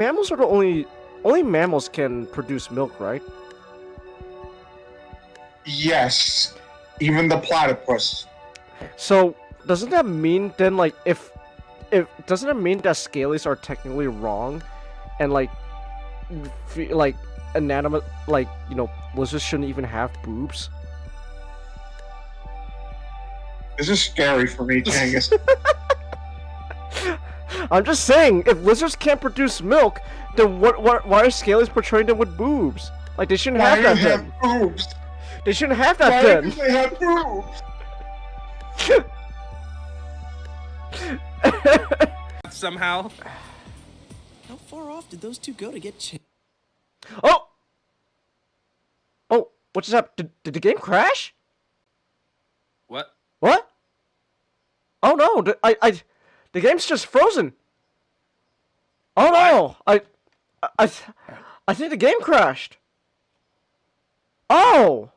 Mammals are the only mammals can produce milk, right? Yes, even the platypus. So doesn't that mean then, like, if doesn't it mean that scalies are technically wrong, and like inanimate, like, you know, lizards shouldn't even have boobs? This is scary for me, Changus. I'm just saying, if lizards can't produce milk, then why are scalies portraying them with boobs? Like, they shouldn't have that then. Boobs? They shouldn't have that Why then. do they have boobs? Somehow. How far off did those two go to get Oh! Oh, what just happened? Did the game crash? What? What? Oh no, the game's just frozen. Oh no, I think the game crashed. Oh!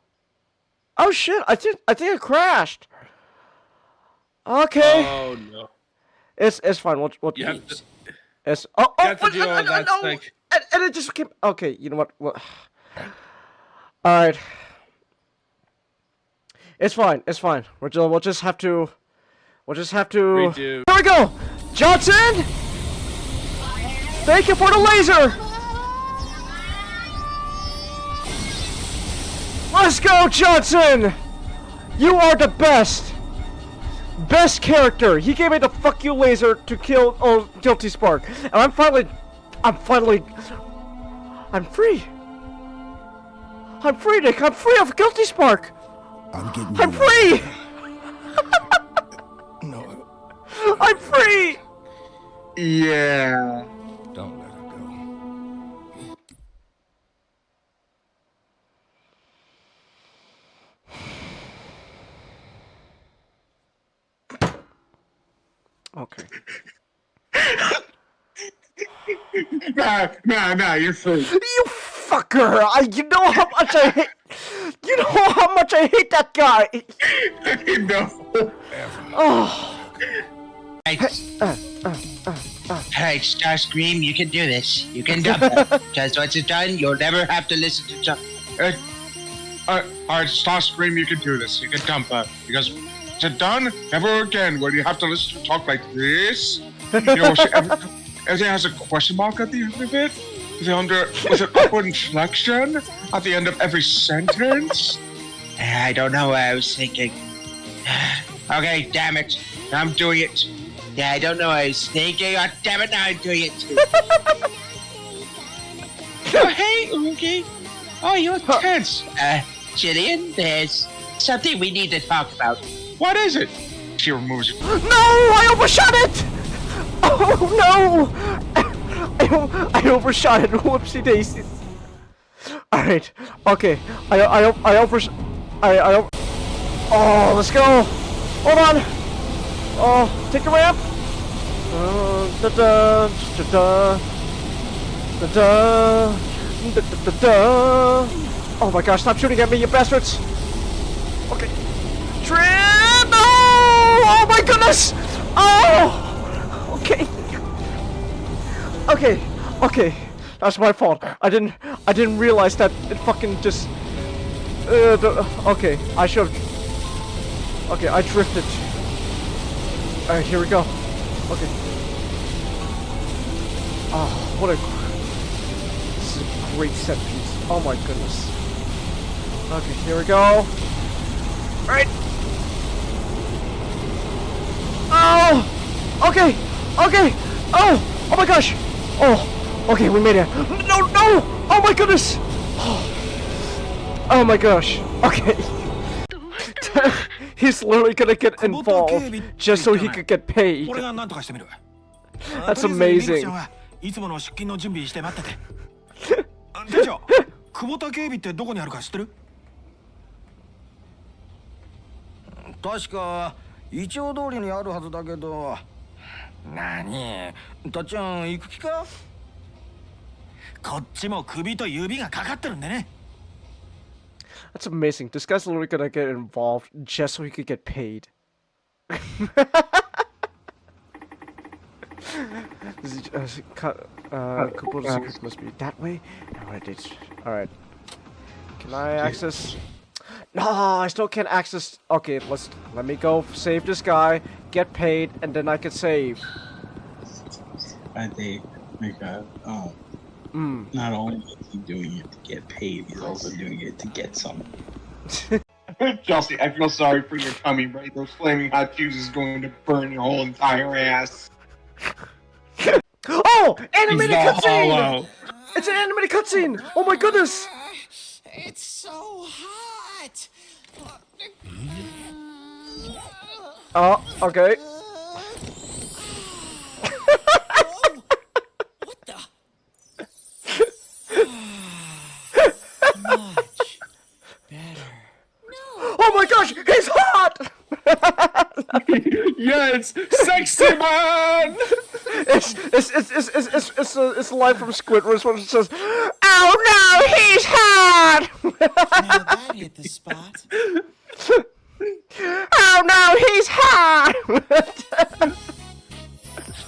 Oh shit, I think it crashed. Okay. Oh no. It's fine. What You have to, it's you have to do all that, no. like... And it just came. Okay, you know what? Well, all right. It's fine. It's fine. We'll just have to. Redo. Here we go, Johnson. Thank you for the laser. Let's go, Johnson. You are the best. Best character. He gave me the fuck you laser to kill Guilty Spark, and I'm free. I'm free, Nick. I'm free of Guilty Spark. I'm free. No. I'm free. Yeah. Don't let her go. Okay. Nah, you're free. You fucker! You know how much I hate. You know how much I hate that guy. No. Oh. Alright, Starscream, you can do this. You can dump it. Because once it's done, you'll never have to listen to Alright, Starscream, you can do this. You can dump her. Because it's done, never again will you have to listen to talk like this. You know, everything has a question mark at the end of it. Is it upward inflection at the end of every sentence? I don't know what I was thinking. Okay, damn it. I'm doing it. Yeah, I don't know what I was thinking. Oh, damn it, now I'm doing it too. Oh, hey, Oogie. Oh, you look tense. Jillian, there's something we need to talk about. What is it? She removes it. No! I overshot it! Oh no! I overshot it. Whoopsie daisies. All right. Okay. Oh, let's go. Hold on. Oh, take the ramp. Da da da da da da da da. Oh my gosh! Stop shooting at me, you bastards. Okay. Trip! Oh! Oh my goodness! Oh! Okay. Okay. That's my fault. I didn't realize that it fucking just. Okay, I should. Okay, I drifted. All right, here we go. Okay. Oh, what a. This is a great set piece. Oh my goodness. Okay, here we go. All right. Oh! Okay! Oh! Oh my gosh! Oh! Okay, we made it. No! Oh my goodness! Oh my gosh. Okay. He's literally gonna get involved just so he could get paid. That's amazing. いつもの出勤の準備して待ってて。店長、久保田警備ってどこにあるか知ってる？確か一応通りにあるはずだけど。何？たっちゃん行く気か？こっちも首と指がかかってるんでね。That's amazing. This guy's literally gonna get involved just so he could get paid. Kubo's secret must be that way. Alright. Can I access? No, I still can't access. Okay, let me go save this guy, get paid, and then I can save. But they make a not only is he doing it to get paid, he's also doing it to get something. Chelsea, I feel sorry for your tummy, right? Those flaming hot juice is going to burn your whole entire ass. Oh! Animated He's all cutscene! hollow. It's an animated cutscene! Oh my goodness! It's so hot. Oh, okay. What the? Much better. Oh my gosh! He's hot! Yes, sexy man. It's a line from Squidward where it says, "Oh no, he's hot!" Now that hit the spot. Oh no, he's hot!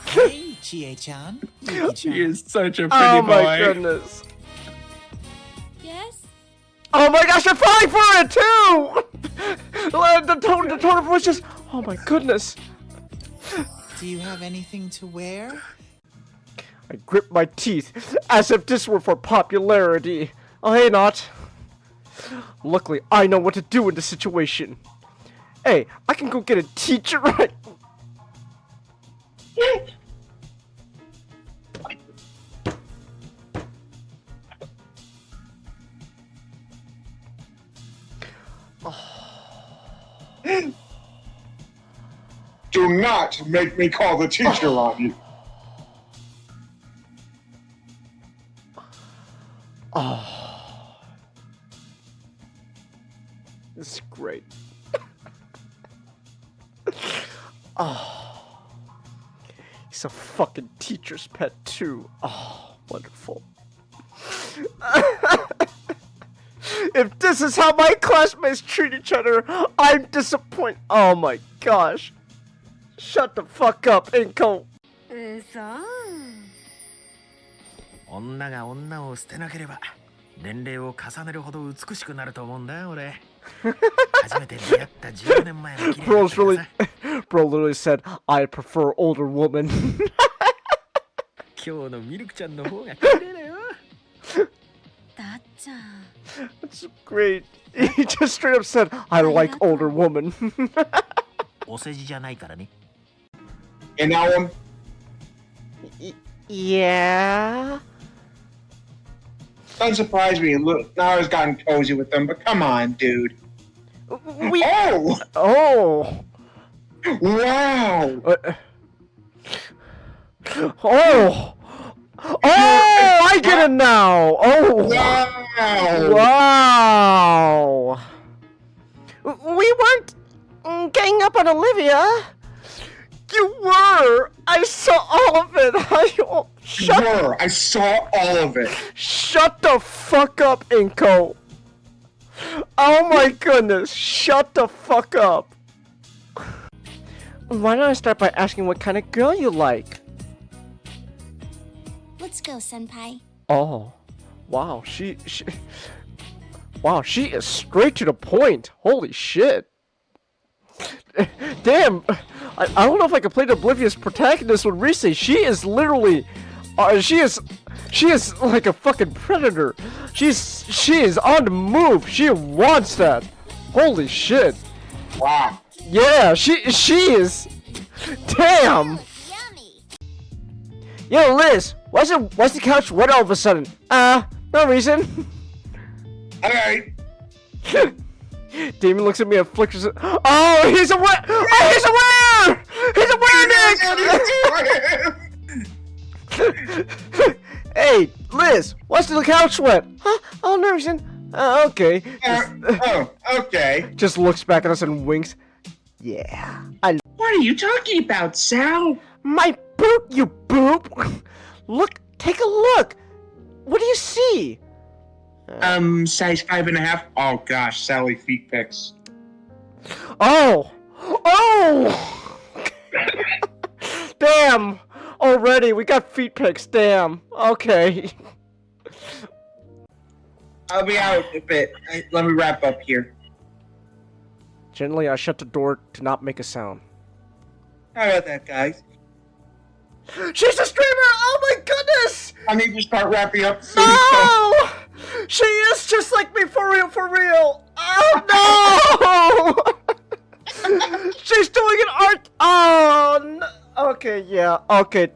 Hey, Chie-chan. He Yuki-chan. is such a pretty Oh boy. my goodness! Yes? Oh my gosh, you're falling for it too! The tone of voice just. Oh my goodness! Do you have anything to wear? I grip my teeth as if this were for popularity. Oh hey, not. Luckily, I know what to do in this situation. Hey, I can go get a teacher right. Do not make me call the teacher on you. Oh, this is great. Oh, he's a fucking teacher's pet too. Oh, wonderful. If this is how my classmates treat each other, I'm disappointed. Oh my gosh. Shut the fuck up, Inko. 女が女を捨てなければ年齢を重ねるほど美しくなると思うんだ俺初めて出会った10年前の綺麗だったからさ Bro literally said, I prefer older women. 今日のミルクちゃんの方が綺麗だよだっちゃん That's great. He just straight up said, I like older women. お世辞じゃないからね And now Yeah? don't surprise me. Look, now I've gotten cozy with them, but come on, dude. We. Oh! Oh! Wow! Oh! Oh! I get it now! Oh! Wow! Wow! We weren't ganging up on Olivia! You were! I saw all of it! I saw all of it. Shut the fuck up, Inko! Oh my goodness! Shut the fuck up! Why don't I start by asking what kind of girl you like? Let's go, senpai. Oh, wow, wow, she is straight to the point. Holy shit. Damn, I don't know if I can play the oblivious protagonist with Rise. She is literally, she is like a fucking predator. She is on the move. She wants that. Holy shit. Wow. Yeah, she is. Damn. Yummy. Yo, Liz, why's the couch wet all of a sudden? No reason. Alright. Damon looks at me and flickers it. Oh, he's aware! Oh, he's aware! He's aware, Nick! Hey, Liz, why's the couch wet? Huh? Oh, no reason. Okay. Okay. Just looks back at us and winks. Yeah. What are you talking about, Sal? My boot, you boop! Look, take a look! What do you see? Size 5.5. Oh gosh, Sally feet pics. Oh! Oh! Damn! Already, we got feet pics, damn. Okay. I'll be out in a bit. Let me wrap up here. Gently, I shut the door to not make a sound. How about that, guys? She's a streamer! Oh my goodness! I need to start wrapping up soon. No! She is just like me, for real, for real! Oh no! She's doing an art. Oh no. Okay, yeah. Okay,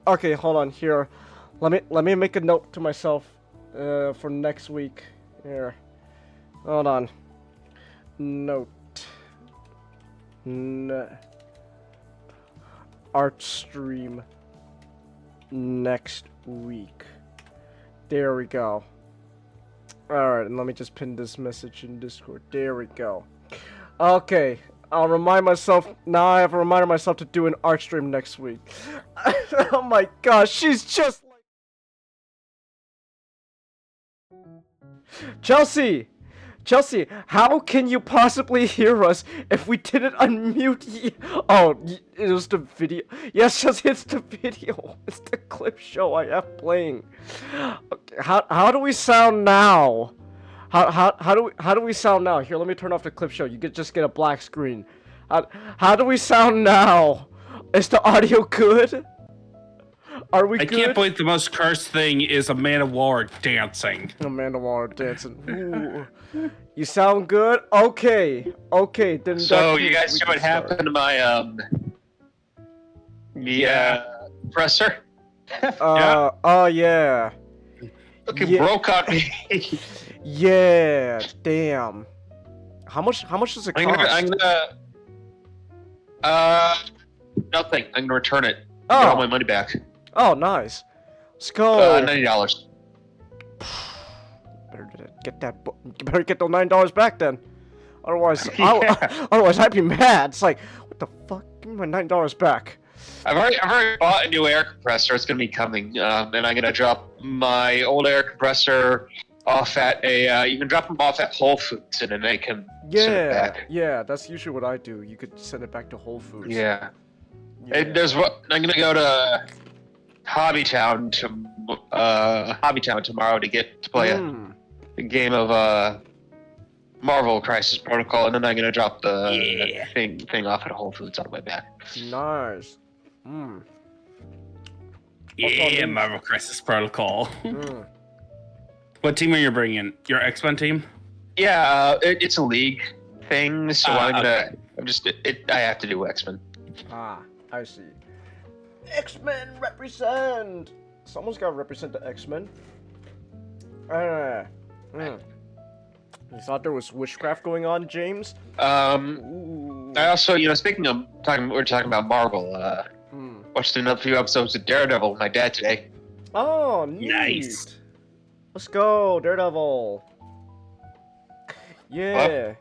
okay. Hold on here. Let me make a note to myself for next week. Here. Hold on. Note. Art stream next week. There we go. Alright, and let me just pin this message in Discord. There we go. Okay, I'll remind myself. Now I have to remind myself to do an art stream next week. Oh my gosh, she's just like... Chelsea, how can you possibly hear us if we didn't unmute Oh, it was the video. Yes, it's the video. It's the clip show I have playing. Okay, how do we sound now? How do we sound now? Here, let me turn off the clip show. You could just get a black screen. How do we sound now? Is the audio good? Are we good? I can't believe the most cursed thing is Amanda Waller dancing. Amanda Waller dancing. Ooh. You sound good? Okay. Okay, then So you guys see what happened to my compressor? Yeah. Oh yeah. Fucking Yeah. broke on me. Yeah, damn. How much does it cost? I'm gonna nothing. I'm gonna return it. Get all my money back. Oh, nice. Let's go. $90. Better get those $9 back then. Otherwise, otherwise I'd be mad. It's like, what the fuck? Give me my $9 back. I've already bought a new air compressor. It's gonna be coming, and I'm gonna drop my old air compressor off at a. You can drop them off at Whole Foods, and then they can send it back. Yeah, that's usually what I do. You could send it back to Whole Foods. Yeah. And I'm gonna go to Hobbytown tomorrow to play a game of Marvel Crisis Protocol, and then I'm gonna drop the thing off at Whole Foods on the way back. Nice. Yeah, Marvel Crisis Protocol. What team are you bringing? Your X-Men team? Yeah, it's a league thing, so I have to do X-Men. Ah, I see. X-Men represent! Someone's gotta represent the X-Men. You thought there was witchcraft going on, James? I also, speaking of we're talking about Marvel, watched another few episodes of Daredevil with my dad today. Oh, neat. Nice. Let's go, Daredevil. Yeah.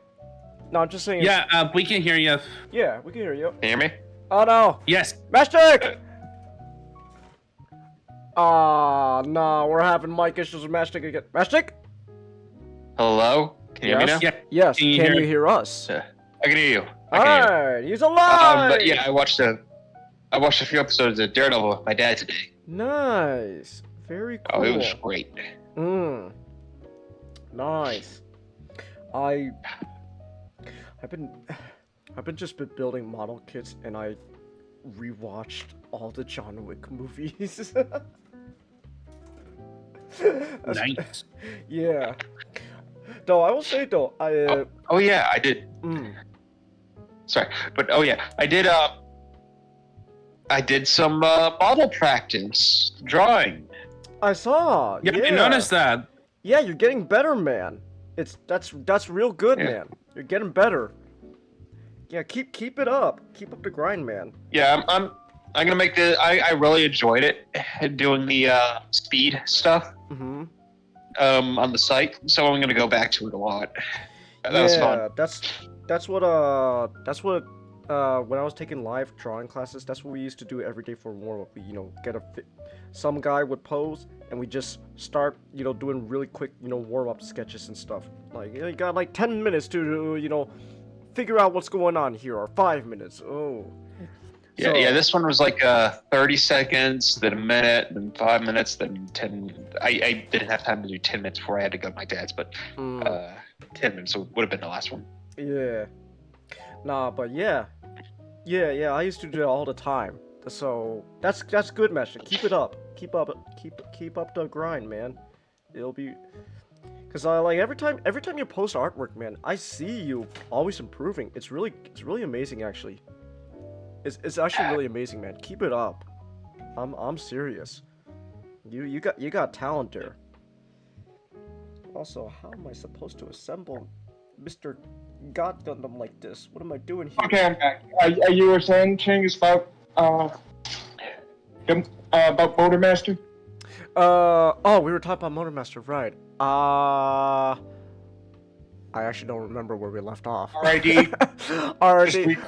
No, I'm just saying. Yeah, we can hear you. Yeah, we can hear you. Can you hear me? Oh no. Yes. Mastic! Ah, no, we're having mic issues with Mastic again. Mastic? Hello? Can you hear me now? Yeah. Yes, Can you can hear- you hear us? I can hear you. I can hear you. Alright, he's alive! But yeah, I watched a few episodes of Daredevil with my dad today. Nice. Very cool. Oh, it was great. Nice. I've been just building model kits, and I rewatched all the John Wick movies. Nice. Yeah. Though I will say though, Oh yeah, I did. Sorry, but oh yeah, I did some model practice drawing. I saw. Yeah, I noticed that. Yeah, you're getting better, man. That's real good, man. You're getting better. Yeah, keep it up. Keep up the grind, man. Yeah, I'm gonna make the. I really enjoyed it doing the speed stuff. On the site, so I'm gonna go back to it a lot. That was fun. That's what when I was taking live drawing classes, that's what we used to do every day for warm up. We get some guy would pose and we just start doing really quick warm up sketches and stuff. Like you got like 10 minutes to figure out what's going on here, or 5 minutes. Oh, Yeah, yeah. This one was like 30 seconds, then a minute, then 5 minutes, then 10. I didn't have time to do 10 minutes before I had to go to my dad's, but 10 minutes would have been the last one. Yeah. Nah, but yeah. Yeah, I used to do it all the time. So that's good, Master. Keep it up. Keep up the grind, man. It'll be, cause I like every time you post artwork, man, I see you always improving. It's really amazing, actually. It's actually really amazing, man. Keep it up. I'm serious. You got talent there. Also, how am I supposed to assemble Mr. God Gundam like this? What am I doing here? Okay, I'm back. You were saying things about Motormaster? Oh, we were talking about Motormaster, right? I actually don't remember where we left off. R.I.D. R.I.D.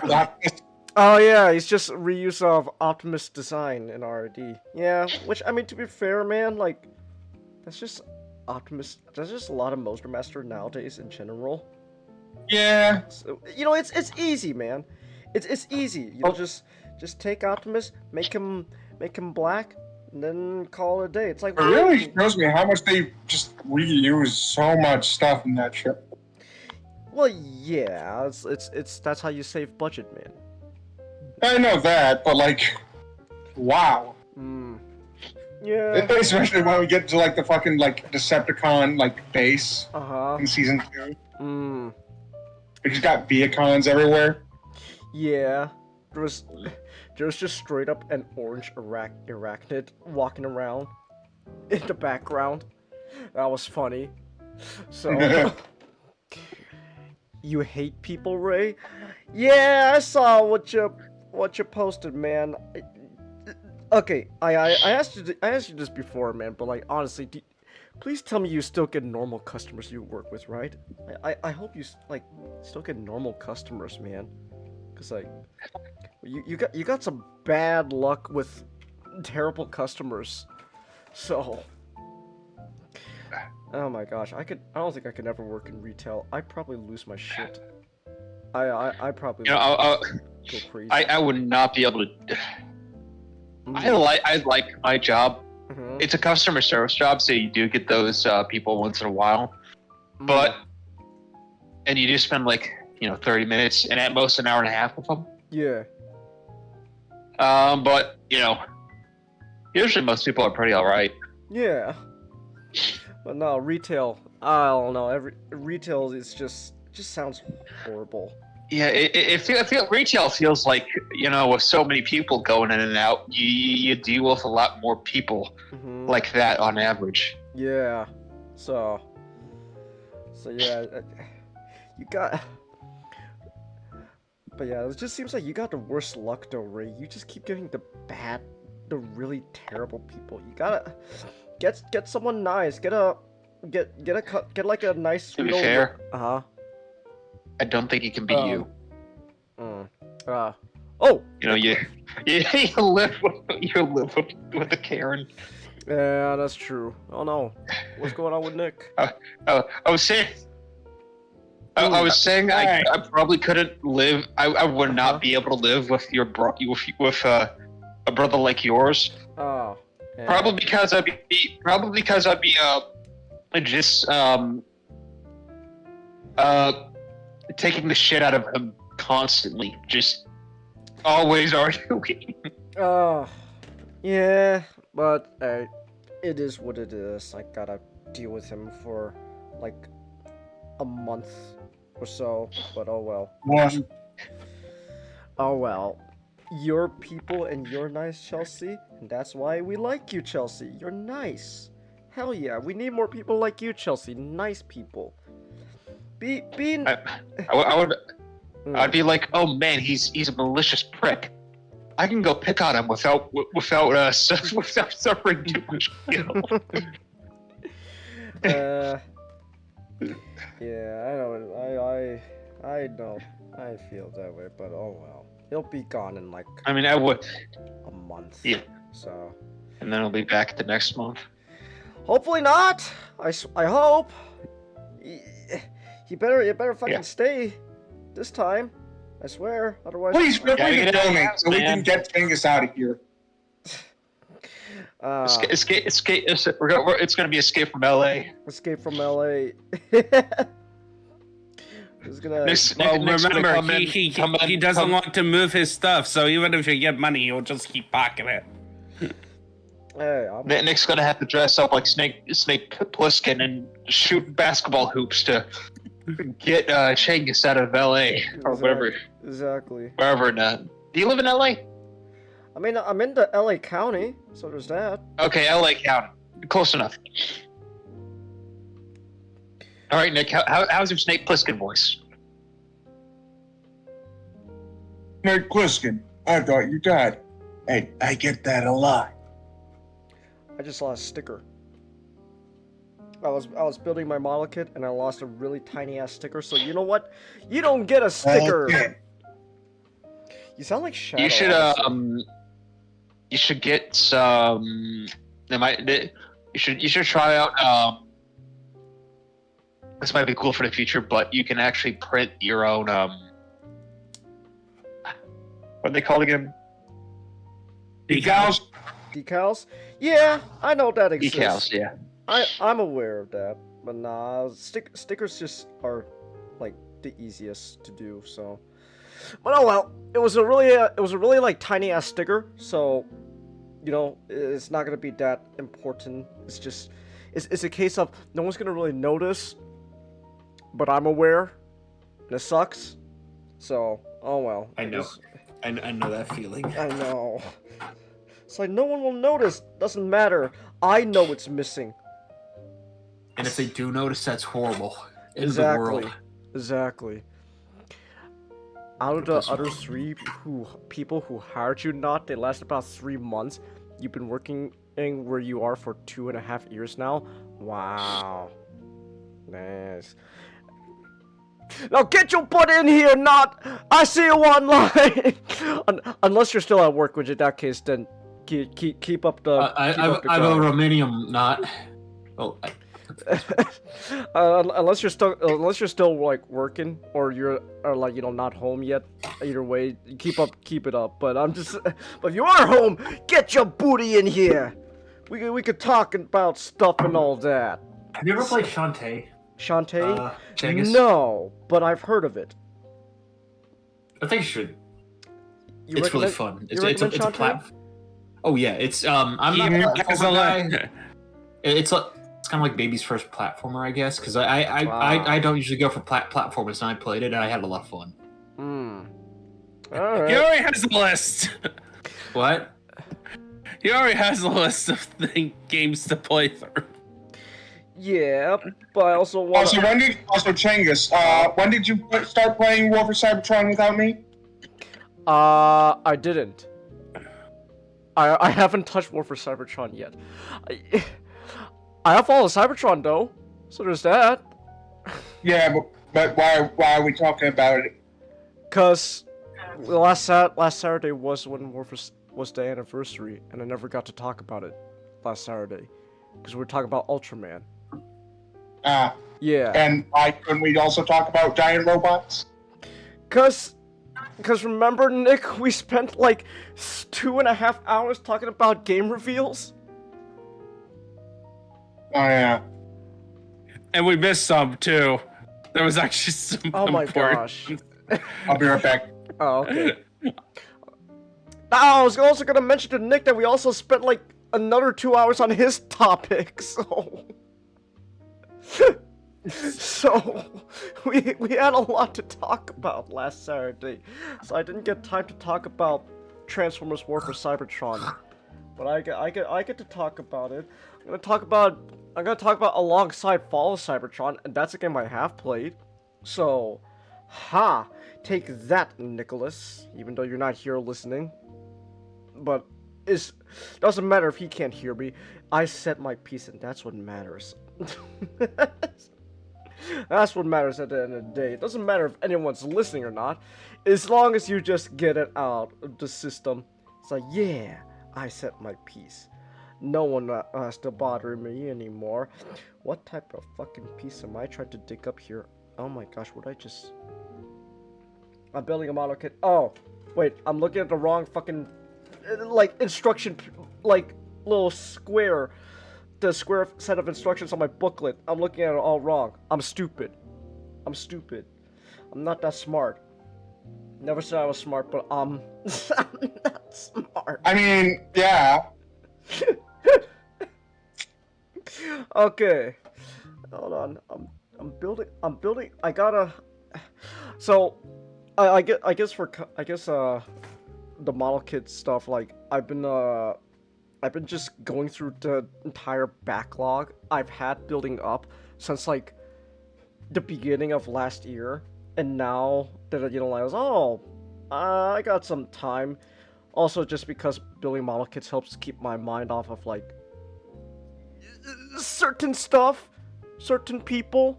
Oh yeah, it's just reuse of Optimus design in R.I.D. Yeah, which, I mean, to be fair, man, like, that's just Optimus. There's just a lot of Motormaster nowadays in general. Yeah. So, you know, it's easy, man. It's easy. You know, just take Optimus, make him black, and then call it a day. It's like, It really shows me how much they just reuse so much stuff in that show. Well, yeah, it's that's how you save budget, man. I know that, but like, wow. Yeah. Especially when we get to like the fucking like Decepticon like base in season 2. He's got Viacons everywhere. Yeah, there was just straight up an orange arachnid walking around in the background. That was funny. So, you hate people, Ray? Yeah, I saw what you posted, man. Okay, I asked you this before, man, but like, honestly, please tell me you still get normal customers you work with, right? I hope you like still get normal customers, man. Cause like, you got some bad luck with terrible customers, so. Oh my gosh, I don't think I could ever work in retail. I'd probably lose my shit. I probably. You know, go crazy. I would not be able to. I like my job. It's a customer service job, so you do get those people once in a while, but and you do spend like 30 minutes and at most an hour and a half with them. Yeah. But usually most people are pretty alright. Yeah. But no, retail. I don't know. Retail is just sounds horrible. Yeah, I feel retail feels like, with so many people going in and out, you deal with a lot more people like that on average. Yeah. So yeah, you got. But yeah, it just seems like you got the worst luck though, Ray. You just keep getting the really terrible people. You gotta get someone nice. Get like a nice. To be fair. I don't think it can be you. Oh. You live with a Karen. Yeah, that's true. Oh no, what's going on with Nick? I was saying I probably couldn't live. I would not be able to live with with a brother like yours. Oh. Yeah. Probably because I'd be just taking the shit out of him constantly, just always arguing. Yeah, but it is what it is. I gotta deal with him for like a month or so, but oh well. Oh well. You're people and you're nice, Chelsea, and that's why we like you, Chelsea. You're nice. Hell yeah, we need more people like you, Chelsea. Nice people. I'd be like, oh man, he's a malicious prick. I can go pick on him without suffering too much guilt. Yeah, I know. I feel that way, but oh well. He'll be gone in like. I mean, I would. A month. Yeah. So. And then he'll be back the next month. Hopefully not. I hope. You better fucking stay this time. I swear. Otherwise, Please feel Gotta free to get out of the donate house, so we can man. get Genghis out of here. Escape. It's gonna be Escape from LA. Escape from LA. Who's gonna? Nick's Well, gonna remember, come in- come in- he doesn't come- want to move his stuff, so even if you get money, he'll just keep pocketing it. Hey, Nick's gonna have to dress up like Snake Plissken and shoot basketball hoops to get Genghis out of LA or whatever, Exactly. wherever. Do you live in LA? I mean, I'm in the LA County, so there's that. Okay, LA County, close enough. All right, Nick. How's your Snake Plissken voice? Nate Pliskin, I thought you died. Hey, I get that a lot. I just lost a sticker. I was building my model kit and I lost a really tiny ass sticker. So you know what? You don't get a sticker. Okay. You sound like Shadow. You should honestly. you should get some. You should try out. This might be cool for the future, but you can actually print your own. What are they called again? Decals? Decals? Yeah, I know that exists. Decals, yeah. I'm aware of that, but nah, stickers just are like the easiest to do. So, but oh well, it was a really like tiny ass sticker. So, you know, it's not gonna be that important. It's just it's a case of no one's gonna really notice, but I'm aware, and it sucks. So, oh well. I know. I know that feeling. I know. It's like no one will notice. Doesn't matter. I know it's missing. And if they do notice, that's horrible. In Exactly. the world. Exactly. Out of the other three people who hired you, they last about 3 months. You've been working where you are for 2.5 years now. Wow. Nice. Now get your butt in here, I see you online. Unless you're still at work, which in that case, then keep up the. I have a Romanium knot. Oh. Unless you're still like working or you're like not home yet. Either way, keep it up. But if you are home, get your booty in here. We could talk about stuff and all that. Have you ever played Shantae? Shantae? Genghis? No, but I've heard of it. I think you should. It's really fun. It's a Shantae? platform. Oh yeah, it's I'm not a platformer guy. It's kind of like baby's first platformer, I guess, because I don't usually go for platformers, and I played it, and I had a lot of fun. All right. He already has a list. What? He already has a list of games to play through. Yeah, but I also want. Also, Genghis, when did you start playing War for Cybertron without me? I didn't. I haven't touched War for Cybertron yet. I have followed Cybertron though, so there's that. Yeah, but why are we talking about it? Cause last Saturday was when was the anniversary, and I never got to talk about it last Saturday, because we were talking about Ultraman. Yeah. And why couldn't we also talk about giant robots? Cause remember, Nick, we spent like 2.5 hours talking about game reveals. Oh yeah. And we missed some too. There was actually some. Oh my important- gosh. I'll be right back. Oh, okay. I was also gonna mention to Nick that we also spent like another 2 hours on his topic, so... So, we had a lot to talk about last Saturday, so I didn't get time to talk about Transformers War for Cybertron. But I get to talk about it. I'm gonna talk about alongside Fall of Cybertron, and that's a game I have played. So, take that, Nicholas. Even though you're not here listening, but doesn't matter if he can't hear me. I said my piece, and that's what matters. That's what matters at the end of the day. It doesn't matter if anyone's listening or not, as long as you just get it out of the system. It's like, yeah, I said my piece. No one has to bother me anymore. What type of fucking piece am I trying to dig up here? Oh my gosh, would I just... I'm building a model kit. Oh, wait, I'm looking at the wrong fucking, like, instruction, like, little square. The square set of instructions on my booklet. I'm looking at it all wrong. I'm stupid. I'm stupid. I'm not that smart. Never said I was smart, but I'm not smart. I mean, yeah. Okay. Hold on. I'm building. I gotta. So, I guess the model kit stuff. Like I've been just going through the entire backlog I've had building up since like the beginning of last year, and now that I got some time. Also, just because building model kits helps keep my mind off of like certain stuff, certain people,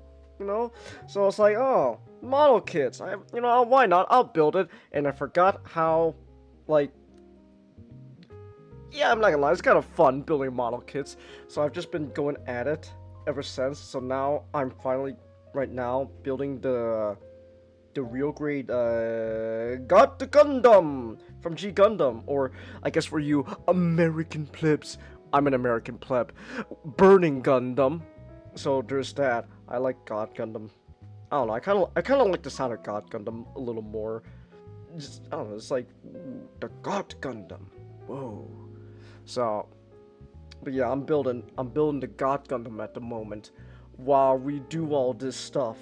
So it's like, oh, model kits. Why not? I'll build it. And I forgot how, like, yeah, I'm not gonna lie, it's kind of fun building model kits. So I've just been going at it ever since. So now I'm finally, right now, building the real grade God Gundam from G Gundam, or I guess for you American plebs, I'm an American pleb, Burning Gundam. So there's that. I like God Gundam. I don't know. I kind of like the sound of God Gundam a little more. Just, I don't know. It's like ooh, the God Gundam. Whoa. So, but yeah, I'm building the God Gundam at the moment, while we do all this stuff.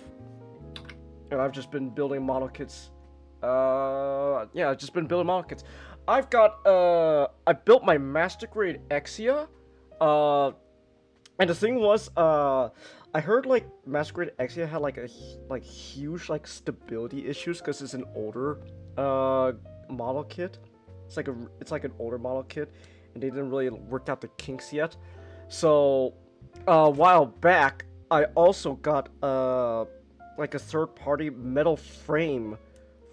And I've just been building model kits. Yeah, I've just been building model kits. I've got, I built my Master Grade Exia. And the thing was, I heard, like, Master Grade Exia had, like, huge, like, stability issues, because it's an older, model kit. It's like an older model kit, and they didn't really work out the kinks yet. So, a while back, I also got, like a third-party metal frame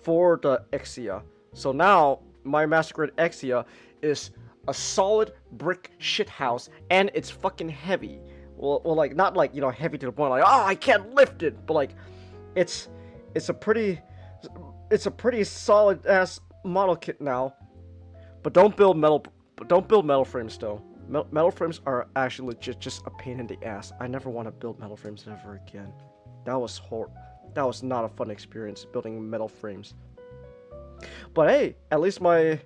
for the Exia. So now my Master Grade Exia is a solid brick shithouse, and it's fucking heavy. Well, like not like heavy to the point like I can't lift it, but like it's a pretty solid ass model kit now. But don't build metal frames though. Metal frames are actually legit just a pain in the ass. I never want to build metal frames ever again. That was not a fun experience building metal frames. But hey, at least my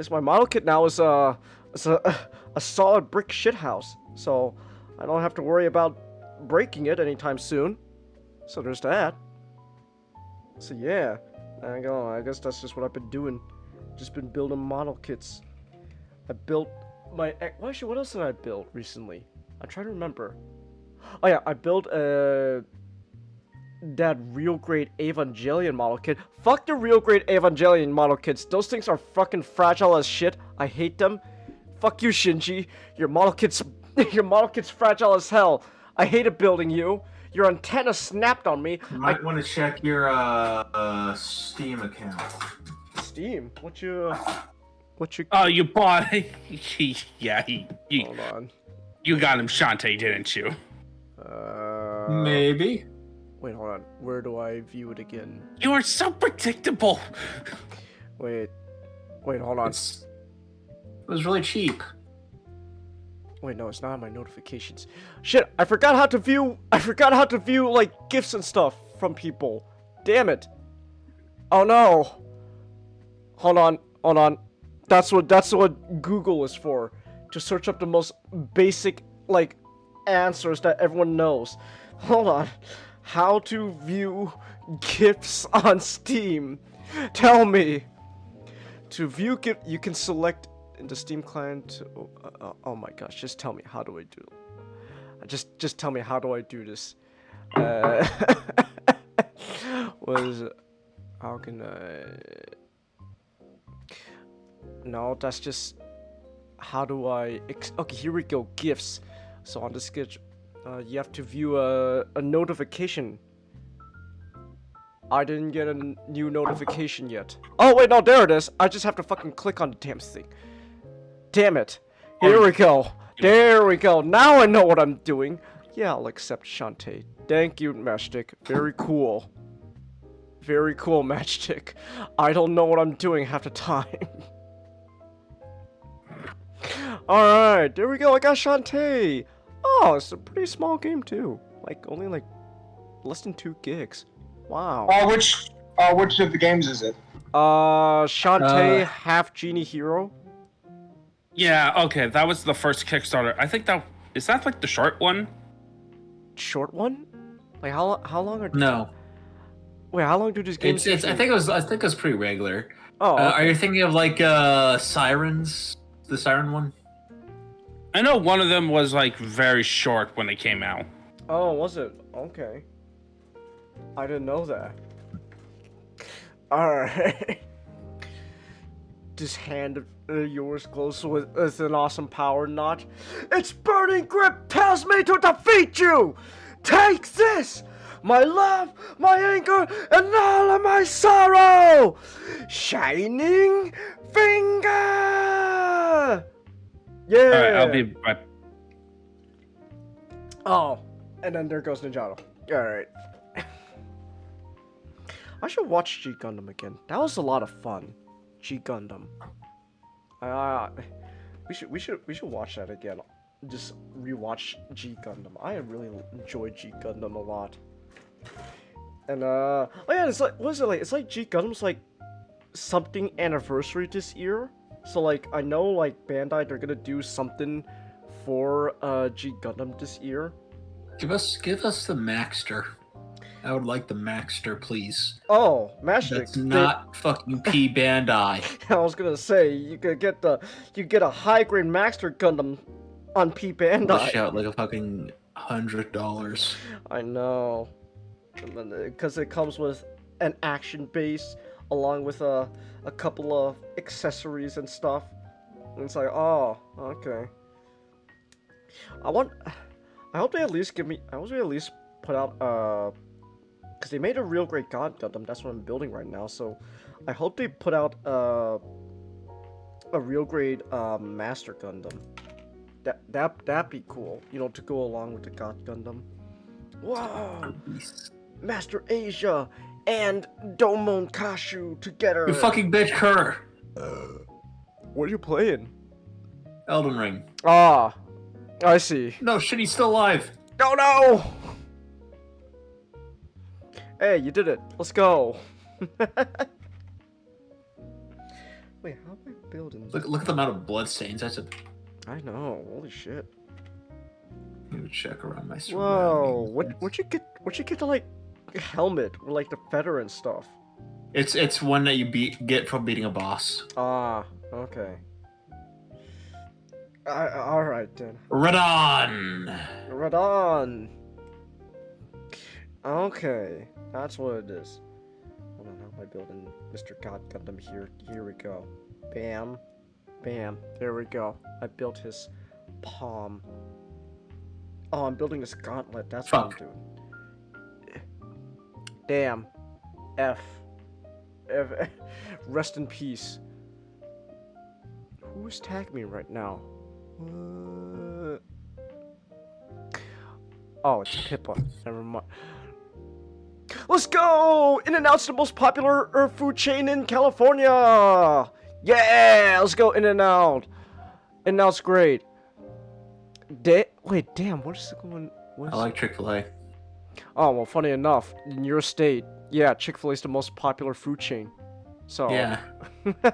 model kit now is a solid brick shithouse. So I don't have to worry about breaking it anytime soon. So there's that. So yeah, I guess that's just what I've been doing. Just been building model kits. I built my actually, what else did I build recently? I'm trying to remember. Oh yeah, I built that real grade Evangelion model kit. Fuck the real grade Evangelion model kits. Those things are fucking fragile as shit. I hate them. Fuck you, Shinji. Your model kit's fragile as hell. I hated building you. Your antenna snapped on me. You might want to check your Steam account. Steam? What you? Oh, you bought it. Yeah, Hold on. You got him, Shantae, didn't you? Maybe. Wait, hold on. Where do I view it again? You are so predictable. Wait, hold on. It was really cheap. Wait, no, it's not on my notifications. Shit, I forgot how to view like gifts and stuff from people. Damn it. Oh no. Hold on. That's what Google is for. To search up the most basic like answers that everyone knows. Hold on. How to view gifts on Steam. Tell me. To view gift, you can select in the Steam client. Oh my gosh! Just tell me, how do I do? Just tell me, how do I do this? What is it? How can I? No, that's just. How do I? Okay, here we go. Gifts. So on the sketch, you have to view a notification. I didn't get a new notification yet. Oh wait, no, there it is. I just have to fucking click on the damn thing. Damn it. Here we go. There we go. Now I know what I'm doing. Yeah, I'll accept Shantae. Thank you, Mastic. Very cool. Very cool, Matchstick. I don't know what I'm doing half the time. Alright, there we go. I got Shantae. Oh, it's a pretty small game too. Like only like less than 2 gigs. Wow. Which of the games is it? Shantae Half Genie Hero. Yeah, okay, that was the first Kickstarter. I think that is that like the short one? Short one? Like how long are? No. Wait, how long do these games? I think it was pretty regular. Oh, okay. Are you thinking of like Sirens? The Siren one? I know one of them was like very short when they came out. Oh, was it? Okay. I didn't know that. Alright. This hand of yours glows with an awesome power knot. Its burning grip tells me to defeat you! Take this! My love, my anger, and all of my sorrow! Shining Finger! Yeah! Alright, I'll be right. Oh, and then there goes Ninjato. Alright. I should watch G Gundam again. That was a lot of fun. G Gundam. We should watch that again. Just rewatch G Gundam. I really enjoy G Gundam a lot. And oh yeah, it's like, what is it like? It's like G Gundam's like something anniversary this year. So like I know like Bandai, they're gonna do something for G Gundam this year. Give us the Maxter. I would like the Maxter, please. Oh, Maxter. That's not fucking P Bandai. I was gonna say you could get a high grade Maxter Gundam on P Bandai. Push out like a fucking $100. I know, because it comes with an action base along with a couple of accessories and stuff. And it's like, oh, okay. I hope they at least give me. I hope they at least put out because they made a real great God Gundam. That's what I'm building right now. So I hope they put out a real grade Master Gundam. That'd be cool. You know, to go along with the God Gundam. Whoa! Master Asia and Domon Kashu together. You fucking bitch, Kerr. What are you playing? Elden Ring. Ah, I see. No shit, he's still alive. Oh no! Hey, you did it. Let's go. Wait, how am I building? Look at the amount of blood stains. I know. Holy shit. Let me check around my surroundings. Whoa! What'd you get the like helmet or like the feather and stuff? It's one that you get from beating a boss. Ah, okay. All right then. Radon. Okay, that's what it is. Hold on, how am I building Mr. God Gundam here? Here we go. Bam, bam. There we go. I built his palm. Oh, I'm building this gauntlet. That's what I'm doing. Damn. F. Rest in peace. Who's tagging me right now? Oh, it's Pippa. Never mind. Let's go! In-N-Out's the most popular food chain in California! Yeah! Let's go In-N-Out! In-N-Out's great. Wait, damn, what is going... I like Chick-fil-A. Oh, well, funny enough, in your state, yeah, Chick-fil-A is the most popular food chain. So... Yeah.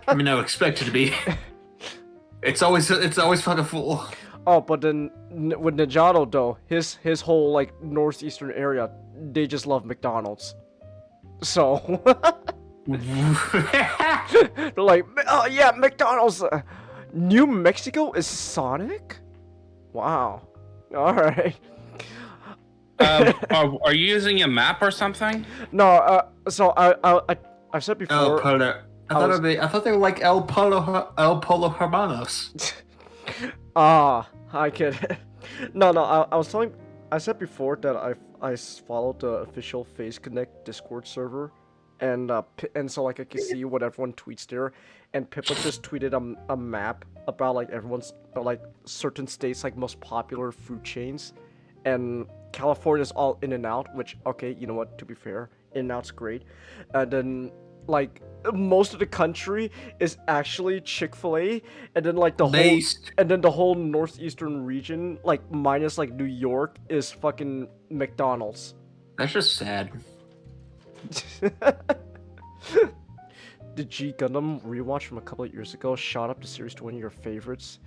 I mean, I would expect it to be. It's always fucking full. Oh, but then with Ninjato though, his whole like northeastern area, they just love McDonald's. So they're like, oh yeah, McDonald's. New Mexico is Sonic? Wow. All right. Are you using a map or something? No. So I've said before. El Polo. I thought they were like El Polo Hermanos. Ah, I get it. No, I said before that I followed the official Face Connect Discord server, and so like I can see what everyone tweets there, and Pippa just tweeted a map about like everyone's like certain states like most popular food chains, and California's all In-N-Out, which okay, you know what? To be fair, In-N-Out's great, and then like most of the country is actually Chick-fil-A, and then like the whole northeastern region, like minus like New York, is fucking McDonald's. That's just sad. The G Gundam rewatch from a couple of years ago shot up the series to one of your favorites.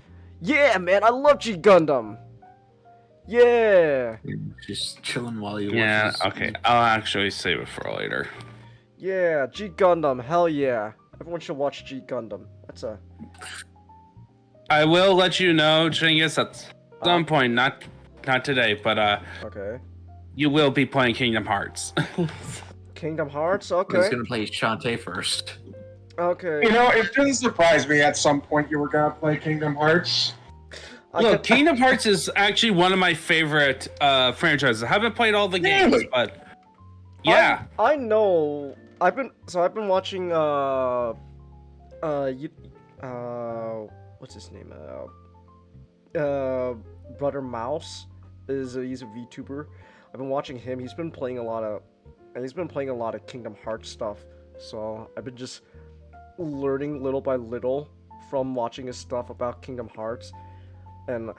Yeah, man, I love G Gundam. Yeah. Just chilling while you watch. Yeah, this. okay. I'll actually save it for later. Yeah, G Gundam, hell yeah. Everyone should watch G Gundam. That's a... I will let you know, Chinggis, at some point, not today, but okay. You will be playing Kingdom Hearts. Kingdom Hearts? Okay. Who's gonna play Shantae first? Okay. You know, it didn't surprise me at some point you were gonna play Kingdom Hearts. Look, Kingdom Hearts is actually one of my favorite franchises. I haven't played all the games, but yeah. I know. I've been watching what's his name? Brother Mouse he's a VTuber. I've been watching him. He's been playing a lot of Kingdom Hearts stuff. So I've been just learning little by little from watching his stuff about Kingdom Hearts. And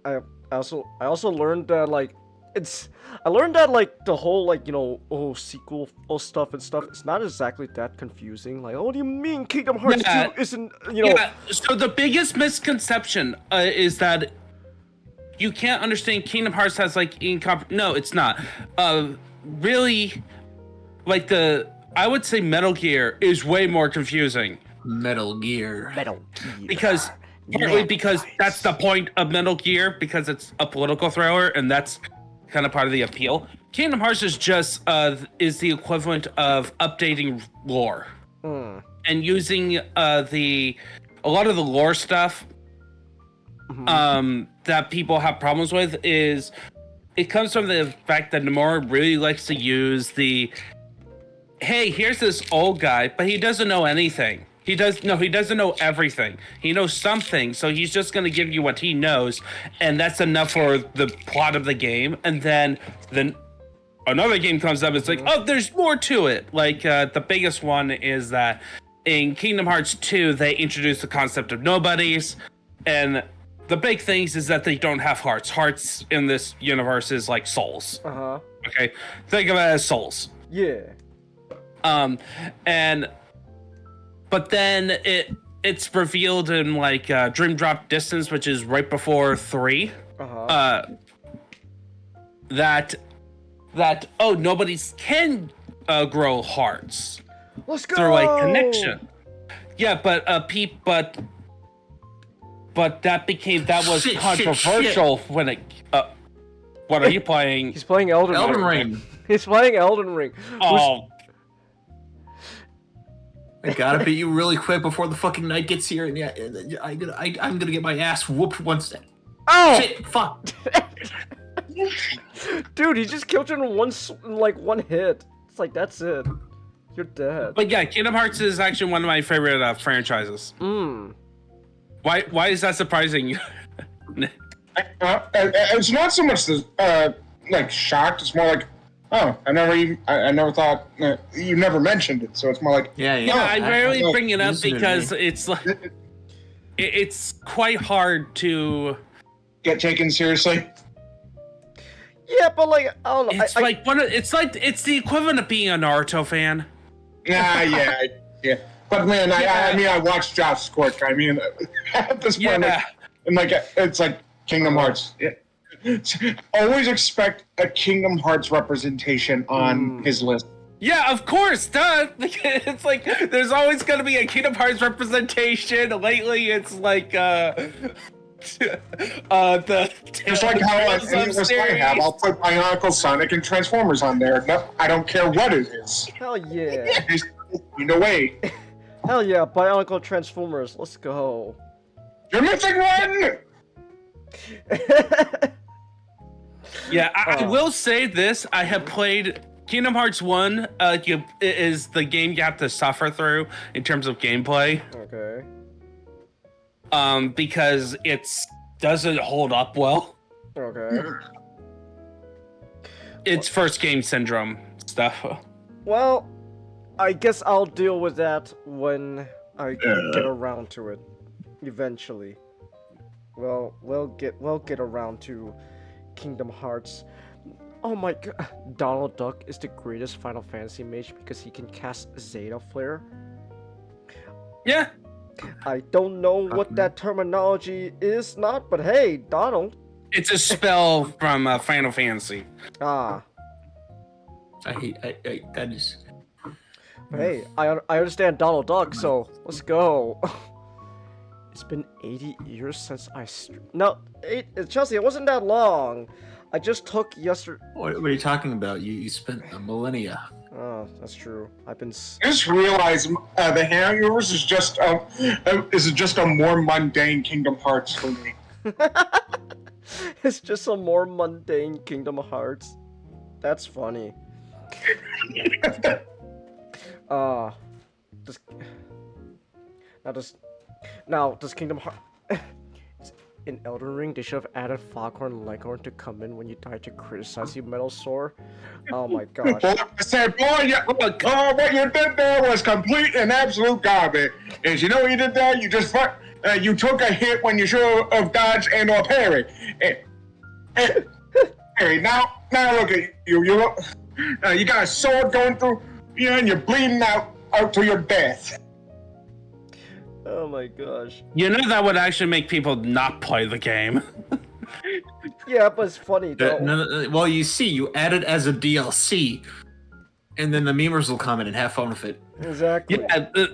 I also learned that like the whole like, you know, sequel stuff, it's not exactly that confusing. Like, what do you mean Kingdom Hearts 2 isn't, you know? Yeah, so the biggest misconception is that you can't understand Kingdom Hearts has like no, it's not. Really, like I would say Metal Gear is way more confusing. Metal Gear. Because partly because that's the point of Metal Gear, because it's a political thriller, and that's kind of part of the appeal. Kingdom Hearts is just is the equivalent of updating lore and using a lot of the lore stuff that people have problems with. Is it comes from the fact that Nomura really likes to use the, hey, here's this old guy, but he doesn't know anything. He doesn't know everything. He knows something, so he's just going to give you what he knows, and that's enough for the plot of the game. And then another game comes up, it's like, oh, there's more to it. Like, the biggest one is that in Kingdom Hearts 2, they introduced the concept of nobodies, and the big things is that they don't have hearts. Hearts in this universe is like souls. Okay? Think of it as souls. Yeah. But then it's revealed in like Dream Drop Distance, which is right before 3. That nobodies can grow hearts. Let's go! Through like connection. Yeah, but that was controversial when it. What are you playing? He's playing Elden Ring. He's playing Elden Ring. Oh. I gotta beat you really quick before the fucking night gets here, and yeah, I'm gonna get my ass whooped once. Oh shit! Fuck! Dude, he just killed you in one hit. It's like, that's it. You're dead. But yeah, Kingdom Hearts is actually one of my favorite franchises. Why is that surprising? It's not so much like shocked. It's more like, oh, I never thought you never mentioned it. So it's more like, I rarely bring it up because it's like it's quite hard to get taken seriously. Yeah, but like, I don't know. It's the equivalent of being a Naruto fan. Yeah. But man, I watched Josh Scorch. I mean, at this point, and like, it's like Kingdom Hearts. Always expect a Kingdom Hearts representation on his list. Yeah, of course, duh. It's like there's always going to be a Kingdom Hearts representation. Lately, it's like just like how I have, I'll put Bionicle, Sonic, and Transformers on there. No, I don't care what it is. Hell yeah! No way. Hell yeah, Bionicle Transformers. Let's go. You're missing one. Yeah, I will say this. I have played Kingdom Hearts 1. Is the game you have to suffer through in terms of gameplay. Okay. Because it doesn't hold up well. Okay. It's first game syndrome stuff. Well, I guess I'll deal with that when I get around to it. Eventually. Well, we'll get around to Kingdom Hearts. Oh my god, Donald Duck is the greatest Final Fantasy mage because he can cast Zeta Flare. Yeah. I don't know what that terminology is, but hey, Donald. It's a spell from Final Fantasy. Ah. I hate that is. Hey, I understand Donald Duck, so let's go. It's been 80 years since I no, Chelsea, it wasn't that long. I just took yesterday. What are you talking about? You spent a millennia. Oh, that's true. I've been. I just realized the Halo universe is just a more mundane Kingdom Hearts for me. It's just a more mundane Kingdom Hearts. That's funny. Does Kingdom Hearts in Elden Ring they should have added Foghorn Leghorn to come in when you die to criticize you, Metal Sore? Oh my gosh. I said, boy, what you did there was complete and absolute garbage. Is you know what you did there? You just you took a hit when you should have dodged and or parry. Hey, now look at you. You got a sword going through you, and you're bleeding out to your death. Oh my gosh. You know that would actually make people not play the game. Yeah, but it's funny though. No, well, you see, you add it as a DLC, and then the memers will come in and have fun with it. Exactly.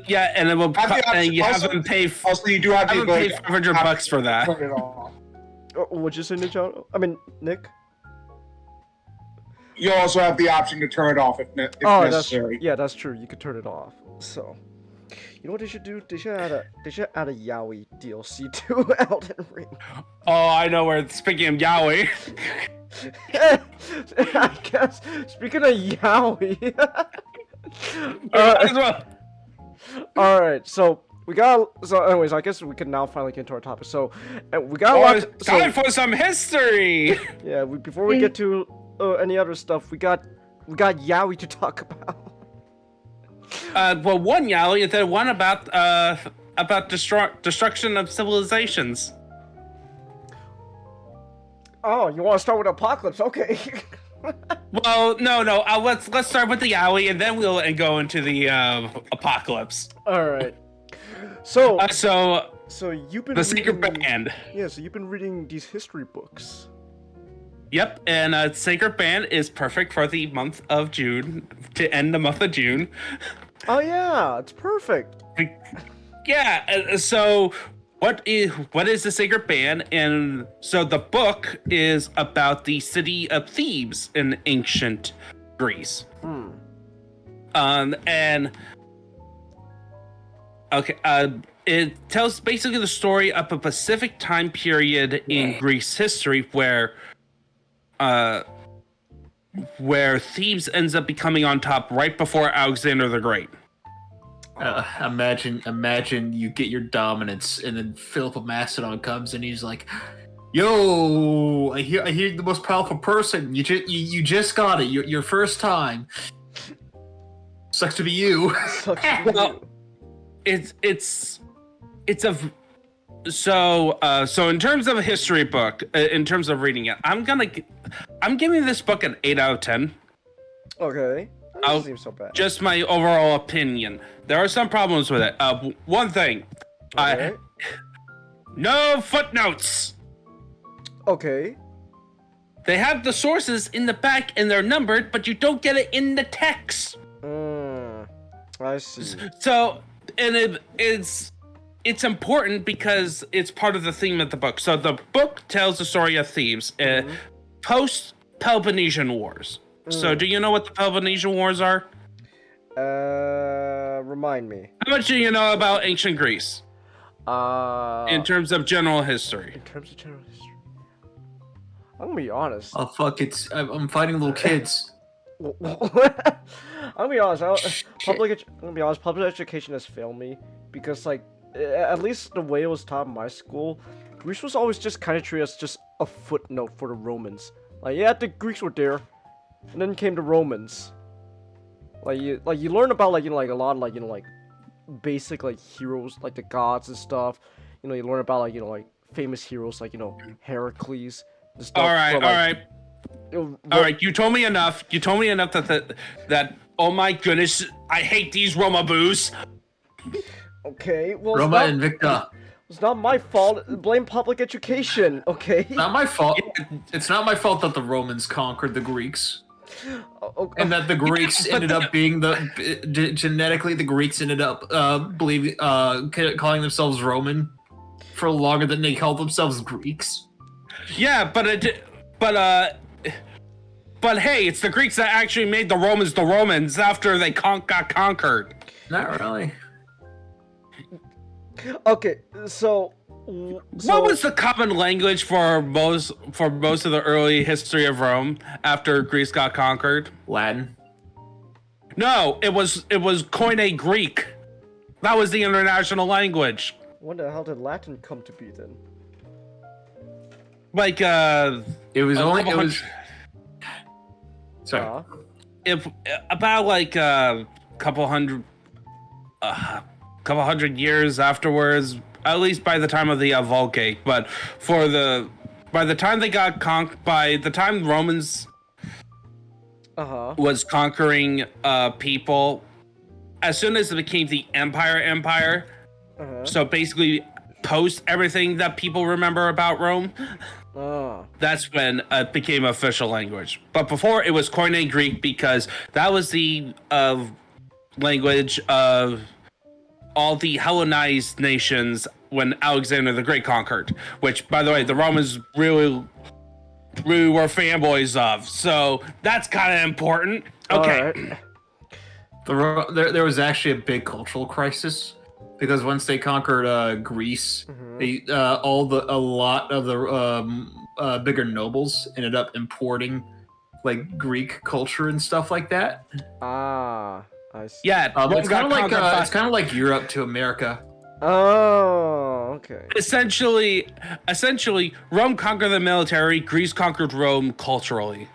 Yeah, and it will. And you haven't paid. Also, you do have to pay $500 for that. Turn it off. What'd you say, Nick? You also have the option to turn it off if necessary. That's true. You could turn it off. So, you know what they should do? They should add a Yaoi DLC to Elden Ring. Oh, I know where. Speaking of Yaoi. I guess. Speaking of Yaoi. All right. So anyways, I guess we can now finally get into our topic. So, we got time for some history. Yeah. Before we get to any other stuff, we got Yaoi to talk about. Well, one Yaoi, and then one about destruction of civilizations. Oh, you want to start with Apocalypse? Okay. Well, no. Let's start with the Yaoi, and then we'll go into the Apocalypse. All right. So you've been the Sacred Band. Yeah. So you've been reading these history books. Yep, and Sacred Band is perfect for the month of June, to end the month of June. Oh yeah, it's perfect. Yeah, so what is the Sacred Band? And so the book is about the city of Thebes in ancient Greece. It tells basically the story of a specific time period in Greece history where Thebes ends up becoming on top right before Alexander the Great. Imagine you get your dominance, and then Philip of Macedon comes, and he's like, "Yo, I hear the most powerful person. You just got it. Your first time. Sucks to be you." Well, So in terms of a history book, in terms of reading it, I'm giving this book an 8 out of 10. Okay. That doesn't seem so bad. Just my overall opinion. There are some problems with it. One thing. Okay. No footnotes. Okay. They have the sources in the back and they're numbered, but you don't get it in the text. I see. So, and it's important because it's part of the theme of the book. So the book tells the story of Thebes post Peloponnesian Wars. So do you know what the Peloponnesian Wars are? Remind me. How much do you know about ancient Greece? In terms of general history. I'm gonna be honest. Oh fuck! I'm fighting little kids. I'm gonna be honest. Public education has failed me because, like, at least the way it was taught in my school, Greece was always just kind of treated as just a footnote for the Romans. Like, yeah, the Greeks were there, and then came the Romans. Like you learn about like like a lot of like basic like heroes, like the gods and stuff. You learn about like famous heroes like Heracles and stuff. All right, but, all like, right, all right. You told me enough. You told me enough that. Oh my goodness, I hate these Roma boos. Okay, well, Roma and Victor. It's not my fault. Blame public education, okay? Not my fault. It's not my fault that the Romans conquered the Greeks. And that the Greeks ended up being genetically the Greeks ended up calling themselves Roman for longer than they called themselves Greeks. Yeah, but hey, it's the Greeks that actually made the Romans after they got conquered. Not really. Okay, so what was the common language for most of the early history of Rome after Greece got conquered? Latin. No, it was Koine Greek. That was the international language. When the hell did Latin come to be then? Like it was. Sorry. If about like a couple hundred years afterwards, at least by the time of the Vulgate. But by the time they got by the time Romans was conquering people, as soon as it became the empire, so basically post everything that people remember about Rome, that's when it became official language. But before, it was Koine Greek because that was the language of all the Hellenized nations when Alexander the Great conquered, which, by the way, the Romans really were fanboys of. So that's kind of important. Okay. There was actually a big cultural crisis because once they conquered Greece, a lot of the bigger nobles ended up importing like Greek culture and stuff like that. I see. Yeah, it's kind of like Europe to America. Oh, okay. Essentially, Rome conquered the military. Greece conquered Rome culturally.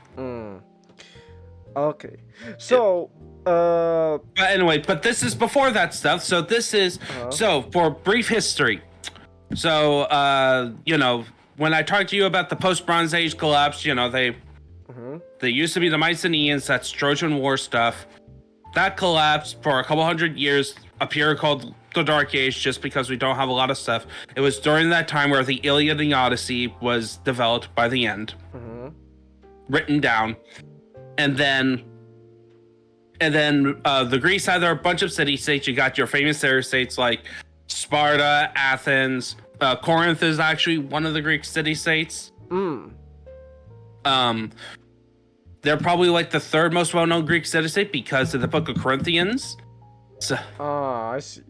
Okay, so But anyway, this is before that stuff. So this is so for brief history. So when I talked to you about the post Bronze Age collapse, they used to be the Mycenaeans. That's Trojan War stuff. That collapsed for a couple hundred years. A period called the Dark Age, just because we don't have a lot of stuff. It was during that time where the Iliad and the Odyssey was developed by the end, written down, and then the Greece had a bunch of city-states. You got your famous city-states like Sparta, Athens, Corinth is actually one of the Greek city-states. They're probably like the third most well-known Greek city-state because of the Book of Corinthians. So, I see.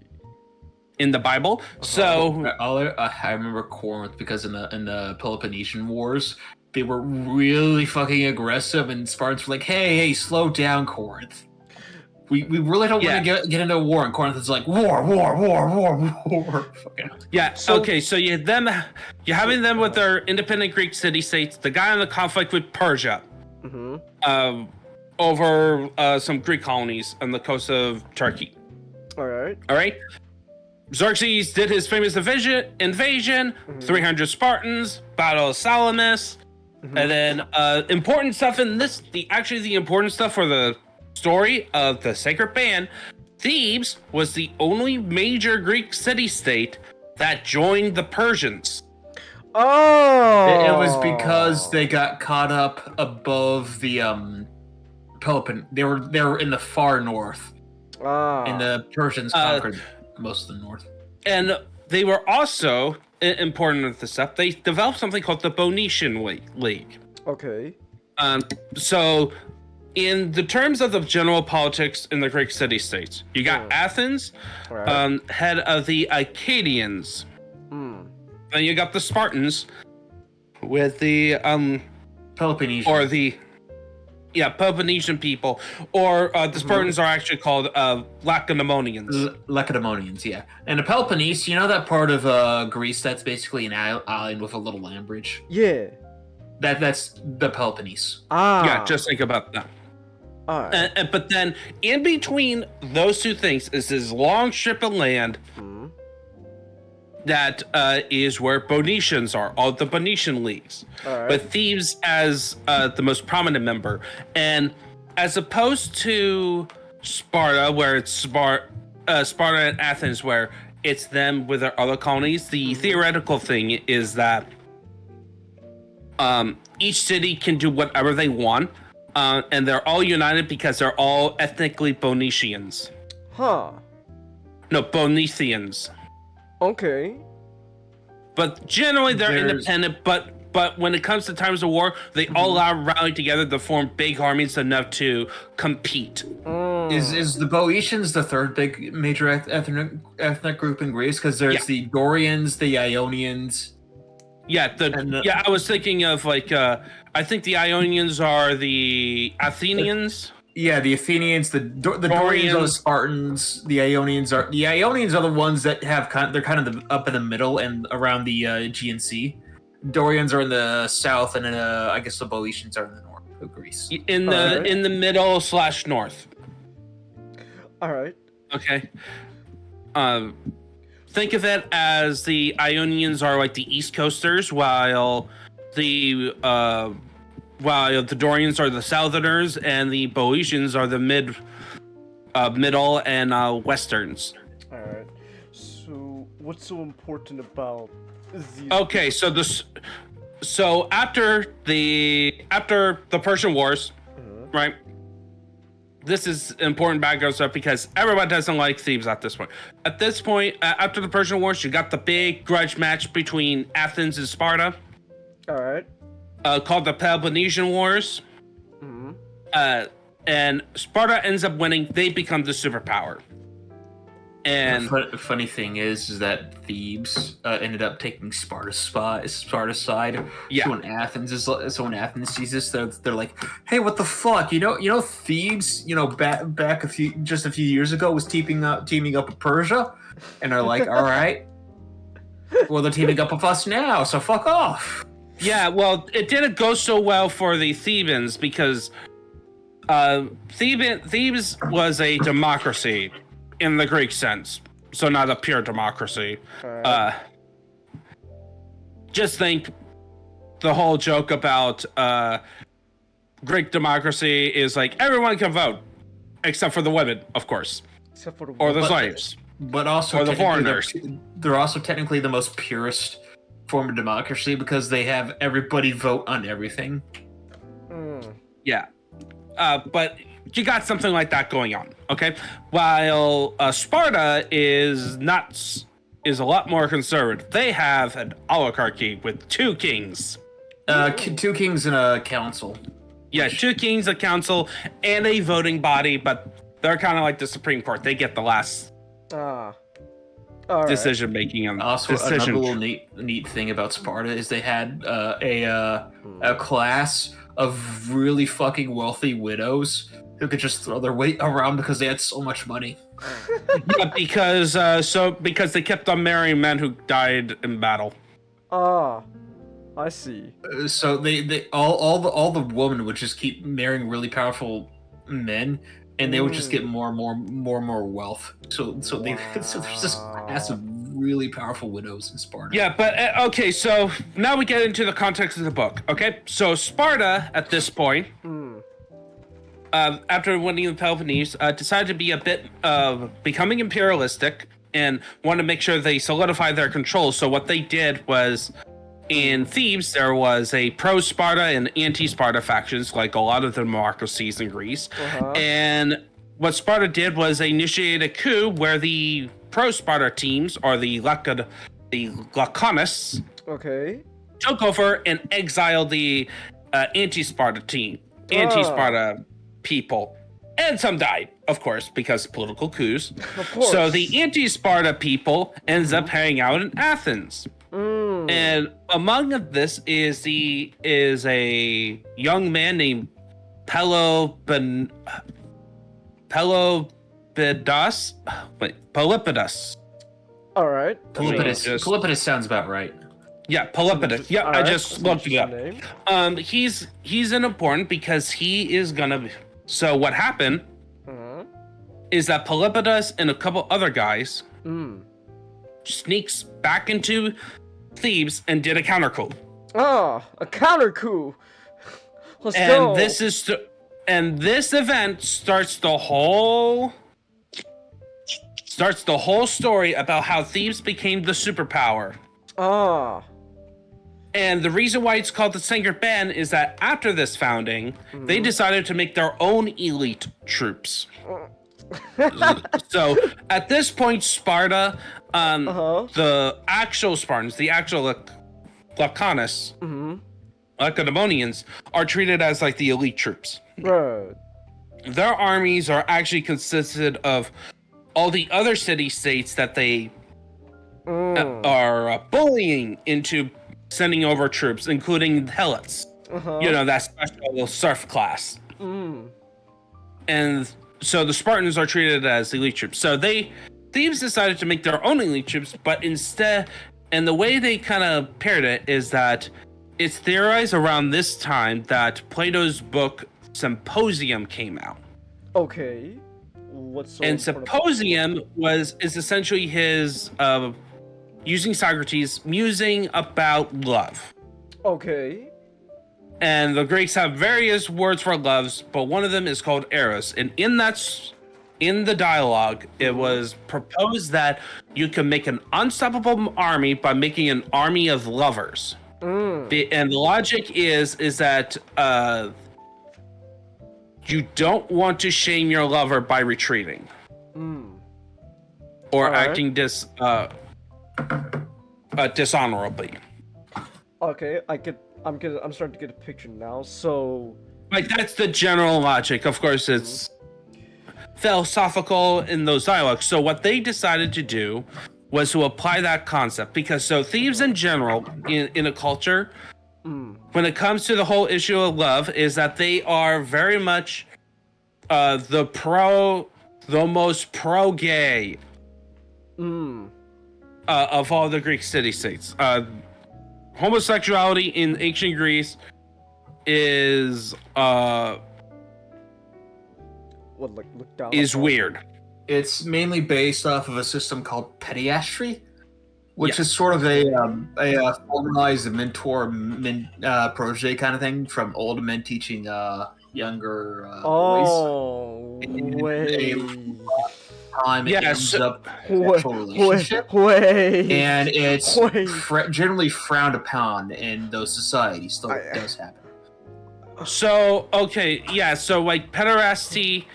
In the Bible. So I remember Corinth because in the Peloponnesian Wars, they were really fucking aggressive, and Spartans were like, "Hey, slow down, Corinth. We really don't want to get into a war." And Corinth is like, war. Yeah. Okay. So you're having them with their independent Greek city-states. The guy in the conflict with Persia. Over some Greek colonies on the coast of Turkey. All right. Xerxes did his famous invasion, 300 Spartans, Battle of Salamis, and then important stuff in this. The important stuff for the story of the Sacred Band, Thebes was the only major Greek city-state that joined the Persians. Oh! It was because they got caught up above the Peloponnese. They were in the far north. And the Persians conquered most of the north. And they were also important at the stuff. They developed something called the Bonetian League. Okay. So in the terms of the general politics in the Greek city-states, you got Athens, head of the Acadians. And you got the Spartans with the Peloponnesian. Or the Peloponnesian people, or the Spartans are actually called Lacedaemonians. Lacedaemonians, yeah. And the Peloponnese, you know that part of Greece that's basically an island with a little land bridge? Yeah. That's the Peloponnese. Yeah, just think about that. Alright. But then in between those two things is this long strip of land that is where Bonetians are, all the Bonetian leagues, with Thebes as the most prominent member. And as opposed to Sparta, where it's Sparta and Athens, where it's them with their other colonies, the theoretical thing is that each city can do whatever they want, and they're all united because they're all ethnically Bonetians. Huh. No, Bonetians. Okay. But generally they're independent, but when it comes to times of war, they all are rallied together to form big armies enough to compete. Is the Boeotians the third big major ethnic group in Greece? Because there's the Dorians, the Ionians. Yeah, I was thinking of like I think the Ionians are the Athenians. Yeah, the Athenians, the Dorians are the Spartans. The Ionians are the ones that have they're kind of up in the middle and around the Aegean Sea. Dorians are in the south, and I guess the Boeotians are in the north of Greece. In the middle / north. All right. Okay. Think of it as the Ionians are like the East Coasters, while the Dorians are the Southerners, and the Boeotians are the middle and Westerns. All right. So, what's so important about the? Okay, so after the Persian Wars, right? This is important background stuff because everyone doesn't like Thebes at this point. At this point, after the Persian Wars, you got the big grudge match between Athens and Sparta. All right. Called the Peloponnesian Wars. And Sparta ends up winning. They become the superpower. And the funny thing is that Thebes ended up taking Sparta's side. Yeah. So when Athens sees this, they're like, "Hey, what the fuck? You know, Thebes. Back a few years ago was teaming up with Persia," and they're like, "All right, well they're teaming up with us now, so fuck off." Yeah, well, it didn't go so well for the Thebans because Thebes was a democracy in the Greek sense, so not a pure democracy. Just think the whole joke about Greek democracy is like everyone can vote, except for the women, of course, Except for the or the slaves, but also or the foreigners. They're also technically the most purest form of democracy because they have everybody vote on everything. Yeah, but you got something like that going on, okay? While Sparta is a lot more conservative. They have an oligarchy with 2 kings. 2 kings and a council. Yeah, 2 kings, a council, and a voting body, but they're kind of like the Supreme Court. They get the last decision making. And also, another little neat thing about Sparta is they had a class of really fucking wealthy widows who could just throw their weight around because they had so much money. Yeah, because they kept on marrying men who died in battle. I see. So they all the women would just keep marrying really powerful men, and they would just get more and more wealth. So there's this class of really powerful widows in Sparta. Yeah, but okay, so now we get into the context of the book. Okay, so Sparta at this point, after winning the Peloponnese, decided to be a bit becoming imperialistic and want to make sure they solidify their control. So what they did was, in Thebes, there was a pro-Sparta and anti-Sparta factions, like a lot of the democracies in Greece. And what Sparta did was they initiated a coup where the pro-Sparta teams, or the Laconists, took over and exiled the anti-Sparta people. And some died, of course, because political coups. So the anti-Sparta people ends up hanging out in Athens. And among this is a young man named Pelopidas. All right. Pelopidas sounds about right. Yeah, Pelopidas. Yeah, I just looked it up. He's important because he is gonna So what happened is that Polypodas and a couple other guys sneaks back into Thebes and did a counter coup. Ah, a counter coup. Let's And go. this event starts the whole story about how Thebes became the superpower. Ah. And the reason why it's called the Sacred Band is that after this founding, they decided to make their own elite troops. So at this point, Sparta, the actual Spartans, the actual Lacedaemonians, are treated as like the elite troops. Right. Their armies are actually consisted of all the other city-states that they are bullying into sending over troops, including the Helots. You know, that special serf class. And so the Spartans are treated as elite troops. So Thebes decided to make their own elite troops, but instead, and the way they kind of paired it is that it's theorized around this time that Plato's book Symposium came out. Okay. What's so And important about Symposium is essentially his using Socrates musing about love. Okay. And the Greeks have various words for loves, but one of them is called eros. And in the dialogue, it was proposed that you can make an unstoppable army by making an army of lovers. And the logic is that you don't want to shame your lover by retreating or acting dishonorably. Okay, I'm starting to get a picture now. So, like, that's the general logic. Of course, it's philosophical in those dialogues. So what they decided to do was to apply that concept, because so thieves in general in a culture, when it comes to the whole issue of love, is that they are very much the most pro-gay of all the Greek city-states. Homosexuality in ancient Greece is look down is upon? weird. It's mainly based off of a system called pediastry, which is sort of a formalized mentor protege kind of thing from old men teaching younger boys. Oh, wait. Time it ends up Wait. sexual relationship, Wait. and it's generally frowned upon in those societies. Though it does happen. So okay, yeah. So like pederasty,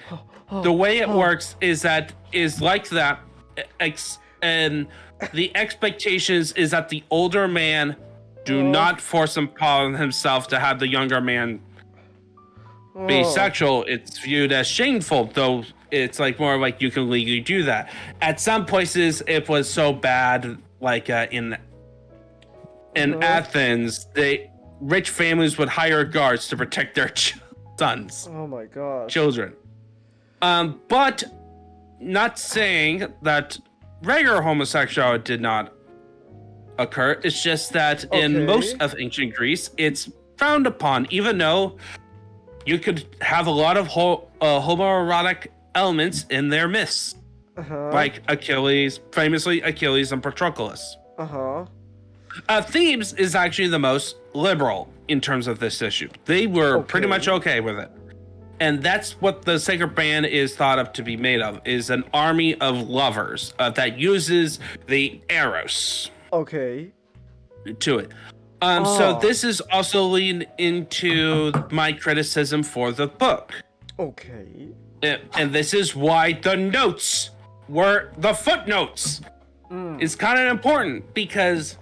the way it works is like that, and the expectations is that the older man do not force upon himself to have the younger man be sexual. It's viewed as shameful, though. It's like more like you can legally do that. At some places, it was so bad, like in Athens, rich families would hire guards to protect their sons. Oh my gosh. Children. But not saying that regular homosexuality did not occur. It's just that in most of ancient Greece, it's frowned upon, even though you could have a lot of homoerotic elements in their myths, like Achilles, famously Achilles and Patroclus. Thebes is actually the most liberal in terms of this issue. They were pretty much okay with it. And that's what the Sacred Band is thought of to be made of, is an army of lovers that uses the eros to it. So this is also leading into my criticism for the book. And this is why the notes were the footnotes. It's kind of important because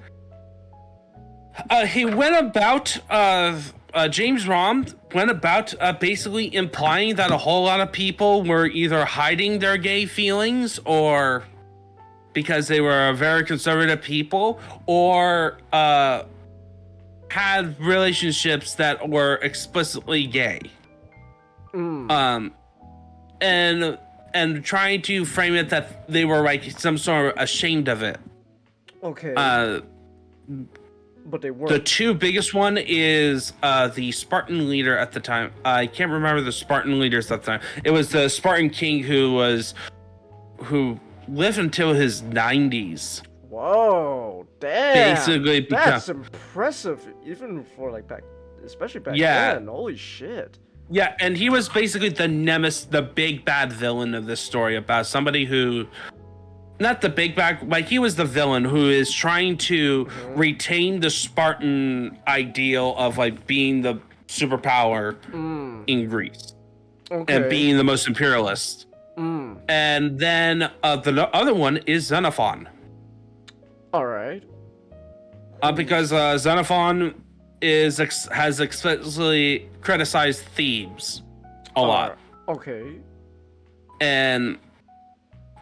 he went about, James Rom went about basically implying that a whole lot of people were either hiding their gay feelings or because they were a very conservative people or had relationships that were explicitly gay. And trying to frame it that they were like some sort of ashamed of it. but they weren't. The two biggest one is the Spartan leader at the time. I can't remember the Spartan leaders at the time. It was the Spartan king who lived until his 90s. Whoa, damn! Basically, that's impressive, even for like especially back then. Holy shit! Yeah, and he was basically the nemesis, the big bad villain of this story, about somebody who, not the big bad, like he was the villain who is trying to retain the Spartan ideal of like being the superpower in Greece and being the most imperialist. And then the other one is Xenophon. All right. Because Xenophon has explicitly criticized Thebes a lot. Okay. And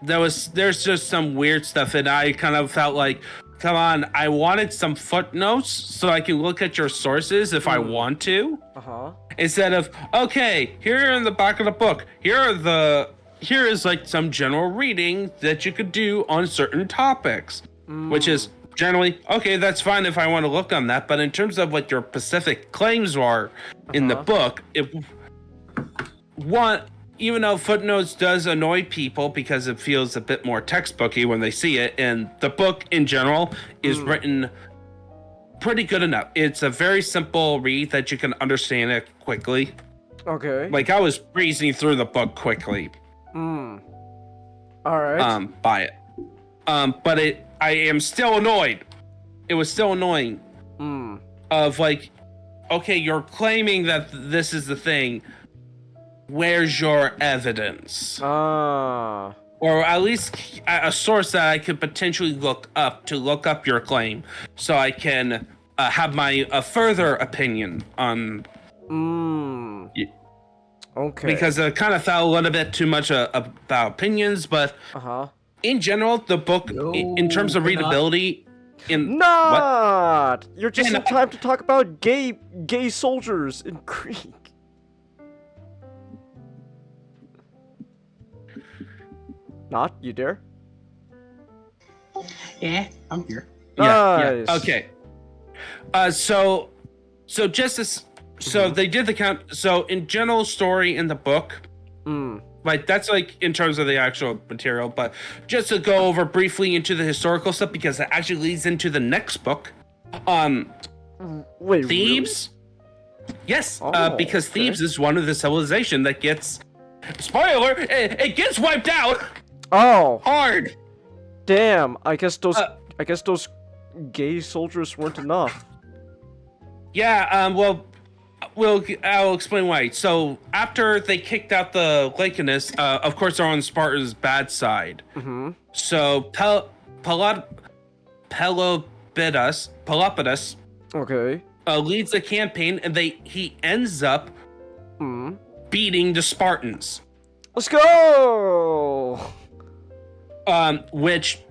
there's just some weird stuff, and I kind of felt like, come on, I wanted some footnotes so I can look at your sources if I want to. Instead of, okay, here in the back of the book, here is like some general reading that you could do on certain topics, which is generally, okay, that's fine if I want to look on that, but in terms of what your specific claims are in the book, even though footnotes does annoy people because it feels a bit more textbooky when they see it, and the book in general is written pretty good enough. It's a very simple read that you can understand it quickly. Okay. Like I was breezing through the book quickly. All right. By it. But I am still annoyed. It was still annoying. Of like, okay, you're claiming that this is the thing. Where's your evidence? Or at least a source that I could potentially look up your claim, so I can have my further opinion on. Okay. Because I kind of felt a little bit too much about opinions, but in general, the book, in terms of readability, You're just in time to talk about gay soldiers in Greek. Not you dare? Yeah, I'm here. Yeah. Okay. So just as they did the count. So in general story in the book, like that's like in terms of the actual material, but just to go over briefly into the historical stuff because it actually leads into the next book. Wait, Thebes? Really? Yes, because Thebes is one of the civilization that gets, spoiler, it gets wiped out. Oh, hard. Damn, I guess those gay soldiers weren't enough. Yeah, I'll explain why. So after they kicked out the Lycanus, of course they're on Sparta's bad side. So Pelopidas leads the campaign, and he ends up beating the Spartans. Let's go. Which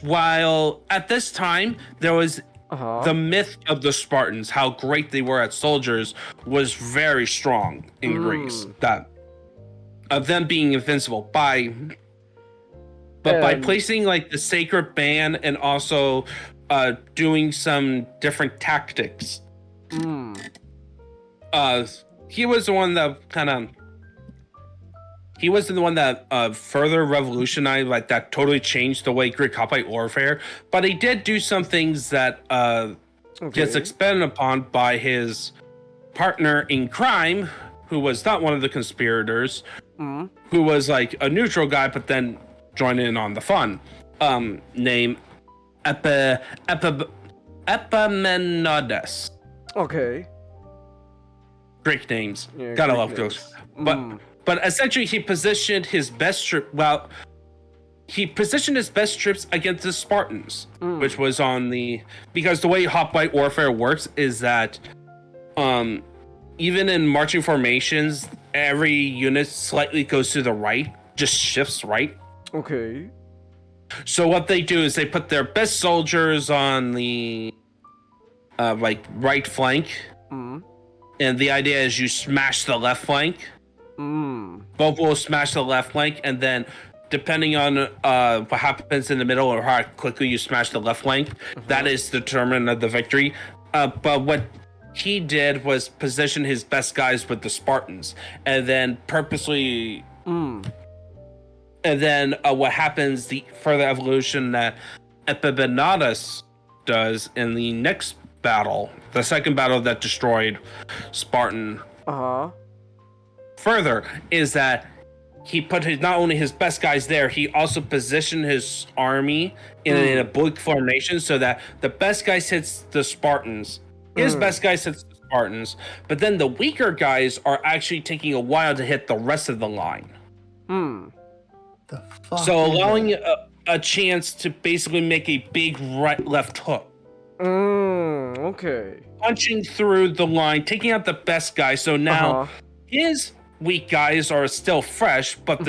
while at this time there was the myth of the Spartans, how great they were at soldiers, was very strong in Greece. That of them being invincible by placing like the sacred band and also doing some different tactics. He was the one that he wasn't the one that further revolutionized, like that totally changed the way Greek combat warfare. But he did do some things that gets expanded upon by his partner in crime, who was not one of the conspirators, who was like a neutral guy, but then joined in on the fun. Named Epaminondas. Okay. Greek names. Yeah, Gotta Greek love names. those. But essentially, he positioned his best troops against the Spartans, which was because the way hoplite warfare works is that, even in marching formations, every unit slightly goes to the right, just shifts right. Okay. So what they do is they put their best soldiers on the, right flank, and the idea is you smash the left flank. Both will smash the left flank, and then depending on what happens in the middle or how quickly you smash the left flank, that is determinant of the victory. But what he did was position his best guys with the Spartans, and then purposely. And then what happens, the further evolution that Epimetheus does in the next battle, the second battle that destroyed Spartan. Further is that he put not only his best guys there, he also positioned his army in an oblique formation so that the best guys hits the Spartans. His best guys hits the Spartans, but then the weaker guys are actually taking a while to hit the rest of the line. So allowing a chance to basically make a big right-left hook. Okay. Punching through the line, taking out the best guy. So now his weak guys are still fresh, but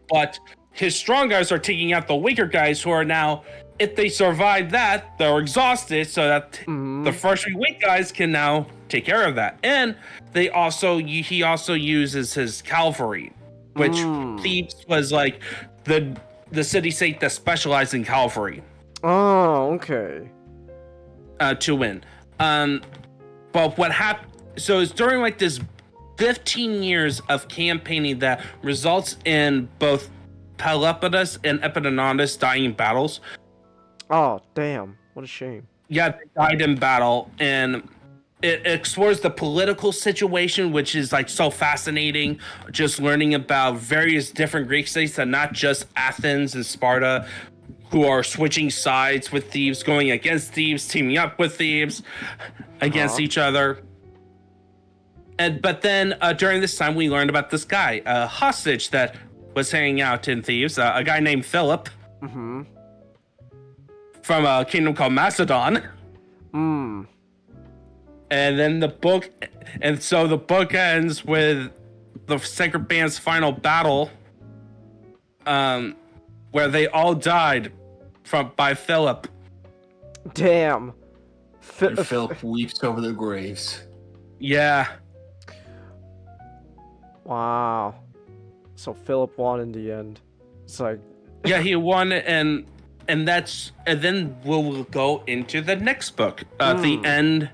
but his strong guys are taking out the weaker guys who are now, if they survive that, they're exhausted, so that the first three weak guys can now take care of that. And he also uses his cavalry, which Thebes was like the city-state that specialized in cavalry. Oh, okay. To win. But what happened? So it's during like this 15 years of campaigning that results in both Peloponnesus and Epimetheus dying in battles. Oh, damn! What a shame. Yeah, they died in battle, and it explores the political situation, which is like so fascinating. Just learning about various different Greek states, and not just Athens and Sparta, who are switching sides with Thebes, going against Thebes, teaming up with Thebes, against each other. But then during this time, we learned about this guy, a hostage that was hanging out in Thebes, a guy named Philip, from a kingdom called Macedon. And then the book ends with the Sacred Band's final battle, where they all died by Philip. Damn. And Philip weeps over their graves. Yeah. Wow. So Philip won in the end. It's like. Yeah, he won, and then we'll go into the next book, the end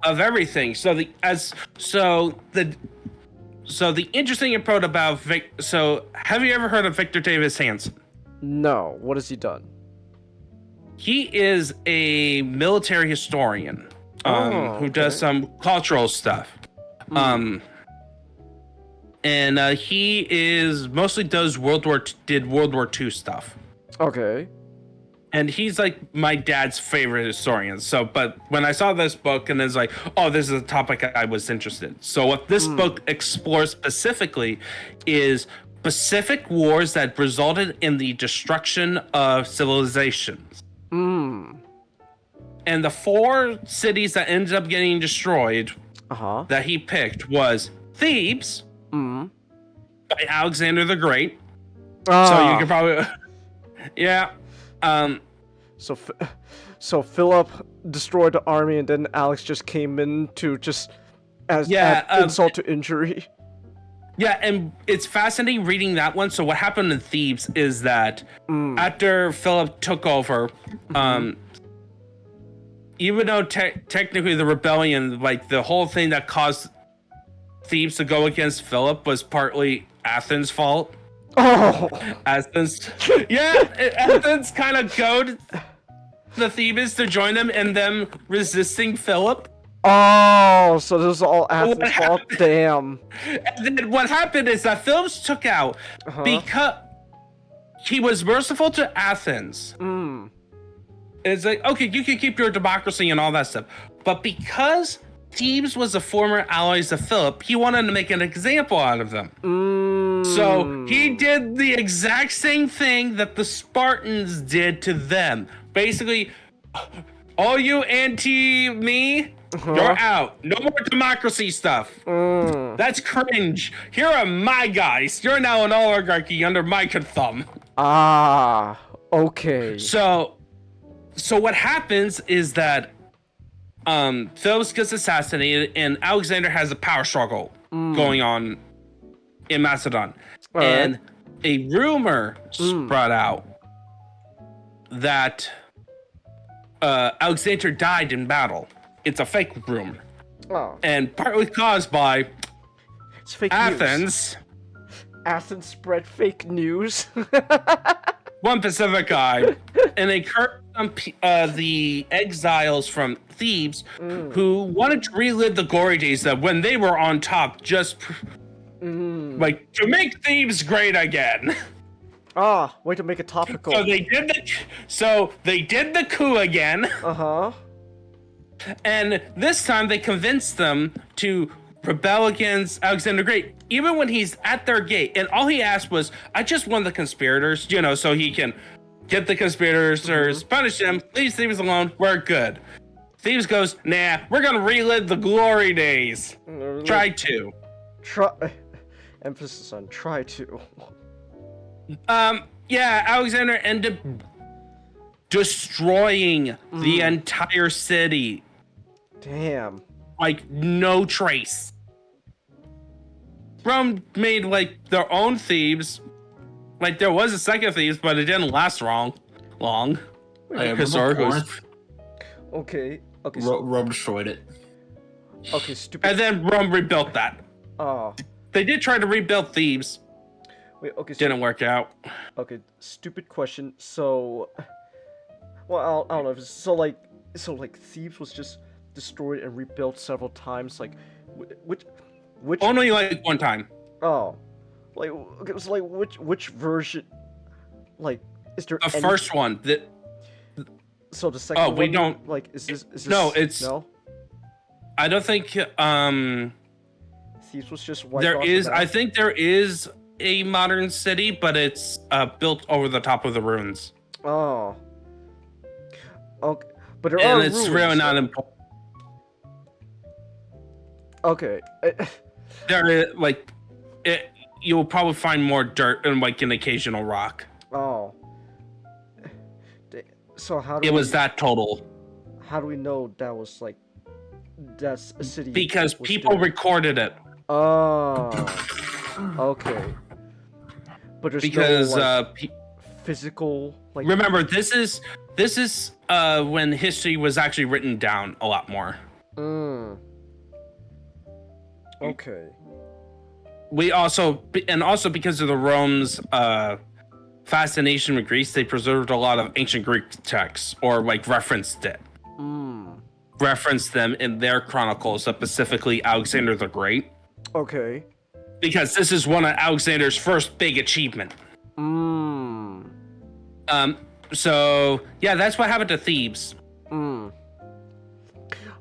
of everything. So the interesting approach about have you ever heard of Victor Davis Hanson? No. What has he done? He is a military historian who does some cultural stuff. And he mostly does World War II stuff. Okay. And he's like my dad's favorite historian. So, but when I saw this book and it's like, oh, this is a topic I was interested in. So what this book explores specifically is Pacific wars that resulted in the destruction of civilizations. And the 4 cities that ended up getting destroyed that he picked was Thebes by Alexander the Great. So you can probably... yeah. So Philip destroyed the army, and then Alex just came in to just add insult to injury. Yeah, and it's fascinating reading that one. So what happened in Thebes is that after Philip took over, even though technically the rebellion, like the whole thing that caused Thebes to go against Philip was partly Athens' fault. Oh, Athens. Yeah, Athens kind of goaded the Thebans to join them and them resisting Philip. Oh, so this is all Athens' fault? Damn. And then what happened is that Philip took out because he was merciful to Athens. It's like, okay, you can keep your democracy and all that stuff. But because Thebes was a former allies of Philip, he wanted to make an example out of them. So he did the exact same thing that the Spartans did to them. Basically, all you anti-me, you're out. No more democracy stuff. That's cringe. Here are my guys. You're now an oligarchy under my thumb. Ah, okay. So what happens is that Philip gets assassinated, and Alexander has a power struggle going on in Macedon. And a rumor spread out that Alexander died in battle. It's a fake rumor. Oh. And partly caused by It's fake Athens. news. Athens spread fake news. One Pacific guy, and they cursed the exiles from Thebes who wanted to relive the glory days that when they were on top, just like to make Thebes great again. Way to make it topical. So they did the coup again. Uh-huh. And this time they convinced them to rebel against Alexander the Great, even when he's at their gate. And all he asked was, I just want the conspirators, so he can get the conspirators, punish them, leave Thebes alone, we're good. Thebes goes, nah, we're gonna relive the glory days. Try to. Emphasis on try to. Yeah, Alexander ended up destroying the entire city. Damn. Like, no trace. Rome made, like, their own Thebes. Like, there was a second Thebes, but it didn't last long. Historically. Okay. Rome destroyed it. Okay, stupid. And then Rome rebuilt that. Oh. They did try to rebuild Thebes. Wait, okay. So, didn't work out. Okay, stupid question. So, well, I don't know. So like Thebes was just destroyed and rebuilt several times. Like, which? Only like one time. Oh, like it was like which version? Like, is there the first one that? So the second. Oh, we one, don't. Like, is this? No, it's no. I don't think. Thebes was just wiped There off is. the map? I think there is a modern city, but it's built over the top of the ruins. Oh. Okay, but there and are it's ruins, really not though. important. Okay. There is you'll probably find more dirt and like an occasional rock. Oh. So how do It we, was that total. How do we know that was like that's a city? Because was people there? recorded it. Oh. Okay. But there's Because no, like, physical like. remember, this is when history was actually written down a lot more. Okay. We also because of the Rome's fascination with Greece, they preserved a lot of ancient Greek texts, or like referenced them in their chronicles, specifically Alexander the Great. Okay. Because this is one of Alexander's first big achievement. So yeah, that's what happened to Thebes.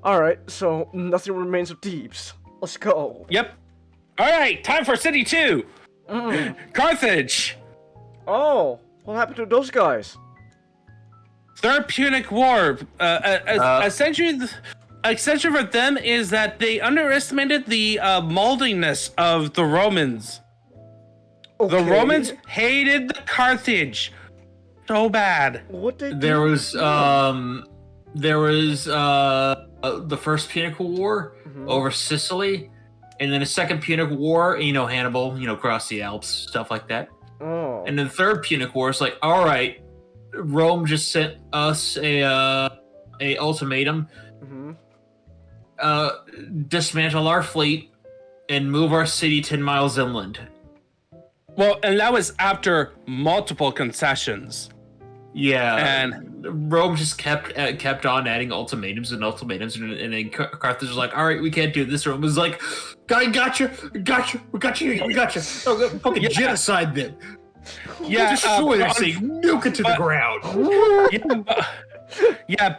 Alright, so nothing remains of Thebes. Let's go. Yep. Alright, time for City 2! Carthage! Oh, what happened to those guys? Third Punic War. Essentially for them is that they underestimated the moldingness of the Romans. Okay. The Romans hated the Carthage so bad. What did There was the first Punic War over Sicily, and then a second Punic War, Hannibal, across the Alps, stuff like that. Oh. And then the third Punic War is like, all right, Rome just sent us a ultimatum. Dismantle our fleet and move our city 10 miles inland. Well, and that was after multiple concessions. Yeah, and Rome just kept on adding ultimatums, and then Carthage was like, "All right, we can't do this." Rome was like, "I got you. We got you. Oh, fucking genocide then. Yeah, destroy that city, nuke it to the ground."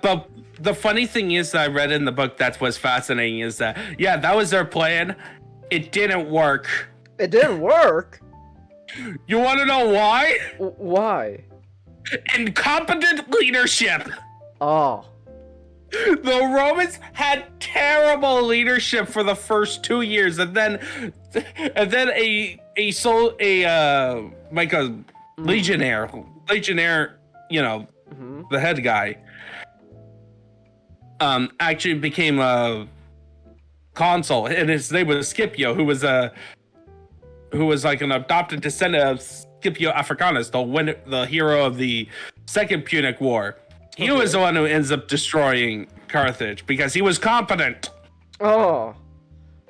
But the funny thing is that I read in the book that's what's fascinating is that that was their plan. It didn't work. It didn't work? You want to know why? Why? Incompetent leadership. Oh. The Romans had terrible leadership for the first 2 years, and then a legionnaire, the head guy, actually became a consul, and his name was Scipio, who was like an adopted descendant of Scipio Africanus, the hero of the Second Punic War. He was the one who ends up destroying Carthage because he was competent. Oh,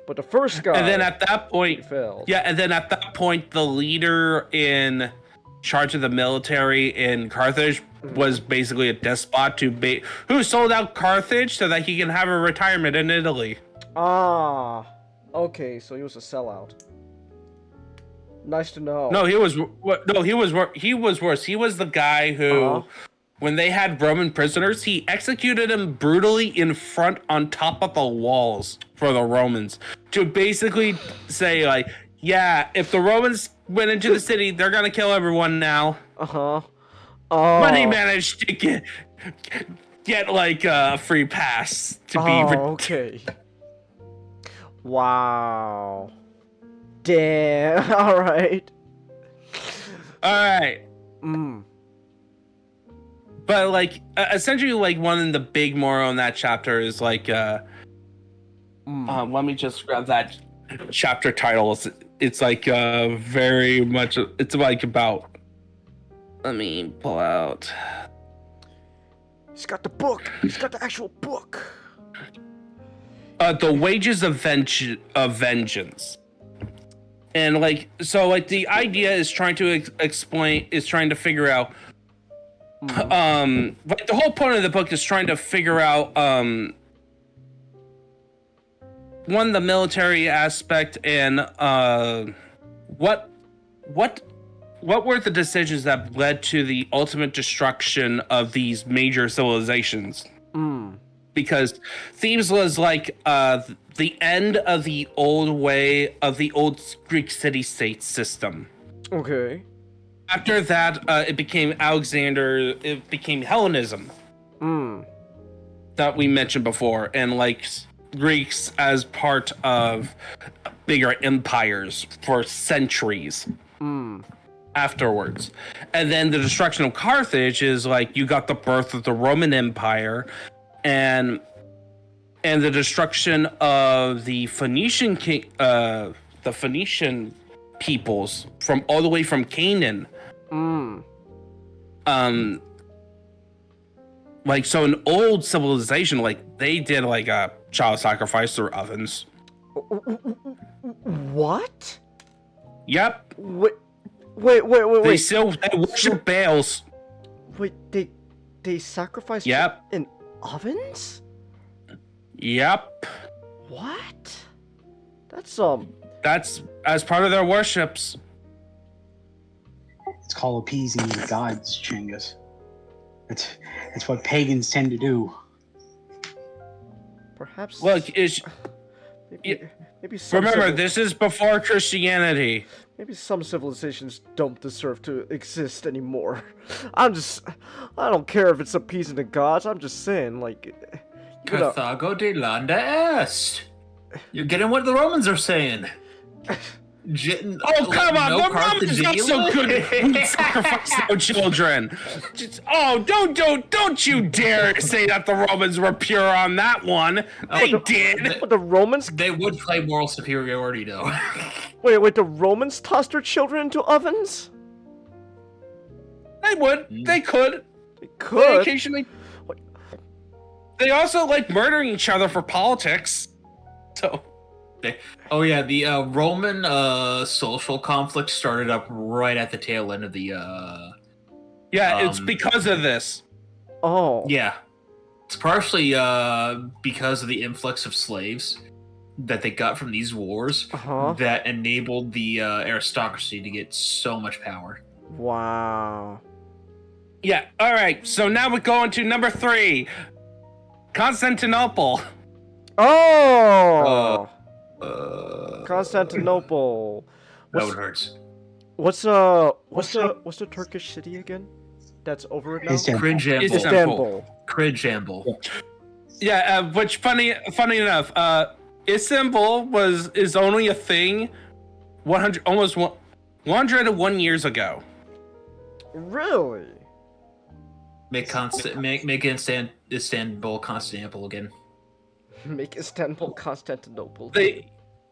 but the first guy. And then at that point, failed. yeah, and then at that point, the leader in charge of the military in Carthage was basically a despot who sold out Carthage so that he can have a retirement in Italy. Ah, okay, so he was a sellout. Nice to know. No, he was worse. He was the guy who, when they had Roman prisoners, he executed them brutally on top of the walls for the Romans to basically say, like, yeah, if the Romans went into the city, they're gonna kill everyone now. Oh. But he managed to get like a free pass to be. Okay. Wow. Damn. All right. But like, essentially, like one of the big moral in that chapter is like, let me just grab that chapter title. It's like very much. It's like about. Let me pull out. He's got the book. He's got the actual book. The Wages of Vengeance. And like, so like the idea is trying to figure out, like the whole point of the book is trying to figure out, one, the military aspect and, what were the decisions that led to the ultimate destruction of these major civilizations? Because Thebes was like the end of the old Greek city-state system. Okay. After that, it became Hellenism. That we mentioned before, and like Greeks as part of bigger empires for centuries. Afterwards. And then the destruction of Carthage is like you got the birth of the Roman Empire and the destruction of the Phoenician peoples from all the way from Canaan. Like, so an old civilization, like they did like a child sacrifice through ovens. What? Yep. Wait. They worship Baals. Wait, they sacrifice in ovens? Yep. What? That's as part of their worships. It's called appeasing the gods, Chingus. It's what pagans tend to do. Perhaps. Look, maybe some remember, this is before Christianity. Maybe some civilizations don't deserve to exist anymore. I don't care if it's appeasing the gods. I'm just saying, like. Carthago de landa est. You're getting what the Romans are saying. Come on, the Romans not so good. We sacrifice no children. Don't you dare say that the Romans were pure on that one. They did. But the Romans. They would play moral superiority, though. Wait, the Romans tossed their children into ovens? They would. They could. They could. They occasionally. They also like murdering each other for politics. So. Oh yeah, the Roman social conflict started up right at the tail end of the. Yeah, it's because of this. Oh. Yeah, it's partially because of the influx of slaves that they got from these wars that enabled the aristocracy to get so much power. Wow. Yeah. All right. So now we go on to number 3, Constantinople. Oh. Constantinople. That one hurts. What's the Turkish city again? That's over it now. Istanbul. Cridgeamble. Yeah, which funny enough, Istanbul is only a thing 101 years ago. Really? Make Istanbul Constantinople again. Make Istanbul Constantinople.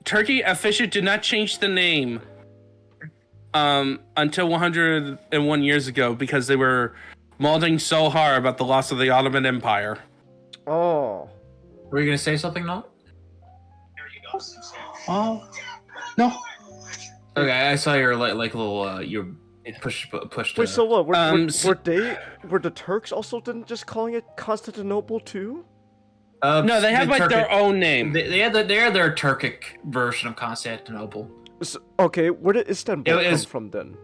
Turkey officially did not change the name. until 101 years ago because they were molding so hard about the loss of the Ottoman Empire. Oh. Were you gonna say something, no? Oh, no. Okay, I saw your like little your push. Wait, so what? Were the Turks also then just calling it Constantinople too? No, they have like their own name. They had their Turkic version of Constantinople. So, okay, where did Istanbul come from then?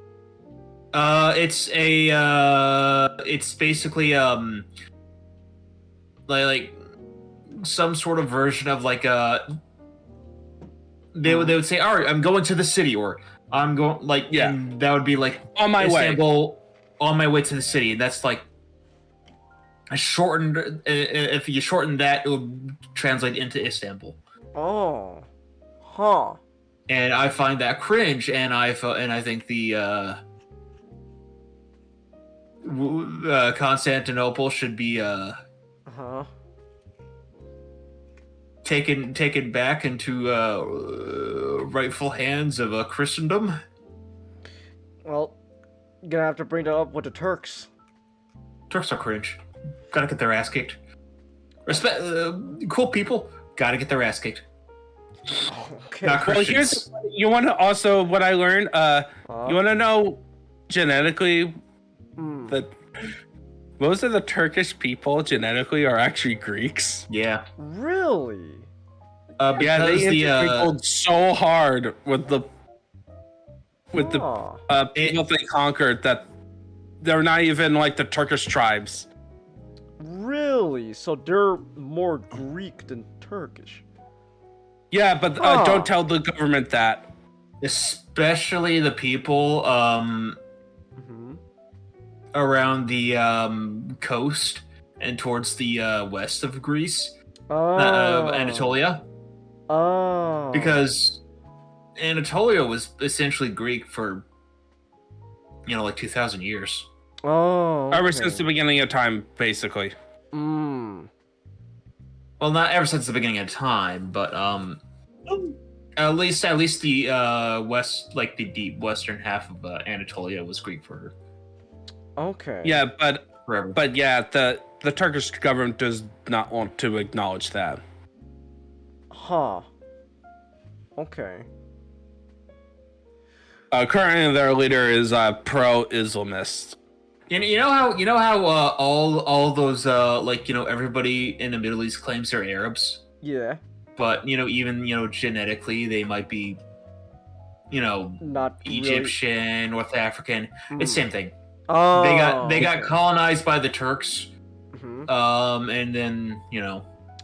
It's basically like some sort of version of like they would say, all right, I'm going to the city, or I'm going like and that would be like on my Istanbul, on my way to the city. And that's like a shortened. If you shorten that, it would translate into Istanbul. Oh, huh. And I find that cringe, and I think the Constantinople should be taken back into rightful hands of Christendom. Well, you're gonna have to bring that up with the Turks. Turks are cringe. Gotta get their ass kicked. Respect, cool people. Gotta get their ass kicked. Okay. Not Well, Christians. you want to also what I learned. You want to know genetically that most of the Turkish people genetically are actually Greeks. Yeah. Really? Yeah, they intermingled so hard with the people they conquered that they're not even like the Turkish tribes. Really? So they're more Greek than Turkish? Yeah, but don't tell the government that. Especially the people around the coast and towards the west of Greece, Anatolia. Oh. Because Anatolia was essentially Greek for, like 2,000 years. Oh. Ever since the beginning of time, basically. Mm. Well, not ever since the beginning of time, but at least the west, like the deep western half of Anatolia was Greek for her. Okay. Yeah, but forever. But yeah, the Turkish government does not want to acknowledge that. Huh. Okay. Currently, their leader is pro-Islamist. You know how all those everybody in the Middle East claims they're Arabs. Yeah. But even genetically they might be not Egyptian, really. North African. It's the same thing. Oh. They got colonized by the Turks. And then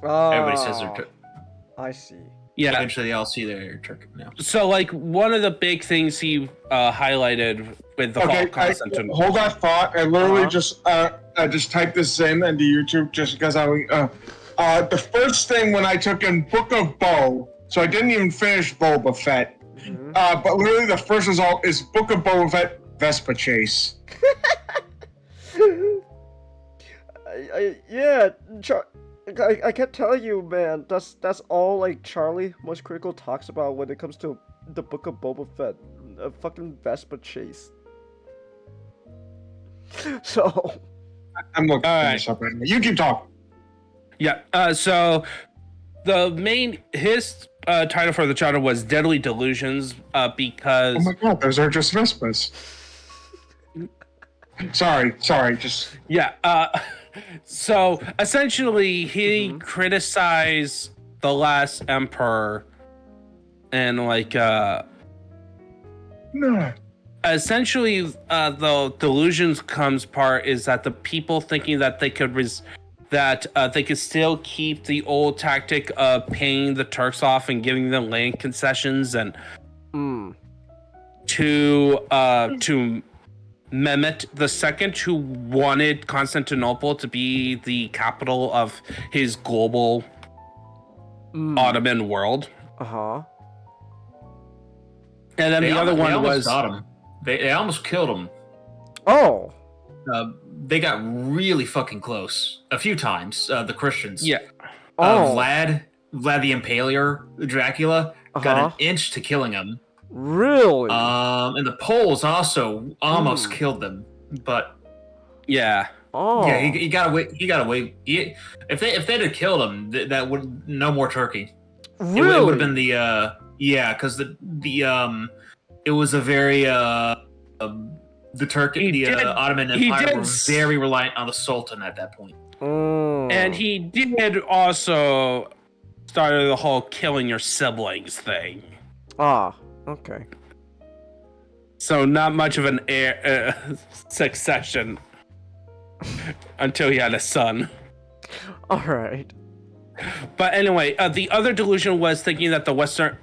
everybody says they're I see. Yeah. Eventually they all see they're Turkic now. So like one of the big things he highlighted with the fall of Constantinople. Hold that thought. I literally just typed this in into YouTube just because the first thing when I took in Book of Bo, so I didn't even finish Boba Fett. But literally the first result is Book of Boba Fett Vespa Chase. I can't tell you, man. That's all like Charlie Most Critical talks about when it comes to the Book of Boba Fett, a fucking Vespa chase. So I'm looking this up right now. You keep talking. Yeah. So his title for the channel was Deadly Delusions because. Oh my god, those are just Vespas. Sorry. Just yeah. So essentially, he criticized the last emperor, and like no. Essentially, the delusions comes part is that the people thinking that they could they could still keep the old tactic of paying the Turks off and giving them land concessions and to Mehmet II, who wanted Constantinople to be the capital of his global Ottoman world. Uh-huh. And then the other one was got him. They almost killed him. Oh. They got really fucking close a few times. The Christians. Yeah. Vlad the Impaler, Dracula, got an inch to killing him. Really? And the Poles also almost killed them, but Yeah. Oh. yeah, he got away. He got away. If they'd have killed him, that would no more turkey. Really? It would have been the because it was a very the Ottoman Empire was very reliant on the Sultan at that point. And he did also started the whole killing your siblings thing. Ah, okay. So not much of an succession until he had a son. All right. But anyway, the other delusion was thinking that the Western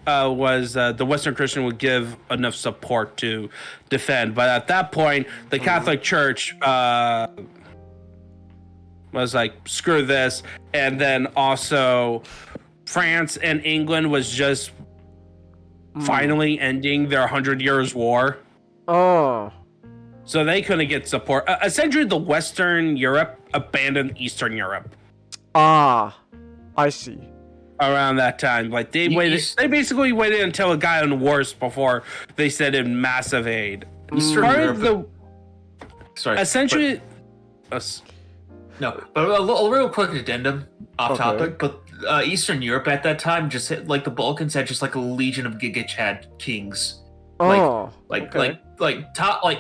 Christian would give enough support to defend. But at that point, the Catholic Church was like, screw this. And then also France and England was just finally ending their 100 Years' War. Oh. So they couldn't get support. Essentially, the Western Europe abandoned Eastern Europe. Ah, I see. Around that time, like they basically waited until it got in worse before they sent in massive aid. Essentially, no, but a real quick addendum off topic. But Eastern Europe at that time just hit, like the Balkans had just like a legion of Gigachad kings. Oh,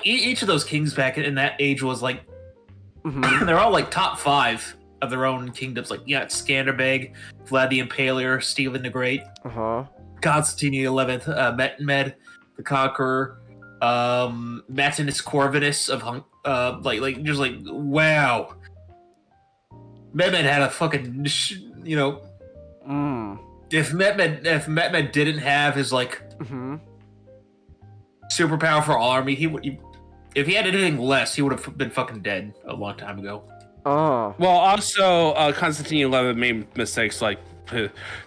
Each of those kings back in that age was like they're all like top 5 of their own kingdoms. Like Skanderbeg, Vlad the Impaler, Stephen the Great, Constantine the 11th, Mehmed the Conqueror, Matinus Corvinus of wow. Mehmed had a fucking If Mehmed didn't have his super powerful army, if he had anything less, he would have been fucking dead a long time ago. Oh. Well, also Constantine XI made mistakes like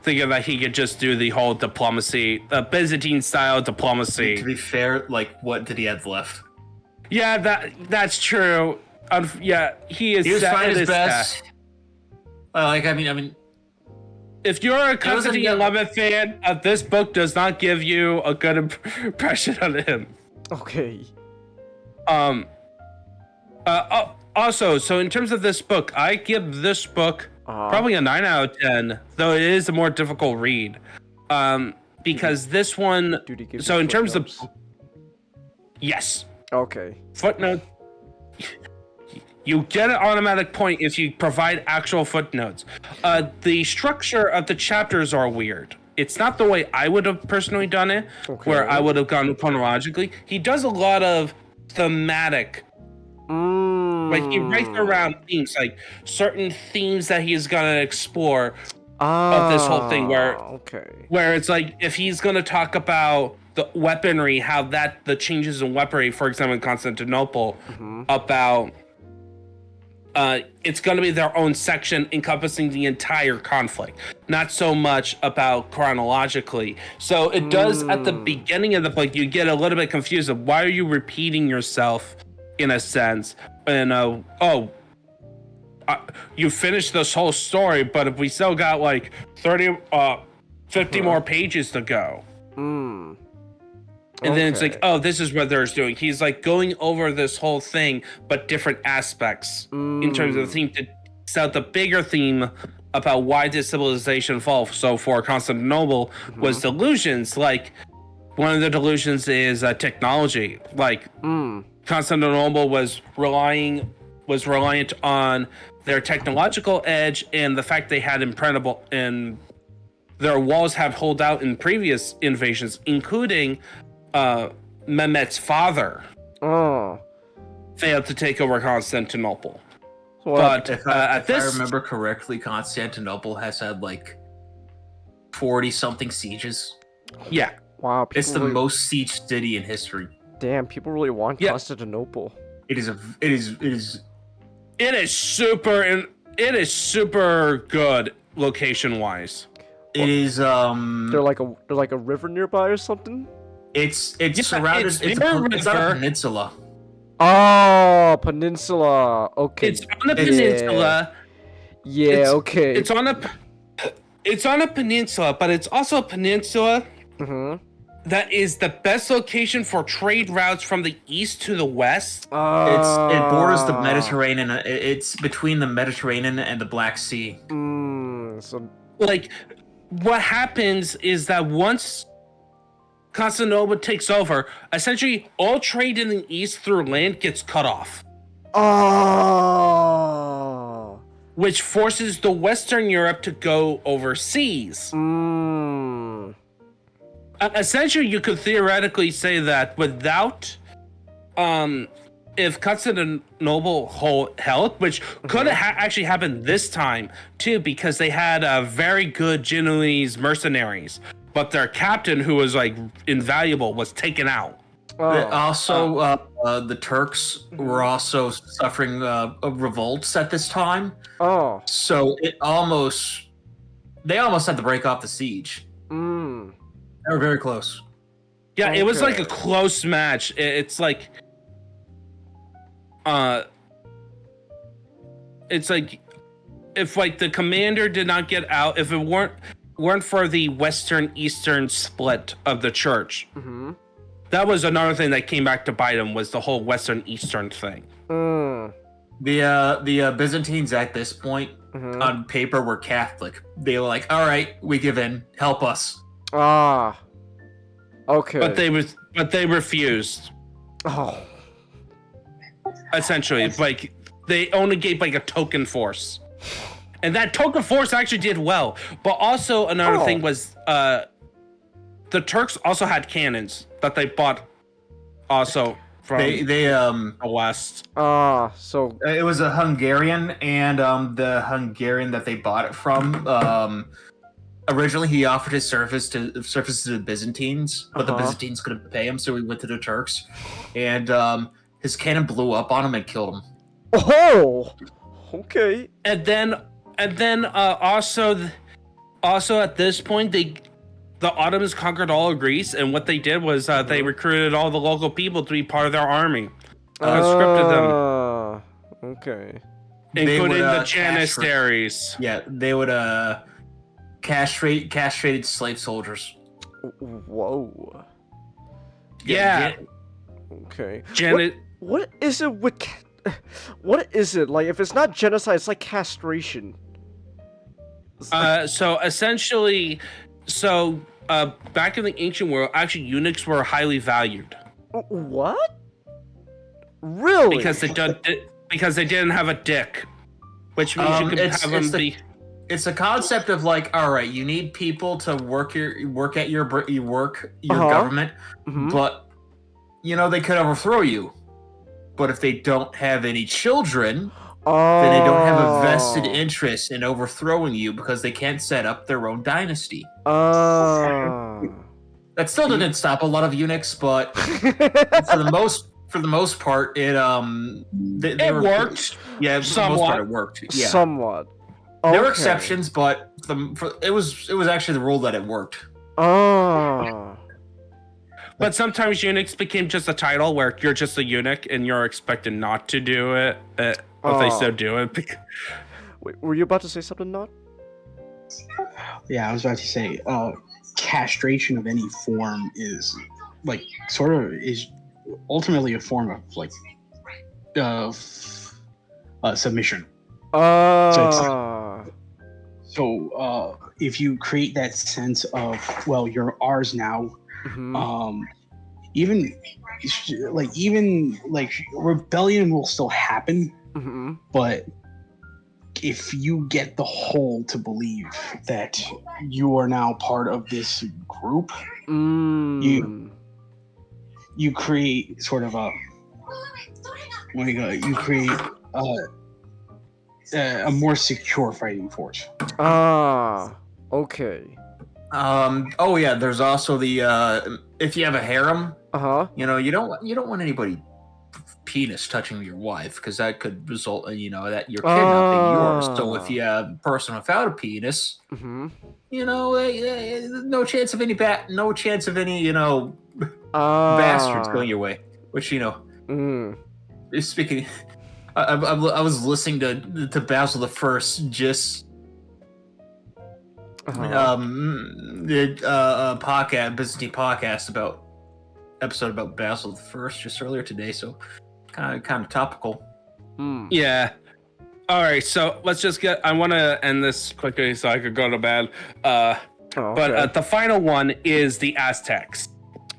thinking that he could just do the whole diplomacy, Byzantine style diplomacy. To be fair, what did he have left? Yeah, that's true. He was trying his best. If you're a Constantine XI fan, this book does not give you a good impression of him. Okay. Also, so in terms of this book, I give this book probably a 9 out of 10, though it is a more difficult read. Because this one, so in terms of, yes. Okay. Footnote. You get an automatic point if you provide actual footnotes. The structure of the chapters are weird. It's not the way I would have personally done it, where I would have gone chronologically. He does a lot of thematic. Like he writes around themes, like certain themes that he's gonna explore of this whole thing. Where it's like if he's gonna talk about the weaponry, how the changes in weaponry, for example, in Constantinople, about. It's going to be their own section encompassing the entire conflict, not so much about chronologically. So it does at the beginning of the book, you get a little bit confused of why are you repeating yourself in a sense? And you finished this whole story, but if we still got like 50 more pages to go. And then it's like, oh, this is what they're doing. He's like going over this whole thing, but different aspects in terms of the theme to set the bigger theme about why did civilization fall. So for Constantinople was delusions. Like one of the delusions is technology. Like Constantinople was reliant on their technological edge and the fact they had impregnable and their walls have held out in previous invasions, including Mehmet's father failed to take over Constantinople. But if I remember correctly, Constantinople has had like 40-something sieges. Yeah. Wow. It's the most siege city in history. Damn, people really want Constantinople. It is super good location wise. It is They're like a river nearby or something? It's surrounded. It's on a peninsula. Oh, peninsula. Okay. It's on a peninsula. Yeah. Okay. It's on a peninsula, but it's also a peninsula that is the best location for trade routes from the east to the west. It borders the Mediterranean. It's between the Mediterranean and the Black Sea. So like, what happens is that once Constantinople takes over, essentially all trade in the east through land gets cut off. Oh. Which forces the Western Europe to go overseas. Essentially, you could theoretically say that without, if Constantinople held, which could have actually happened this time too, because they had very good Genoese mercenaries, but their captain, who was like invaluable, was taken out. Also, the Turks were also suffering revolts at this time. So they almost had to break off the siege. They were very close. Yeah, it was like a close match. It's like, it's like if like the commander did not get out, if it weren't for the Western Eastern split of the church. That was another thing that came back to bite him, was the whole Western Eastern thing. The Byzantines at this point on paper were Catholic. They were like, all right, we give in, help us. Okay. But they refused. Essentially, like they only gave like a token force. And that token force actually did well. But also another thing was the Turks also had cannons that they bought also from the West. So it was a Hungarian, and the Hungarian that they bought it from, originally he offered his services to the Byzantines, but the Byzantines couldn't pay him, so he went to the Turks, and his cannon blew up on him and killed him. Okay. And then also at this point the Ottomans conquered all of Greece, and what they did was they recruited all the local people to be part of their army. Conscripted them. Okay. Including the Janissaries. Yeah, they would castrated slave soldiers. Whoa. Yeah. Okay. What is it with... What is it? Like, if it's not genocide, it's like castration. So essentially... So, back in the ancient world, actually eunuchs were highly valued. What? Really? Because they didn't have a dick, which means you could have them be. It's a concept of like, all right, you need people to work at your government, but you know they could overthrow you. But if they don't have any children, then they don't have a vested interest in overthrowing you because they can't set up their own dynasty. That still didn't stop a lot of eunuchs, but for the most part, it worked. Yeah, for the most part, it worked. Yeah. Somewhat. Okay. There were exceptions, but it was actually the rule that it worked. But sometimes eunuchs became just a title where you're just a eunuch and you're expected not to do it. But they still do it. Wait, were you about to say something, Not? Yeah, I was about to say, castration of any form is like is ultimately a form of like submission. So if you create that sense of, well, you're ours now, even rebellion will still happen, but if you get the whole to believe that you are now part of this group, you create sort of you create a more secure fighting force. Okay. Oh yeah, there's also the if you have a harem, you know, you don't want anybody penis touching your wife, because that could result in, you know, that you're kidnapping yours. So if you have a person without a penis, you know, no chance of any you know, bastards going your way. Which, you know, speaking, I was listening to Basil the First just podcast, Byzantine podcast episode about Basil the First just earlier today, so kind of topical. Yeah. All right, so let's just I want to end this quickly so I could go to bed. But the final one is the Aztecs.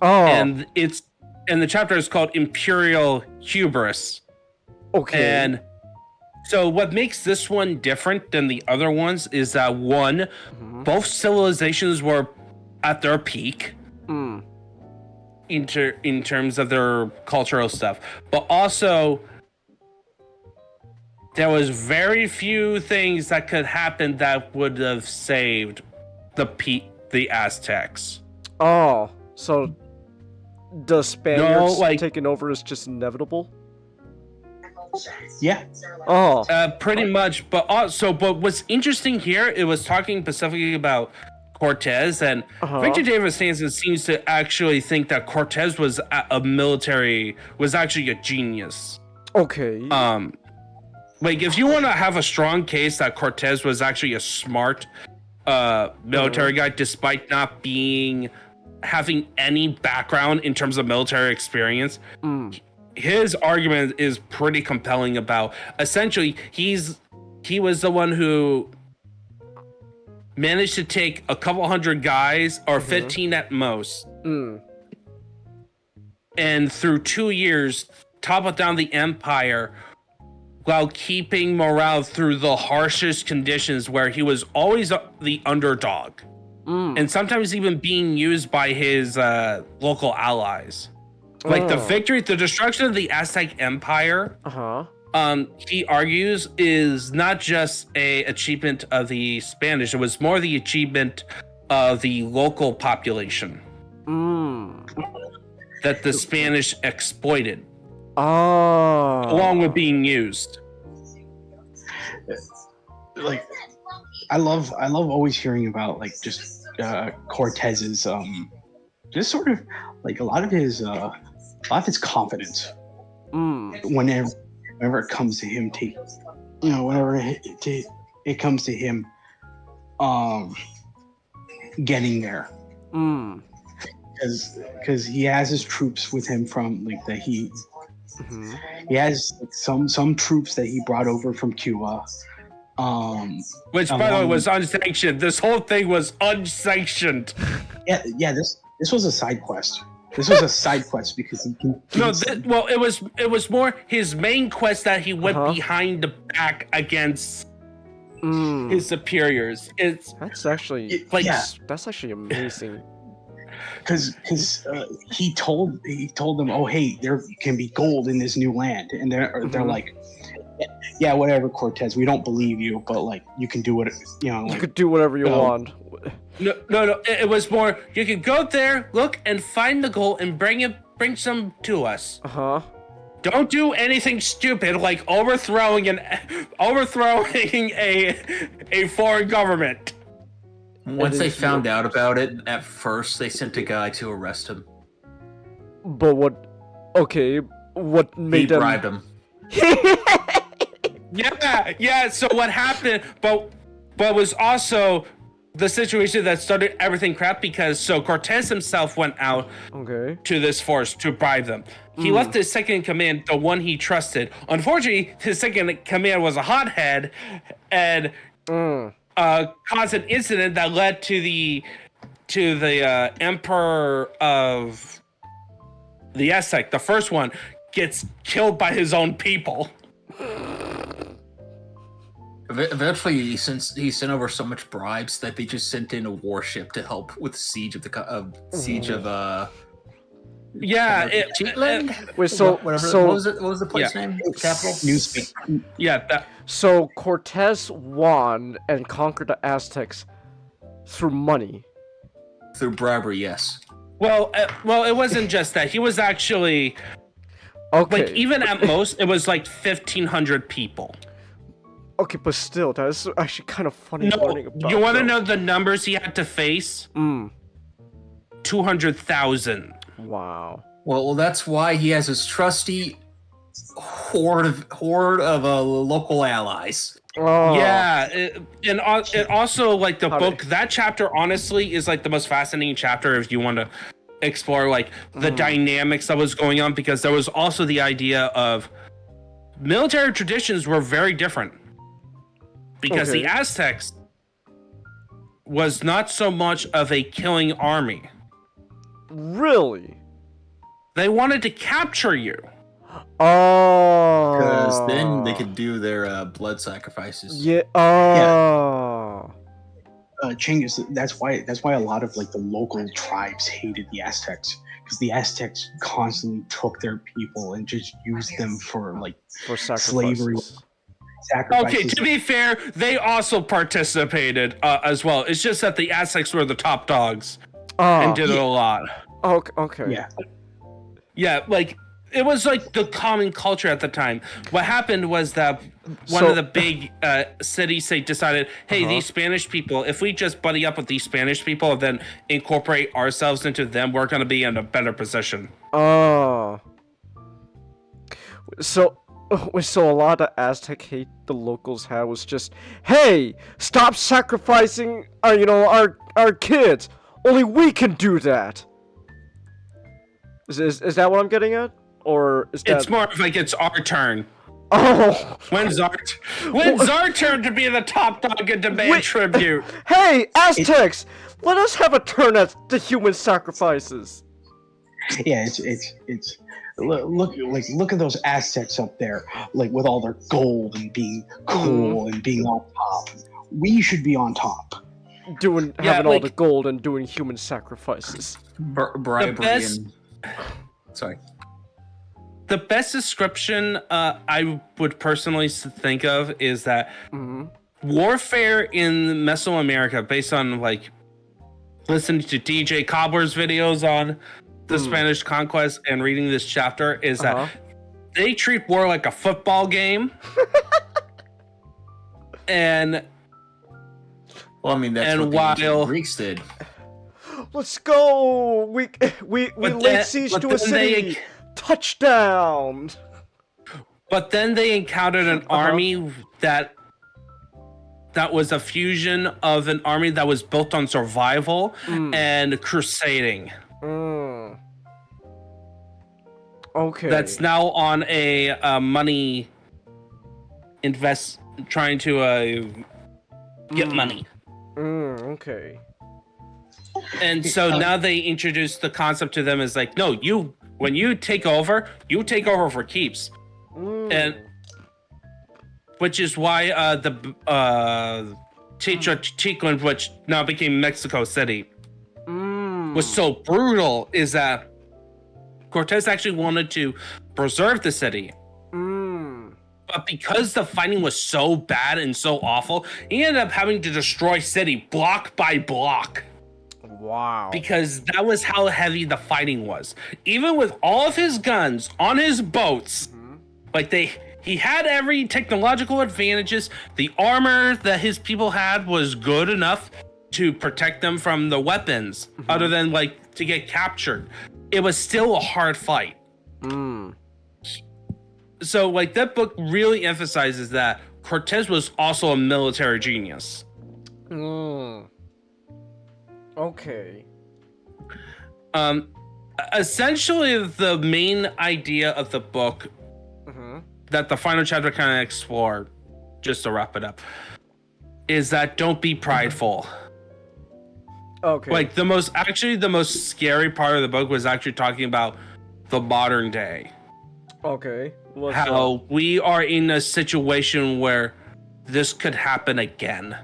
Oh. And the chapter is called Imperial Hubris. Okay. And so what makes this one different than the other ones is that one, both civilizations were at their peak in terms of their cultural stuff, but also there was very few things that could happen that would have saved the Aztecs. Oh, so the Spaniards taking over is just inevitable? Yeah. Oh. Pretty much. But what's interesting here, it was talking specifically about Cortez, and Victor Davis Hanson seems to actually think that Cortez was actually a genius. Okay. Like, if you want to have a strong case that Cortez was actually a smart military guy, despite not having any background in terms of military experience, his argument is pretty compelling about, essentially, he was the one who managed to take a couple hundred guys, or 15 at most, and through 2 years, topple down the empire while keeping morale through the harshest conditions, where he was always the underdog, and sometimes even being used by his local allies. Like the destruction of the Aztec Empire, he argues, is not just a achievement of the Spanish, it was more the achievement of the local population that the Spanish exploited. Along with being used. Like, I love always hearing about, like, just Cortez's just sort of like a lot of his confidence whenever it comes to him it comes to him getting there, because he has his troops with him from, like, he has, like, some troops that he brought over from Cuba, which, by the way, was unsanctioned. This whole thing was unsanctioned. Yeah. This was a side quest. This was a side quest because he can. It was more his main quest that he went behind the back against his superiors. That's actually that's actually amazing. Because he told them, oh, hey, there can be gold in this new land, and they're like, yeah, whatever, Cortez, we don't believe you, but, like, you can do what you could do whatever you want. No. It was more, you could go there, look, and find the gold, and bring some to us. Don't do anything stupid like overthrowing a foreign government. Once they found out about it, at first they sent a guy to arrest him. But what made them... bribed him. Yeah. So what happened? But was also the situation that started everything crap, because Cortez himself went out to this force to bribe them. He left his second in command, the one he trusted. Unfortunately, his second in command was a hothead, and caused an incident that led to the Emperor of the Aztec. The first one gets killed by his own people. Eventually, he sent over so much bribes that they just sent in a warship to help with the siege of what was the place name? Capital? Newspeak. Yeah. So Cortez won and conquered the Aztecs through money. Through bribery, yes. Well, it wasn't just that. He was actually like, even at most, it was like 1,500 people. Okay, but still, that is actually kind of funny learning about. You want to know the numbers he had to face? 200,000. Wow. Well, that's why he has his trusty horde of local allies. Oh. Yeah, it also like the book. That chapter honestly is like the most fascinating chapter if you want to explore like the dynamics that was going on, because there was also the idea of military traditions were very different, because the Aztecs was not so much of a killing army. Really? They wanted to capture you. Oh. Because then they could do their blood sacrifices. Yeah. Oh. Chinggis, that's why a lot of like the local tribes hated the Aztecs, because the Aztecs constantly took their people and just used them for slavery. Sacrifices. Okay, to be fair, they also participated as well. It's just that the Aztecs were the top dogs and did it a lot. Okay. Yeah. Yeah, like it was like the common culture at the time. What happened was that one of the big cities, they decided, hey, these Spanish people, if we just buddy up with these Spanish people and then incorporate ourselves into them, we're going to be in a better position. Oh. So a lot of Aztec hate the locals had was just, hey, stop sacrificing our kids. Only we can do that. Is that what I'm getting at? Or is that... It's more of like it's our turn. Oh! When's our turn to be the top dog and demand tribute? Hey, Aztecs! Let us have a turn at the human sacrifices. Yeah, it's look at those Aztecs up there, like with all their gold and being cool and being on top. We should be on top. Having all the gold and doing human sacrifices. Bribery and... Sorry. The best description I would personally think of is that warfare in Mesoamerica, based on like listening to DJ Cobbler's videos on the Spanish conquest and reading this chapter, is that they treat war like a football game. And well, I mean, that's what the Greeks did. Let's go! We laid siege to a city. Touchdown! But then they encountered an army that was a fusion of an army that was built on survival and crusading. Okay. That's now on a money trying to get money. Okay. And so now they introduce the concept to them as like, no, when you take over for keeps. And which is why the Tenochtitlan, which now became Mexico City, was so brutal, is that Cortez actually wanted to preserve the city. But because the fighting was so bad and so awful, he ended up having to destroy city block by block. Wow. Because that was how heavy the fighting was. Even with all of his guns on his boats, he had every technological advantages. The armor that his people had was good enough to protect them from the weapons, other than like to get captured. It was still a hard fight. So like that book really emphasizes that Cortez was also a military genius. Okay. Essentially, the main idea of the book that the final chapter kind of explored, just to wrap it up, is that don't be prideful. Okay. Like the most scary part of the book was actually talking about the modern day. Okay. How we are in a situation where this could happen again.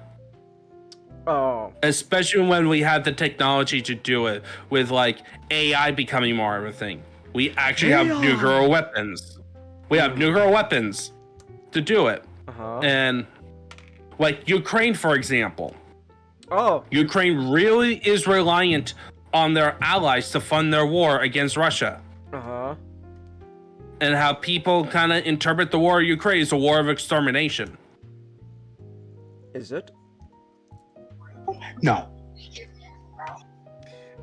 Oh. Especially when we have the technology to do it, with like AI becoming more of a thing. We actually have nuclear weapons. We have nuclear weapons to do it. And like Ukraine, for example. Ukraine really is reliant on their allies to fund their war against Russia. And how people kind of interpret the war of Ukraine as a war of extermination. Is it? No.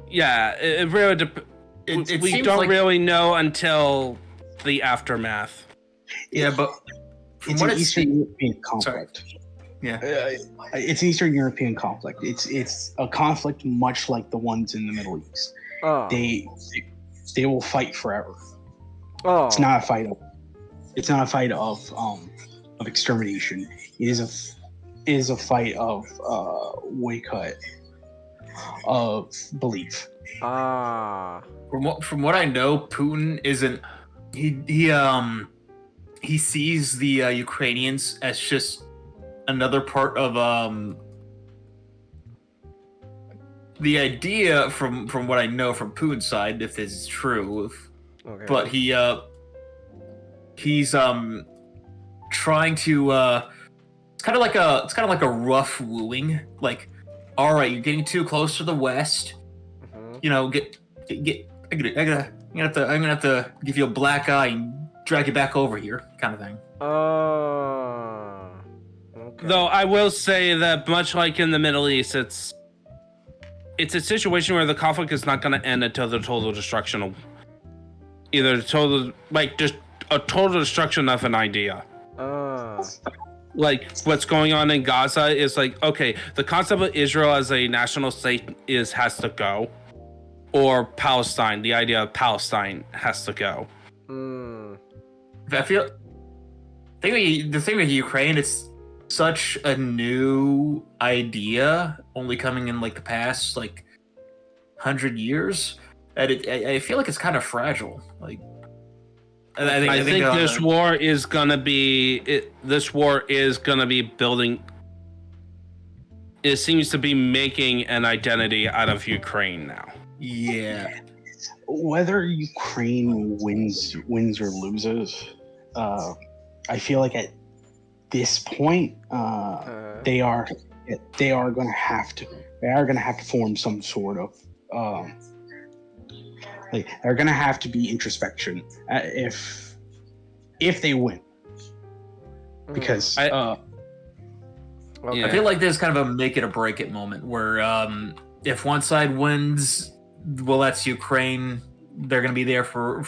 Yeah, it really we don't really know until the aftermath. Yeah, but it's an Eastern European conflict. Yeah. It's an Eastern European conflict. It's a conflict much like the ones in the Middle East. Oh. They will fight forever. Oh. It's not a fight of extermination. It is a fight of boycott of belief. Ah. From what I know, Putin isn't. He sees the Ukrainians as just another part of the idea from what I know from Putin's side, if this is true. Okay. But he's trying to it's kind of like a rough wooing. Like, all right, you're getting too close to the West. You know, I'm gonna have to give you a black eye and drag you back over here, kind of thing. Okay. Though I will say that much like in the Middle East, it's a situation where the conflict is not going to end until the total destruction of just a total destruction of an idea. Like what's going on in Gaza is like, okay, the concept of Israel as a national state has to go, or Palestine, the idea of Palestine has to go. I feel the thing with Ukraine, it's such a new idea, only coming in like the past 100 years, that I feel like it's kind of fragile. Like, I think this war is gonna be building. It seems to be making an identity out of Ukraine now. Yeah. Whether Ukraine wins or loses, I feel like at this point, they are going to have to form some sort of they're going to have to be introspection if they win, because I feel like there's kind of a make it or break it moment where if one side wins, well, that's Ukraine. They're going to be there for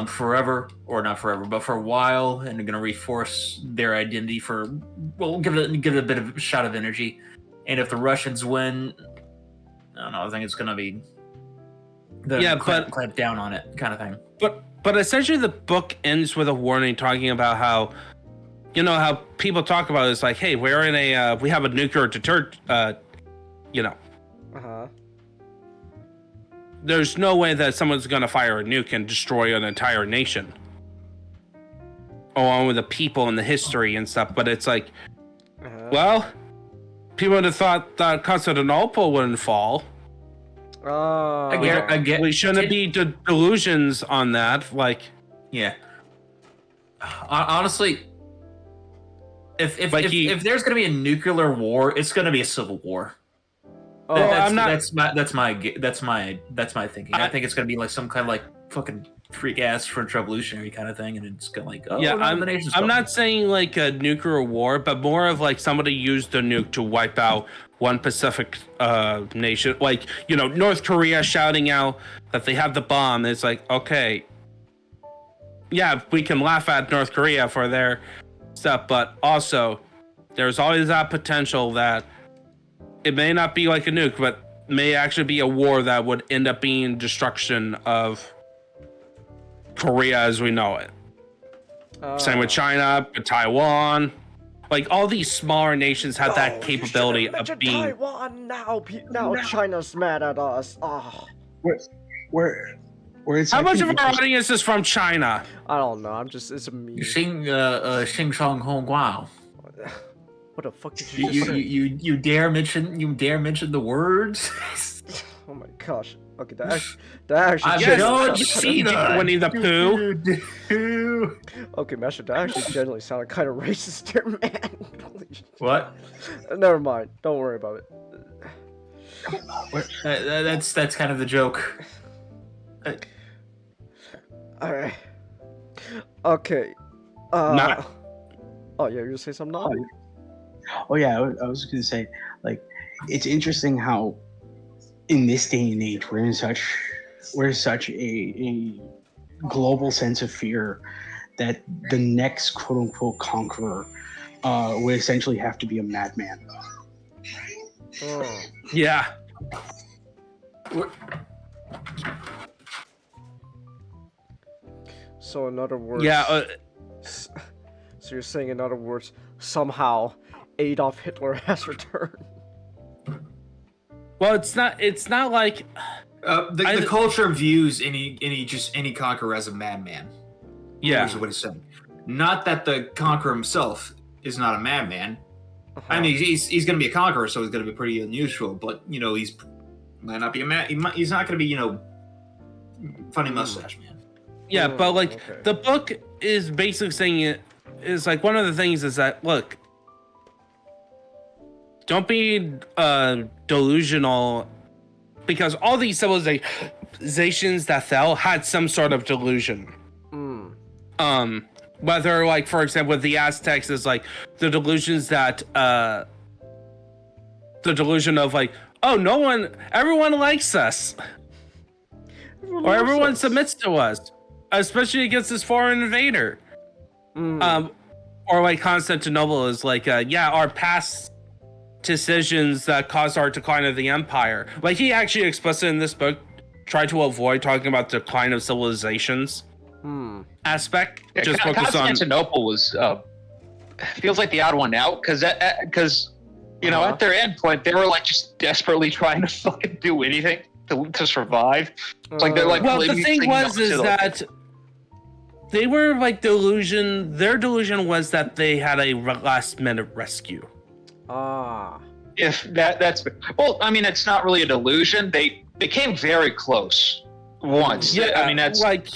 forever, or not forever, but for a while, and they're going to reinforce their identity give it a bit of a shot of energy. And if the Russians win, I don't know, I think it's going to be clamp down on it, kind of thing. But essentially, the book ends with a warning talking about how, how people talk about it, it's like, hey, we have a nuclear deterrent, There's no way that someone's going to fire a nuke and destroy an entire nation, along with the people and the history and stuff. But it's like, well, people would have thought that Constantinople wouldn't fall. I get. We shouldn't be delusions on that. Like, yeah. Honestly, if there's going to be a nuclear war, it's going to be a civil war. That's my thinking. I think it's gonna be like some kind of like fucking freak ass French Revolutionary kind of thing, and it's gonna I'm not saying like a nuclear war, but more of like somebody used a nuke to wipe out one Pacific nation, like North Korea shouting out that they have the bomb. It's like, okay, yeah, we can laugh at North Korea for their stuff, but also there's always that potential that it may not be like a nuke, but may actually be a war that would end up being destruction of Korea as we know it. Same with China, with Taiwan. Like, all these smaller nations have that capability of being... Taiwan now China's mad at us. Where it's how much of our audience is from China? I don't know. It's a meme. Xing Shang Hong Guao. What the fuck did you just say? You dare mention the words? Oh my gosh. Okay, that actually I don't see that. Winnie the Pooh. Okay, Master, that actually generally sounded kind of racist there, man. What? Never mind. Don't worry about it. That's kind of the joke. Alright. Okay. Oh yeah, you gonna say something now? Oh yeah, I was gonna say, like, it's interesting how in this day and age we're in such a global sense of fear that the next quote unquote conqueror would essentially have to be a madman. Oh. Yeah. So in other words, Yeah. so you're saying, in other words, somehow Adolf Hitler has returned. Well, it's not like the culture views any conqueror as a madman. Yeah. Which is what he's saying. Not that the conqueror himself is not a madman. I mean, he's going to be a conqueror, so he's going to be pretty unusual. But he's might not be a man. He's not going to be funny mustache man. Yeah, but the book is basically saying it is like one of the things is that look, don't be delusional, because all these civilizations that fell had some sort of delusion. Whether like, for example, with the Aztecs is like the delusions that the delusion of like, oh, everyone likes us, or everyone submits to us, especially against this foreign invader. Or like Constantinople is like, our past decisions that caused our decline of the empire. Like he actually explicitly in this book tried to avoid talking about the decline of civilizations aspect. Yeah, just focus on Constantinople was feels like the odd one out because at their end point they were like just desperately trying to fucking do anything to survive. It's like they're like. Well, the thing was is that they were like delusion. Their delusion was that they had a last minute rescue. If that's well, I mean, it's not really a delusion. They came very close once. Yeah, I mean that's like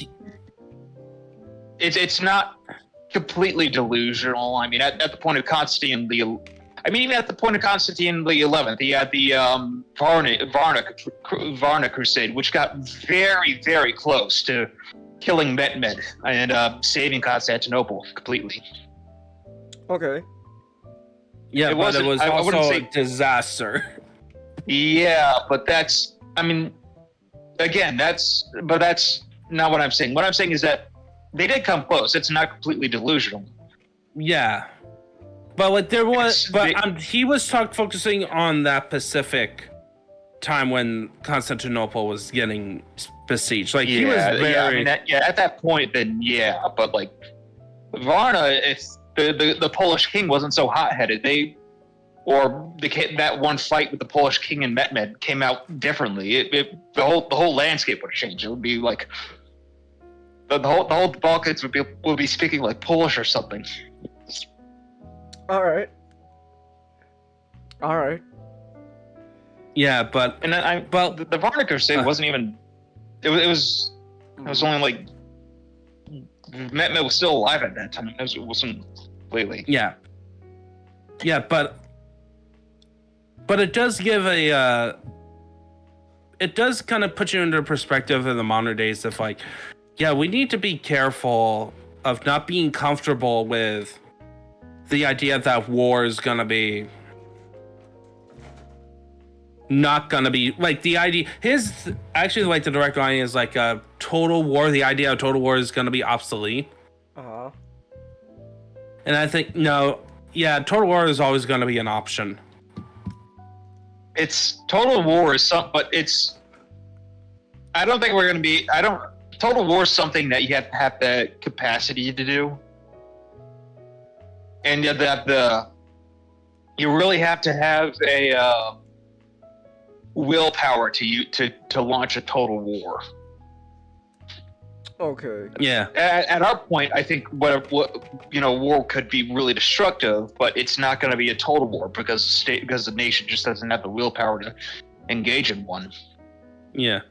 it's not completely delusional. I mean, at the point of Constantine even at the point of Constantine the 11th, he had the Varna Crusade, which got very, very close to killing Mehmed and saving Constantinople completely. Okay. Yeah, but it was also a disaster. Yeah, but that's not what I'm saying. What I'm saying is that they did come close. It's not completely delusional. Yeah. But like there was, he was focusing on that Pacific time when Constantinople was getting besieged. Like he was very. At that point, then yeah. But like Varna, if the Polish king wasn't so hot-headed, that one fight with the Polish king and Mehmed came out differently. The whole landscape would have changed. It would be like the whole Balkans would be speaking like Polish or something. All right. Yeah, but the Varna Crusade wasn't even. It was only like Mehmed was still alive at that time. It wasn't lately. Yeah, but it does give it does kind of put you into perspective in the modern days of like, yeah, we need to be careful of not being comfortable with the idea that war is gonna be not gonna be like the idea. Actually like the direct line is like a total war. The idea of total war is gonna be obsolete. And I think total war is always gonna be an option. It's total war is but it's. I don't think we're gonna be. Total war is something that you have the capacity to do. And you really have to have a willpower to launch a total war. Okay. Yeah. At our point, I think war could be really destructive, but it's not going to be a total war because the nation just doesn't have the willpower to engage in one. Yeah.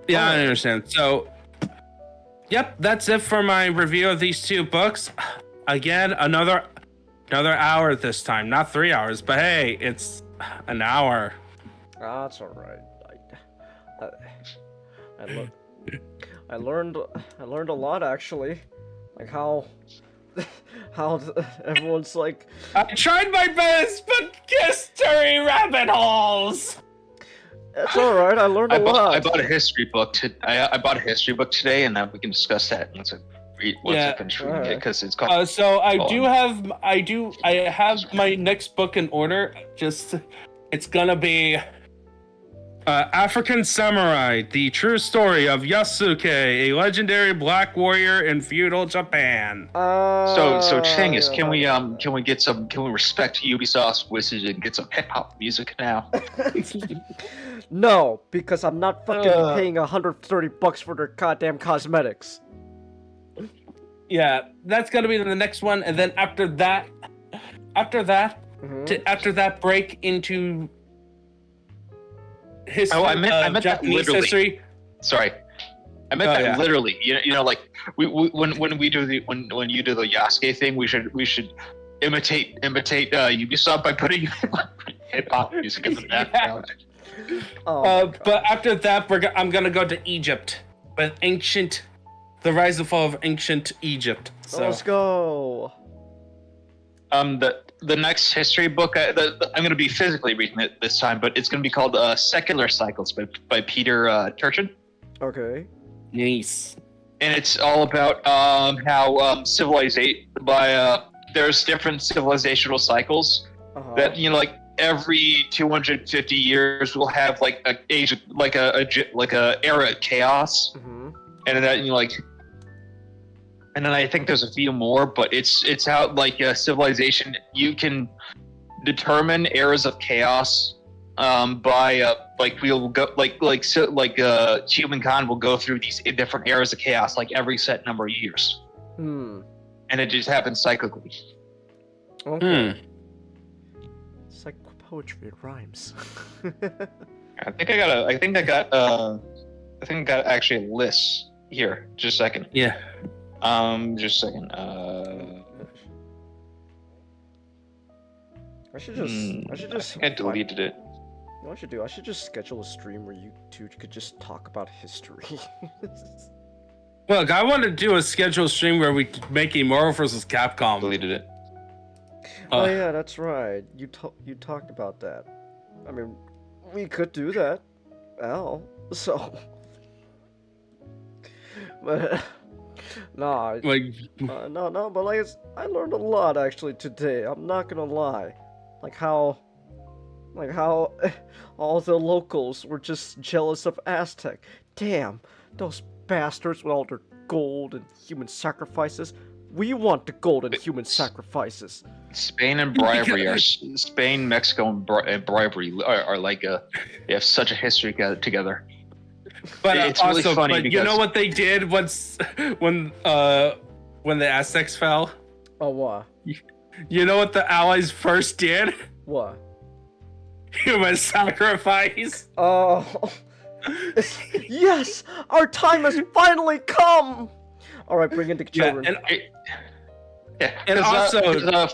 Yeah, I understand. So. Yep, that's it for my review of these two books. Again, another hour this time. Not 3 hours, but hey, it's an hour. That's all right. I learned a lot actually, like how everyone's like. I tried my best, but history rabbit holes. That's all right. I learned a lot. I bought a history book. I bought a history book today, and we can discuss that once I finish reading it, because it's called. So I have my next book in order. It's gonna be African Samurai: The True Story of Yasuke, a legendary black warrior in feudal Japan. So Chingus, can we respect Ubisoft's wishes and get some hip hop music now? No, because I'm not fucking paying $130 for their goddamn cosmetics. Yeah, that's gonna be the next one, and then after that, break into history. Oh, I meant Japanese that literally. history. Sorry, I meant that literally. You know, like when you do the Yasuke thing, we should imitate Ubisoft by putting hip hop music in the background. But after that, I'm gonna go to Egypt, but the rise and fall of ancient Egypt. So let's go. The next history book, I'm going to be physically reading it this time, but it's going to be called Secular Cycles by Peter Turchin. Okay. Nice. And it's all about how there's different civilizational cycles that, you know, like every 250 years we'll have like a era of chaos, and then and then I think there's a few more, but it's how like civilization, you can determine eras of chaos by we'll go humankind will go through these different eras of chaos like every set number of years, and it just happens cyclically. Okay. It's like poetry, it rhymes. I think I got actually a list here. Just a second. Yeah. Just a second. I should just. I deleted it. You know what I should do? I should just schedule a stream where you two could just talk about history. Look, I want to do a scheduled stream where we make a Marvel vs. Capcom. Deleted it. Oh yeah, that's right. You talked about that. I mean, we could do that. So. But. Nah, no, but like I learned a lot actually today. I'm not gonna lie, like how all the locals were just jealous of Aztec. Damn, those bastards with all their gold and human sacrifices. We want the gold and human sacrifices. Spain and bribery Spain, Mexico, and bribery are like they have such a history together. But it's also, really funny because... you know what they did when the Aztecs fell? Oh, what? You know what the Allies first did? What? Human sacrifice. Oh. Yes! Our time has finally come! Alright, bring in the children. And also...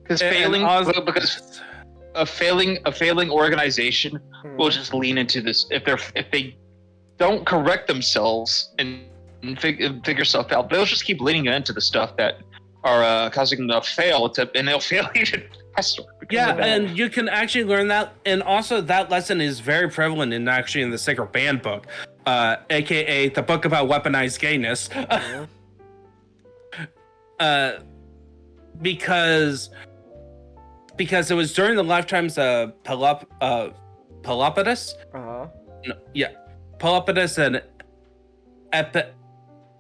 Because a failing organization will just lean into this if they don't correct themselves and figure stuff out. They'll just keep leaning into the stuff that are causing them to fail, and they'll fail even faster. Yeah, and you can actually learn that, and also that lesson is very prevalent in the Sacred Band book, aka the book about weaponized gayness. Because it was during the lifetimes of Pelopidas. Pelopidas and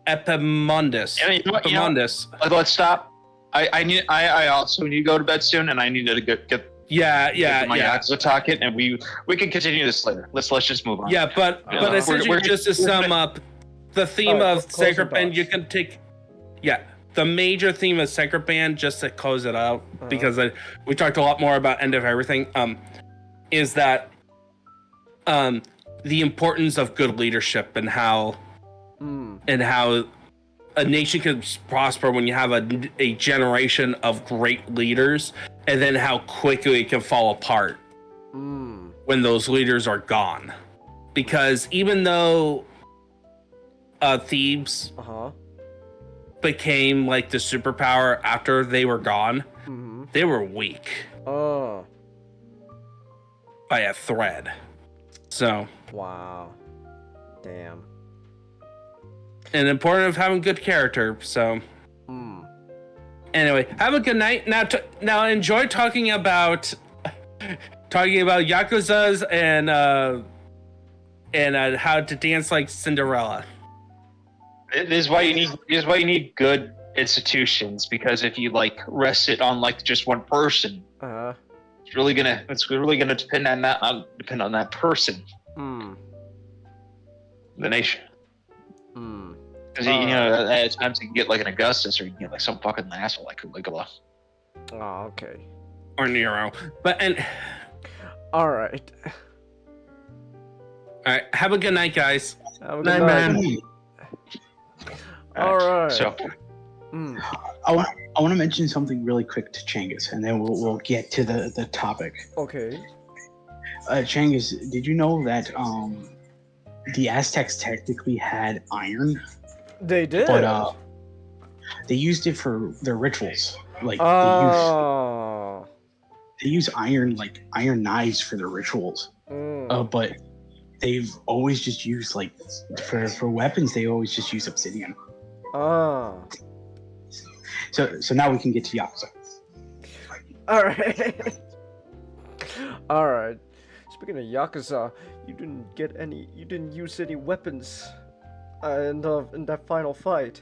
Epaminondas. Epaminondas. Let's stop. I also need to go to bed soon, and I need to get my Yakuza talking, and we can continue this later. Let's just move on. Yeah, but essentially, just to sum up, the theme of Sacred Band, you can take, the major theme of Sacred Band, just to close it out, because we talked a lot more about End of Everything, is that the importance of good leadership and how a nation can prosper when you have a generation of great leaders, and then how quickly it can fall apart when those leaders are gone. Because even though Thebes became like the superpower after they were gone, they were weak. by a thread. So, Wow. Damn. and important of having good character. So, anyway, have a good night. Now enjoy talking about Yakuzas and how to dance like Cinderella. This is why you need good institutions, because if you like rest it on like just one person, it's really gonna depend on that person, the nation. Because at times you can get like an Augustus, or you can get like some fucking asshole like Caligula. Oh, okay. Or Nero. All right. Have a good night, guys. Have a good night. All right. So, I want to mention something really quick to Changus, and then we'll get to the topic. Okay. Changus, did you know that the Aztecs technically had iron? They did. But they used it for their rituals. Like they use iron knives for their rituals. But they've always just used like for weapons. They always just use obsidian. So now we can get to Yakuza. All right. All right. Speaking of Yakuza, you didn't use any weapons in that final fight.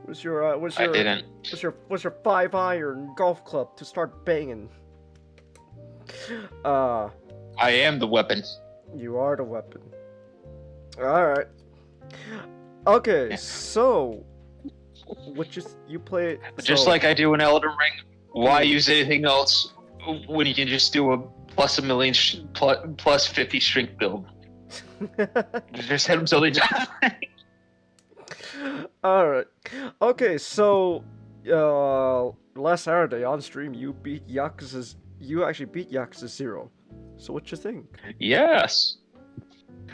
What's your 5-iron golf club to start banging? I am the weapon. You are the weapon. All right. Okay, so you play just like I do in Elden Ring. Why use anything else when you can just do a plus 1,000,000 plus 50 strength build? Just hit him till they die. All right. Okay, so last Saturday on stream you actually beat Yakuza 0. So what you think? Yes.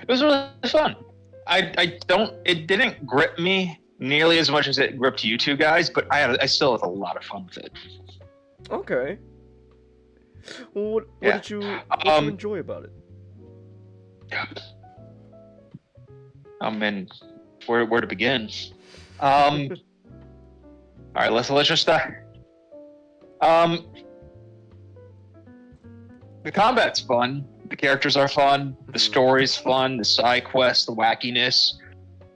It was really fun. It didn't grip me nearly as much as it gripped you two guys, but I still had a lot of fun with it. Okay. Well, what did you enjoy about it? Where to begin? All right, let's just start. The combat's fun. The characters are fun. The story's fun. The side quests, the wackiness.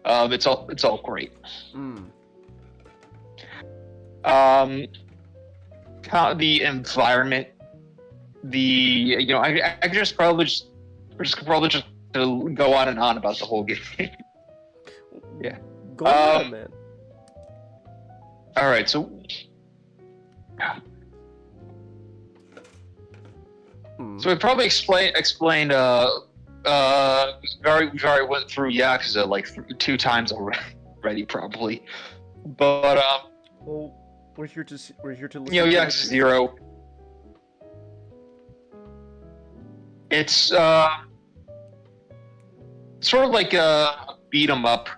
It's all great. The environment. I could just probably just go on and on about the whole game. Yeah. Go on, man. All right, so. So we probably explained. We already went through Yakuza like 2 times already, probably. But well, we're here to listen. Yakuza 0. It's sort of like a beat 'em up,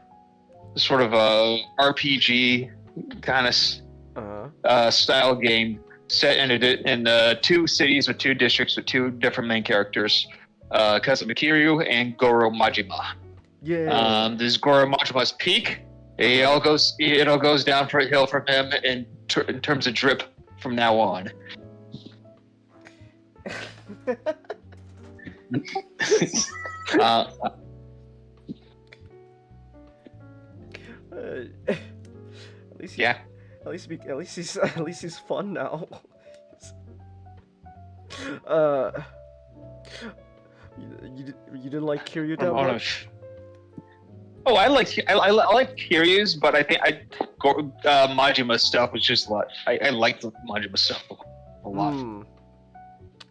sort of a RPG kind of style game set in 2 cities with 2 districts with 2 different main characters, Kazuma Kiryu and Goro Majima. Yeah. This is Goro Majima's peak. It all goes down for a hill from him in terms of drip from now on. At least he's fun now. You didn't like Kiryu that much? Oh, I like Kiryu's, but I think Majima's stuff was just like I liked the Majima stuff a lot.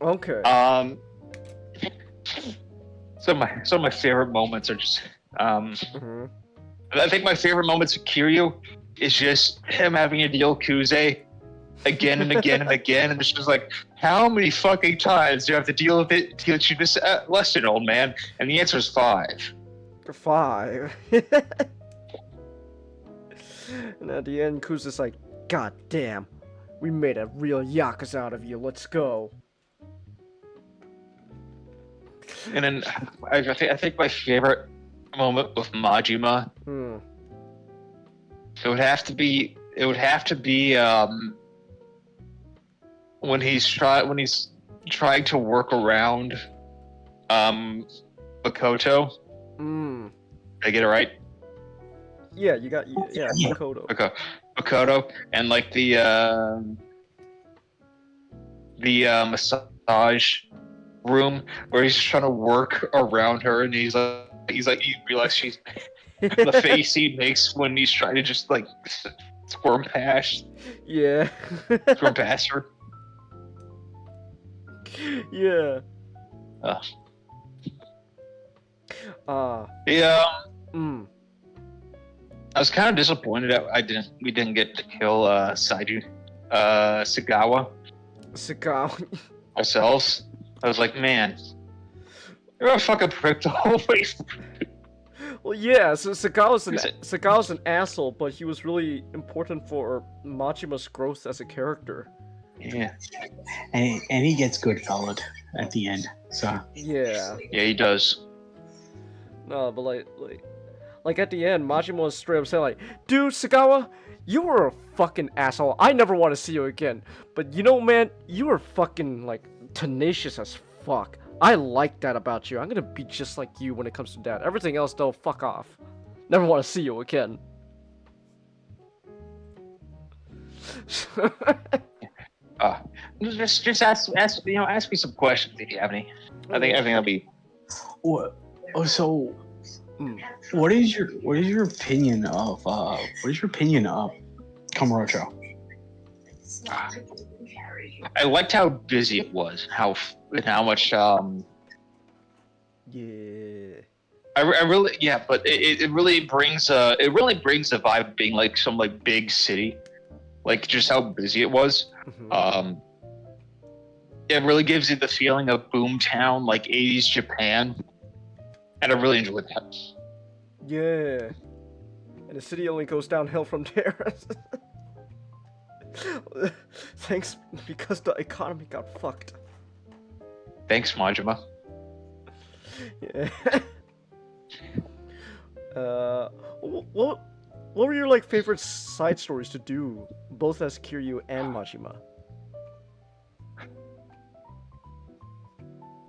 Okay. Some of my favorite moments are just I think my favorite moments of Kiryu is just him having to deal Kuze again and again and again, and it's just like, how many fucking times do you have to deal with it to teach you this lesson, old man? And the answer is 5. 5. And at the end, Kuze's like, God damn, we made a real Yakuza out of you. Let's go. And then I think my favorite moment with Majima, it would have to be when he's trying to work around Makoto. Did I get it right? Yeah, you got Makoto. Okay. Makoto and like the massage room where he's trying to work around her, and he realizes she's the face he makes when he's trying to just like squirm past her. Yeah. Yeah. I was kind of disappointed that we didn't get to kill Sagawa ourselves. I was like, man, you're a fucking prick the whole way. Well, yeah, so Sagawa's an asshole, but he was really important for Majima's growth as a character. Yeah. And he gets good followed at the end, so. Yeah. Yeah, he does. No, but like at the end, Majima was straight up saying like, dude, Sagawa, you were a fucking asshole. I never want to see you again. But you know, man, you were fucking like tenacious as fuck. I like that about you. I'm gonna be just like you when it comes to that. Everything else, though, fuck off. Never want to see you again. Just ask me some questions if you have any. I think that'll be. What? Oh, so. What is your opinion of Kamurocho? I liked how busy it was, how much. Yeah. I really but it really brings the vibe of being like some like big city, like just how busy it was. It really gives you the feeling of boomtown, like 80s Japan, and I really enjoyed that. Yeah, and the city only goes downhill from there. Thanks, because the economy got fucked. Thanks, Majima. Yeah. What were your like favorite side stories to do, both as Kiryu and Majima? I'm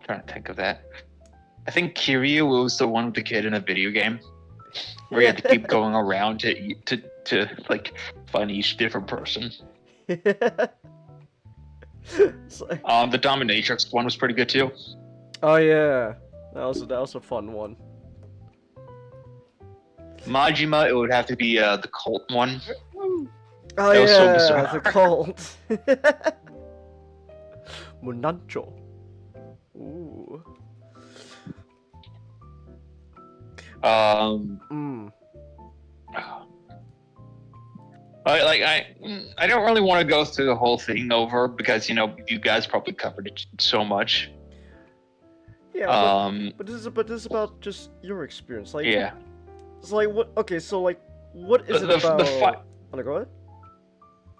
trying to think of that. I think Kiryu was the one with the kid in a video game, where you had to keep going around to like find each different person. Like... The Dominatrix one was pretty good too. Oh yeah, that was a fun one. Majima, it would have to be the cult one. Oh that was so bizarre. the cult. Munancho. Ooh. I don't really want to go through the whole thing over because you guys probably covered it so much. Yeah, but this is about just your experience. Like, yeah. It's like what? Okay, so like, what is it about? Go ahead.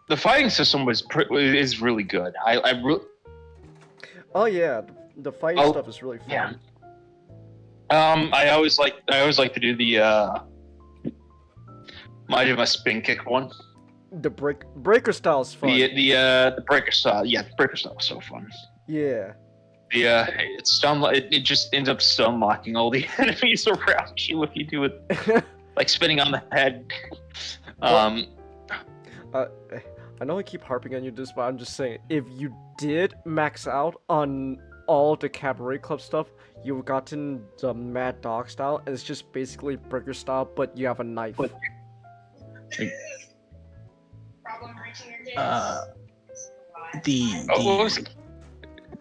The fighting system is really good. I really. Oh yeah, the fighting stuff is really fun. Yeah. I always like to do the Majima spin kick one. The breaker style is fun. The breaker style, yeah, the breaker style is so fun. Yeah. It just ends up stun locking all the enemies around you if you do it like spinning on the head. I know I keep harping on you this, but I'm just saying, if you did max out on all the Cabaret Club stuff, you've gotten the Mad Dog style, and it's just basically breaker style, but you have a knife.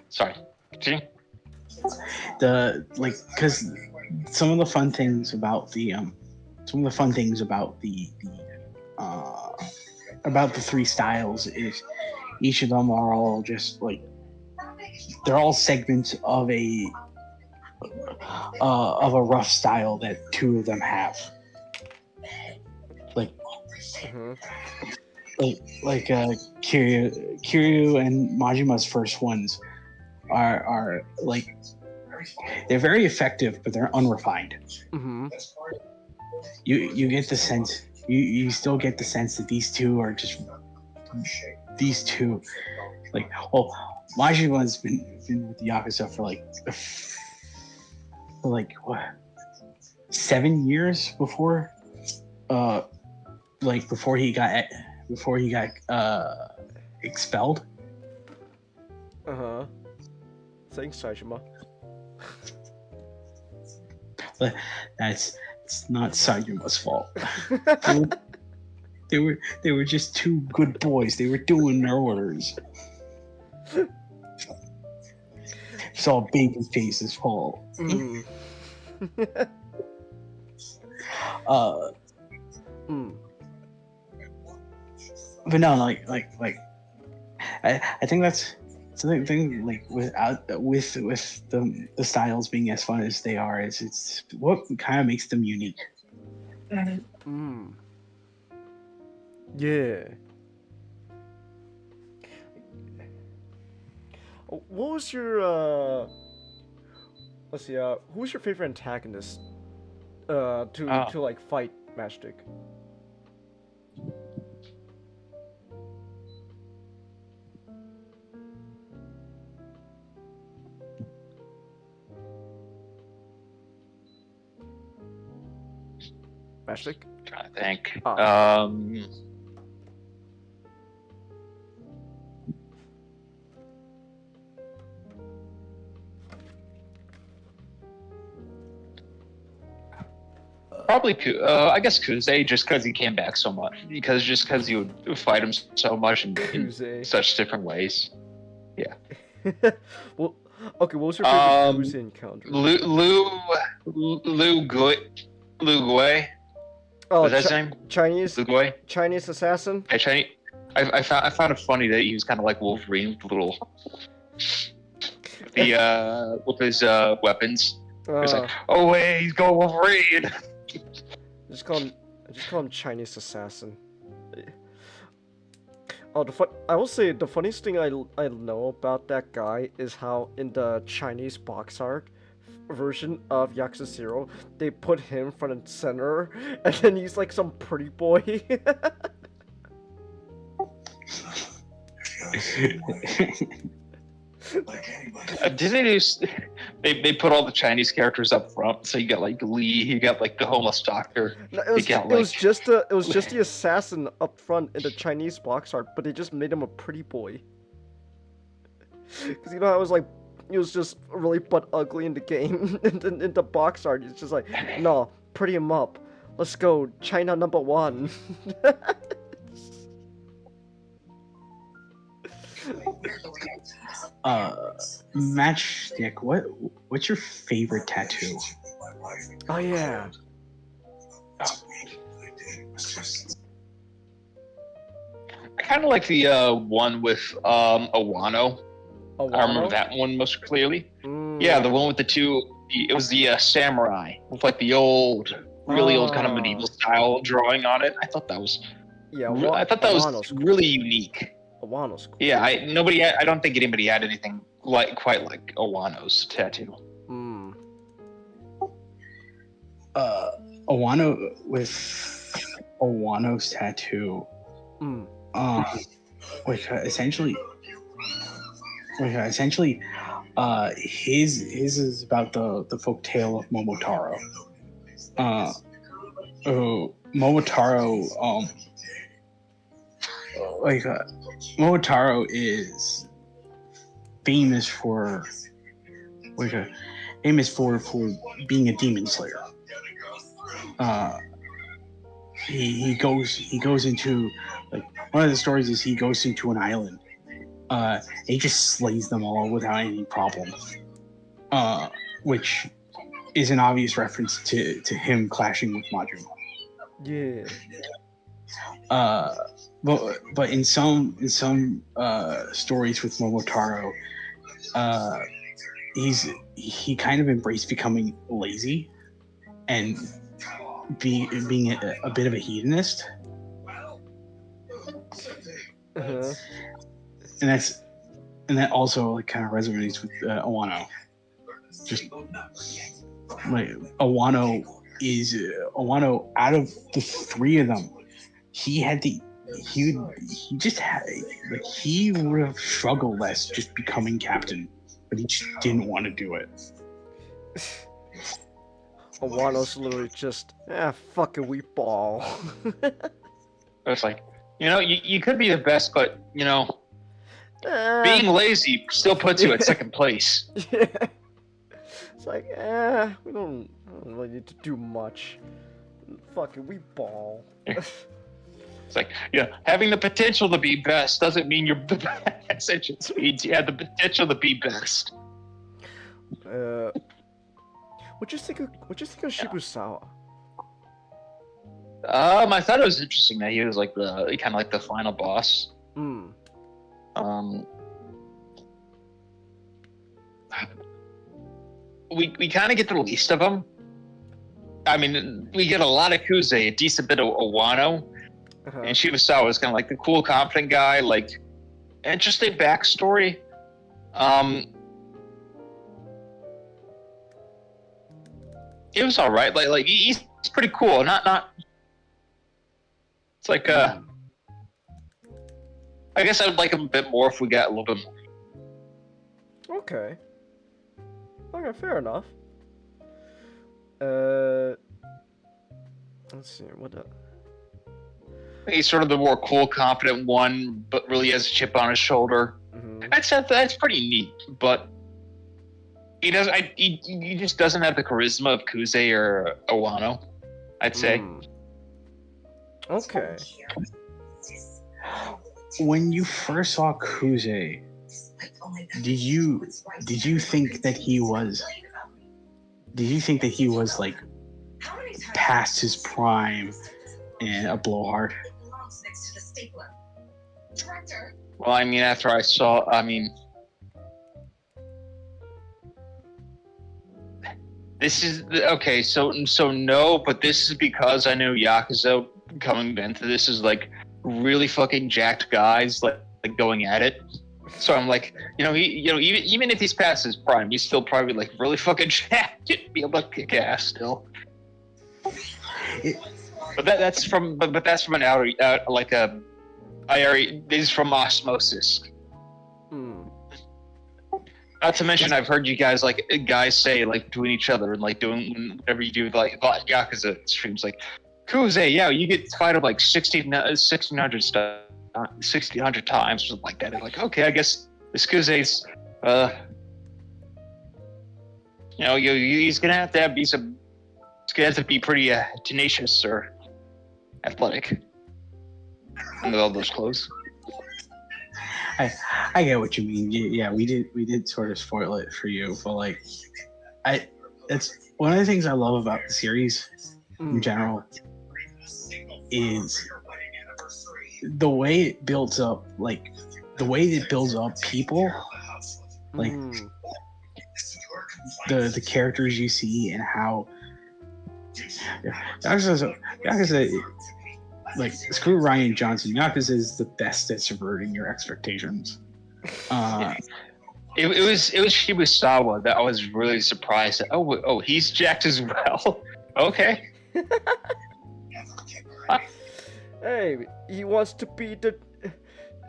Sorry. Because some of the fun things about the three styles is each of them are all just like they're all segments of a rough style that two of them have. Kiryu and Majima's first ones are like they're very effective, but they're unrefined. Mm-hmm. You get the sense you still get the sense that these two are just these two. Like, well, Majiwan's been with the Yakuza for what 7 years before before he got expelled. Thanks, Saijima. But it's not Sajima's fault. They were just two good boys. They were doing their orders. It's all Babyface's fault. But no, I think that's the thing. Like with the styles being as fun as they are, it's what kind of makes them unique. Yeah. What was your let's see, who was your favorite antagonist to like fight Matchstick? Matchstick? Trying to think. Probably, I guess Kuze, just because he came back so much. Because he would fight him so much in such different ways. Yeah. Well, okay. What was your favorite Kuze encounter? Lu Gui. Oh, was that his name? Chinese. Lu Gui. Chinese assassin. I found it funny that he was kind of like Wolverine with with his weapons. It's like, oh wait, he's going Wolverine. Just call him Chinese assassin. Oh, I will say the funniest thing I know about that guy is how in the Chinese box art version of Yakuza 0, they put him front and center, and then he's like some pretty boy. Didn't they put all the Chinese characters up front? So you got like Lee, you got like the homeless doctor. No, it was just the assassin up front in the Chinese box art, but they just made him a pretty boy. Because I was like, he was just really butt ugly in the game. in the box art, it's just like, no, pretty him up. Let's go, China #1. Matchstick, what's your favorite tattoo? Oh yeah. I kind of like the one with Awano. I remember that one most clearly. Yeah, the one with the two. It was the samurai with like the really old kind of medieval style drawing on it. I thought that was. Yeah, I thought that was really unique. Awano's cool. Yeah, I don't think anybody had anything quite like Awano's tattoo. Awano's tattoo. His is about the folk tale of Momotaro. Momotaro, Momotaro is famous for being a demon slayer. He goes into, like, one of the stories is he goes into an island. He just slays them all without any problem. Which is an obvious reference to him clashing with Majima. Yeah. But in some stories with Momotaro, he kind of embraced becoming lazy and being a bit of a hedonist. And that also like kind of resonates with Awano. just like Awano out of the three of them, he would have struggled less just becoming captain, but he just didn't want to do it. Awano's literally just, fuck it, we ball. It's like, you could be the best, but being lazy still puts you at second place. Yeah. It's like, we don't really need to do much. Fuck it, we ball. It's like, having the potential to be best doesn't mean you're the best. It just means you have the potential to be best. What'd you think of Shibusawa? I thought it was interesting that he was like the final boss. We kind of get the least of him. I mean, we get a lot of Kuze, a decent bit of Owano, and Shibusawa is kind of like the cool, confident guy, like interesting backstory. It was all right. Like he's pretty cool. Not. It's like I guess I would like him a bit more if we got a little bit more. Okay, fair enough. Let's see, He's sort of the more cool, confident one, but really has a chip on his shoulder. That's pretty neat, but he doesn't. He just doesn't have the charisma of Kuze or Owano, I'd say. Okay. When you first saw Kuze, did you think that he was? Did you think that he was like past his prime and a blowhard? Well, I mean, after I saw, this is okay. So no, but this is because I know Yakuza coming into this is like really fucking jacked guys like going at it. So I'm like, even if he's past his prime, he's still probably like really fucking jacked to be able to kick ass still. But that's from an outer like a IRE. This is from osmosis. Not to mention, I've heard you guys say like between each other and like doing whatever you do like Yakuza streams like, Kuze, you get fired up like 1,600 stuff. 1,600 times or something like that. And like, okay, I guess this Kuze's, he's gonna have to be pretty tenacious or athletic with all those clothes. I get what you mean. Yeah, we did sort of spoil it for you, but like, it's one of the things I love about the series in general is the way it builds up, like the way it builds up people, like the characters you see and how Yakuza, like screw Ryan Johnson, Yakuza is the best at subverting your expectations. It was Shibusawa that I was really surprised at. Oh, he's jacked as well. Okay. Hey, he wants to be the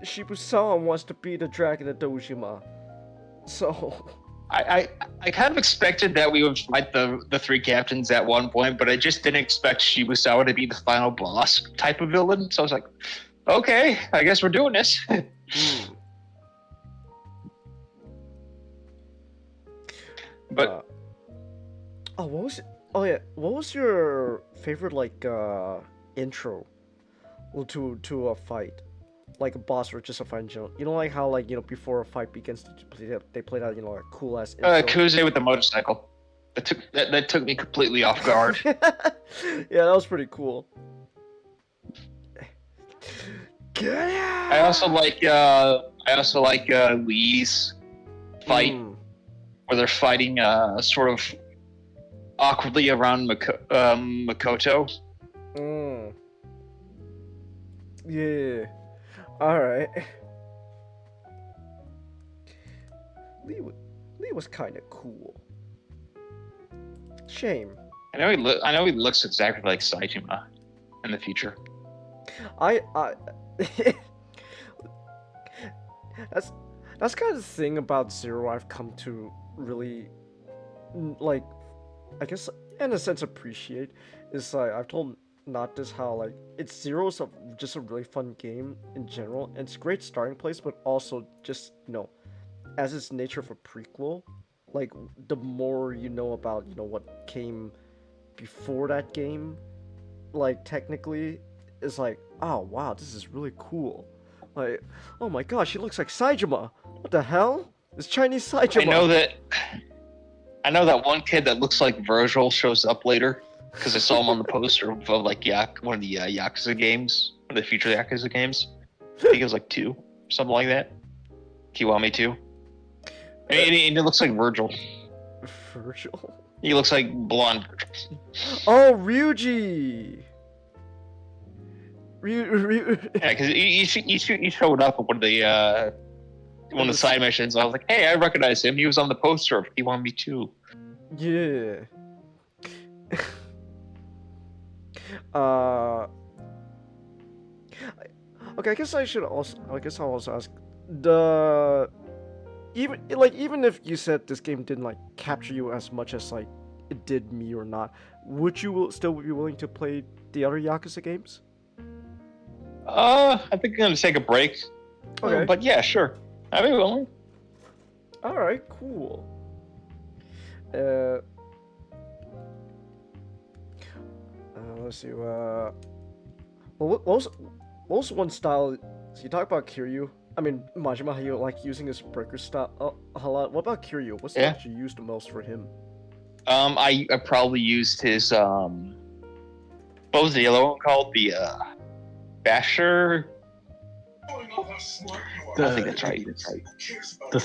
Shibusawa wants to be the Dragon of Dojima. So I kind of expected that we would fight the three captains at one point, but I just didn't expect Shibusawa to be the final boss type of villain. So I was like, okay, I guess we're doing this. But what was your favorite intro to a fight, like a boss or just a fight in general? Like how before a fight begins, they played out a cool ass intro. Kuze with the motorcycle. That took me completely off guard. Yeah, that was pretty cool. I also like Lee's fight where they're fighting sort of awkwardly around Makoto. Yeah. All right. Lee was kind of cool. Shame. I know he looks exactly like Saitama in the future. I that's kind of the thing about Zero I've come to really like, I guess in a sense appreciate, is like I've told not this how like Zero's just a really fun game in general, and it's a great starting place, but also just as its nature of a prequel, like the more you know about what came before that game, like technically is like, oh wow, this is really cool. Like, oh my gosh, he looks like Saitama. What the hell? It's Chinese Saitama. I know that one kid that looks like Virgil shows up later because I saw him on the poster of like one of the Yakuza games, one of the future Yakuza games. I think it was like 2, something like that. Kiwami 2. And it looks like Virgil. Virgil? He looks like blonde. Oh, Ryuji! Yeah, because he showed up at one of the side missions. I was like, hey, I recognize him. He was on the poster of Kiwami 2. Yeah. Okay, I guess I'll also ask even if you said this game didn't like capture you as much as like it did me or not, would you still be willing to play the other Yakuza games? I think I'm gonna take a break. Okay. But yeah, sure. I'd be willing. All right, cool. Let's see. Well, what was one style? So you talk about Kiryu. I mean, Majima, how you like using his breaker style a lot. What about Kiryu? What's the you used the most for him? I probably used his what was the yellow one called? The Basher. I think that's right. The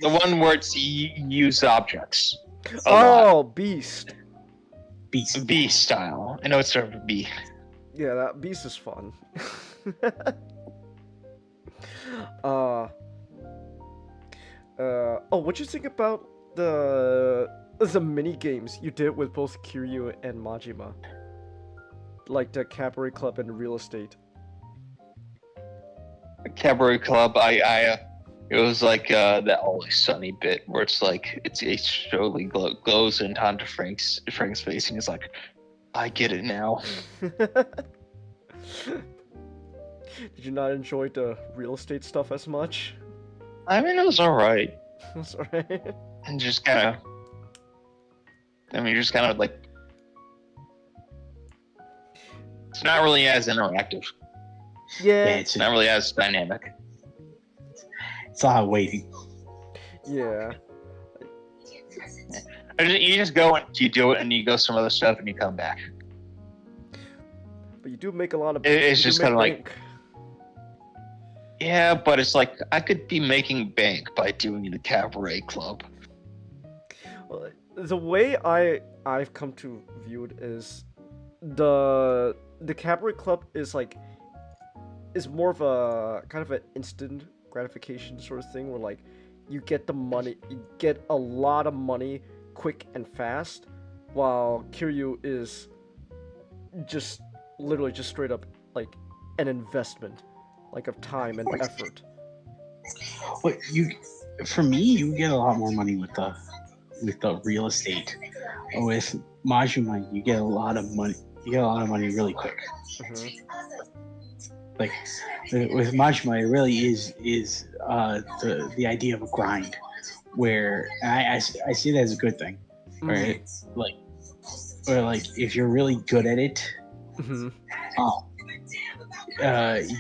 one where it's use objects. Oh, Beast. Beast style. I know it's sort of a B. Yeah, that Beast is fun. What'd you think about the mini games you did with both Kiryu and Majima? Like the Cabaret Club and Real Estate. Cabaret Club, it was like that Always Sunny bit where it's like it slowly glows into onto Frank's face, and he's like, "I get it now." Did you not enjoy the Real Estate stuff as much? I mean, it was alright. It was alright. And just kind of like, it's not really as interactive. Yeah, it's not really as dynamic. It's a lot of waiting. Yeah. You just go and you do it, and you go some other stuff, and you come back. But you do make a lot of. It's just kind of like. Yeah, but it's like I could be making bank by doing the Cabaret Club. Well, the way I've come to view it is the Cabaret Club is more of a kind of an instant gratification sort of thing where like you get the money, you get a lot of money quick and fast, while Kiryu is just literally just straight up like an investment, like of time and effort. But for me, you get a lot more money with the real estate. With Majima, you get a lot of money. You get a lot of money really quick. Mm-hmm. Like with Majima, it really is the idea of a grind, where I see it as a good thing. Mm-hmm. Where like if you're really good at it, mm-hmm.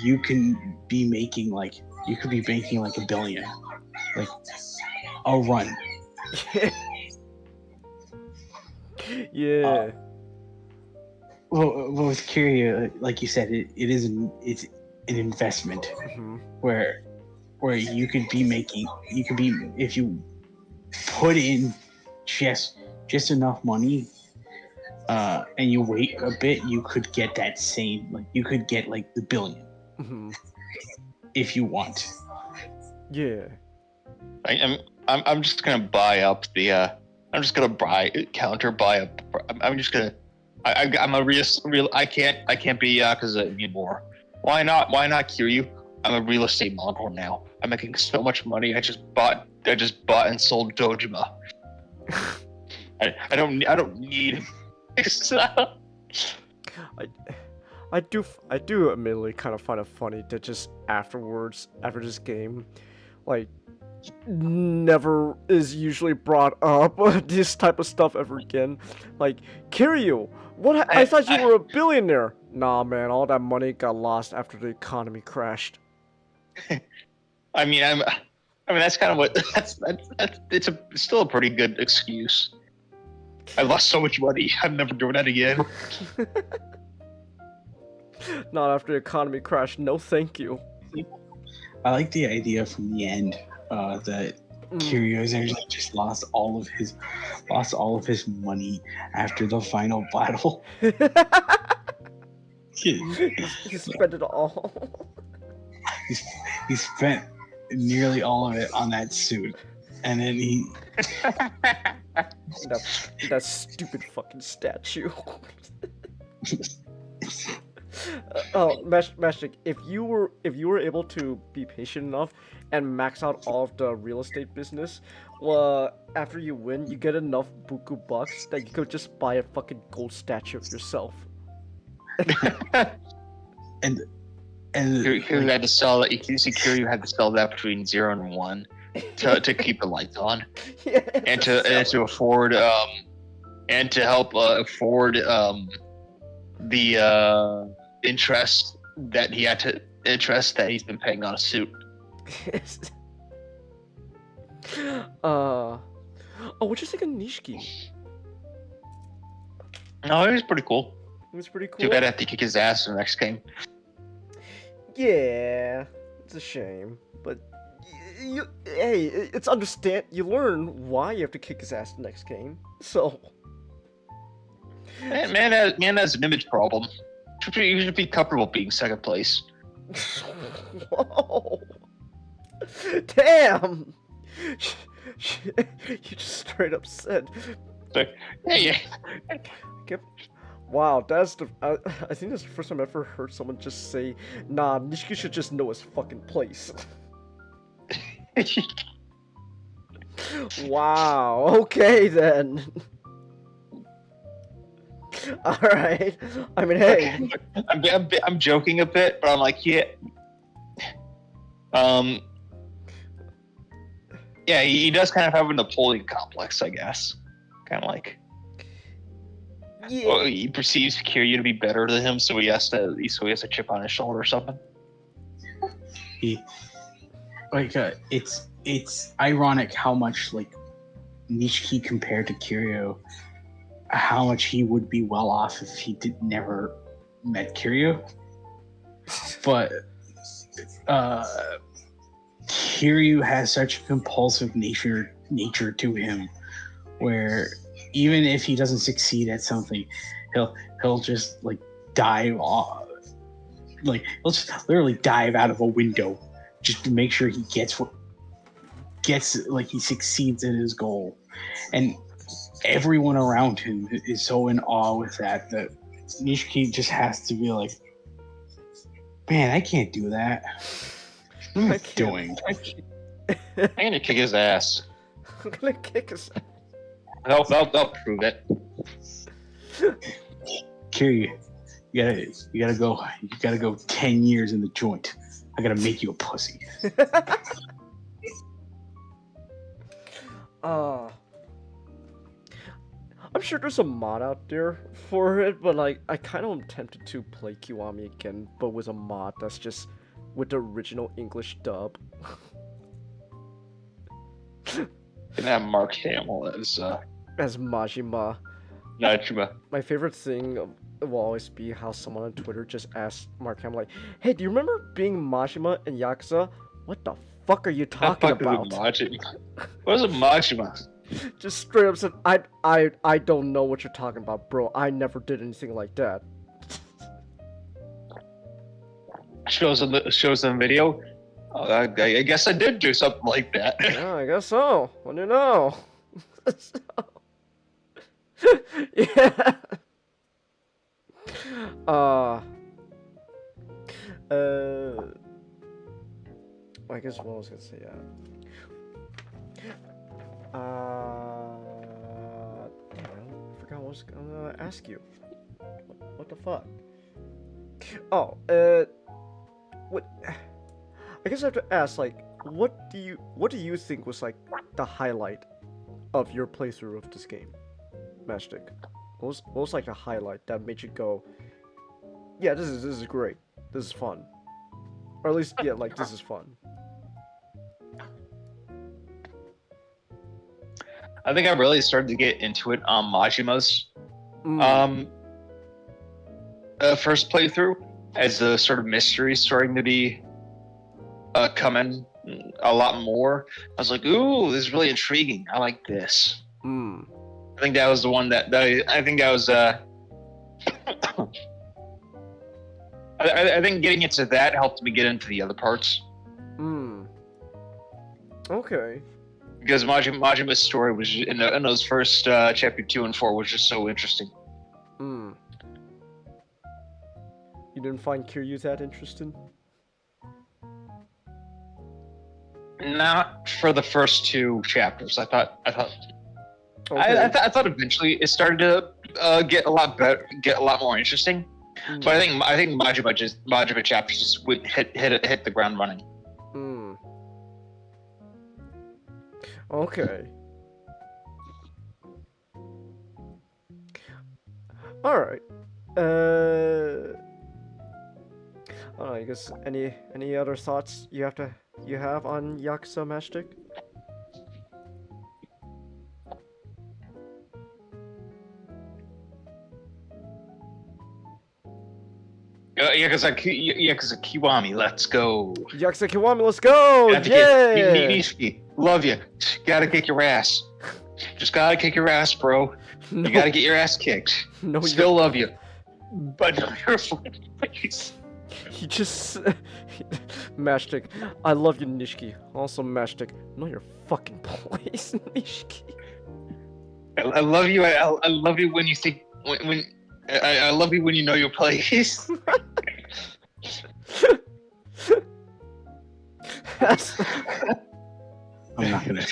You can be making like $1 billion, like a run. Yeah. Well, with Kiryu, like you said, it's an investment, mm-hmm. where you could be if you put in just enough money, and you wait a bit, you could get that same, like you could get like the $1 billion, mm-hmm. if you want. Yeah. I'm just gonna buy up the. I'm just gonna buy up. I'm just gonna. I'm a real. I can't be Yakuza anymore. Why not? Why not Kiryu? I'm a real estate mogul now. I'm making so much money. I just bought and sold Dojima. I don't need. I do admittedly kind of find it funny that just after this game, like, never is usually brought up this type of stuff ever again. Like, Kiryu, I thought you were a billionaire. Nah, man, all that money got lost after the economy crashed. I mean, that's kind of what it's still a pretty good excuse. I lost so much money. I'm never doing that again. Not after the economy crashed. No, thank you. I like the idea from the end that Kiryu essentially just lost all of his money after the final battle. He spent it all. He spent nearly all of it on that suit, and then he that stupid fucking statue. Magic, if you were able to be patient enough and max out all of the real estate business, well, after you win, you get enough buku bucks that you could just buy a fucking gold statue of yourself. and Kiryu had to sell that. You see, Kiryu had to sell that between 0 and 1 to keep the lights on, and to afford and to help afford the interest that he's been paying on a suit. What'd you think of Nishiki? No, it was pretty cool. It was pretty cool. Too bad I have to kick his ass in the next game. Yeah, it's a shame, but hey, it's understand. You learn why you have to kick his ass the next game. So, man has an image problem. You should be comfortable being second place. Whoa! Damn! You just straight up said. Hey. Wow, that's the. I think that's the first time I ever heard someone just say, "Nah, Nishiki should just know his fucking place." Wow. Okay then. All right. I mean, hey. I'm joking a bit, but I'm like, yeah. Yeah, he does kind of have a Napoleon complex, I guess. Kind of like. Yeah. Well, he perceives Kiryu to be better than him, so he has a chip on his shoulder or something. It's ironic how much like Nishiki compared to Kiryu, how much he would be well off if he never met Kiryu. But Kiryu has such a compulsive nature to him, where even if he doesn't succeed at something, he'll just like dive off, like he'll just literally dive out of a window just to make sure he gets like he succeeds in his goal. And everyone around him is so in awe with that Nishiki just has to be like, man, I can't do that. What am I doing? I'm gonna kick his ass. I'm gonna kick his ass. They'll prove it. Kiryu, you gotta go 10 years in the joint. I gotta make you a pussy. I'm sure there's a mod out there for it, but like I kind of am tempted to play Kiwami again, but with a mod that's just with the original English dub. And have Mark Hamill as Majima. Najima. My favorite thing will always be how someone on Twitter just asked Mark Hamill, like, "Hey, do you remember being Majima in Yakuza? What the fuck are you talking about?" What is a Majima? Just straight up said, I don't know what you're talking about, bro. I never did anything like that. Shows them video. I guess I did do something like that. Yeah, I guess so. What do you know? Yeah. I guess what I was gonna say, yeah. Damn, I forgot what I was gonna ask you. What the fuck? Oh, what? I guess I have to ask, like, what do you think was like the highlight of your playthrough of this game, Matchstick? What was like the highlight that made you go, yeah, this is great, this is fun, or at least yeah, like this is fun. I think I really started to get into it on Majima's first playthrough, as the sort of mystery starting to be coming a lot more. I was like, ooh, this is really intriguing. I like this. I think that was the one that I think that was I think getting into that helped me get into the other parts. Okay. Because Majima's story was in those first chapter 2 and 4 was just so interesting. You didn't find Kiryu that interesting? Not for the first 2 chapters. I thought Okay. I thought eventually it started to get a lot better, get a lot more interesting. But I think Majima chapters just would hit the ground running. Okay. All right. I guess any other thoughts you have on Yakuza Matchstick? Yakuza Kiwami, let's go. Yakuza Kiwami, let's go! Yeah! Nishiki, love you. Gotta kick your ass. Just gotta kick your ass, bro. No. You gotta get your ass kicked. No, Still love you. But no, you're please. He just... Matchstick, I love you, Nishiki. Also, Matchstick, know your fucking place, Nishiki. I love you. I love you when you think... When I love you when you know your place. I'm not gonna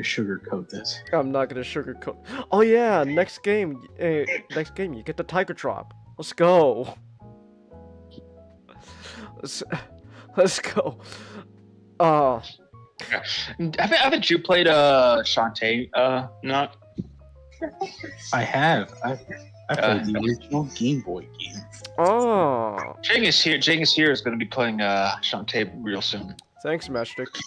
sugarcoat this. I'm not gonna sugarcoat. Oh yeah, next game you get the Tiger Drop. Let's go. Let's go. Haven't you played Shantae? Not. I have. I played the original Game Boy game. Oh. Jing is here is going to be playing Shantae real soon. Thanks, Matchstick.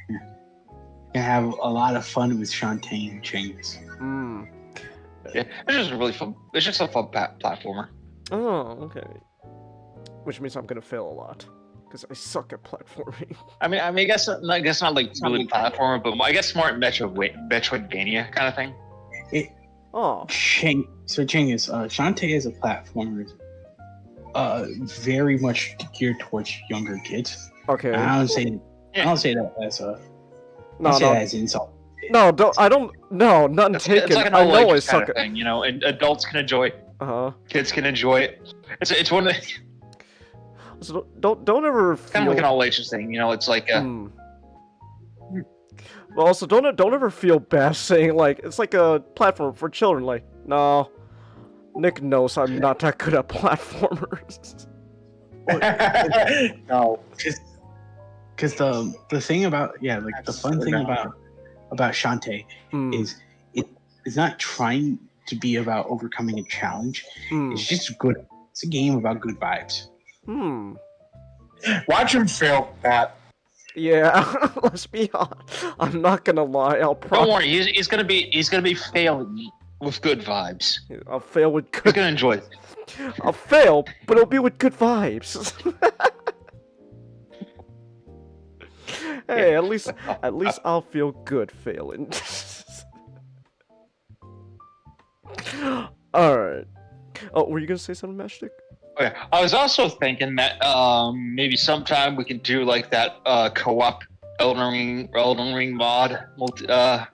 You have a lot of fun with Shantae and Chingus. Yeah, it's just really fun. It's just a fun platformer. Oh, okay. Which means I'm gonna fail a lot because I suck at platforming. I mean, I guess not like really platformer, but I guess more Metroidvania kind of thing. Chingus, Shantae is a platformer, very much geared towards younger kids. Okay. And I don't say that as a. No, as insult. No, none taken. It's like an I know I kind suck of thing, you know, and adults can enjoy it. Kids can enjoy it. It's one of the. So don't ever feel... kind of like an all ages thing, you know. It's like But also, don't ever feel bad saying like it's like a platform for children. Like, no, Nick knows I'm not that good at platformers. No, because the thing about the fun thing about Shantae is it's not trying to be about overcoming a challenge. It's just good. It's a game about good vibes. Watch him fail, Pat. Yeah, let's be honest. I'm not gonna lie. Don't worry, he's gonna be failing with good vibes. I'll fail with good. He's gonna enjoy it. I'll fail, but it'll be with good vibes. Hey, at least I'll feel good failing. All right. Oh, were you gonna say something, Matchstick? Okay. I was also thinking that maybe sometime we can do like that co-op Elden Ring mod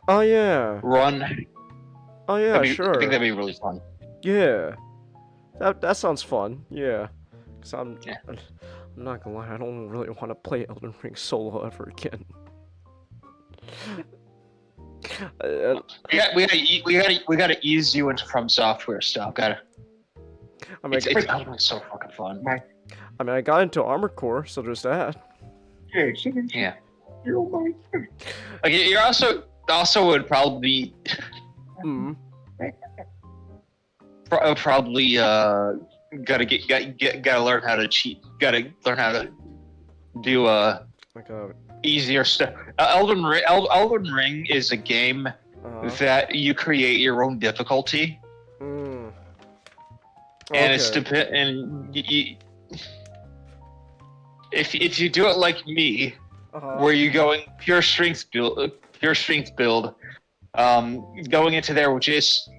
Oh yeah. run. Oh yeah, I sure. think that'd be really fun. Yeah. That sounds fun. Yeah. Cause I'm not gonna lie, I don't really want to play Elden Ring solo ever again. We gotta ease you into From Software stuff. I mean, It's so fucking fun. I mean, I got into Armored Core, so there's that. Yeah. Like you're also would probably probably gotta learn how to cheat. Gotta learn how to do like a easier stuff. Elden Ring is a game that you create your own difficulty. And it's if you do it like me, where you going pure strength build, going into there with just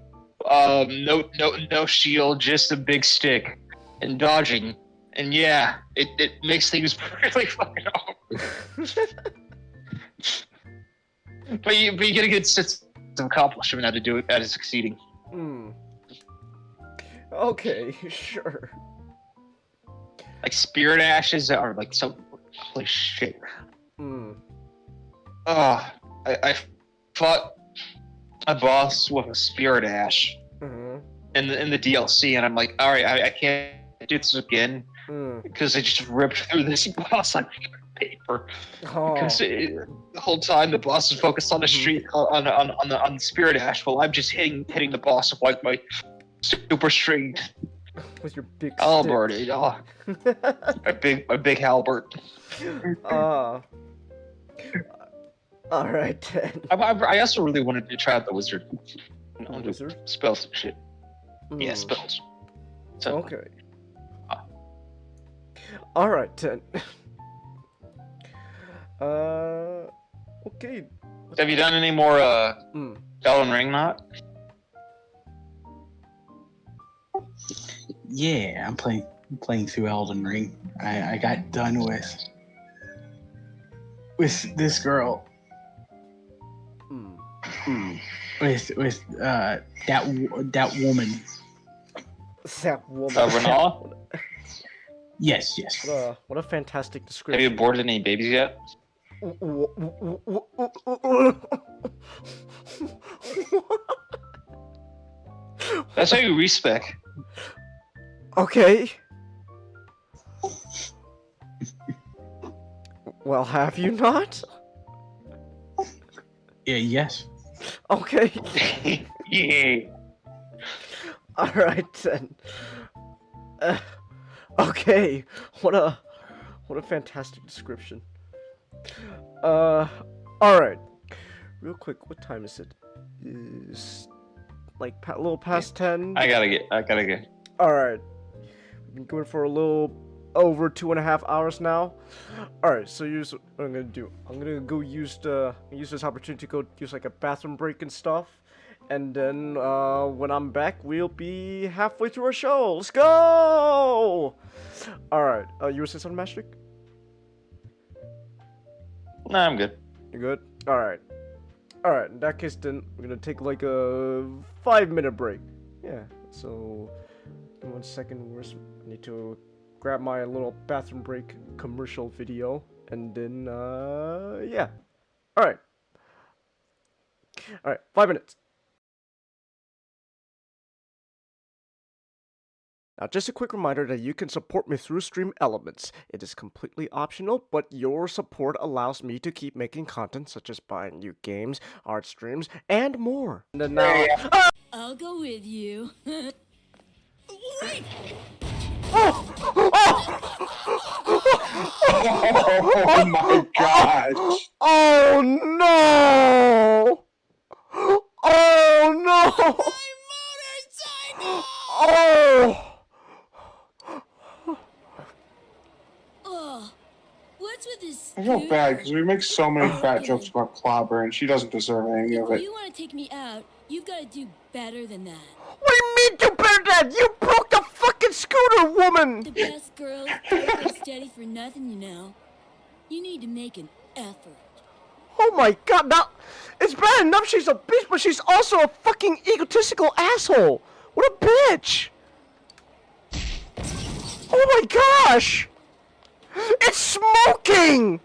no shield, just a big stick, and dodging, and yeah, it makes things really fucking hard. but you get a good sense of accomplishment out of do it, out of succeeding. Okay, sure. Like spirit ashes are like so holy shit. I fought a boss with a spirit ash in the DLC, and I'm like, all right, I can't do this again because I just ripped through this boss like paper. Because the whole time the boss is focused on the street on the spirit ash, while I'm just hitting the boss with like my super string with your big halberd. My big halberd. All right then. I also really wanted to try out the wizard. Wizard? Spells and shit. Yeah, spells. So, okay. All right then. Okay. Have you done any more Elden Ring? Not. Yeah, I'm playing through Elden Ring. I got done with this girl. With that woman. That woman. Renala? Yes. What a fantastic description. Have you aborted any babies yet? That's how you respec. Okay. Well, have you not? Yeah, yes. Okay. Yeah. All right then. Okay. What a fantastic description. All right. Real quick, what time is it? Is like a little past 10. I gotta get. All right. We've been going for a little over 2.5 hours now. All right. So here's what I'm gonna do. I'm gonna go use this opportunity to go use like a bathroom break and stuff. And then when I'm back, we'll be halfway through our show. Let's go! All right. You were saying something, Master? Nah, I'm good. You good? All right. All right. In that case, then we're gonna take like a 5-minute break. Yeah. So, 1 second. I need to grab my little bathroom break commercial video, and then yeah. All right. All right. 5 minutes. Now, just a quick reminder that you can support me through Stream Elements. It is completely optional, but your support allows me to keep making content such as buying new games, art streams, and more. And then now, I'll go with you. Wait! Oh my gosh! Oh no! Oh no! My motorcycle! Oh! What's with this? I feel bad because we make so many fat jokes about Clobber, and she doesn't deserve any of If it. you want to take me out, you've got to do better than that. What do you mean do better than that? You broke the fucking scooter Wonder Woman! The best girls don't go steady for nothing, you know. You need to make an effort. Oh my god, now, it's bad enough she's a bitch, but she's also a fucking egotistical asshole! What a bitch! Oh my gosh! It's smoking!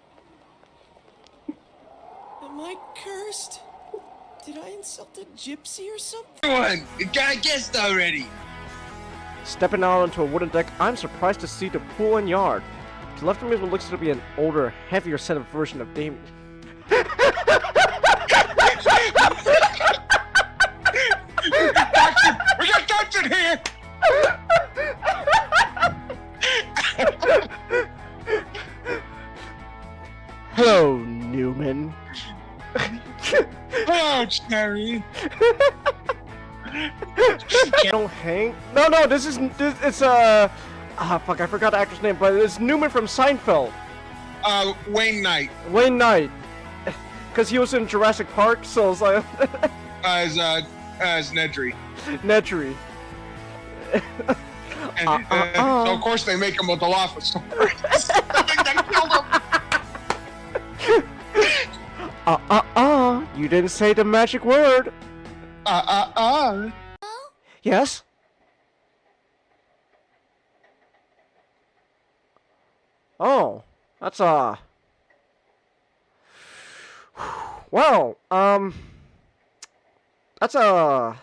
Am I cursed? Did I insult a gypsy or something? Everyone, you got guessed already. Stepping out onto a wooden deck, I'm surprised to see the pool and yard. To the left of me is what looks to be an older, heavier set of version of Damien. We got Dutton here! Hello, Newman. Hello, Cherry. Don't hang. No, it's fuck, I forgot the actor's name, but it's Newman from Seinfeld. Wayne Knight. Wayne Knight. Cause he was in Jurassic Park, so it's like As Nedry. Nedry. And, so of course they make him with the Dilophosaurus. You didn't say the magic word. Yes? Oh, that's well, that's a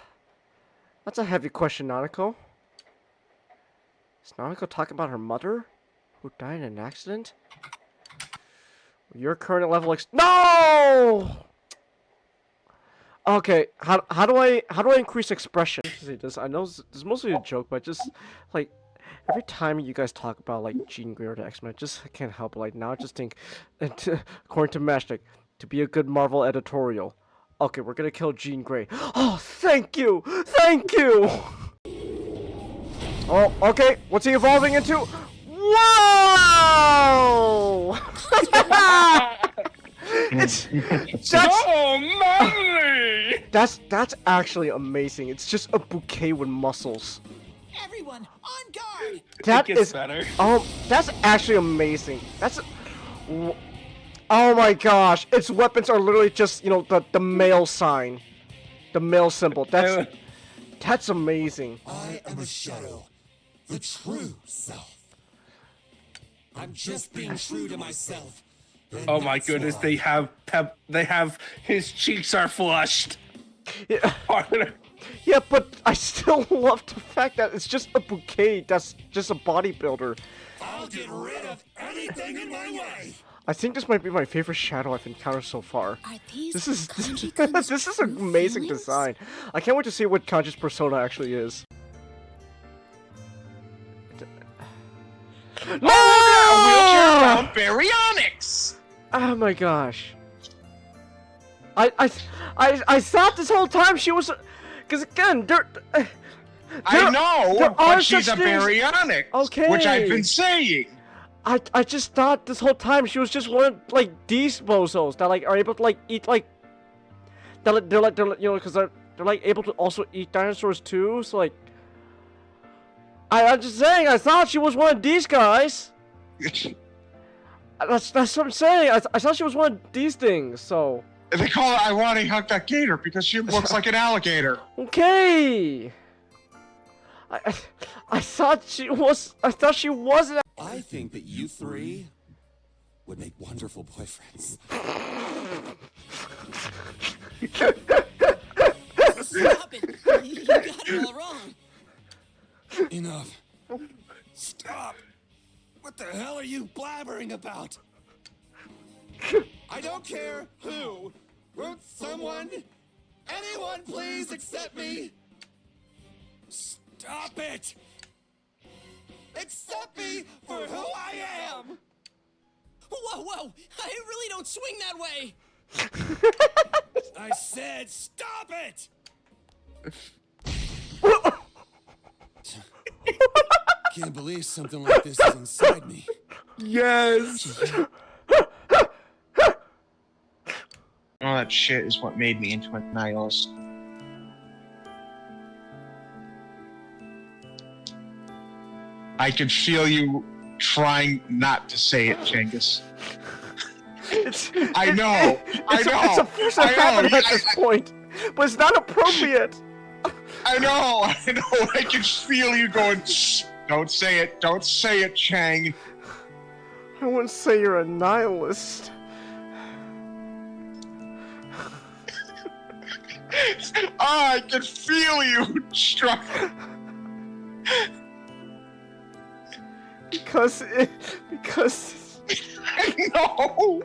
heavy question, Nanako. Is Nanako talking about her mother, who died in an accident? Your current level no! Okay, how do I increase expression? See this, I know this is mostly a joke, but just like every time you guys talk about like Jean Grey or the X-Men, I just can't help it. Like now I just think, according to Matchstick, to be a good Marvel editorial. Okay, we're gonna kill Jean Grey. Oh, thank you! Thank you! Oh, okay, what's he evolving into? Whoa! That's so manly! That's actually amazing. It's just a bouquet with muscles. Everyone, on guard! That it gets is better. Oh, that's actually amazing. Oh my gosh, its weapons are literally just, you know, the male sign. The male symbol. That's amazing. I am a shadow. The true self. I'm just being true to myself. Oh my goodness, they have his cheeks are flushed. Yeah. Yeah, but I still love the fact that it's just a bouquet that's just a bodybuilder. I'll get rid of anything in my way. I think this might be my favorite shadow I've encountered so far. Are these This is Kanji-kun's this is true an amazing feelings? design. I can't wait to see what Kanji's persona actually is. No! Wheelchair-bound baryonyx! Oh my gosh. I thought this whole time she was, because again, I know, there are but she's such a things- baryonyx. Okay. Which I've been saying. I just thought this whole time she was just one of like these bozos that like are able to like eat like they're you know, because they're like able to also eat dinosaurs too. So like I'm just saying, I thought she was one of these guys. That's what I'm saying. I thought she was one of these things. So They call it I want to hug that gator because she looks like an alligator. okay. I thought she was. I thought she wasn't. I think that you three would make wonderful boyfriends. Stop it! You got it all wrong. Enough. Stop. What the hell are you blabbering about? I don't care who. Won't someone, anyone please accept me? Stop it. Accept me for who I am. Whoa! I really don't swing that way. I said stop it. Can't believe something like this is inside me. Yes. All that shit is what made me into a nihilist. I can feel you trying not to say it, Genghis. I know. It's a force of habit at this point, but it's not appropriate. I know. I can feel you going, don't say it, Chang. I wouldn't say you're a nihilist. I can feel you struggling. Because I know.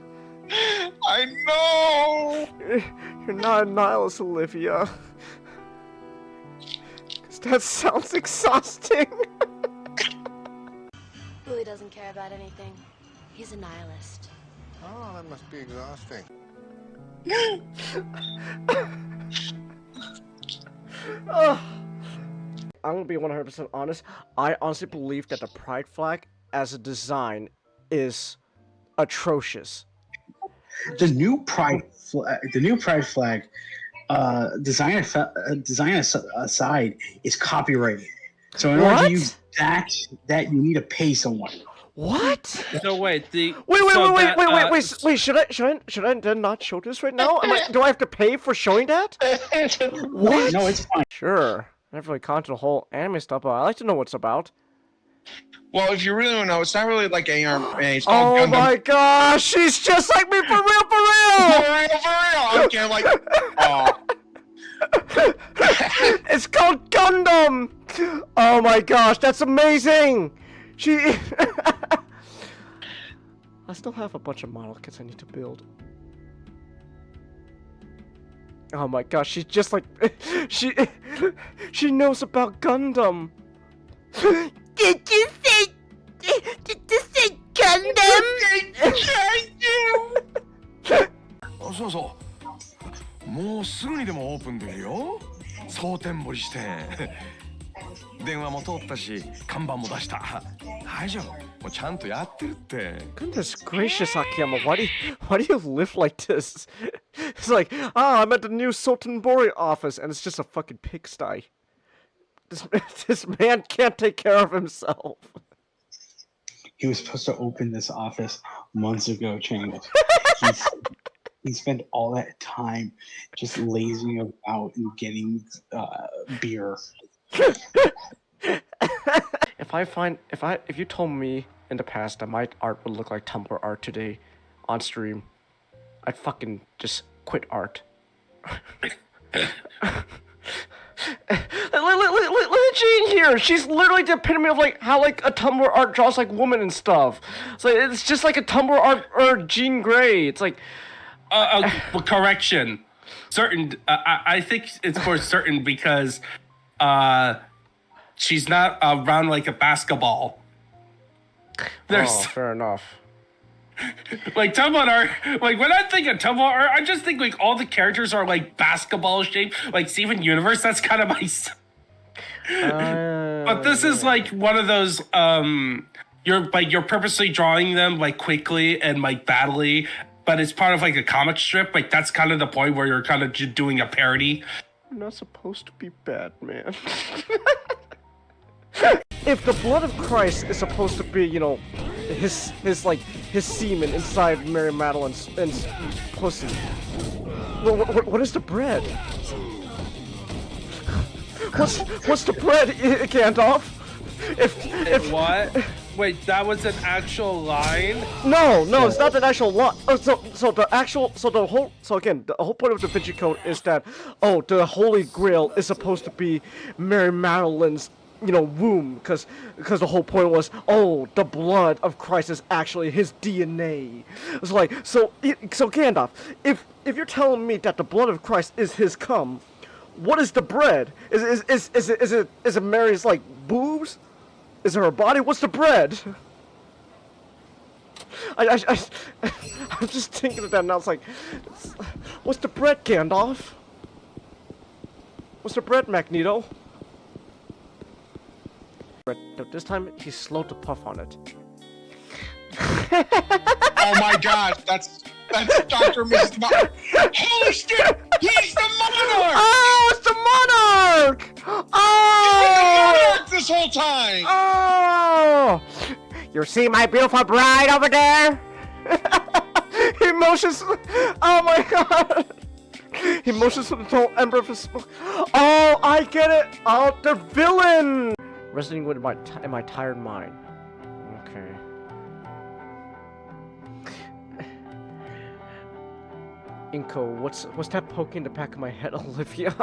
You're not a nihilist, Olivia. Because that sounds exhausting. Louis doesn't care about anything. He's a nihilist. Oh, that must be exhausting. I'm gonna be 100% honest. I honestly believe that the pride flag as a design is atrocious. The new pride flag, design aside, is copyrighted. So in order to use that you need to pay someone. What? So wait, wait! Should I then not show this right now? Do I have to pay for showing that? What? No, it's fine. Sure. I never really conned to the whole anime stuff, but I like to know what it's about. Well, if you really want to know, it's not really like ARM. It's called Gundam. My gosh, she's just like me for real! For real! Okay, like, oh. It's called Gundam! Oh my gosh, that's amazing! I still have a bunch of model kits I need to build. Oh my gosh, she's just like she knows about Gundam. Did you say Gundam? そうそう。もうすぐにでもオープンできるよ。蒼天堀支店。電話も通ったし、看板も出した。大丈夫。もうちゃんとやってるって。Goodness gracious, Akiyama, why do you live like this? It's like, I'm at the new Sotenbori office, and it's just a fucking pigsty. This man can't take care of himself. He was supposed to open this office months ago, Chang. He spent all that time just lazing about and getting beer. If you told me in the past that my art would look like Tumblr art today on stream, I'd fucking just quit art. Look at Jean here. She's literally the epitome of like how like a Tumblr art draws like woman and stuff. It's just like a Tumblr art or Jean Grey. It's like correction. Certain. I think it's for certain because she's not around like a basketball. Fair enough. Like Tumblr art, like when I think of Tumblr art, I just think like all the characters are like basketball shaped, like Steven Universe. That's kind of my. But this is like one of those. You're purposely drawing them like quickly and like badly, but it's part of like a comic strip. Like that's kind of the point where you're kind of just doing a parody. You're not supposed to be bad, man. If the blood of Christ is supposed to be, you know, his semen inside Mary Madeline's pussy, what is the bread? What's the bread, Gandalf? If what? Wait, that was an actual line? No, it's not an actual line. The whole point of Da Vinci Code is that the Holy Grail is supposed to be Mary Madeline's, you know, womb, because the whole point was, the blood of Christ is actually his DNA. It's like, so Gandalf, if you're telling me that the blood of Christ is his cum, what is the bread? Is it Mary's like boobs? Is it her body? What's the bread? I'm just thinking of that now. It's like, what's the bread, Gandalf? What's the bread, Magneto? This time, he's slow to puff on it. Oh my gosh, that's Dr. Mrs. Holy shit! He's the monarch! Oh, it's the monarch! Oh! He's been the monarch this whole time! Oh! Oh, you see my beautiful bride over there? He motions. Oh my god. He motions to the tall ember of his smoke. Oh, I get it. Oh, the villain. Resonating with in my tired mind. Okay. Inko, what's that poking the back of my head, Olivia?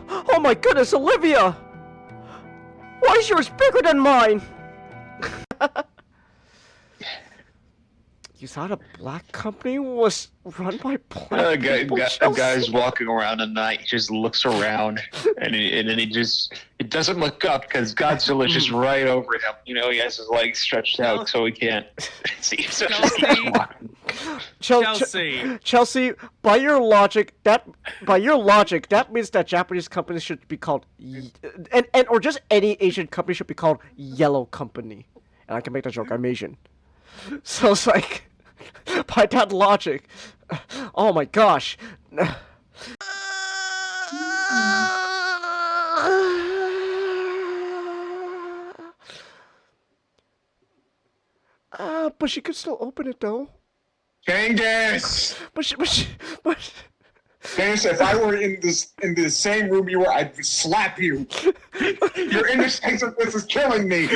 Oh my goodness, Olivia! Why is yours bigger than mine? You thought a black company was run by black people, a guy's walking around at night. He just looks around, and then he doesn't look up because Godzilla's just right over him. You know, he has his legs stretched out so he can't see. So just keeps walking. Chelsea, by your logic, that means that Japanese companies should be called, or just any Asian company should be called Yellow Company. And I can make that joke. I'm Asian, so it's like, by that logic, oh my gosh. But she could still open it though. Genghis! But Genghis, if I were in the same room you were, I'd slap you. Your innocence of this is killing me.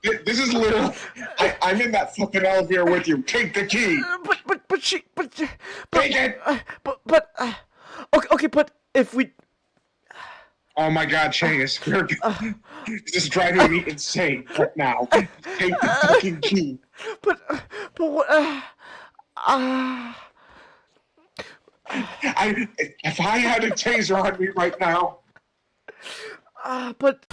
This is literal. I'm in that fucking elevator with you. Take the key. Take it. Okay, but if we. Oh my God, Genghis, this is driving me insane right now. Take the fucking key. But what? If I had a taser on me right now. But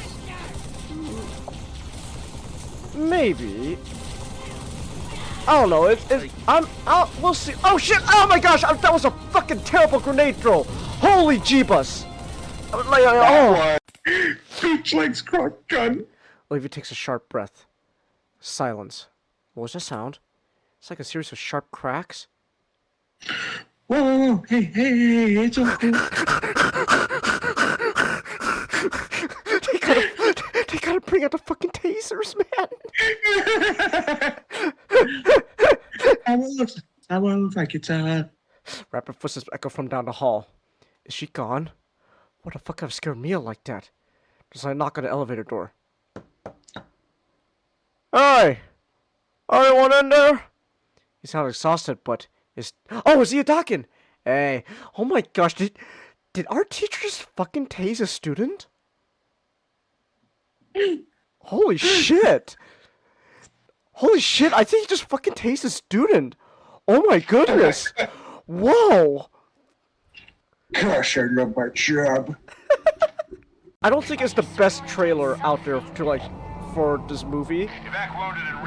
maybe. I don't know. We'll see. Oh shit! Oh my gosh! That was a fucking terrible grenade throw. Holy jeebus! Beach legs crock gun. Olivia takes a sharp breath. Silence. What was that sound? It's like a series of sharp cracks. Whoa, hey, it's okay. They gotta bring out the fucking tasers, man. That one looks like it's Rapid footsteps echo from down the hall. Is she gone? What the fuck could have scared me like that? Just I knock on the elevator door. Hey! Anyone in there? He sounds exhausted, but is he attacking? Hey, oh my gosh, did our teacher just fucking tase a student? Holy shit! Holy shit, I think he just fucking tased a student! Oh my goodness! Whoa! Gosh, I love my job. I don't think it's the best trailer out there for this movie,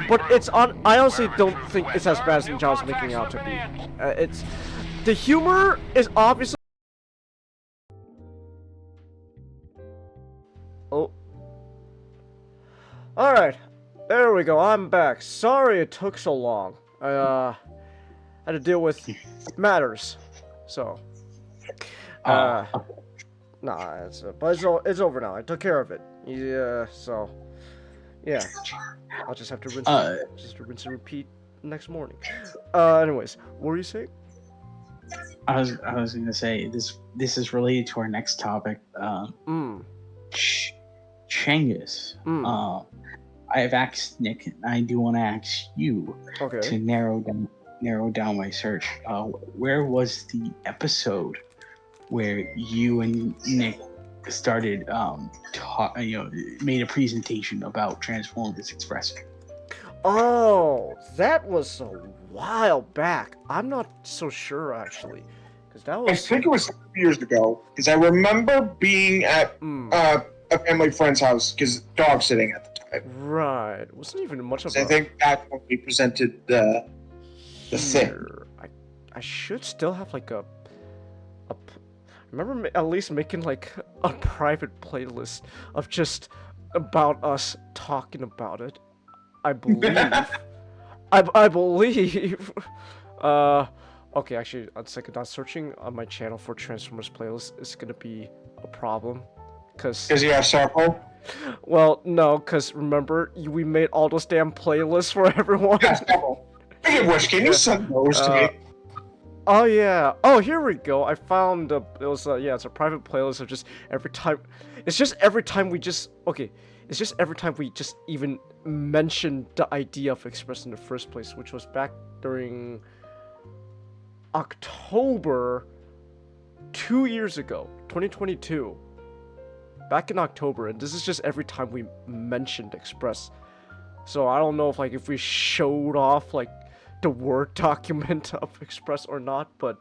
but I honestly don't think it's as bad as the job's making out to be. The humor is obviously. Oh. Alright, there we go, I'm back. Sorry it took so long. I had to deal with matters, so. Nah, but it's over now. I took care of it. Yeah, so. Yeah, I'll just have to rinse and repeat next morning. Anyways, what were you saying? I was gonna say this is related to our next topic. Changus. I have asked Nick, and I do want to ask you to narrow down my search. Where was the episode where you and Nick started made a presentation about Transformers Express? Oh, that was a while back. I'm not so sure actually, because that was. I think it was 2 years ago, because I remember being at a family friend's house, because dog sitting at the time. Right, it wasn't even much of. I think that's when we presented the thing. I should still have like a. I remember at least making like a private playlist of just about us talking about it. I believe. I believe. Okay, actually, on second thought, searching on my channel for Transformers playlist is gonna be a problem, because you have Circle? Well, no, because remember, we made all those damn playlists for everyone. Speaking of which, can you send those to me? Oh yeah. Oh, here we go. I found it was yeah, it's a private playlist of just every time. It's just every time we just okay. It's just every time we just even mentioned the idea of Express in the first place, which was back during October 2 years ago, 2022. Back in October, and this is just every time we mentioned Express. So I don't know if we showed off like the Word document of Express or not, but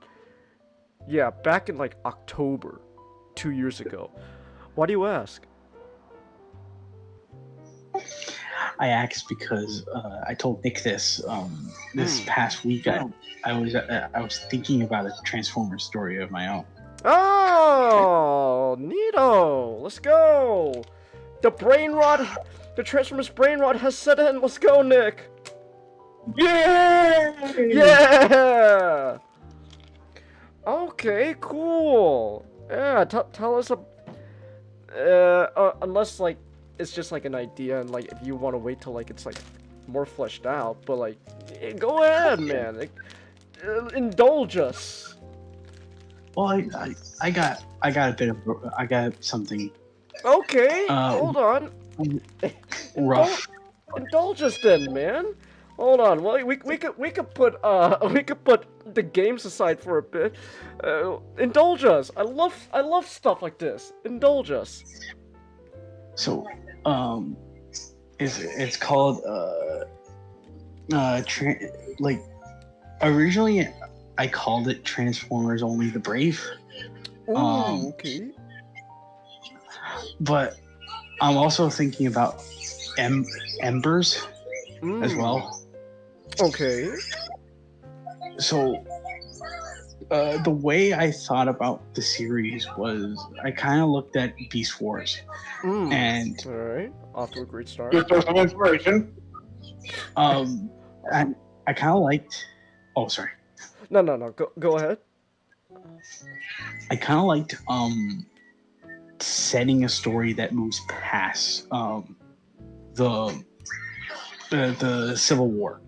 yeah, back in like October 2 years ago. Why do you ask? I asked because I told Nick this this past week. I was thinking about a Transformers story of my own. Oh, neato! Let's go! The Transformers brain rot has set in. Let's go, Nick! Yeah! Yeah! Okay, cool. Yeah, tell us unless like it's just like an idea, and like if you want to wait till like it's like more fleshed out, but like go ahead, man. Like, indulge us. Well, I got something. Okay, hold on. Rough. Indulge us then, man. Hold on. Well, we could put the games aside for a bit. Indulge us. I love stuff like this. Indulge us. So, it's called like originally I called it Transformers Only the Brave. Ooh, okay. But I'm also thinking about Embers as well. Okay. So, the way I thought about the series was I kind of looked at Beast Wars, and all right, off to a great start. Good source of inspiration. And I kind of liked. Oh, sorry. No. Go ahead. I kind of liked setting a story that moves past the Civil War.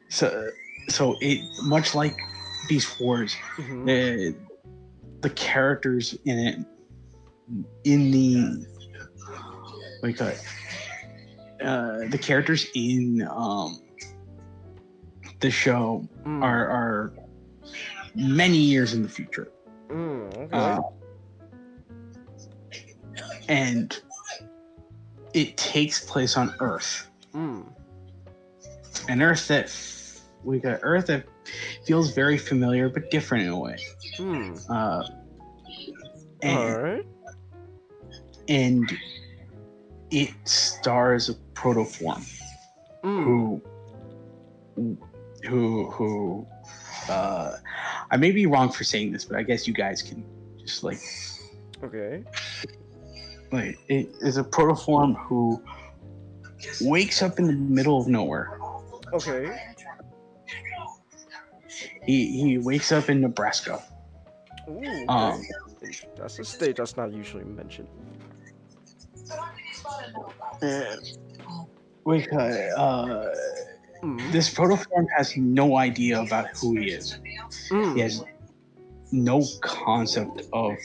So it much like Beast Wars, the characters in it the characters in the show are many years in the future. Okay. And it takes place on Earth. An Earth that feels very familiar but different in a way. And it stars a protoform who I may be wrong for saying this, but I guess you guys can just like it is a protoform who wakes up in the middle of nowhere. Okay. He wakes up in Nebraska. Ooh, okay. That's a state that's not usually mentioned. This protoform has no idea about who he is. He has no concept of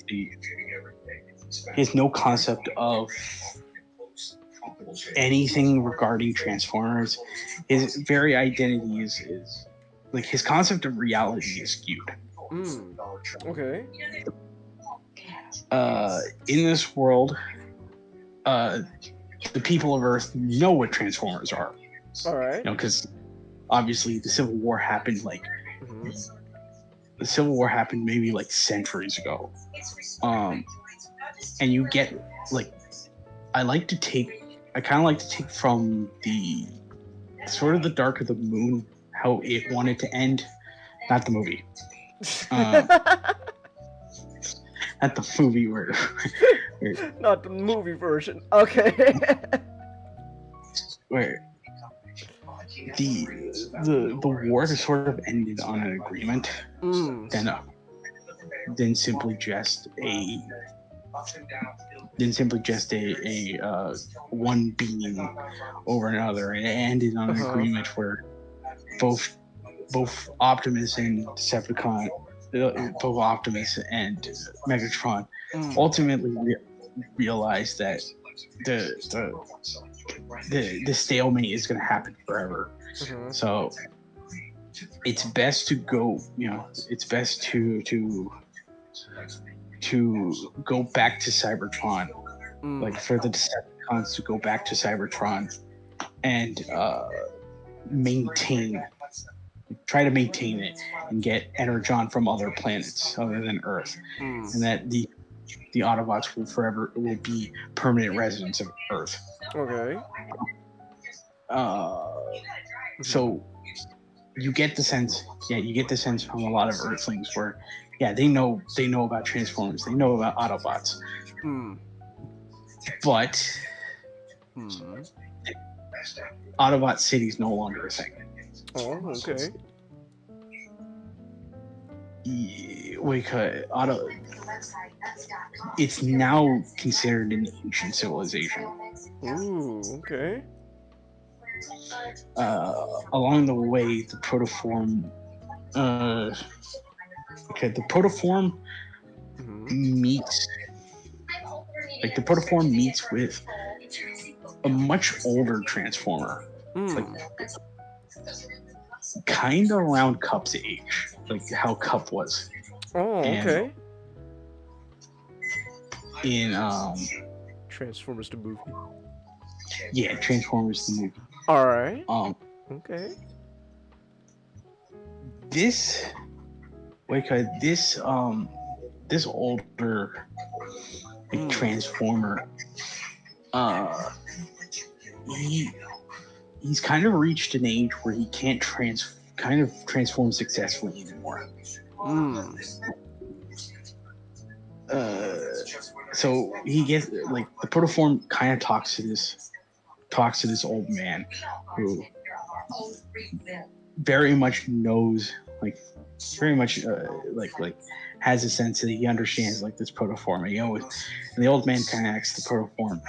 anything regarding Transformers. His very identity is like his concept of reality is skewed. Okay. In this world, the people of Earth know what Transformers are. All right. You know, because obviously the Civil War happened the Civil War happened maybe like centuries ago. And you get like I kind of like to take from the sort of the Dark of the Moon, how it wanted to end, not the movie. Not the movie where not the movie version. Okay. Where the war sort of ended on an agreement, then simply just just a one being over another, and it ended on an agreement where both Optimus and Decepticon, both Optimus and Megatron, ultimately realized that the stalemate is going to happen forever. So it's best to go. It's best to go back to Cybertron, like for the Decepticons to go back to Cybertron and try to maintain it and get energon from other planets other than Earth, and that the Autobots will be permanent residents of Earth. Okay. So you get the sense from a lot of Earthlings where, they know about Transformers, they know about Autobots, but Autobot City is no longer a thing. Oh, okay. It's now considered an ancient civilization. Ooh, okay. Along the way, the protoform meets with a much older Transformer, kind of around Cup's age, like how Cup was. Oh, okay. In Transformers the movie. Yeah, Transformers the movie. All right. Okay. This older Transformer, he's kind of reached an age where he can't transform successfully anymore. So he gets the protoform kind of talks to this old man who very much knows, has a sense that he understands this protoform, and the old man kind of asks the protoform,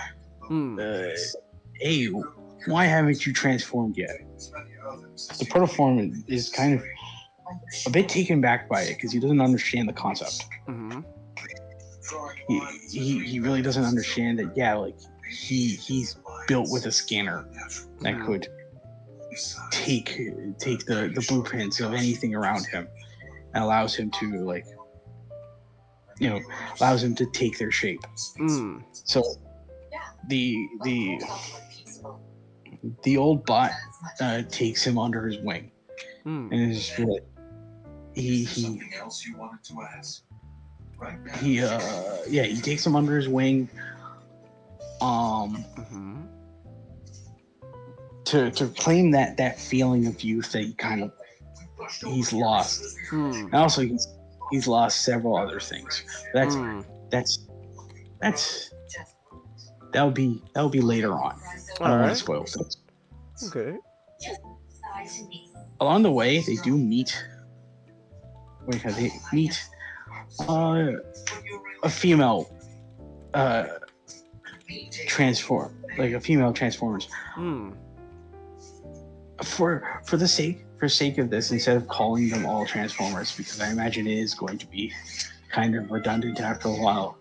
hey, why haven't you transformed yet? The protoform is kind of a bit taken back by it because he doesn't understand the concept. He really doesn't understand that. He's built with a scanner that could take the blueprints of anything around him and allows him to take their shape. So the old bot takes him under his wing, and is just like he takes him under his wing to claim that feeling of youth that he's lost. And also he's lost several other things. That'll be later on. I don't want to spoil things. Okay. Along the way, they do meet. A female Transformers. For the sake of this, instead of calling them all Transformers, because I imagine it is going to be kind of redundant after a while,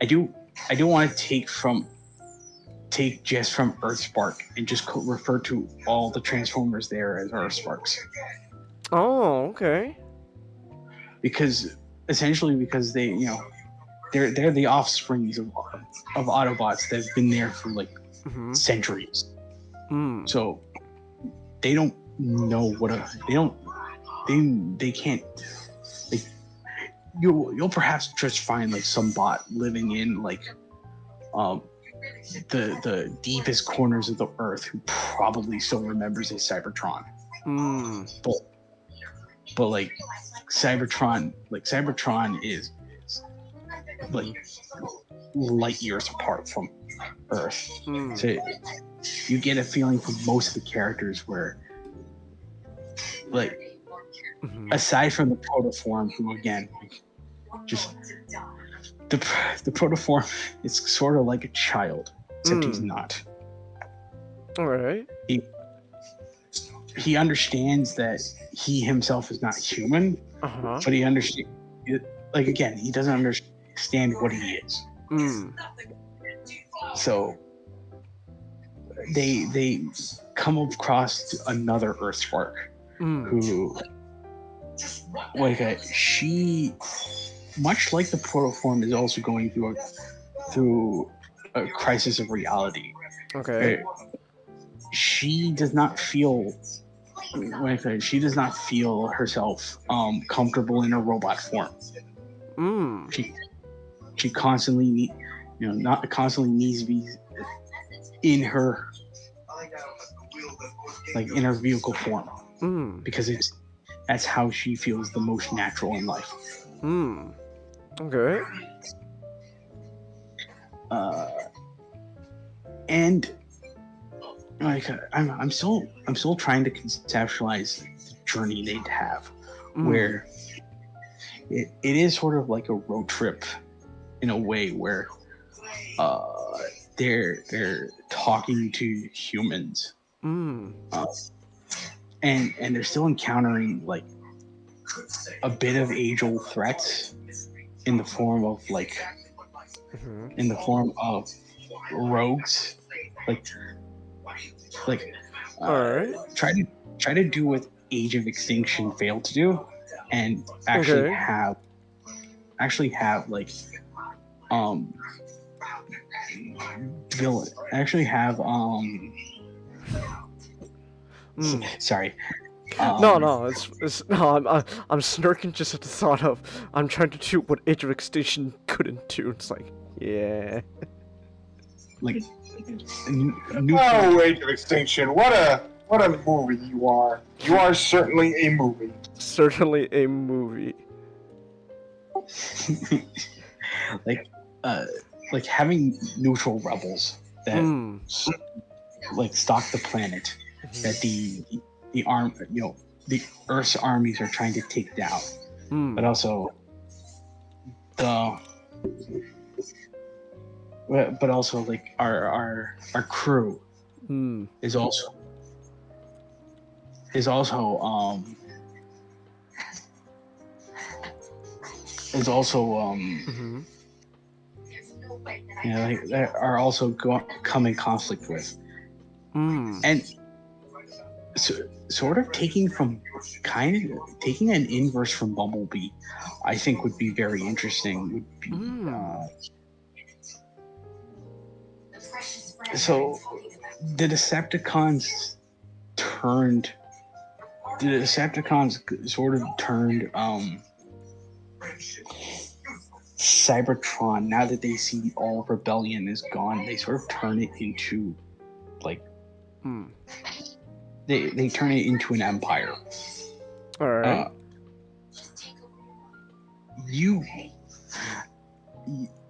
I do want to take just from Earthspark and just refer to all the Transformers there as Earthsparks. Oh, okay. Because they're the offsprings of Autobots that have been there for centuries. So they don't know they can't. You'll perhaps just find some bot living in the deepest corners of the Earth who probably still remembers a Cybertron. But Cybertron is light years apart from Earth. So you get a feeling from most of the characters where, aside from the protoform, who again just the protoform is sort of like a child, except he's not. All right. He understands that he himself is not human, but he understands. Like again, he doesn't understand what he is. So they come across another Earthspark who, like, she, much like the protoform, is also going through a crisis of reality. Okay. She does not feel. She does not feel herself comfortable in a robot form. She constantly, not constantly needs to be in her, like, in her vehicle form, because that's how she feels the most natural in life. Okay. And like I'm still trying to conceptualize the journey they'd have, where it is sort of like a road trip in a way, where they're talking to humans, and they're still encountering like a bit of age-old threats in the form of rogues, try to do what Age of Extinction failed to do, and actually have villain actually have sorry. No, it's no. I'm smirking just at the thought of I'm trying to do what Age of Extinction couldn't do. It's like, yeah. Like, oh, Age of Extinction! What a movie you are! You are certainly a movie. Certainly a movie. like having neutral rebels that like stalk the planet that the Earth's armies are trying to take down, but also like our crew is also like they are also come in conflict with, and sort of taking an inverse from Bumblebee, I think would be very interesting. Would be so the Decepticons sort of turned Cybertron. Now that they see all rebellion is gone, they sort of turn it into like they turn it into an empire. All right.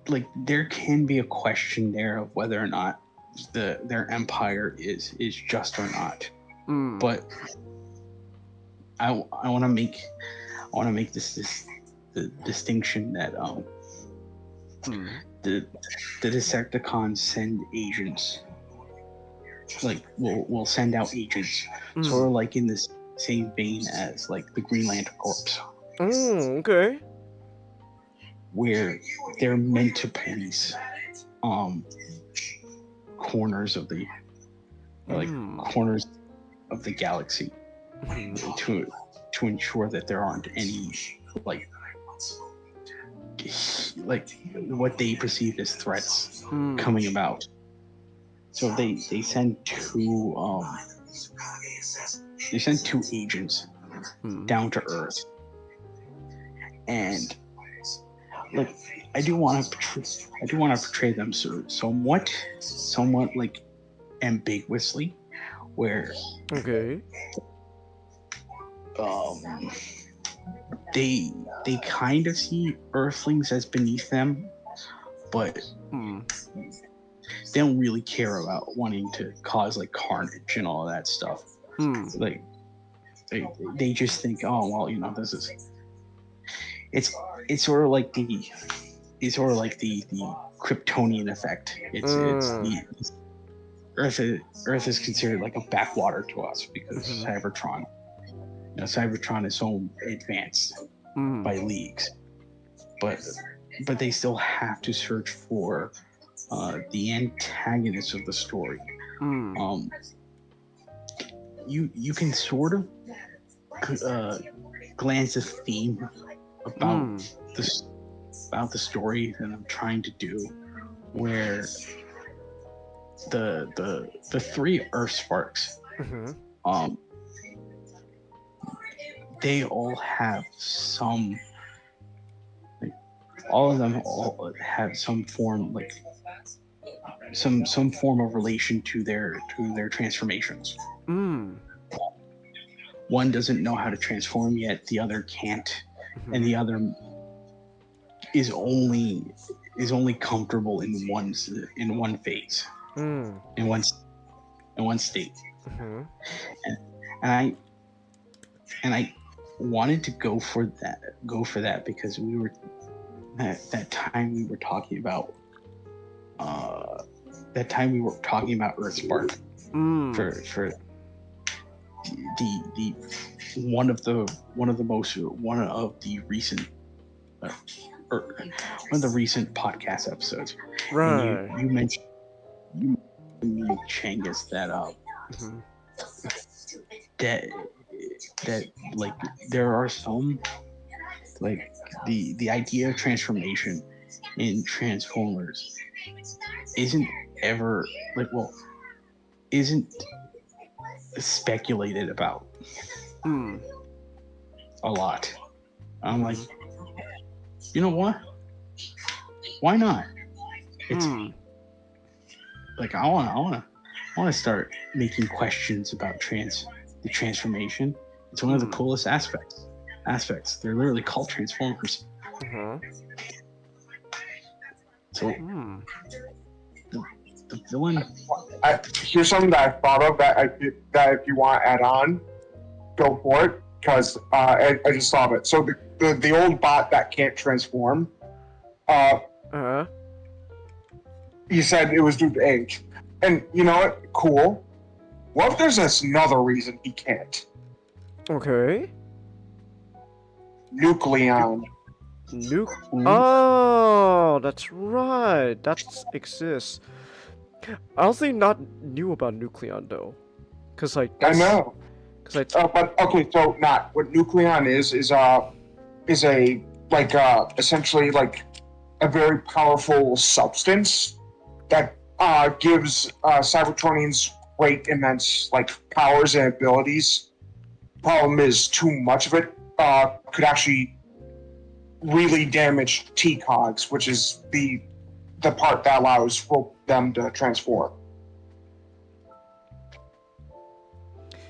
Like there can be a question there of whether or not their empire is just or not. But I want to make this the distinction that the Decepticons send agents, like will send out agents, sort of like in this same vein as like the Green Lantern Corps. Okay. Where they're meant to police corners of the corners of the galaxy to ensure that there aren't any like what they perceive as threats coming about. So they send two agents down to Earth, and like I do want to portray them somewhat like ambiguously, where they kind of see Earthlings as beneath them, but they don't really care about wanting to cause like carnage and all that stuff. Like they just think, oh well, this is it's sort of like the Kryptonian effect. It's Earth is considered like a backwater to us because Cybertron. Cybertron is so advanced by leagues, but they still have to search for the antagonist of the story. You can sort of glance a theme about the story that I'm trying to do, where the three Earth Sparks, they all have some, all of them have some form, like some form of relation to their transformations. One doesn't know how to transform yet, the other can't, and the other is only comfortable in one phase, in one state. And I wanted to go for that because we were that time we were talking about Earthspark for the one of the recent podcast episodes. Right. And you mentioned Changus that like there are some, like the idea of transformation in Transformers isn't speculated about a lot. I'm like, you know what? Why not? It's like I want to start making questions about the transformation. It's one of the coolest aspects. They're literally called Transformers. So the villain. Here's something that I thought of that if you want to add on, go for it, because I just thought of it. So the old bot that can't transform, you said it was due to age, and you know what? Cool. What if there's another reason he can't? Okay. Nucleon. Oh, that's right. That exists. I also not knew about Nucleon though, cause like I know. But okay, so not what Nucleon is a like essentially like a very powerful substance that gives Cybertronians great immense like powers and abilities. Problem is, too much of it could actually really damage T-Cogs, which is the part that allows them to transform.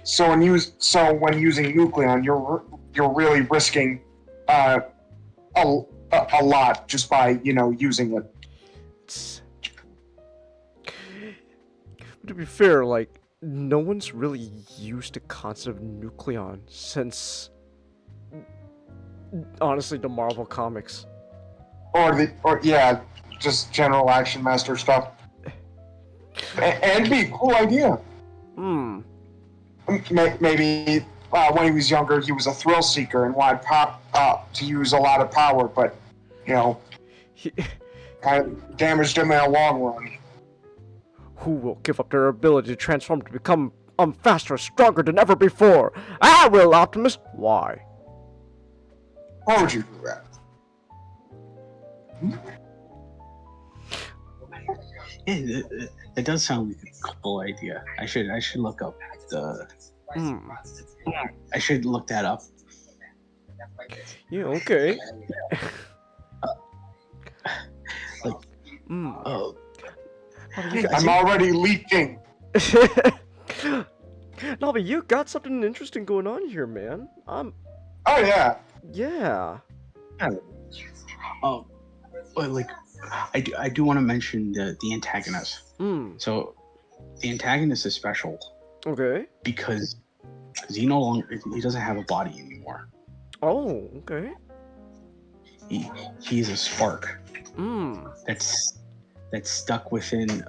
So when using Nucleon, you're really risking a lot just by using it. To be fair, like no one's really used the concept of Nucleon since, honestly, the Marvel comics. Or just general Action Master stuff. And be a cool idea. Maybe when he was younger, he was a thrill seeker and wanted to use a lot of power, but kind of damaged him in the long run. Who will give up their ability to transform to become faster, stronger than ever before? I will, Optimus. Why? Why would you do that? Yeah, it does sound like a cool idea. I should look up the. I should look that up. Yeah. Okay. I'm already leaking. No, but you got something interesting going on here, man. Oh yeah. Yeah. But like, I do want to mention the antagonist. So, the antagonist is special. Okay. Because he doesn't have a body anymore. Oh, okay. he's a spark Mm. that's stuck within.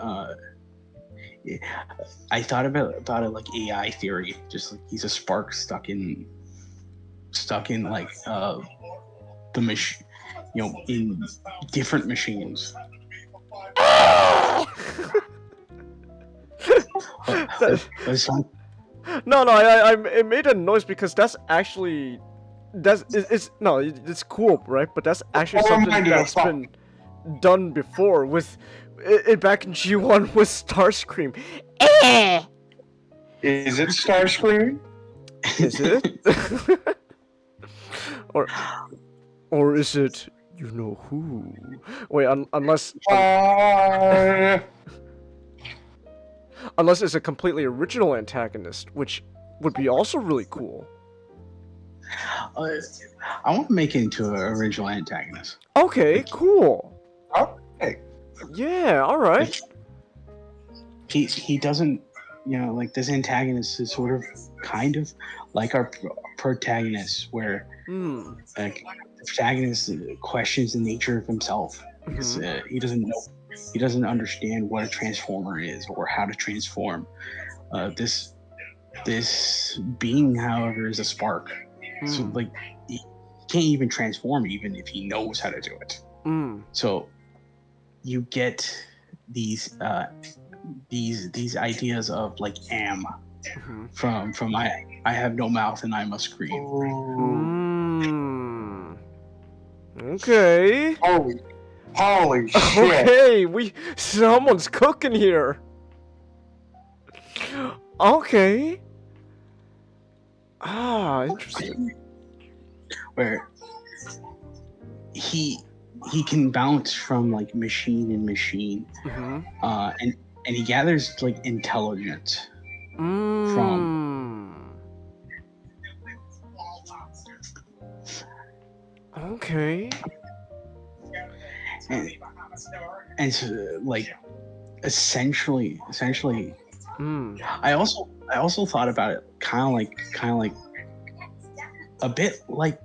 I thought about it like AI theory, just like he's a spark stuck in like the machine, in different machines. No, I it made a noise because that's actually it's cool, right? But that's actually something that's been done before with it back in G1 with Starscream. Is it Starscream? Is it? or is it you know who? Wait, unless unless it's a completely original antagonist, which would be also really cool. I want to make it into an original antagonist. Okay, cool. Okay. Yeah, all right. He doesn't, like this antagonist is sort of kind of like our protagonist, where like the protagonist questions the nature of himself. Because, he doesn't understand what a transformer is or how to transform. This being, however, is a spark. So like he can't even transform even if he knows how to do it. So you get these ideas of like from I have no mouth and I must scream. Okay. Holy shit. Okay, someone's cooking here. Okay. Interesting. Where he can bounce from like machine and machine, and he gathers like intelligence from. Okay. And so, like essentially, I also thought about it kind of like a bit like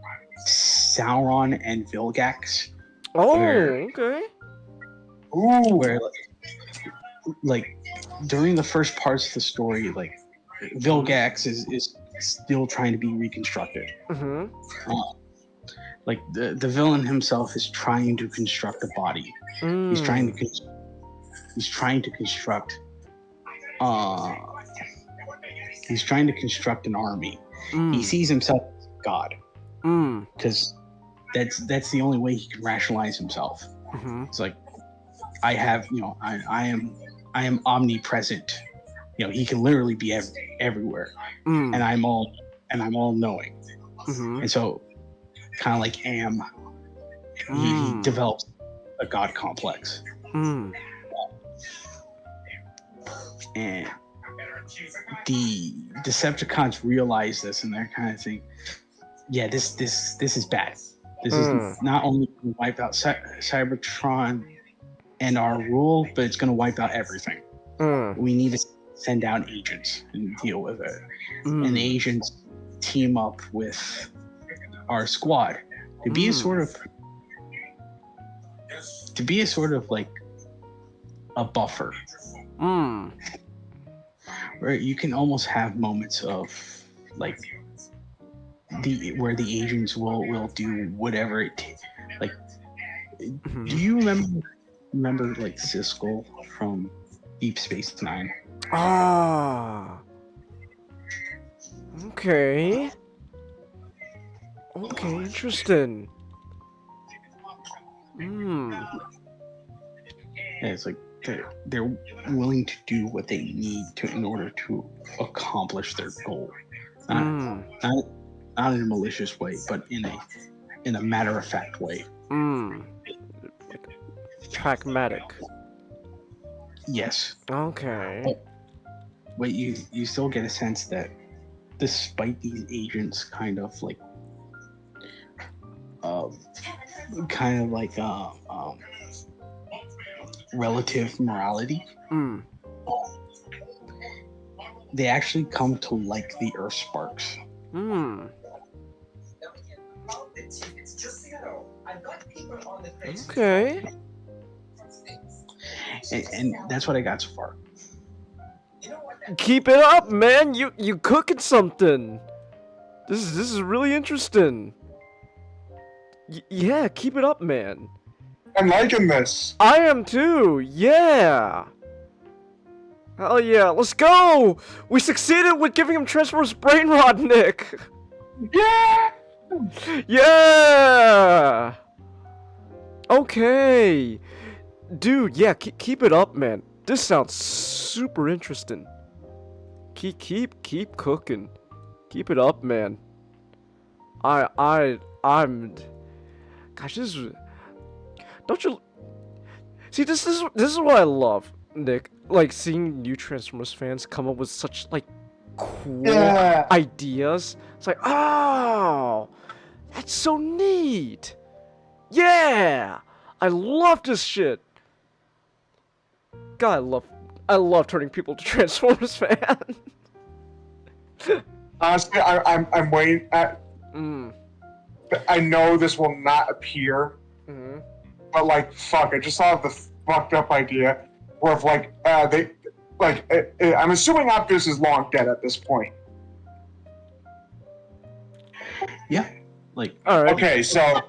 Sauron and Vilgax. Okay. Where like during the first parts of the story, like Vilgax is still trying to be reconstructed. Like the villain himself is trying to construct a body. He's trying to construct an army. He sees himself as God, because that's the only way he can rationalize himself. It's like I have, I am omnipresent. He can literally be everywhere, and I'm all knowing. And so, kind of like he develops a god complex. And the Decepticons realize this, and they're kind of saying, "Yeah, this is bad. This is not only going to wipe out Cybertron and our rule, but it's going to wipe out everything. We need to send out agents and deal with it." And the agents team up with our squad to be a sort of like a buffer. Where you can almost have moments of like where the agents will do whatever it takes. Like, do you remember like Siskel from Deep Space Nine? Okay. Okay, interesting. Yeah, it's like they're willing to do what they need to in order to accomplish their goal. Not in a malicious way, but in a matter-of-fact way. Pragmatic. Yes. Okay. But you still get a sense that despite these agents kind of like relative morality, they actually come to like the Earth Sparks. Okay. And that's what I got so far. Keep it up, man. You cooking something. This is really interesting. Yeah, keep it up, man. I'm liking this. I am too. Yeah. Hell yeah, let's go! We succeeded with giving him Transformers Brain Rot, Nick! Yeah! Yeah! Okay. Dude, yeah, keep it up, man. This sounds super interesting. Keep cooking. Keep it up, man. I'm gosh, this is, don't you see, this is what I love, Nick. Like, seeing new Transformers fans come up with such, like, cool ideas. It's like, oh, that's so neat. Yeah, I love this shit. God, I love turning people to Transformers fan. Honestly, I'm waiting at. I know this will not appear, but like, fuck, I just thought of the fucked up idea where if like they like I'm assuming Optimus is long dead at this point. Yeah, like all right. Okay, so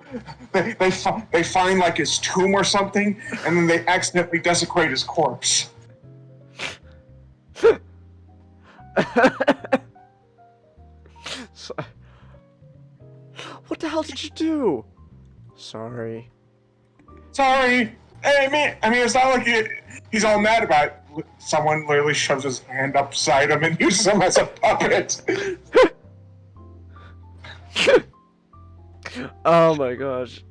they find like his tomb or something, and then they accidentally desecrate his corpse. What the hell did you do? Sorry. Sorry. Hey, I mean, it's not like he's all mad about it. Someone literally shoves his hand upside him and uses him as a puppet. Oh my gosh.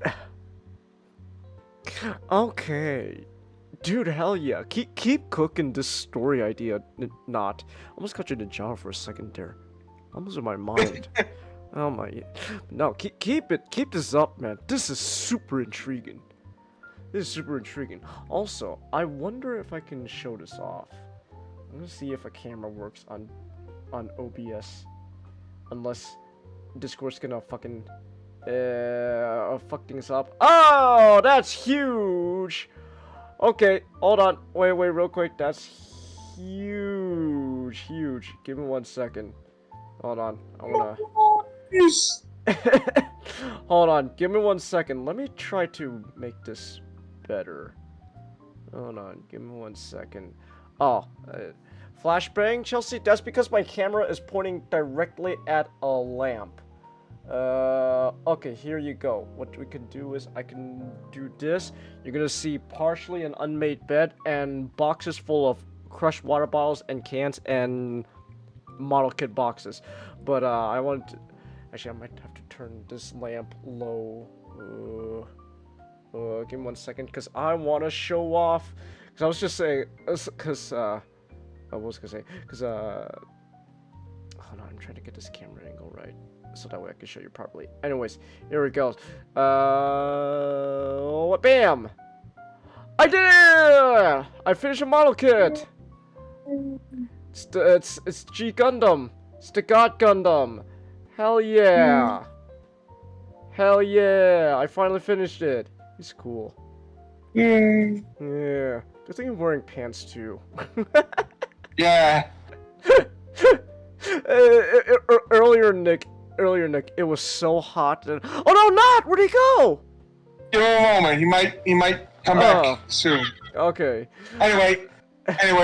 Okay. Dude, hell yeah. Keep cooking this story idea, not. Almost got you in the jaw for a second there. Almost in my mind. Oh my. No, keep this up, man. This is super intriguing. This is super intriguing. Also, I wonder if I can show this off. I'm gonna see if a camera works on OBS. Unless Discord's gonna fucking fuck things up. Oh, that's huge. Okay, hold on. Wait, real quick. That's huge. Give me 1 second. Hold on. I wanna. Hold on. Give me 1 second. Let me try to make this better. Hold on. Give me 1 second. Oh, flashbang, Chelsea. That's because my camera is pointing directly at a lamp. Okay, here you go. What we can do is I can do this. You're gonna see partially an unmade bed and boxes full of crushed water bottles and cans and model kit boxes. But I want to, actually, I might have to turn this lamp low. Give me 1 second, because I want to show off. Because I was just saying, because I was gonna say, because hold on, I'm trying to get this camera angle right, so that way I can show you properly. Anyways, here it goes. Bam! I did it! I finished a model kit. It's G Gundam. It's the God Gundam. Hell yeah! Hell yeah! I finally finished it. It's cool. Yay! Yeah. Good thing I'm wearing pants too. Yeah. Earlier, Nick, it was so hot. And oh no, not! Where'd he go? Give him a moment. He might come back soon. Okay. Anyway,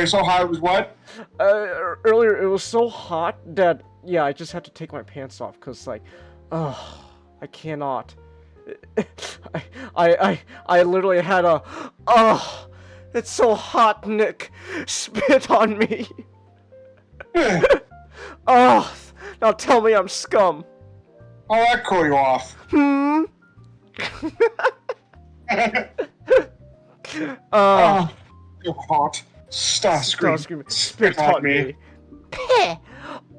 so hot was what? Earlier it was so hot that I just had to take my pants off because like, I cannot. I literally had a, it's so hot, Nick. Spit on me. Now tell me I'm scum. Oh, that cool you off. You're hot. Stop screaming. Spit on me.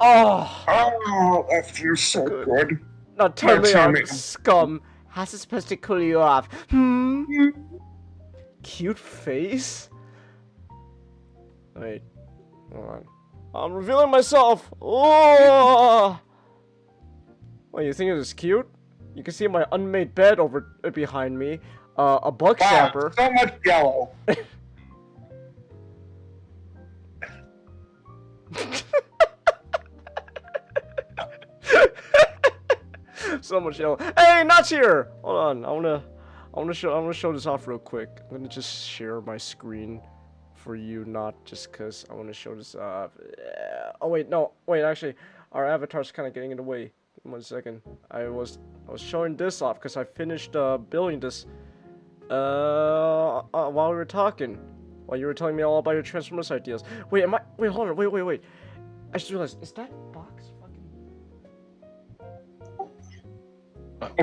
Oh, that feels so good. Now tell me I'm scum. How's it supposed to cool you off? Cute face? Wait, hold on. I'm revealing myself. Oh! What, you think it is cute? You can see my unmade bed over behind me. A bug Wow, zapper. so much yellow. So much yellow. Hey, Not's here. Hold on. I wanna show this off real quick. I'm gonna just share my screen for you, not just cause I wanna show this off. Oh wait, no, wait. Actually, our avatar's kind of getting in the way. 1 second. I was showing this off because I finished building this while we were talking. While you were telling me all about your Transformers ideas. Wait, am I? Wait, hold on. Wait. I just realized. Is that box fucking?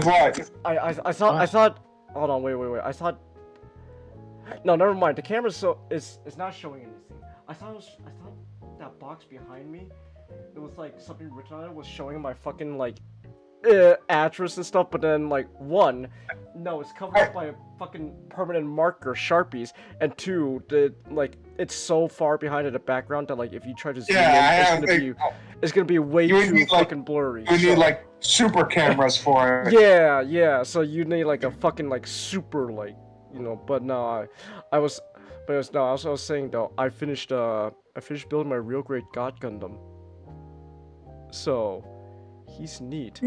What? I thought. Hold on. Wait. I thought. No, never mind. The camera it's not showing anything. I thought that box behind me. It was like something written on it was showing my fucking like address and stuff, but then like one, no, it's covered up by a fucking permanent marker, Sharpies, and two, it's so far behind in the background that like if you try to zoom in, it's gonna be way too fucking blurry. You need like super cameras for it. Yeah. So you need like a fucking like super like But no, I was saying though, I finished building my real great God Gundam. So, he's neat.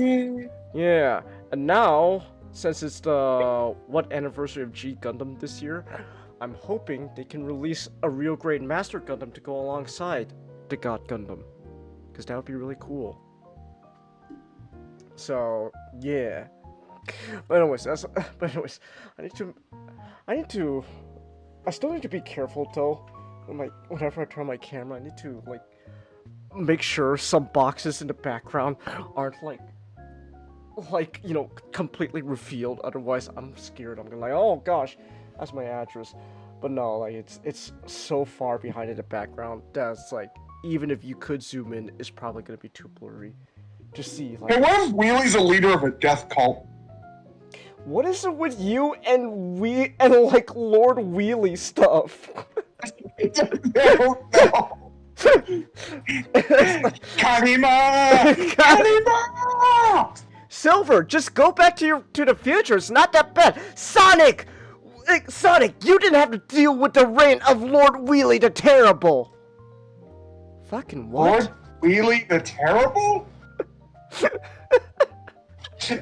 Yeah, and now, since it's the anniversary of G Gundam this year, I'm hoping they can release a real great Master Gundam to go alongside the God Gundam, because that would be really cool. So, yeah. But anyways, I still need to be careful though. Whenever I turn my camera, I need to like make sure some boxes in the background aren't like completely revealed. Otherwise, I'm scared. I'm gonna like, oh gosh, that's my address. But no, like it's so far behind in the background that's like even if you could zoom in, it's probably gonna be too blurry to see. Like, hey, what if Wheelie's a leader of a death cult? What is it with you and like Lord Wheelie stuff? No. Karima! Silver, just go back to the future. It's not that bad. Sonic, you didn't have to deal with the reign of Lord Wheelie the Terrible. Fucking what? Lord Wheelie the Terrible?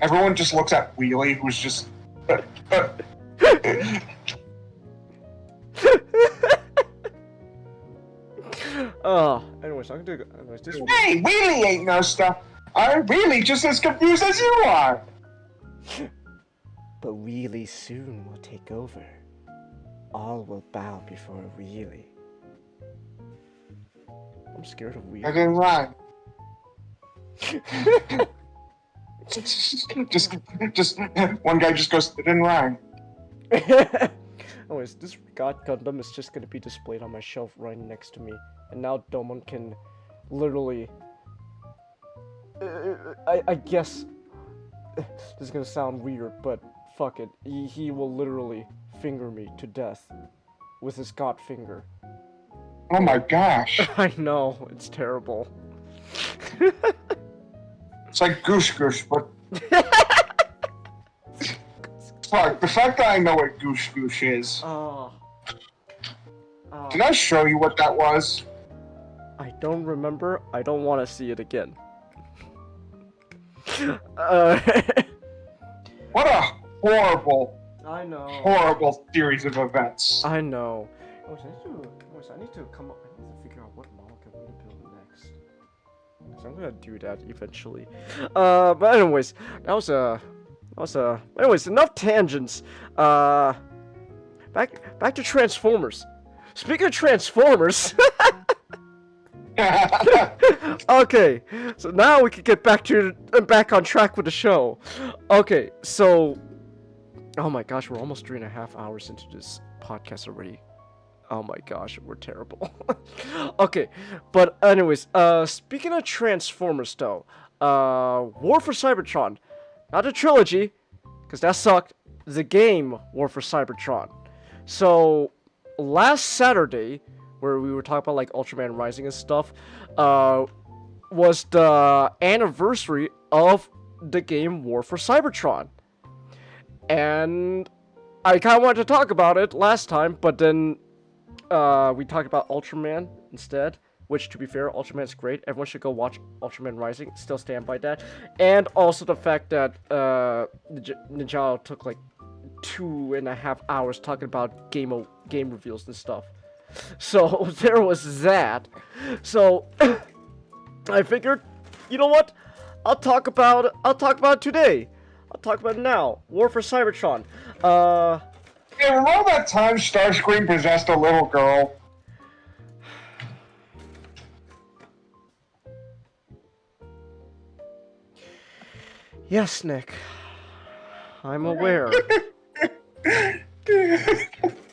Everyone just looks at Wheelie, who's just. Anyways, I can do this. Hey, Wheelie ain't no stuff. I'm really just as confused as you are. But Wheelie soon will take over. All will bow before Wheelie. I'm scared of Wheelie. That didn't rhyme. just one guy just goes, it didn't rhyme. Anyways, this God Gundam is just gonna be displayed on my shelf right next to me. And now Domon can literally... I guess... This is gonna sound weird, but fuck it. He will literally finger me to death with his God finger. Oh my gosh. I know, it's terrible. It's like Goosh Goosh, but... Fuck, the fact that I know what Goosh Goosh is... Did I show you what that was? I don't remember. I don't want to see it again. What a horrible... I know. Horrible series of events. I know. I need to figure out what model I'm gonna build next. So I'm gonna do that eventually. But anyways, anyways, enough tangents. Back to Transformers. Speaking of Transformers. Okay, so now we can get back on track with the show. Okay, so, oh my gosh, we're almost 3.5 hours into this podcast already. Oh my gosh, we're terrible. Okay, but anyways, speaking of Transformers though, War for Cybertron, not the trilogy, because that sucked, the game War for Cybertron. So, last Saturday, where we were talking about like Ultraman Rising and stuff, was the anniversary of the game War for Cybertron. And I kind of wanted to talk about it last time, but then we talked about Ultraman instead. Which, to be fair, Ultraman's great. Everyone should go watch Ultraman Rising. Still stand by that. And also the fact that Ninjao took like 2.5 hours talking about game reveals and stuff. So there was that. So I figured, you know what? I'll talk about it today. I'll talk about it now. War for Cybertron. Yeah, remember that time Starscream possessed a little girl? Yes, Nick. I'm aware.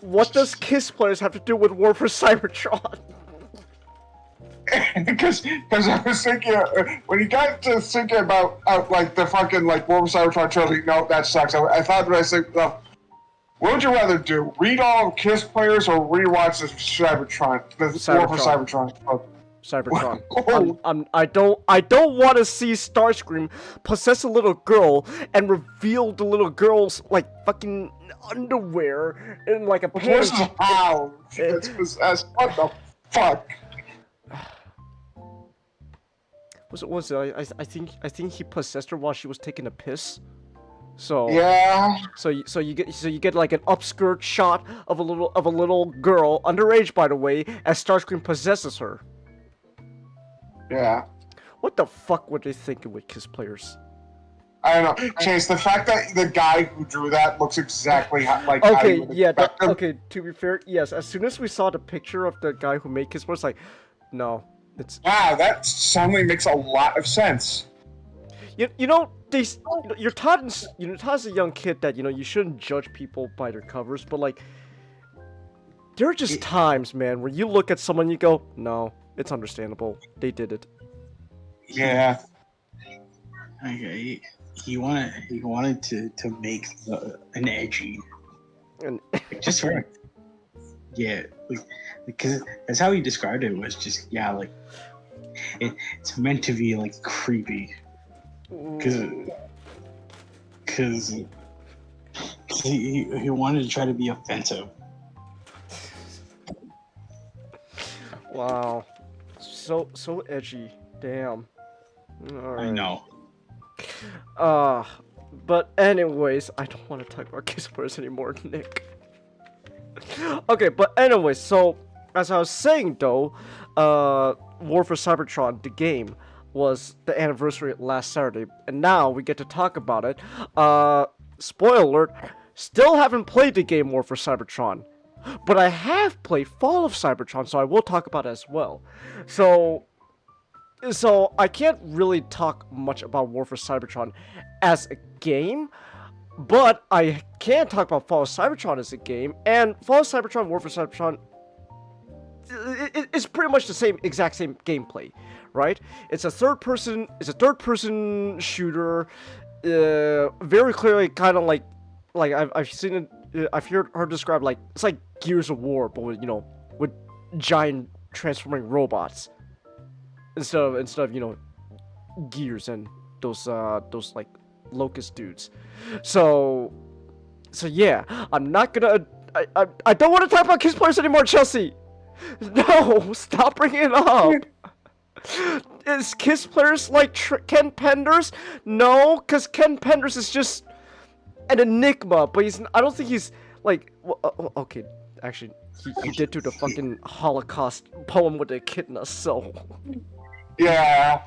What does Kiss Players have to do with War for Cybertron? Because I was thinking, when you got to thinking about like the fucking like War for Cybertron trilogy, no, that sucks. I thought that I said, what would you rather do? Read all of Kiss Players or rewatch the Cybertron? The War for Cybertron. Cybertron. I don't want to see Starscream possess a little girl and reveal the little girl's like fucking underwear in like a This is how it's possessed. What the fuck? Was it? I think he possessed her while she was taking a piss. So yeah. So you get like an upskirt shot of a little girl, underage by the way, as Starscream possesses her. Yeah. What the fuck were they thinking with Kiss Players? I don't know. Chase, the fact that the guy who drew that looks exactly like okay, yeah. Okay, to be fair, yes. As soon as we saw the picture of the guy who made Kiss Players, like, no, it's. Wow, that suddenly makes a lot of sense. You know, you're taught as a young kid that you shouldn't judge people by their covers, but like, there are just times, man, where you look at someone and you go, no, it's understandable. They did it. Yeah. Okay. He wanted to make an edgy, just for, yeah, because that's how he described it, was just, yeah, like it's meant to be like creepy, because he wanted to try to be offensive. Wow, so edgy. Damn. All right. I know. But anyways, I don't want to talk about Kiss Players anymore, Nick. Okay, but anyways, so as I was saying though, War for Cybertron, the game, was the anniversary last Saturday, and now we get to talk about it. Spoiler alert, still haven't played the game War for Cybertron, but I have played Fall of Cybertron, so I will talk about it as well. So I can't really talk much about War for Cybertron as a game, but I can talk about Fall of Cybertron as a game, and Fall of Cybertron, War for Cybertron, it's pretty much the exact same gameplay, right? It's a third person shooter, very clearly kind of like I've seen it, I've heard her described like, it's like Gears of War, but with giant transforming robots. Instead of gears and those like locust dudes. So yeah, I'm not gonna. I don't want to talk about Kiss Players anymore, Chelsea. No, stop bringing it up. Is Kiss Players like Ken Penders? No, because Ken Penders is just an enigma. But I don't think he's like. Well, okay, actually, he did do the fucking Holocaust poem with the echidna, so. Yeah.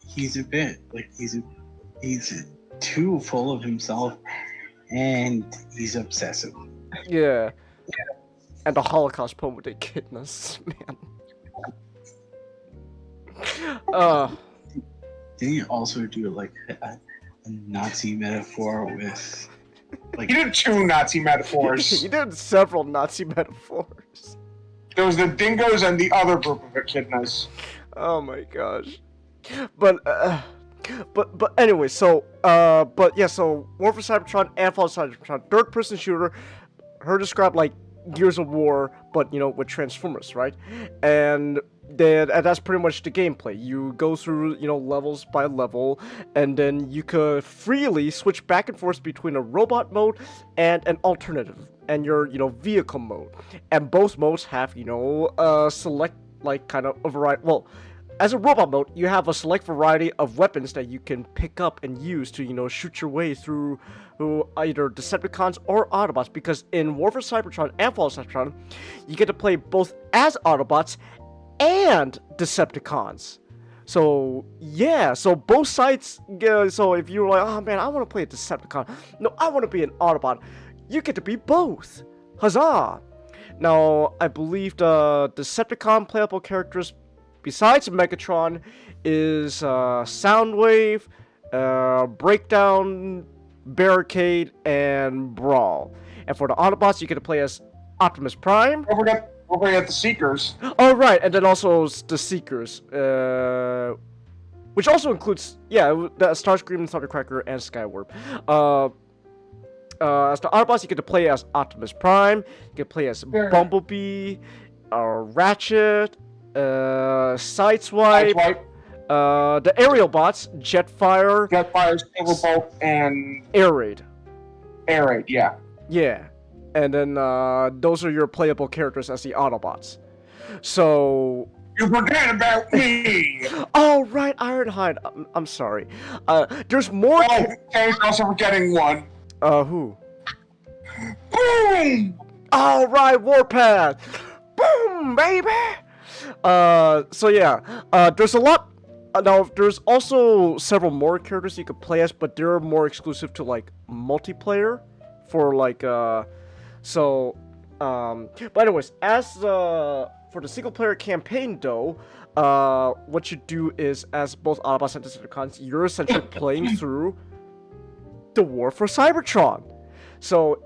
He's a bit like he's too full of himself, and he's obsessive. Yeah. And the Holocaust poem with the echidnas, man. Didn't he also do like a Nazi metaphor with? Like, he did 2 Nazi metaphors. He did several Nazi metaphors. There was the dingoes and the other group of echidnas. Oh my gosh. But anyway, so War for Cybertron and Fall of Cybertron, third person shooter, her described like Gears of War, but with Transformers, right? And that's pretty much the gameplay. You go through levels by level, and then you could freely switch back and forth between a robot mode and an alternative, and your vehicle mode. And both modes have select kind of a variety. Well, as a robot mode, you have a select variety of weapons that you can pick up and use to shoot your way through either Decepticons or Autobots, because in War for Cybertron and Fall of Cybertron, you get to play both as Autobots and Decepticons. So yeah, so both sides. So if you're like, oh man, I want to play a Decepticon, no, I want to be an Autobot, you get to be both. Huzzah! Now, I believe the Decepticon playable characters, besides Megatron, is Soundwave, Breakdown, Barricade, and Brawl. And for the Autobots, you get to play as Optimus Prime. Don't forget the Seekers. Oh, right, and then also the Seekers, which also includes, Starscream, Thundercracker, and Skywarp. As the Autobots, you get to play as Optimus Prime, you get to play as Bumblebee, Ratchet, Sideswipe, the aerial bots, Jetfire, Silverbolt, and Air Raid. Yeah. Yeah, and then those are your playable characters as the Autobots. So you forget about me. Oh right, Ironhide. I'm sorry. There's more. Oh, Taylor's also forgetting one. Who? Boom! All right, Warpath. Boom, baby. So yeah, there's a lot. Now there's also several more characters you could play as, but they're more exclusive to like multiplayer. For like but anyways, as for the single player campaign though, what you do is, as both Autobots and Decepticons, you're essentially playing through the War for Cybertron. So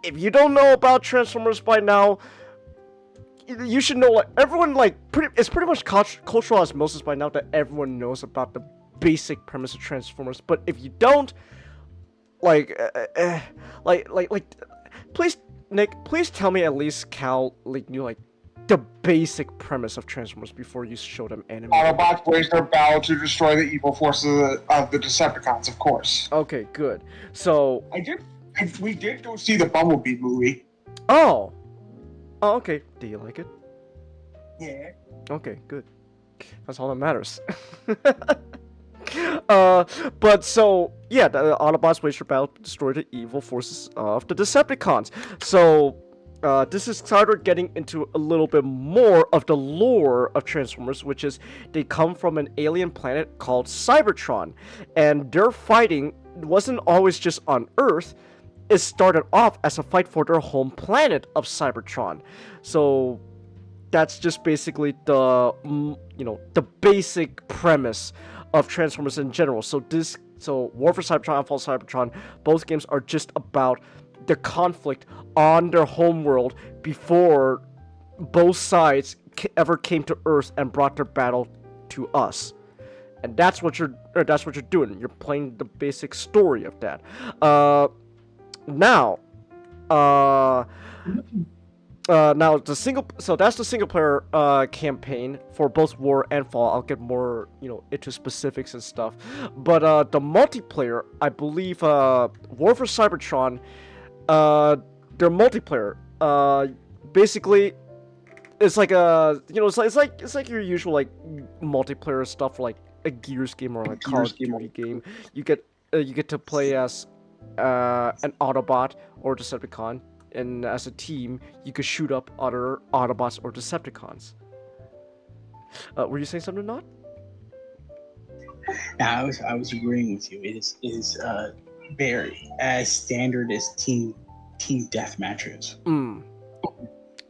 if you don't know about Transformers by now, you should know. Like everyone, it's pretty much cultural osmosis by now that everyone knows about the basic premise of Transformers. But if you don't, please, Nick, please tell me at least Cal knew the basic premise of Transformers before you show them anime. Autobots wage their battle to destroy the evil forces of the Decepticons, of course. Okay, good. So we did go see the Bumblebee movie. Oh, okay. Do you like it? Yeah. Okay, good. That's all that matters. But so yeah, the Autobots wage their battle to destroy the evil forces of the Decepticons. So this is started getting into a little bit more of the lore of Transformers, which is they come from an alien planet called Cybertron, and their fighting wasn't always just on Earth. It started off as a fight for their home planet of Cybertron. So that's just basically the basic premise of Transformers in general. So War for Cybertron and Fall of Cybertron, both games are just about the conflict on their home world before both sides ever came to Earth and brought their battle to us. And that's what you're doing. You're playing the basic story of that. Now that's the single player campaign for both War and Fall. I'll get more into specifics and stuff, but the multiplayer, I believe, War for Cybertron, their multiplayer, basically, it's like it's like your usual multiplayer stuff for a Gears game or a Call of Duty game. You get to play as an Autobot or Decepticon, and as a team, you could shoot up other Autobots or Decepticons. Were you saying something, not? No, I was agreeing with you. It is very as standard as team death matches.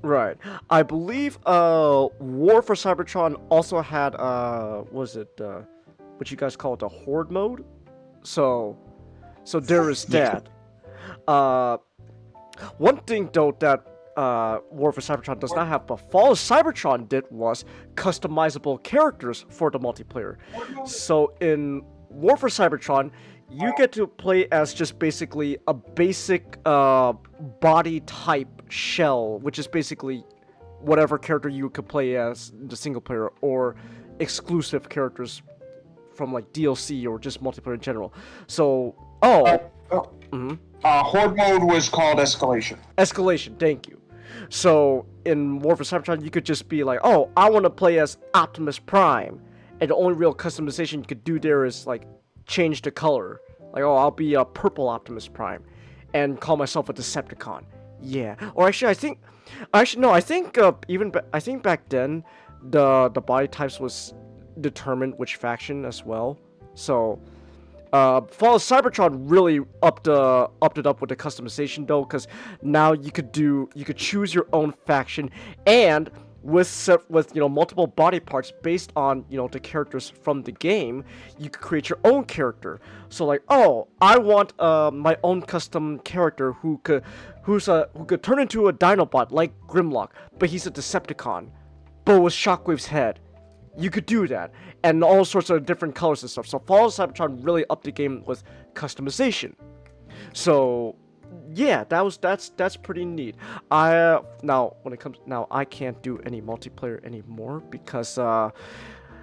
Right. I believe War for Cybertron also had what you guys call it, the Horde mode. So there is that. One thing though that War for Cybertron does not have, but Fall of Cybertron did, was customizable characters for the multiplayer. So in War for Cybertron, you get to play as just basically a basic body type shell, which is basically whatever character you could play as the single player, or exclusive characters from like DLC or just multiplayer in general. So, Horde mode was called Escalation. Escalation, thank you. So in War for Cybertron, you could just be like, oh, I want to play as Optimus Prime, and the only real customization you could do there is like change the color. Like, oh, I'll be a purple Optimus Prime, and call myself a Decepticon. Yeah. Or actually, I think back then the body types was determined which faction as well. So Fall of Cybertron really upped it up with the customization though, because now you could choose your own faction, and with multiple body parts based on the characters from the game, you could create your own character. So like, oh, I want my own custom character who could turn into a Dinobot like Grimlock, but he's a Decepticon, but with Shockwave's head. You could do that, and all sorts of different colors and stuff. So Fall of Cybertron really upped the game with customization. So yeah, that's pretty neat. I can't do any multiplayer anymore because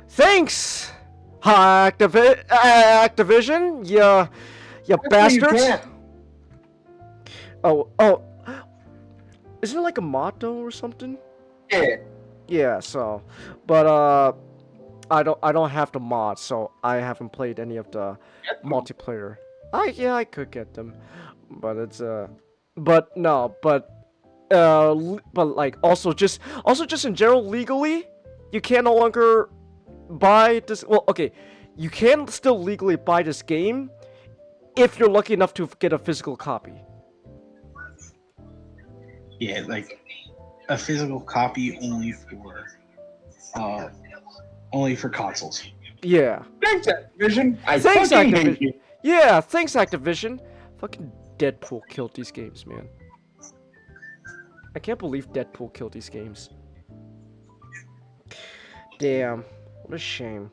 thanks Activision, you bastards. Oh, isn't it like a motto or something? Yeah, so, but I don't have the mods, so I haven't played any of the multiplayer. I could get them, but it's but like also just in general, legally, you can no longer buy this. Well, okay, you can still legally buy this game if you're lucky enough to get a physical copy. Yeah, like a physical copy only for consoles. Yeah. Thanks, Activision. Thanks, Activision. Yeah, thanks, Activision. Fucking Deadpool killed these games, man. I can't believe Deadpool killed these games. Damn, what a shame.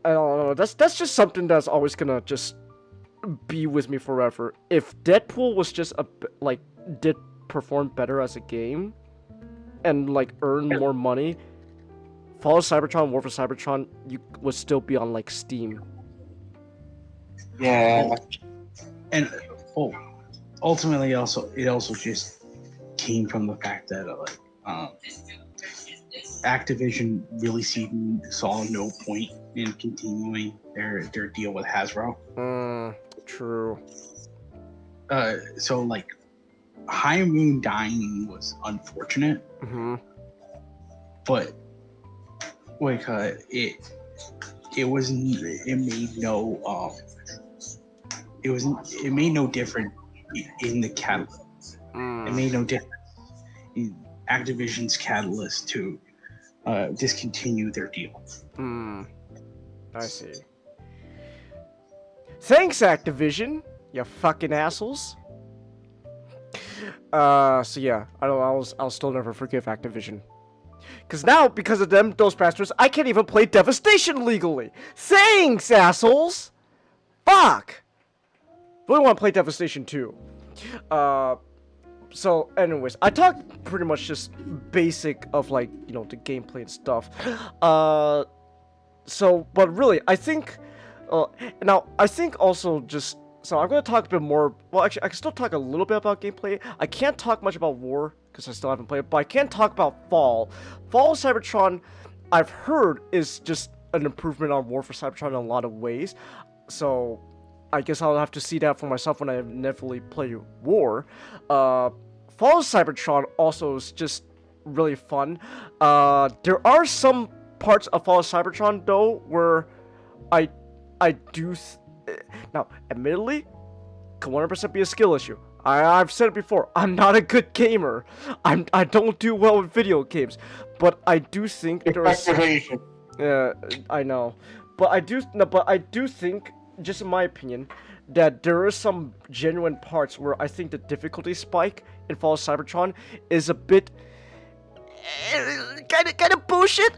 I don't know. That's just something that's always gonna just be with me forever. If Deadpool was just did perform better as a game and like earn more money, Fall of Cybertron, War for Cybertron, you would still be on like Steam. Yeah. And ultimately, it also just came from the fact that Activision really saw no point in continuing their deal with Hasbro. True. So like, High Moon dying was unfortunate. Mm-hmm. But like it made no difference in the catalyst. It made no difference in Activision's catalyst to discontinue their deal. I see. Thanks, Activision, you fucking assholes. So yeah, I'll still never forgive Activision. Cause now, because of them, those bastards, I can't even play Devastation legally. Thanks, assholes. Fuck. Really want to play Devastation 2. So anyways, I talked pretty much just basic of like, the gameplay and stuff. So, but really, I think, now, I think also just, so I'm going to talk a bit more, well, actually, I can still talk a little bit about gameplay. I can't talk much about War, because I still haven't played it, but I can talk about Fall. Fall of Cybertron, I've heard, is just an improvement on War for Cybertron in a lot of ways. So, I guess I'll have to see that for myself when I inevitably play War. Fall of Cybertron also is just really fun. There are some parts of Fall of Cybertron, though, where I do... Now, admittedly, can 100% be a skill issue. I've said it before, I'm not a good gamer. I don't do well with video games. But I do think there's... Yeah, I know. But I do think, just in my opinion, that there are some genuine parts where I think the difficulty spike in Fall of Cybertron is a bit... kind of bullshit.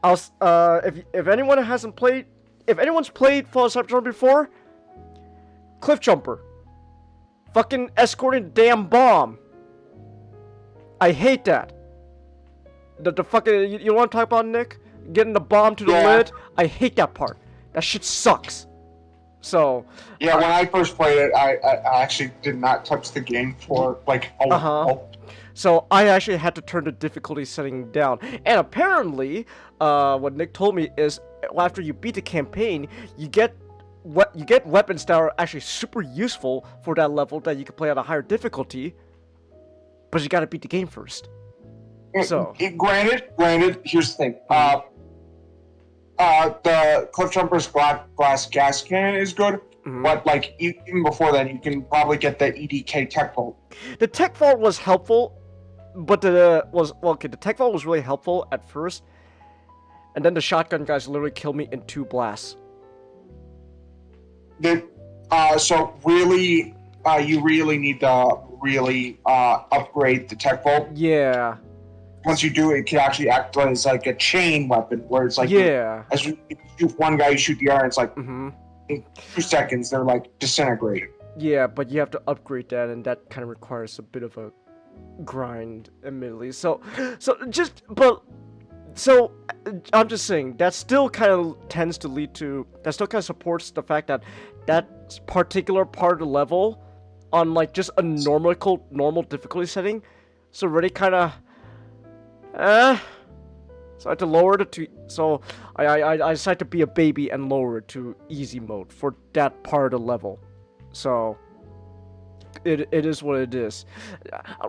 If anyone hasn't played... If anyone's played Fall of Cybertron before, Cliff Jumper. fucking escorting the damn bomb. I hate that. The fucking, you want to talk about, Nick? Getting the bomb to the lid? I hate that part. That shit sucks. So... Yeah, when I first played it, I actually did not touch the game for, like, a while. So I actually had to turn the difficulty setting down. And apparently, what Nick told me is, after you beat the campaign, you get weapons that are actually super useful for that level that you can play at a higher difficulty. But you gotta beat the game first. So... Granted, here's the thing. The Cliff Jumper's glass gas cannon is good, but like even before that, you can probably get the EDK Tech Vault. The Tech Vault was helpful, but the Tech Vault was really helpful at first, and then the shotgun guys literally killed me in 2 blasts. So really, you really need to upgrade the Tech Vault. Yeah. Once you do it, it can actually act as like a chain weapon, where it's like, as you shoot one guy, you shoot the other, and it's like, in 2 seconds, they're like disintegrated. Yeah, but you have to upgrade that, and that kind of requires a bit of a grind, admittedly. So I'm just saying, that still kind of tends to lead to, that still kind of supports the fact that that particular part of the level, on like just a normal difficulty setting, is already kind of, so I had to lower it to, so I decided to be a baby and lower it to easy mode for that part of the level. So it is what it is.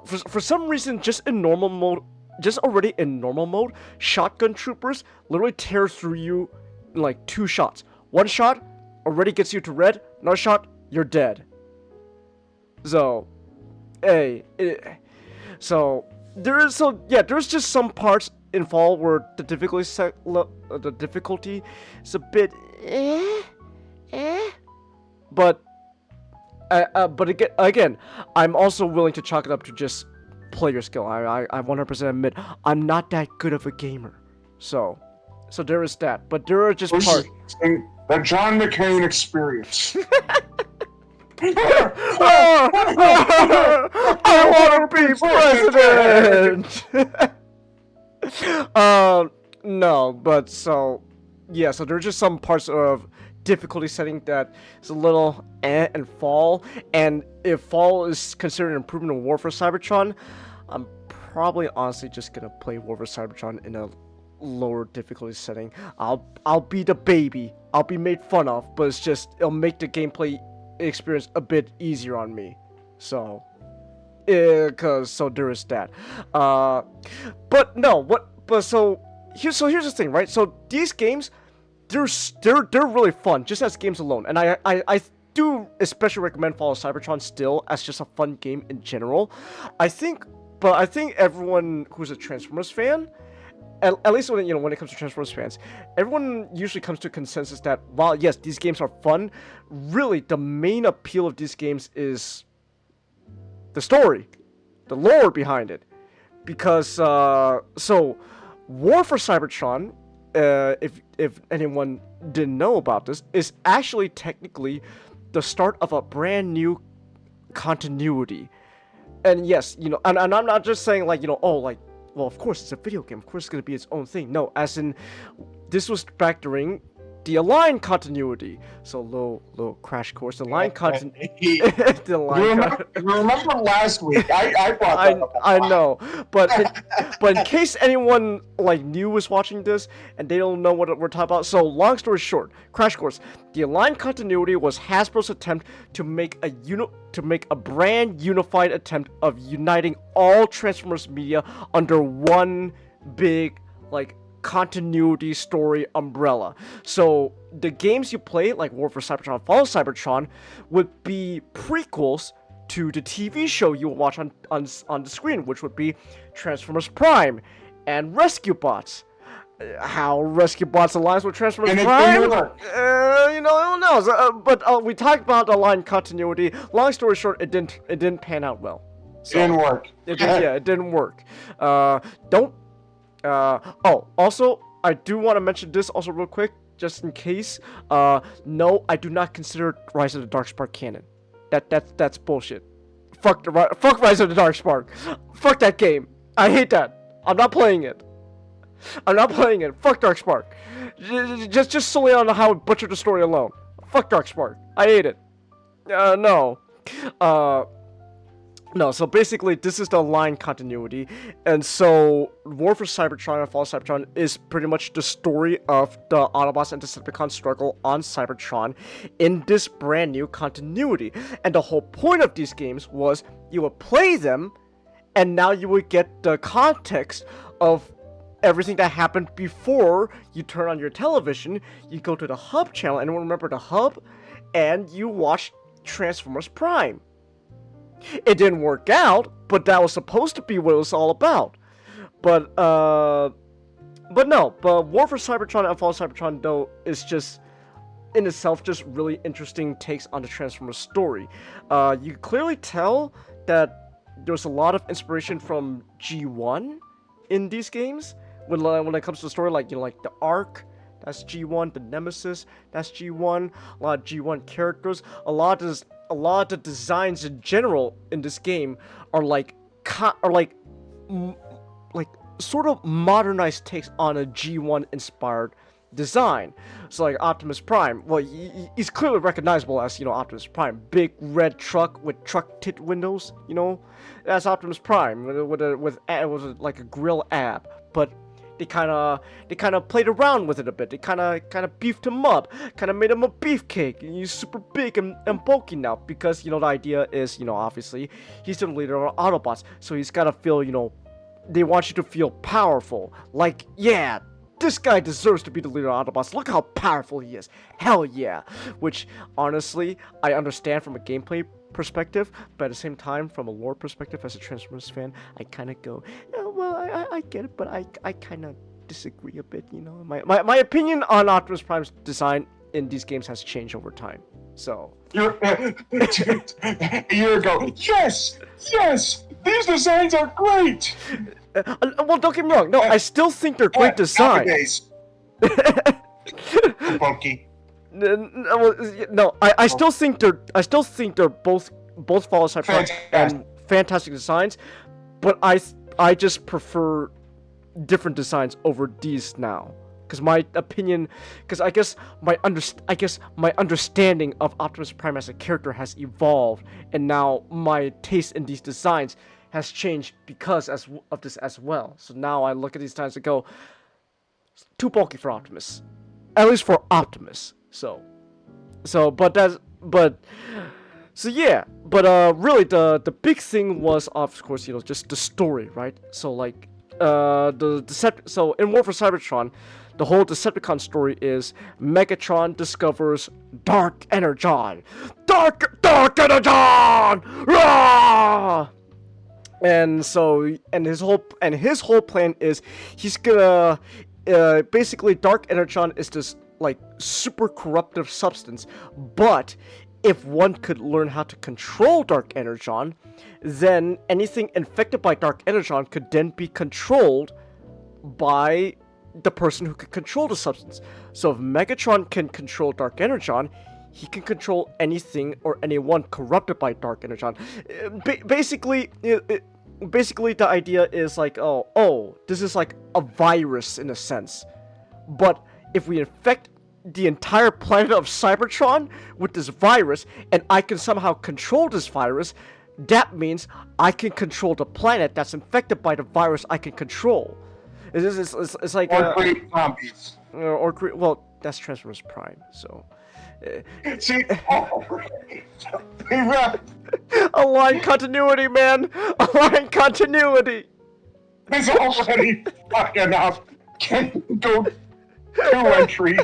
For some reason, just already in normal mode, shotgun troopers literally tear through you in like 2 shots. 1 shot already gets you to red, another shot, you're dead. So, there's just some parts in Fall where the difficulty is a bit but again, I'm also willing to chalk it up to just player skill. I 100% admit I'm not that good of a gamer, so there is that. But there are just parts. The John McCain experience. I want to be president. No, but so there are just some parts of difficulty setting that is a little and Fall, and if Fall is considered an improvement of War for Cybertron, I'm probably honestly just gonna play War for Cybertron in a lower difficulty setting. I'll be the baby. I'll be made fun of, but it'll make the gameplay experience a bit easier on me. So there is that. Here's the thing, right? So these games, they're really fun just as games alone, and I do especially recommend Fall of Cybertron still as just a fun game in general. I think everyone who's a Transformers fan, at least when it comes to Transformers fans, everyone usually comes to a consensus that while yes, these games are fun, really the main appeal of these games is the story, the lore behind it. Because War for Cybertron, if anyone didn't know about this, is actually technically the start of a brand new continuity. And yes, and I'm not just saying well, of course it's a video game, of course it's going to be its own thing. No, as in, this was back during the Align continuity. So little crash course. The Align continuity. Remember last week? I brought that up. I know, but in case anyone new was watching this and they don't know what we're talking about. So long story short, crash course. The Align continuity was Hasbro's attempt to make a brand unified attempt of uniting all Transformers media under one big continuity story umbrella. So the games you play, like War for Cybertron, Fall of Cybertron, would be prequels to the TV show you will watch on the screen, which would be Transformers Prime and Rescue Bots. How Rescue Bots aligns with Transformers Prime? Who knows? But we talked about the line continuity. Long story short, it didn't pan out well. So, didn't work. It didn't work. Also, I do want to mention this also real quick, just in case. No, I do not consider Rise of the Darkspark canon. That's bullshit. fuck Rise of the Darkspark. Fuck that game. I hate that. I'm not playing it. Fuck Darkspark. Just solely on how it butchered the story alone. Fuck Darkspark. I hate it. No. No, so basically, this is the line continuity, and so War for Cybertron and Fall of Cybertron is pretty much the story of the Autobots and Decepticons struggle on Cybertron in this brand new continuity. And the whole point of these games was you would play them, and now you would get the context of everything that happened before you turn on your television. You go to the Hub channel, anyone remember the Hub? And you watch Transformers Prime. It didn't work out, but that was supposed to be what it was all about. But War for Cybertron and Fall of Cybertron, though, is just, in itself, just really interesting takes on the Transformers story. You can clearly tell that there's a lot of inspiration from G1 in these games. When it comes to the story, like the Ark, that's G1, the Nemesis, that's G1, a lot of G1 characters, a lot of the designs in general in this game are sort of modernized takes on a G1 inspired design. So like Optimus Prime, well, he's clearly recognizable as, Optimus Prime. Big red truck with truck tit windows, that's Optimus Prime with like a grill ab. But they kind of played around with it a bit. They kind of beefed him up, kind of made him a beefcake. He's super big and bulky now because, the idea is, obviously, he's the leader of Autobots. So he's got to feel, they want you to feel powerful. Like, yeah, this guy deserves to be the leader of Autobots. Look how powerful he is. Hell yeah. Which, honestly, I understand from a gameplay perspective, but at the same time, from a lore perspective, as a Transformers fan, I kind of go, well, I get it, but I kind of disagree a bit, My opinion on Optimus Prime's design in these games has changed over time, so. A year ago, yes, these designs are great! Well, don't get me wrong, no, I still think they're great designs. Bulky. No, I still think they're both Fall of Cybertron and fantastic designs, but I just prefer different designs over these now, because I guess my understanding of Optimus Prime as a character has evolved, and now my taste in these designs has changed because of this as well. So now I look at these designs and go, it's too bulky for Optimus, at least for Optimus. Really the big thing was, of course, just the story, right? So like so in War for Cybertron, the whole Decepticon story is Megatron discovers Dark Energon. Dark Energon! Rah! And his whole plan is he's gonna basically Dark Energon is this like super corruptive substance, but if one could learn how to control Dark Energon, then anything infected by Dark Energon could then be controlled by the person who could control the substance. So if Megatron can control Dark Energon, he can control anything or anyone corrupted by Dark Energon. Basically, the idea is like, oh, this is like a virus in a sense. But if we infect the entire planet of Cybertron with this virus, and I can somehow control this virus, that means I can control the planet that's infected by the virus I can control. It's like... Or create zombies. Well, that's Transformers Prime, so... See? Align continuity, man! Align continuity! It's already fucking enough. Can go 2 entry.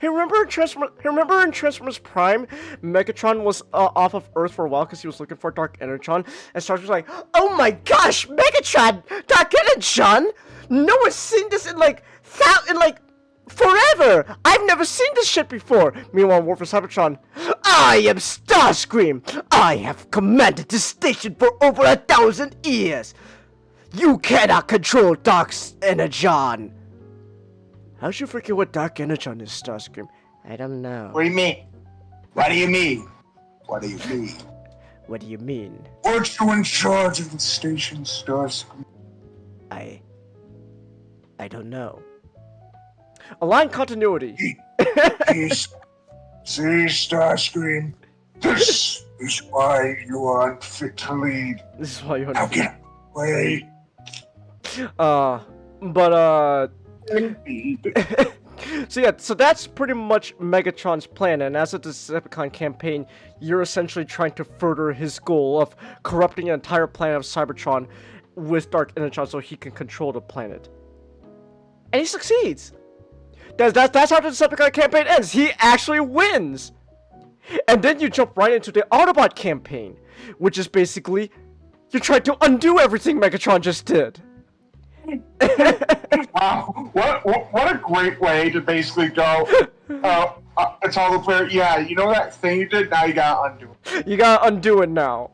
Hey, remember in Transformers Prime, Megatron was off of Earth for a while because he was looking for Dark Energon, and Star Wars was like, "Oh my gosh, Megatron, Dark Energon! No one's seen this in like forever. I've never seen this shit before." Meanwhile, War for Cybertron, "I am Starscream. I have commanded this station for over 1,000 years. You cannot control Dark Energon." How'd you forget what Dark Energon is, Starscream? I don't know. What do you mean? What do you mean? What do you mean? What do you mean? Weren't you in charge of the station, Starscream? I don't know. Align continuity. See, Starscream, this is why you are unfit to lead. This is why you're Now get away. So yeah, so that's pretty much Megatron's plan, and as a Decepticon campaign, you're essentially trying to further his goal of corrupting an entire planet of Cybertron with Dark Energon so he can control the planet. And he succeeds! That's how the Decepticon campaign ends! He actually wins! And then you jump right into the Autobot campaign, which is basically, you're trying to undo everything Megatron just did! Wow, what a great way to basically go, it's all the player, yeah, you know that thing you did? Now you gotta undo it. You gotta undo it now.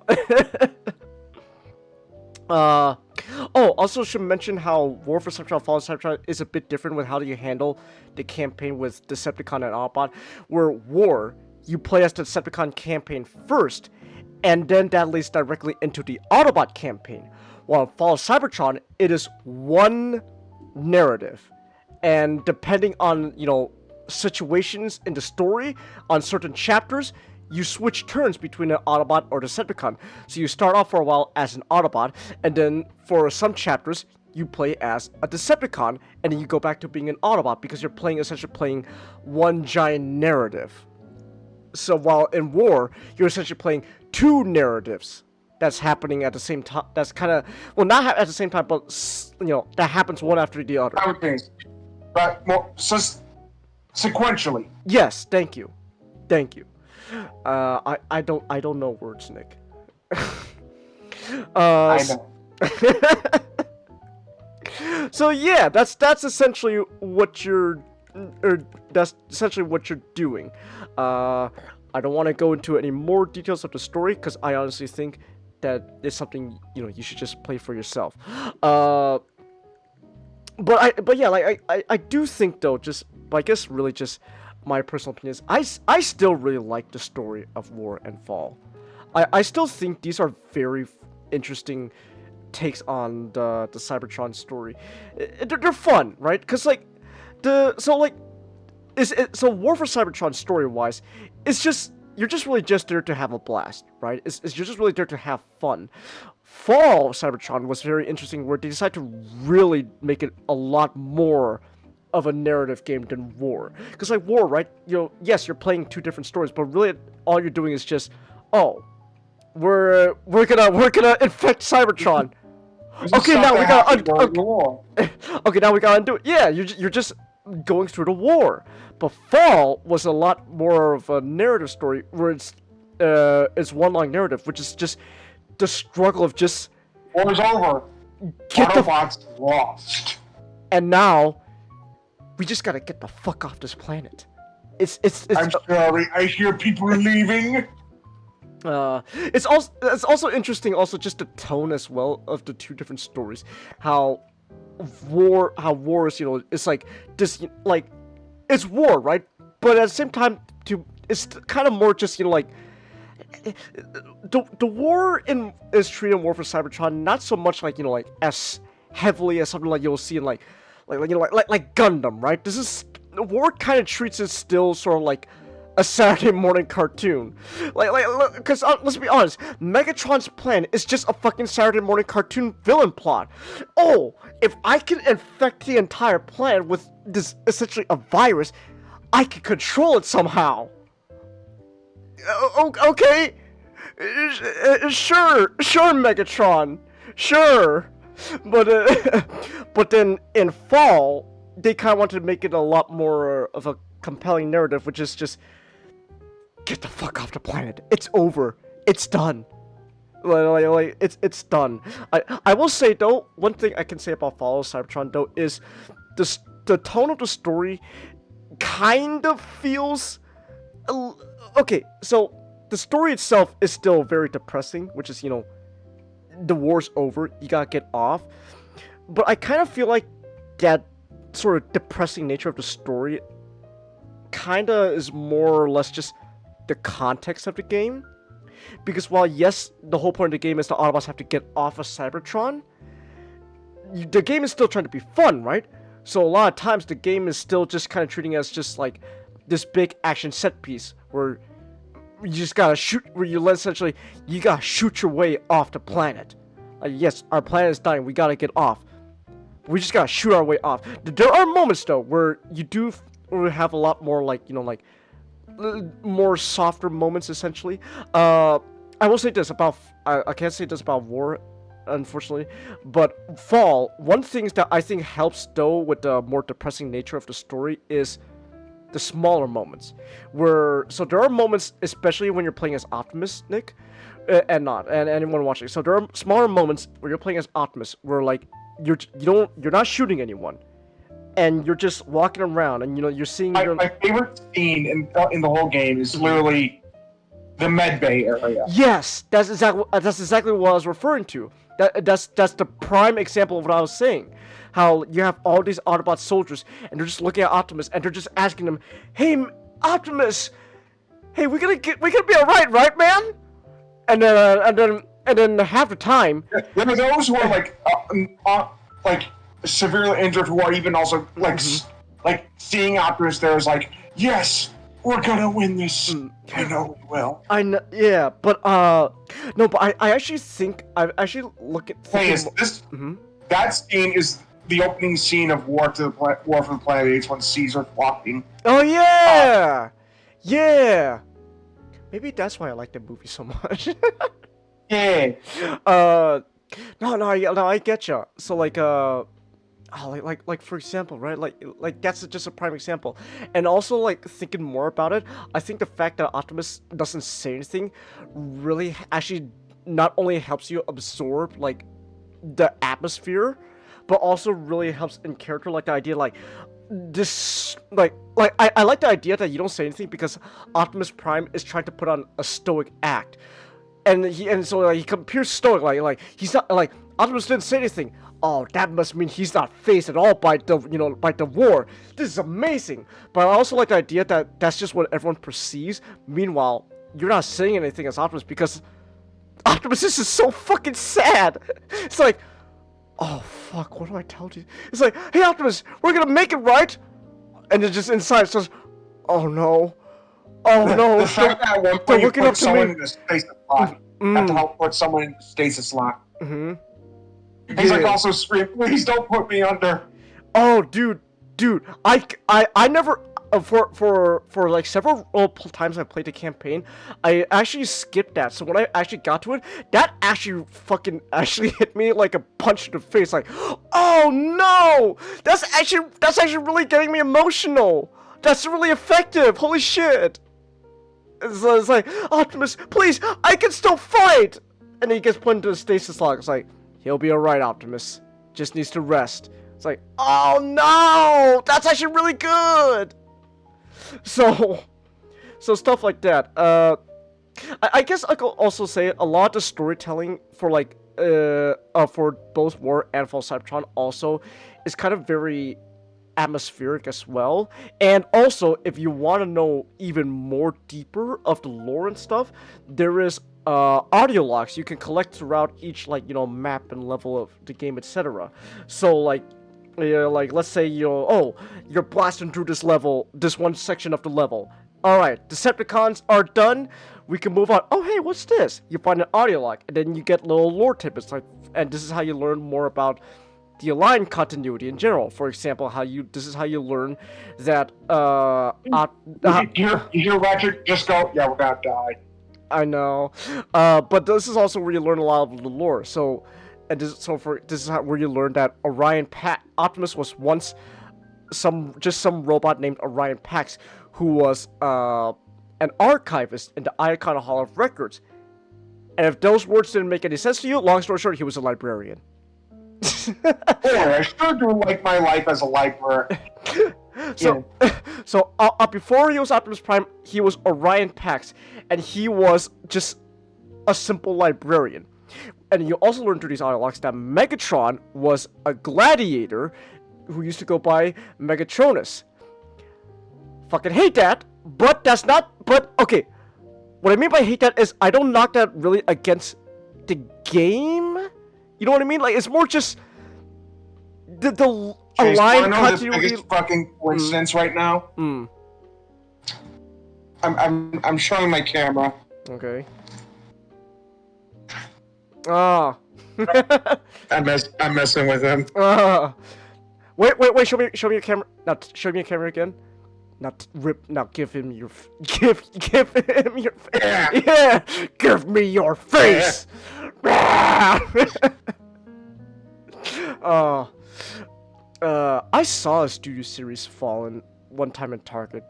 Also should mention how War for Cybertron Fallen Cybertron is a bit different with how do you handle the campaign with Decepticon and Autobot, where War, you play as the Decepticon campaign first, and then that leads directly into the Autobot campaign. While Fall of Cybertron, it is one narrative, and depending on, you know, situations in the story, on certain chapters, you switch turns between an Autobot or Decepticon. So you start off for a while as an Autobot, and then for some chapters, you play as a Decepticon, and then you go back to being an Autobot, because you're essentially playing one giant narrative. So while in War, you're essentially playing two narratives that's happening at the same time. That's kind of, well, not at the same time, but, you know, that happens one after the other. Okay, but more sequentially. Yes, thank you. I don't know words, Nick. I know. So yeah, that's essentially what you're doing. I don't want to go into any more details of the story because I honestly think that is something, you know, you should just play for yourself. But yeah, like I do think though, but I guess really just my personal opinion is I still really like the story of War and Fall. I still think these are very interesting takes on the Cybertron story. They're fun, right? Because like War for Cybertron story wise, it's just, you're just really just there to have a blast, right? You're just really there to have fun. Fall Cybertron was very interesting, where they decided to really make it a lot more of a narrative game than War. Because like War, right? You know, yes, you're playing two different stories, but really all you're doing is just, oh, we're gonna infect Cybertron. Okay, now we gotta okay, now we gotta undo it. Yeah, you're just going through the war. But Fall was a lot more of a narrative story, where it's one long narrative, which is just the struggle of just war's over. Autobots lost. And now we just gotta get the fuck off this planet. It's I'm sorry, I hear people are leaving. It's also interesting, also just the tone as well of the two different stories. How war is, you know, it's like this, like, it's war, right? But at the same time, it's kind of more just, you know, like the war is treated in War for Cybertron not so much like, you know, like as heavily as something like you'll see in like Gundam, right? The war kind of treats it still sort of like a Saturday morning cartoon. Because let's be honest, Megatron's plan is just a fucking Saturday morning cartoon villain plot. Oh, if I can infect the entire planet with this, essentially a virus, I can control it somehow. Okay. Sure, Megatron. Sure. But then in Fall, they kind of wanted to make it a lot more of a compelling narrative, which is just get the fuck off the planet. It's over. It's done. It's done. I will say though, one thing I can say about Fall of Cybertron though is the tone of the story kind of feels okay. So the story itself is still very depressing, which is, you know, the war's over. You gotta get off. But I kind of feel like that sort of depressing nature of the story kinda is more or less just the context of the game. because while yes, the whole point of the game is the Autobots have to get off of Cybertron, the game is still trying to be fun, right? So a lot of times the game is still just kind of treating it as just like this big action set piece where you just gotta shoot, where you essentially you gotta shoot your way off the planet. Like, yes, our planet is dying, we gotta get off. We just gotta shoot our way off. There are moments though where you do have a lot more like, you know, like more softer moments essentially. I will say this about I can't say this about War, unfortunately, but Fall, one thing that I think helps though with the more depressing nature of the story is the smaller moments. So there are moments, especially when you're playing as Optimus, Nick, and anyone watching. So there are smaller moments where you're playing as Optimus where like you're not shooting anyone, and you're just walking around, and you know you're seeing. My favorite scene in the whole game is literally the med bay area. Yes, that's exactly what I was referring to. That's the prime example of what I was saying. How you have all these Autobot soldiers, and they're just looking at Optimus, and they're just asking him, "Hey, Optimus, hey, we're gonna be alright, right, man?" And then half the time, there are those who are like severely injured, who are even also like seeing Optimus there is like, "Yes, we're gonna win this. I know we will." I know, yeah, but no, but I actually think I actually look at. Hey, is this that scene is the opening scene of War for the Planet of the Apes when Caesar's walking. Oh yeah, yeah. Maybe that's why I like the movie so much. Yeah. No, I get you. So like like for example, right? Like that's just a prime example. And also like thinking more about it, I think the fact that Optimus doesn't say anything really actually not only helps you absorb like the atmosphere, but also really helps in character, like the idea like this like I like the idea that you don't say anything because Optimus Prime is trying to put on a stoic act. And so like, he appears stoic, like he's not like Optimus didn't say anything. Oh, that must mean he's not phased at all by the war. This is amazing. But I also like the idea that that's just what everyone perceives. Meanwhile, you're not saying anything as Optimus because Optimus is just so fucking sad. It's like, oh fuck, what do I tell you? It's like, hey Optimus, we're gonna make it, right? And it's just inside, it says, oh no. Oh no. The fact that at one point you put someone in the stasis lock. Have to help put someone in the stasis lock. He's like also screaming, please don't put me under. Oh dude, I never for like several times I played the campaign, I actually skipped that. So when I actually got to it, that actually hit me like a punch in the face. Like, oh no, that's actually really getting me emotional. That's really effective. Holy shit. It's like, Optimus, please, I can still fight. And he gets put into a stasis lock. It's like, he'll be alright, Optimus. Just needs to rest. It's like, oh no, that's actually really good. So stuff like that. I guess I could also say a lot of the storytelling for like for both War and Fall Cybertron also is kind of very atmospheric as well. And also, if you want to know even more deeper of the lore and stuff, there is audio logs you can collect throughout each map and level of the game, etc. So like let's say you're blasting through this one section of the level. Alright, Decepticons are done, we can move on. Oh hey, what's this? You find an audio log, and then you get little lore tidbits, and this is how you learn more about the Aligned continuity in general. For example, this is how you learn that you hear Ratchet just go, yeah, we're gonna die. I know, but this is also where you learn a lot of the lore. This is where you learn that Optimus was once some robot named Orion Pax, who was an archivist in the Icon Hall of Records. And if those words didn't make any sense to you, long story short, he was a librarian. Boy, I sure do like my life as a librarian. So before he was Optimus Prime, he was Orion Pax, and he was just a simple librarian. And you also learn through these audio logs that Megatron was a gladiator who used to go by Megatronus. Fucking hate that, but that's not. But okay, what I mean by hate that is I don't knock that really against the game. You know what I mean? Like, it's more just the Chase, aligned wanna know the continuity. biggest fucking coincidence right now? I'm showing my camera. Okay. Ah. I'm messing with him. Wait. Show me your camera. Now, show me your camera again. Not rip. Now, give him your. Give him your. Yeah. Give me your face. I saw a Studio Series Fallen one time in Target.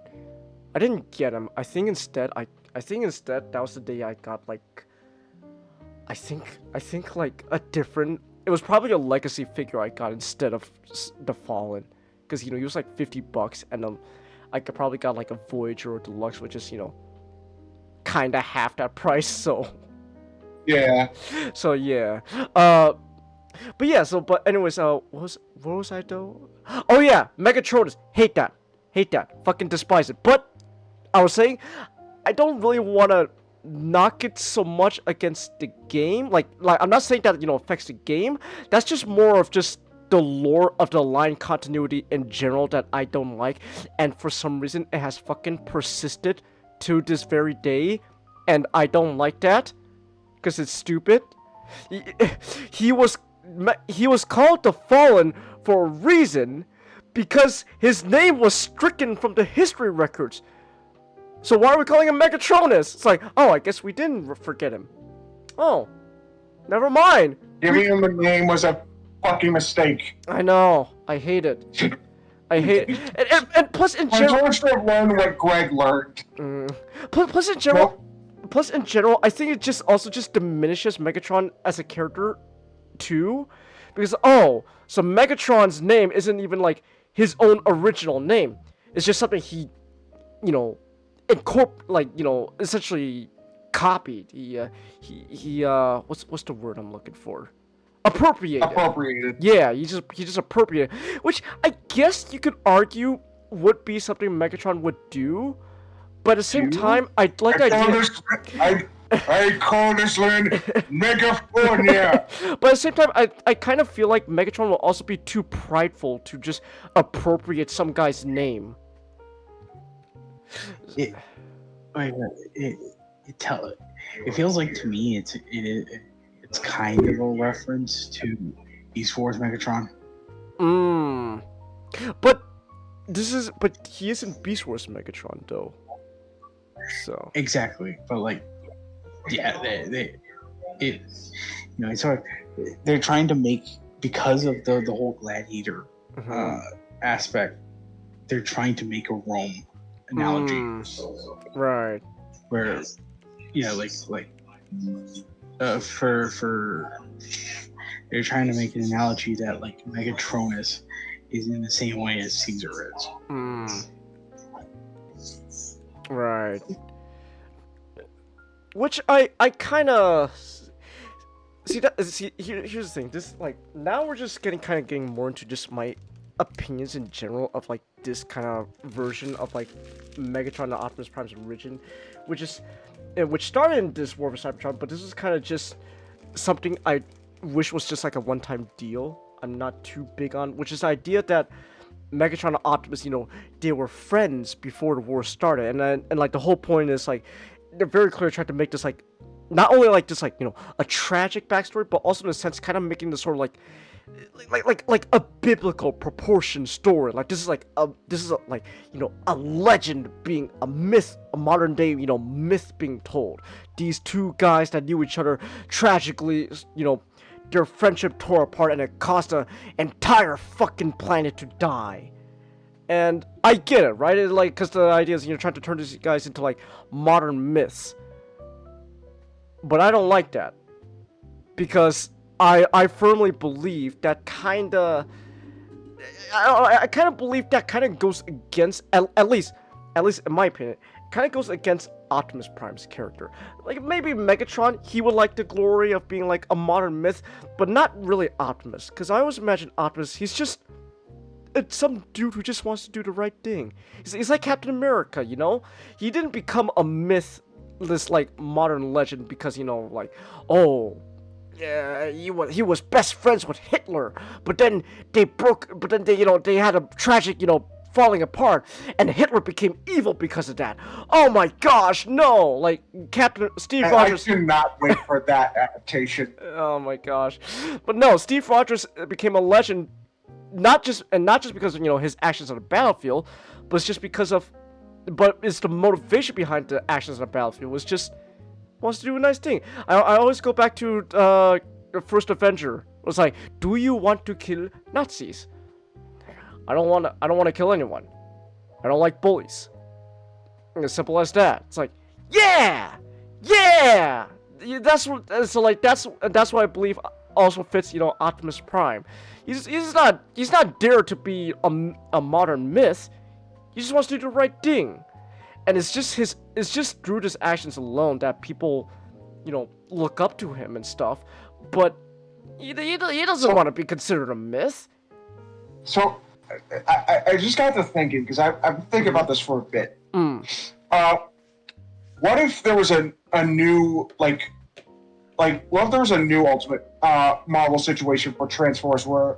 I didn't get him. I think instead that was the day I got like. I think like a different. It was probably a legacy figure I got instead of the Fallen, because he was like $50, and I could probably got like a Voyager or Deluxe, which is kind of half that price. So yeah. So yeah. But yeah. But anyways, what was I though? Oh yeah, Megatronus. Hate that. Fucking despise it. But I was saying, I don't really want to knock it so much against the game. Like I'm not saying that affects the game. That's just more of just the lore of the line continuity in general that I don't like, and for some reason it has fucking persisted to this very day, and I don't like that because it's stupid. He was called the Fallen for a reason, because his name was stricken from the history records. So why are we calling him Megatronus? It's like, oh, I guess we didn't forget him. Oh, never mind. Giving him a name was a fucking mistake. I know. I hate it. And plus in general, I should have learned what Greg learned. Plus in general, I think it just also just diminishes Megatron as a character too, because so Megatron's name isn't even like his own original name. It's just something he, essentially copied. He what's the word I'm looking for? Appropriated. Yeah, he just appropriated, which I guess you could argue would be something Megatron would do, but at the same time, I like the idea. I call this land Megafornia. But at the same time, I kind of feel like Megatron will also be too prideful to just appropriate some guy's name. It feels like to me it's kind of a reference to Beast Wars Megatron. But he isn't Beast Wars Megatron though. So exactly, but like, yeah, it's hard. They're trying to make, because of the whole gladiator aspect, they're trying to make a Rome analogy, right? Where, for they're trying to make an analogy that like Megatronus is in the same way as Caesar is. Right. Which I kind of see. Here's the thing. This now we're just getting more into just my opinions in general of like this kind of version of like Megatron and Optimus Prime's origin, which started in this War of Cybertron, but this is kind of just something I wish was just like a one-time deal. I'm not too big on, which is the idea that Megatron and Optimus, they were friends before the war started, and like the whole point is like they're very clearly trying to make this like not only like this like a tragic backstory, but also in a sense kind of making this sort of like a biblical proportion story. Like this is a legend being a myth, a modern day myth being told. These two guys that knew each other tragically, their friendship tore apart and it caused an entire fucking planet to die. And I get it, right? It's like, because the idea is trying to turn these guys into like modern myths. But I don't like that, because I firmly believe that kind of believe that kind of goes against, at least in my opinion, kind of goes against Optimus Prime's character. Like maybe Megatron, he would like the glory of being like a modern myth, but not really Optimus, because I always imagine Optimus, it's some dude who just wants to do the right thing. He's like Captain America, he didn't become a myth this like modern legend because like, oh, yeah, he was best friends with Hitler, but then they they had a tragic falling apart, and Hitler became evil because of that. Oh my gosh, no! Like Captain Steve Rogers. I cannot wait for that adaptation. Oh my gosh, but no, Steve Rogers became a legend, not just because of his actions on the battlefield, but it's just because of, but it's the motivation behind the actions on the battlefield. Was just wants to do a nice thing. I always go back to the first Avenger. It was like, do you want to kill Nazis? I don't want to kill anyone. I don't like bullies. As simple as that. It's like, yeah. That's why I believe also fits Optimus Prime. He's not there to be a modern myth. He just wants to do the right thing, and it's just through his actions alone that people look up to him and stuff. But he doesn't want to be considered a myth. So. I just got to thinking, because I've been thinking about this for a bit. What if there was a new, what if there was a new Ultimate Marvel situation for Transformers where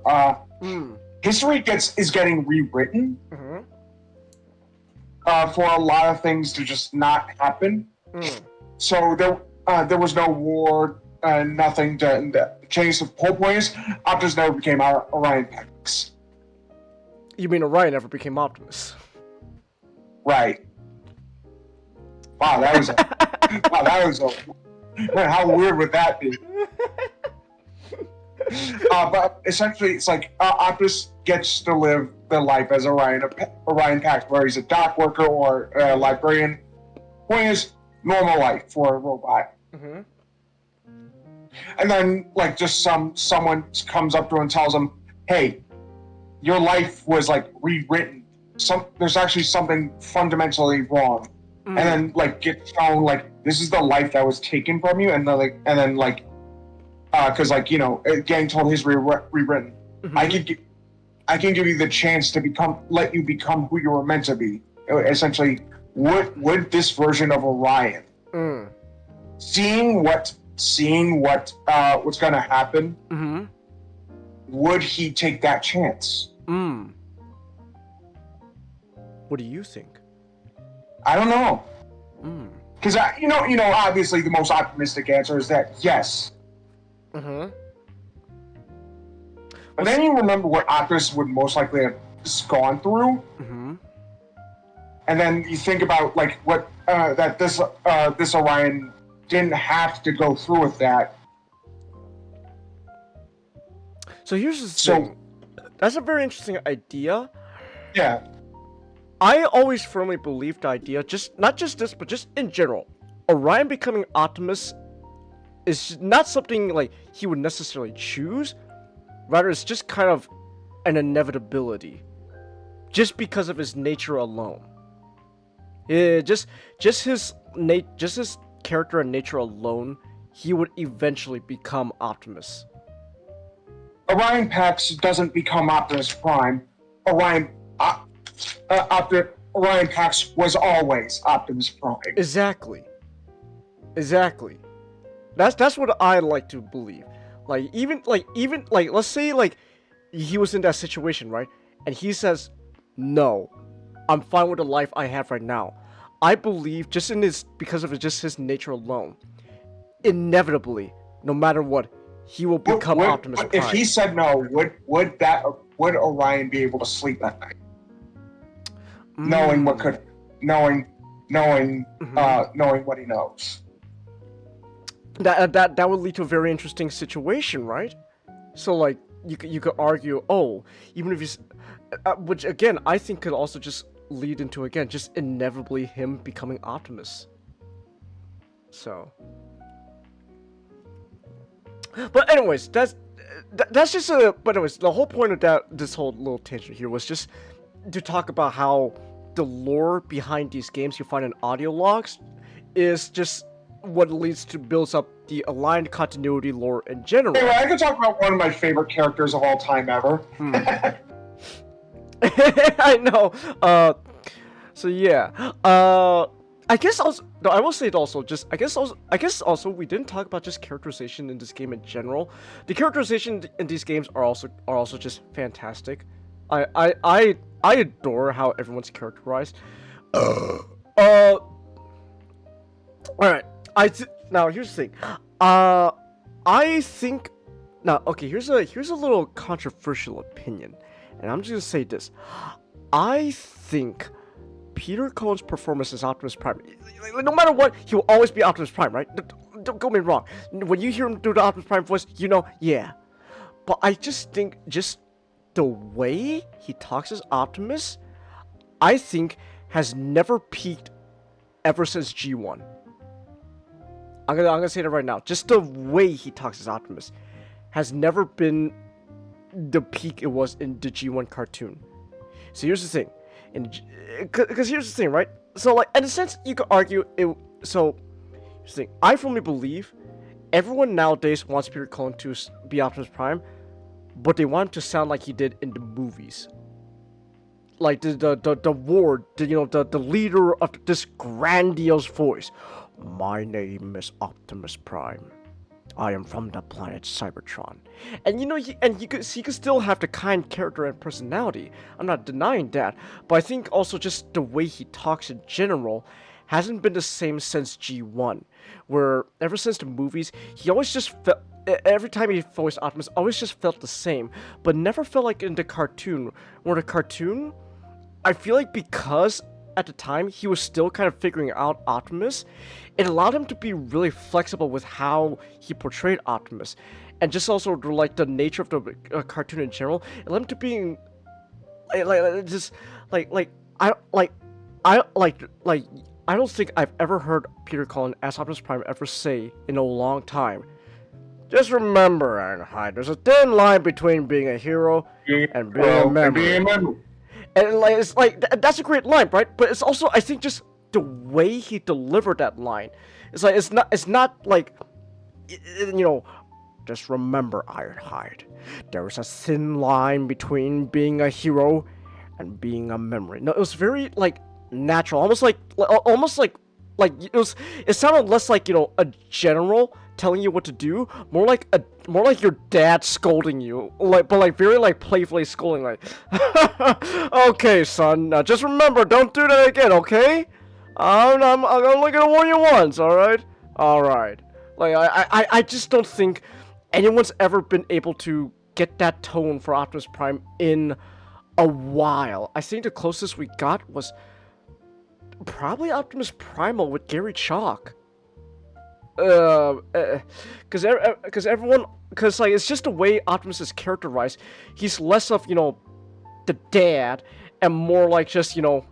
history is getting rewritten for a lot of things to just not happen? So there was no war, nothing to change. The whole point is Optimus never became Orion Pax. You mean Orion never became Optimus? Right. Wow, that was man, how weird would that be? But essentially, it's like Optimus gets to live the life as Orion Pax, where he's a dock worker or a librarian. Point is, normal life for a robot. And then, just someone comes up to him and tells him, "Hey, your life was rewritten. There's actually something fundamentally wrong." And then get shown this is the life that was taken from you, and then because getting told history rewritten. I can give you the chance to let you become who you were meant to be. Essentially, would this version of Orion, seeing what's gonna happen, would he take that chance? What do you think? I don't know. Because obviously the most optimistic answer is that yes. But then you remember what Optimus would most likely have gone through, and then you think about what that this Orion didn't have to go through with that. So here's the thing. That's a very interesting idea. Yeah. I always firmly believe the idea, not just this, but just in general. Orion becoming Optimus is not something he would necessarily choose. Rather, it's just kind of an inevitability. Just because of his nature alone. Just his character and nature alone, he would eventually become Optimus. Orion Pax doesn't become Optimus Prime. Orion Pax was always Optimus Prime. Exactly. That's what I like to believe. Even let's say he was in that situation, right? And he says, "No, I'm fine with the life I have right now." I believe because of his nature alone, inevitably, no matter what, he will become Optimus Prime. If he said no, would Orion be able to sleep at night? Knowing what he knows. That would lead to a very interesting situation, right? So you could argue, even if he's, which again I think could also just lead into just inevitably him becoming Optimus. So, but anyways, that's just but anyways, the whole point of this whole little tangent here was just to talk about how the lore behind these games you find in audio logs is just what builds up the aligned continuity lore in general. Anyway, I could talk about one of my favorite characters of all time ever. I know. So yeah. I guess No, I will say it also. Just I guess also we didn't talk about just characterization in this game in general. The characterization in these games are also just fantastic. I adore how everyone's characterized. All right. Now here's the thing. I think now. Okay, here's a little controversial opinion, and I'm just gonna say this. I think Peter Cullen's performance as Optimus Prime, no matter what, he will always be Optimus Prime, right? Don't get me wrong. When you hear him do the Optimus Prime voice, you know, yeah. But I just think just the way he talks as Optimus, I think has never peaked ever since G1. I'm gonna say that right now. Just the way he talks as Optimus has never been the peak it was in the G1 cartoon. So here's the thing, because here's the thing, right? So like, in a sense, you could argue it. So here's the thing. I firmly believe everyone nowadays wants Peter Cullen to be Optimus Prime, but they want him to sound like he did in the movies. Like the ward, the leader of this grandiose voice. My name is Optimus Prime. I am from the planet Cybertron. And he could still have the kind character and personality. I'm not denying that. But I think also just the way he talks in general hasn't been the same since G1. Where ever since the movies, he always just felt, every time he voiced Optimus, always just felt the same. But never felt like in the cartoon. Where the cartoon, I feel like because at the time he was still kind of figuring out Optimus, it allowed him to be really flexible with how he portrayed Optimus, and just also like the nature of the cartoon in general. It allowed him to be I don't think I've ever heard Peter Cullen as Optimus Prime ever say in a long time, just remember, Ironhide, there's a thin line between being a hero and being a member. And like it's like that's a great line, right? But it's also, I think, just the way he delivered that line. It's like it's not like, just remember, Ironhide, there is a thin line between being a hero and being a memory. No, it was very like natural, almost like it sounded less like a general telling you what to do, more like your dad scolding you, but very playfully scolding, like, okay, son, now just remember, don't do that again, okay? I'm only gonna warn you once, all right? Like, I just don't think anyone's ever been able to get that tone for Optimus Prime in a while. I think the closest we got was probably Optimus Primal with Gary Chalk. Because it's just the way Optimus is characterized. He's less of the dad and more like just the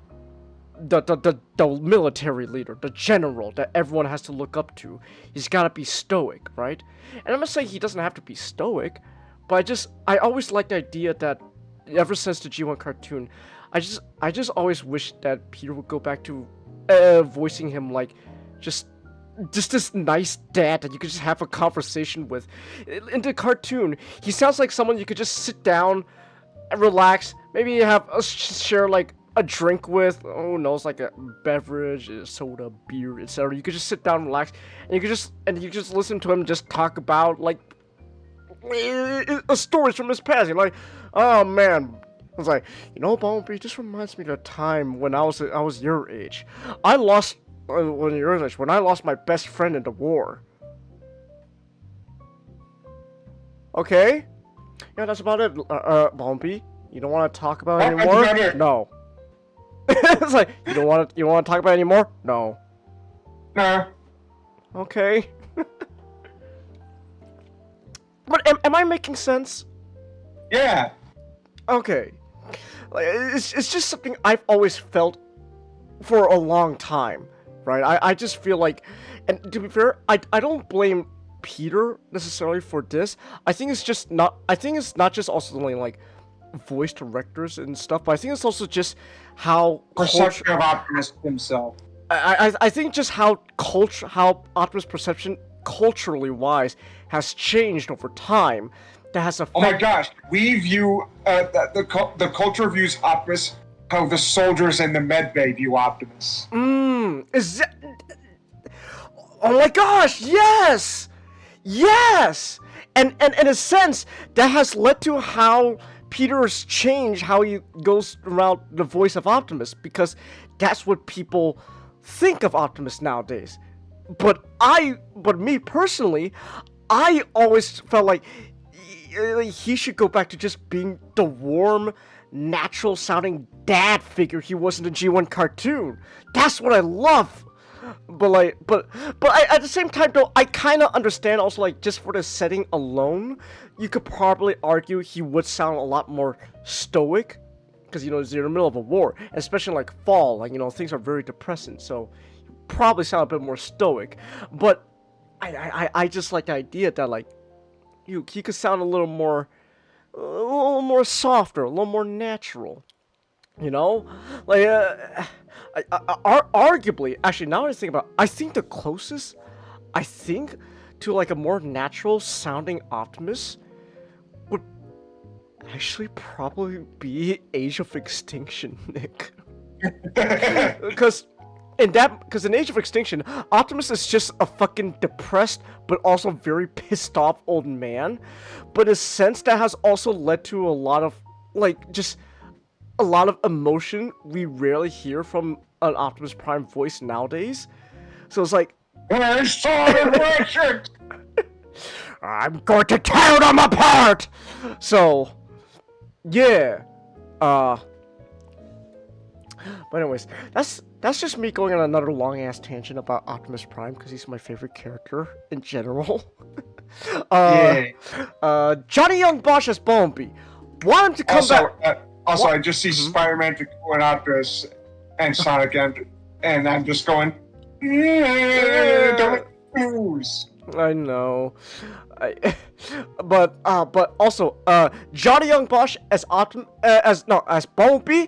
military leader, the general that everyone has to look up to. He's gotta be stoic, right? And I'm not saying he doesn't have to be stoic, but I always liked the idea that ever since the G1 cartoon, I just always wish that Peter would go back to voicing him like just this nice dad that you could just have a conversation with. In the cartoon, he sounds like someone you could just sit down and relax, maybe share like a drink with, it's like a beverage, a soda, beer, etc. You could just sit down and relax, and you could just listen to him just talk about like stories from his past. You're like, oh man. I was like, Bumblebee, this reminds me of the time when I was your age. When I lost my best friend in the war. Okay? Yeah, that's about it, Bumblebee. You don't want to talk about it anymore? No. It's like, you don't want to talk about it anymore? No. Nah. Okay. But am I making sense? Yeah. Okay. Like, it's just something I've always felt for a long time. Right, I just feel like, and to be fair, I don't blame Peter necessarily for this. I think it's not just also only like voice directors and stuff, but I think it's also just how perception of Optimus himself. I think just how Optimus perception culturally wise has changed over time. That has affected. Oh my gosh, we view the culture views Optimus how the soldiers in the med bay view Optimus. Oh my gosh, yes! Yes! And in a sense, that has led to how Peter's changed how he goes around the voice of Optimus, because that's what people think of Optimus nowadays. But me personally, I always felt like he should go back to just being the warm, natural sounding dad figure he was in the G1 cartoon. That's what I love. But at the same time though, I kind of understand also, like, just for the setting alone, you could probably argue he would sound a lot more stoic, because, you know, he's in the middle of a war, especially like fall, like, you know, things are very depressing, so probably sound a bit more stoic. But I just like the idea that, like, he could sound a little more softer, a little more natural, you know, like arguably, actually, now that I think about it, I think the closest to like a more natural sounding Optimus would actually probably be Age of Extinction, Nick. Because in Age of Extinction, Optimus is just a fucking depressed but also very pissed off old man. But in a sense, that has also led to a lot of, like, just a lot of emotion we rarely hear from an Optimus Prime voice nowadays. So it's like, I'm going to tear them apart! So, yeah. But anyways, that's just me going on another long-ass tangent about Optimus Prime, because he's my favorite character in general. Johnny Young Bosch as Bumblebee. Want him to come back. Also, I just see Spider-Man going Optimus and Sonic, and I'm just going, don't lose. I know. But also, Johnny Young Bosch as as Bumblebee.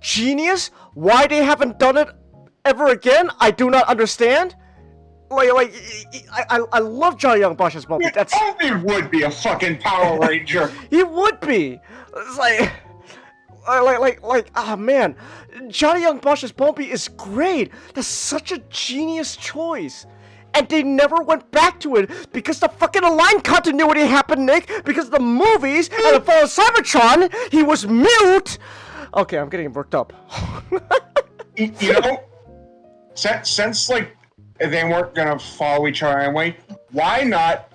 Genius. Why they haven't done it ever again, I do not understand. I love Johnny Young Bosch as Bumblebee. That's he would be a fucking Power Ranger. He would be. It's like, oh man, Johnny Young Bosch as Bumblebee is great. That's such a genius choice. And they never went back to it because the fucking Align continuity happened, Nick. Because the movies and the fall of Cybertron, he was mute. Okay, I'm getting worked up. You know, since like they weren't gonna follow each other anyway, why not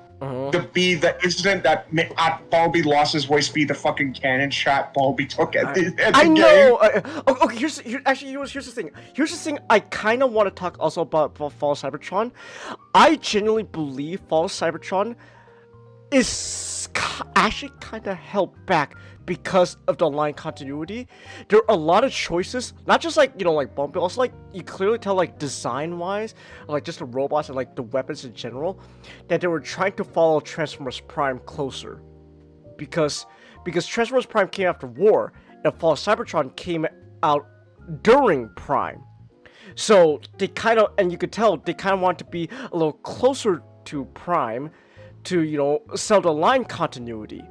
be the incident that Bumblebee lost his voice be the fucking cannon shot Bumblebee took at the game? Know. Okay, here's the thing. Here's the thing. I kind of want to talk also about Fall of Cybertron. I genuinely believe Fall of Cybertron is actually kind of held back because of the line continuity. There are a lot of choices, not just like, you know, like Bumblebee, also like you clearly tell, like, design wise, like just the robots and like the weapons in general, that they were trying to follow Transformers Prime closer, because Transformers Prime came after War and Fall of Cybertron came out during Prime. So they kind of, and you could tell they kind of want to be a little closer to Prime to, you know, sell the line continuity.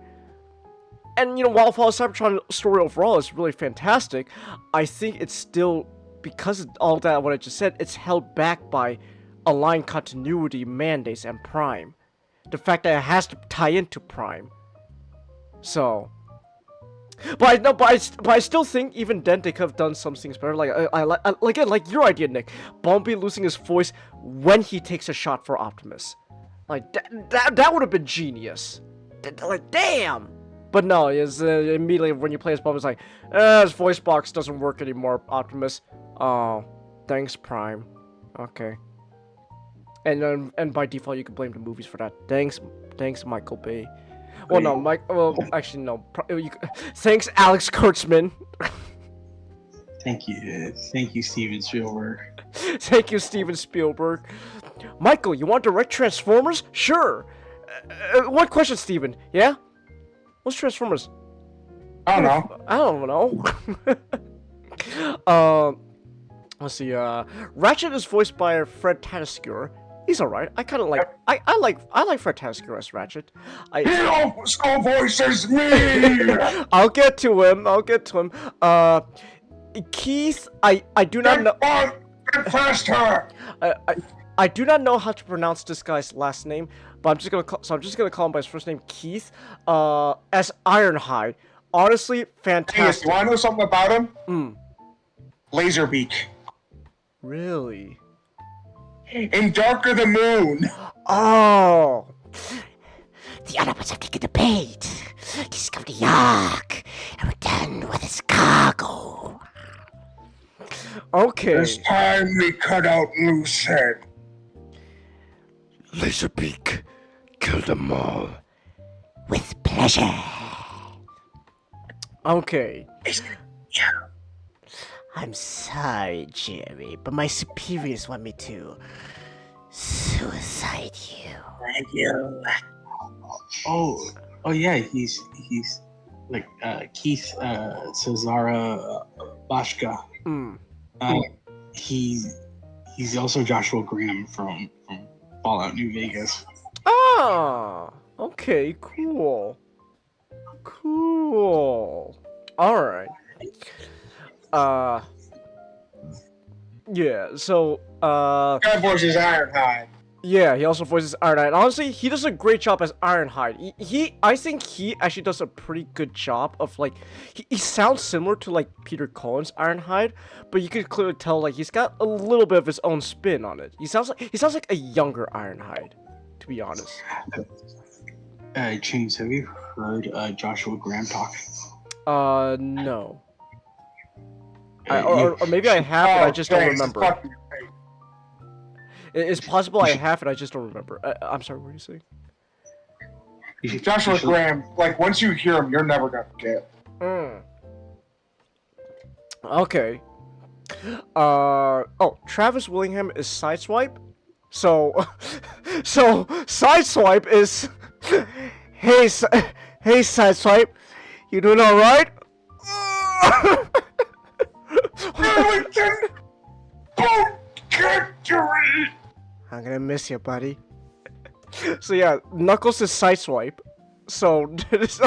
And, you know, while Fall of Cybertron story overall is really fantastic, I think it's still, because of all that, what I just said, it's held back by Align continuity mandates and Prime. The fact that it has to tie into Prime. So, but I still think even then they could have done some things better. Like like your idea, Nick. Bumblebee losing his voice when he takes a shot for Optimus. Like that would have been genius. Like, damn. But no, it's immediately when you play as Bumblebee, it's like, his voice box doesn't work anymore, Optimus. Oh, thanks, Prime. Okay. And by default, you can blame the movies for that. Thanks, Michael Bay. Well, no, actually, no. Thanks, Alex Kurtzman. Thank you, Steven Spielberg. Thank you, Steven Spielberg. Michael, you want to direct Transformers? Sure. One question, Steven. Yeah? What's Transformers? I don't know. Let's see. Ratchet is voiced by Fred Tatasciore. He's alright. I kind of like. I like Fred Tatasciore as Ratchet. He also voices me. I'll get to him. Keith, I do not know. Get faster. I do not know how to pronounce this guy's last name, but I'm just gonna call him by his first name, Keith. As Ironhide. Honestly, Hey, fantastic. you want to know something about him? Laserbeak. Really? In Darker the Moon. Oh. The Autobots have taken the bait, discovered the Ark, and returned with its cargo. Okay. It's time we cut out loose head. Laserbeak, kill them all. With pleasure. Okay. I'm sorry, Jerry, but my superiors want me to suicide you. Thank you. Oh yeah, he's like Keith Cesara Bashka. He's also Joshua Graham from Fallout New Vegas. Ah, okay, cool. Alright. Yeah, so, Guy voices Ironhide. yeah, he also voices Ironhide. Honestly, he does a great job as Ironhide. I think he actually does a pretty good job of, like, he sounds similar to, like, Peter Cullen's Ironhide, but you can clearly tell, like, he's got a little bit of his own spin on it. He sounds like a younger Ironhide, to be honest. James, have you heard Joshua Graham talk? No. Or maybe I have, but I just don't remember. It's possible I have it, I just don't remember. I'm sorry, what were you saying? Joshua Graham, like, once you hear him, you're never gonna forget. Okay. Oh, Travis Willingham is Sideswipe? So Sideswipe is... Hey, Sideswipe, you doing alright? I'm gonna miss you, buddy. So yeah, Knuckles is Sideswipe. So there's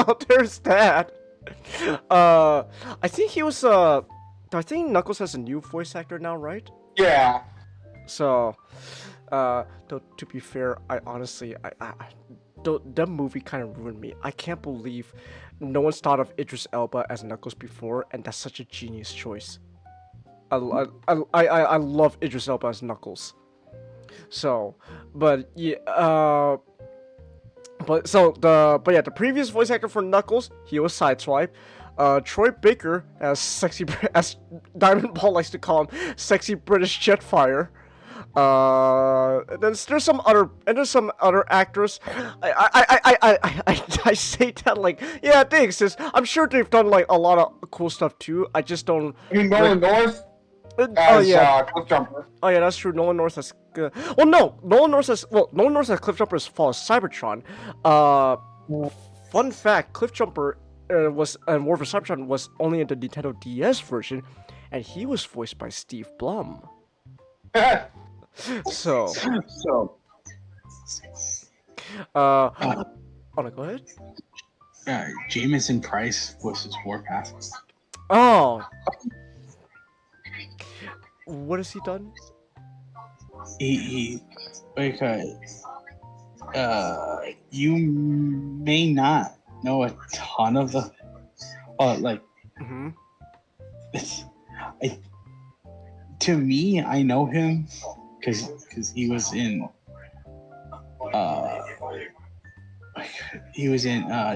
that. I think he was I think Knuckles has a new voice actor now, right? Yeah. So, though, to be fair, I honestly, that movie kind of ruined me. I can't believe no one's thought of Idris Elba as Knuckles before, and that's such a genius choice. I love Idris Elba as Knuckles. So, but yeah, the previous voice actor for Knuckles, he was Sideswipe. Troy Baker as as Diamond Ball likes to call him, sexy British Jetfire. There's some other actors. I say that like, yeah, thanks. I'm sure they've done like a lot of cool stuff too. I just don't. You mean Nolan North? Cliff Jumper. Oh yeah, that's true. Nolan North has. Well, no, Nolan North has Cliff Jumper as far as Cybertron. Fun fact: Cliff Jumper was War for Cybertron was only in the Nintendo DS version, and he was voiced by Steve Blum. So. Oh no, go ahead. Jameson Price was his Warpath. Oh. What has he done? He like you may not know a ton of the to me, I know him because he was in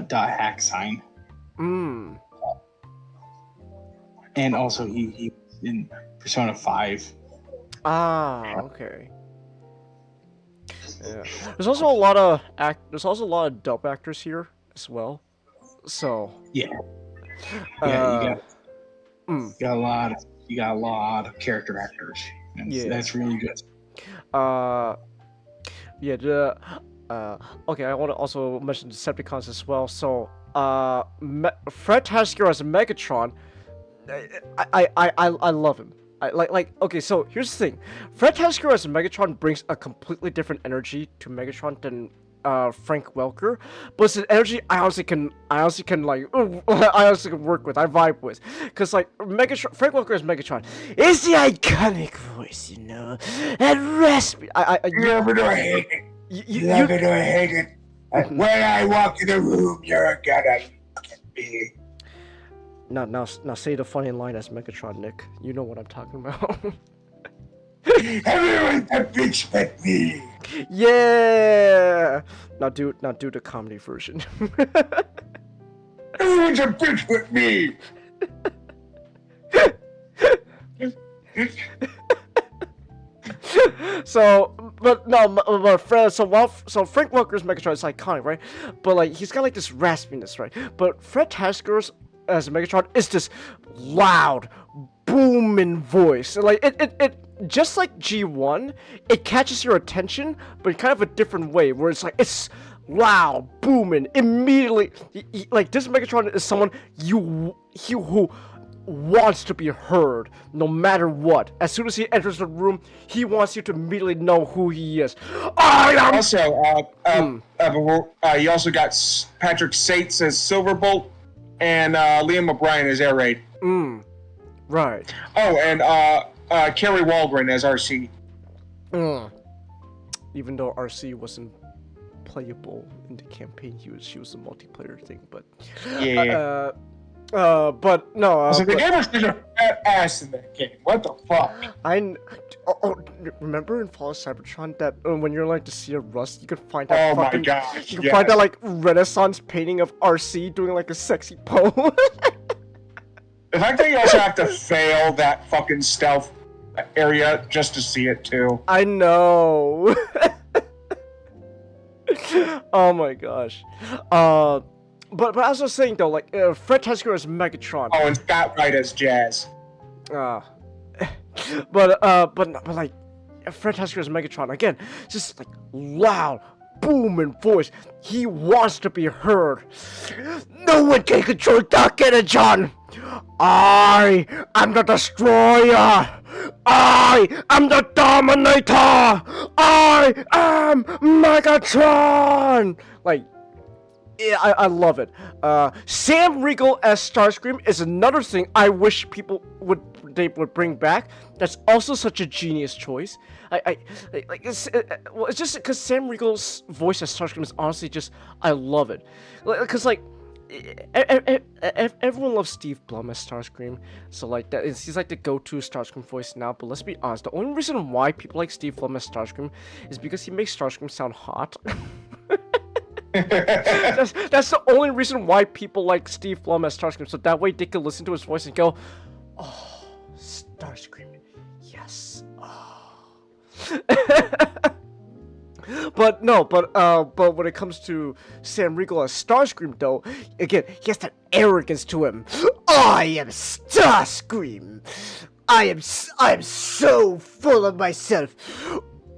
Dot Hack Sign. And also he was in Persona 5. Ah, okay. Yeah. There's also a lot of dub actors here as well. So you got a lot of character actors. That's really good. Okay, I want to also mention Decepticons as well. So Fred Tasker as Megatron, I love him. Okay, so here's the thing. Fred Tasker as Megatron brings a completely different energy to Megatron than Frank Welker, but it's an energy I honestly can like I honestly can work with. I vibe with, cause like Megatron, Frank Welker as Megatron is the iconic voice, you know, and raspy. Love it or hate it. Love it or hate it. When I walk in the room, you're gonna be. Now say the funny line as Megatron, Nick. You know what I'm talking about. Everyone's a bitch with me. Yeah. Now do the comedy version. Everyone's a bitch with me. So, but Frank Welker's Megatron is iconic, right? But like he's got like this raspiness, right? But Fred Tasker's as Megatron is this loud, booming voice. Like it just like G1, it catches your attention, but in kind of a different way, where it's like it's loud, booming, immediately. Like this Megatron is someone who wants to be heard no matter what. As soon as he enters the room, he wants you to immediately know who he is. You also got Patrick Sates as Silverbolt and Liam O'Brien as Air Raid. Right. Oh, and Kerry Walgren as RC. Even though RC wasn't playable in the campaign, she was a multiplayer thing, but yeah. But no. The game was such a fat ass in that game. What the fuck? Remember in Fall of Cybertron that when you're like to see a Rust, you could find that. Oh my gosh! You can find that like Renaissance painting of RC doing like a sexy pose. The fact that you also have to fail that fucking stealth area just to see it too. I know. Oh my gosh. But as I was saying though, like Fred Tasker as Megatron. Oh, and Scott Wright as Jazz. But like Fred Tasker as Megatron again, just like loud, booming voice. He wants to be heard. No one can control Dark Energon. I am the Destroyer. I am the Dominator. I am Megatron. Like. Yeah, I love it. Sam Riegel as Starscream is another thing I wish people would bring back. That's also such a genius choice. It's just because Sam Riegel's voice as Starscream is honestly just I love it. Because like everyone loves Steve Blum as Starscream, so like he's like the go-to Starscream voice now. But let's be honest, the only reason why people like Steve Blum as Starscream is because he makes Starscream sound hot. That's the only reason why people like Steve Blum as Starscream, so that way they can listen to his voice and go, "Oh, Starscream, yes." Oh. But when it comes to Sam Riegel as Starscream, though, again, he has that arrogance to him. I am Starscream. I am so full of myself.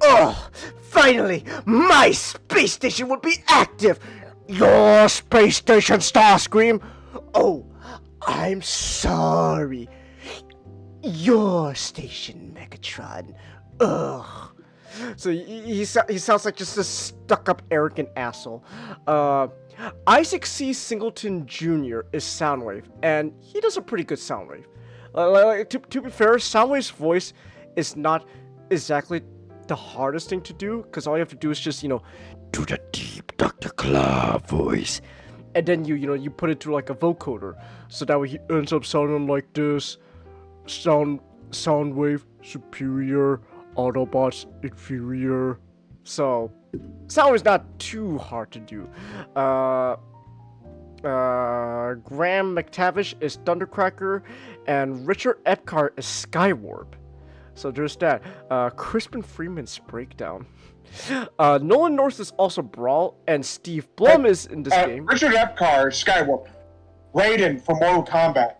Oh, finally, my space station will be active! Your space station, Starscream! Oh, I'm sorry. Your station, Megatron. Ugh. So he sounds like just a stuck-up, arrogant asshole. Isaac C. Singleton Jr. is Soundwave, and he does a pretty good Soundwave. To be fair, Soundwave's voice is not exactly the hardest thing to do, because all you have to do is just, do the deep Dr. Claw voice, and then you put it through like a vocoder, so that way he ends up sounding like this. Soundwave superior, Autobots inferior. So Soundwave's not too hard to do. Graham McTavish is Thundercracker, and Richard Epcar is Skywarp. So there's that. Crispin Freeman's Breakdown. Nolan North is also Brawl, and Steve Blum is in this game. Richard Epcar, Skywarp. Raiden from Mortal Kombat.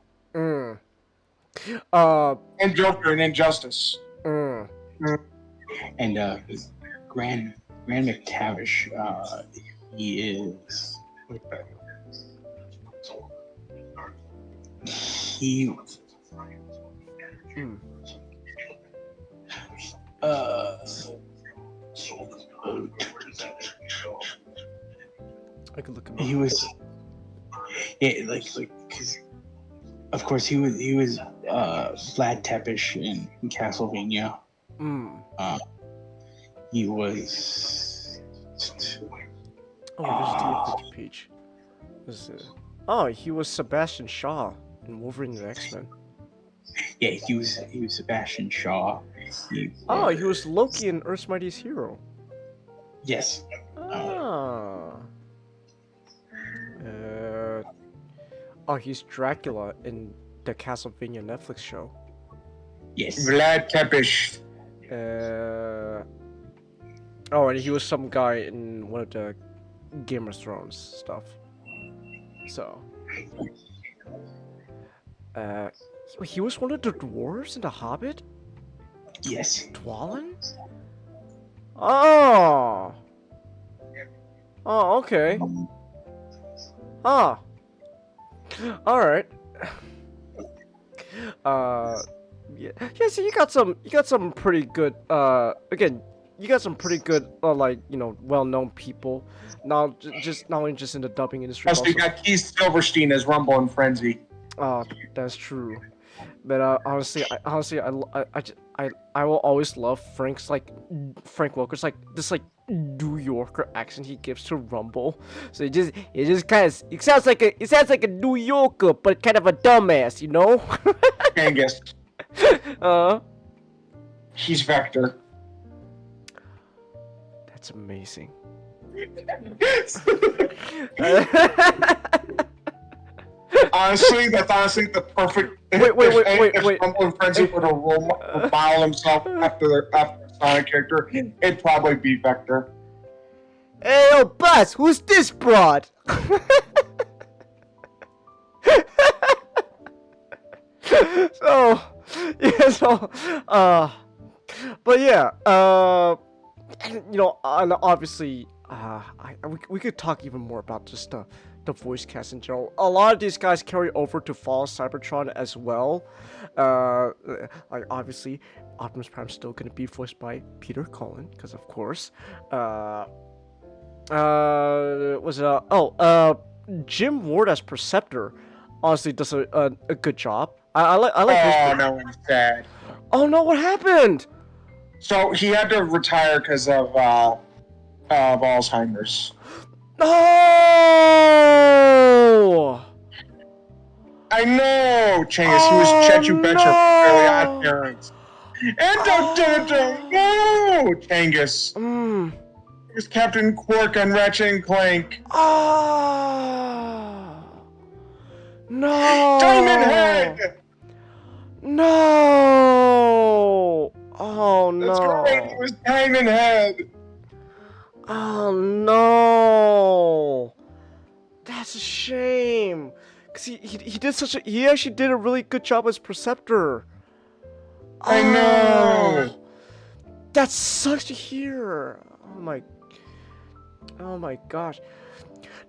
And Joker in Injustice. And Grand McTavish, he is. I could look him up. He was, yeah, like, cause of course he was Vlad Tepish in Castlevania. He was. Oh, there's a TF page. Oh, he was Sebastian Shaw in Wolverine and X-Men. Yeah, he was Sebastian Shaw. He was Loki in Earth's Mightiest Hero. Yes. He's Dracula in the Castlevania Netflix show. Yes. Vlad Tepish. And he was some guy in one of the Game of Thrones stuff. So. He was one of the dwarves in The Hobbit? Yes. Dwalin? Oh! Oh, okay. Alright. Yeah, so you got some pretty good, again, you got some pretty good, well-known people. Not only just in the dubbing industry. Also, you got Keith Silverstein as Rumble and Frenzy. Oh, that's true. But honestly, I will always love Frank Welker's this New Yorker accent he gives to Rumble. So it just kind of sounds like a New Yorker, but kind of a dumbass, you know? Angus. He's Vector. That's amazing. Honestly, that's the perfect. Wait. Rumble and Frenzy were to remodel himself after the Sonic character, it'd probably be Vector. Hey, yo, boss, who's this broad? But yeah, and obviously, we could talk even more about just the voice cast in general. A lot of these guys carry over to Fall Cybertron as well. Obviously, Optimus Prime's still gonna be voiced by Peter Cullen, because of course. Jim Ward as Perceptor honestly does a good job. I like. Oh, no one's sad. Oh no, what happened? So he had to retire because of Alzheimer's. No! I know, Changus. He was Chechu Betcher from Fairly Odd Parents. And no, Changus. He was Captain Quark on Ratchet and Clank. No! Diamond Head! No! Oh no! That's right, it was Diamond Head. Oh no! That's a shame. Cause he actually did a really good job as Perceptor. I know. That sucks to hear. Oh my gosh.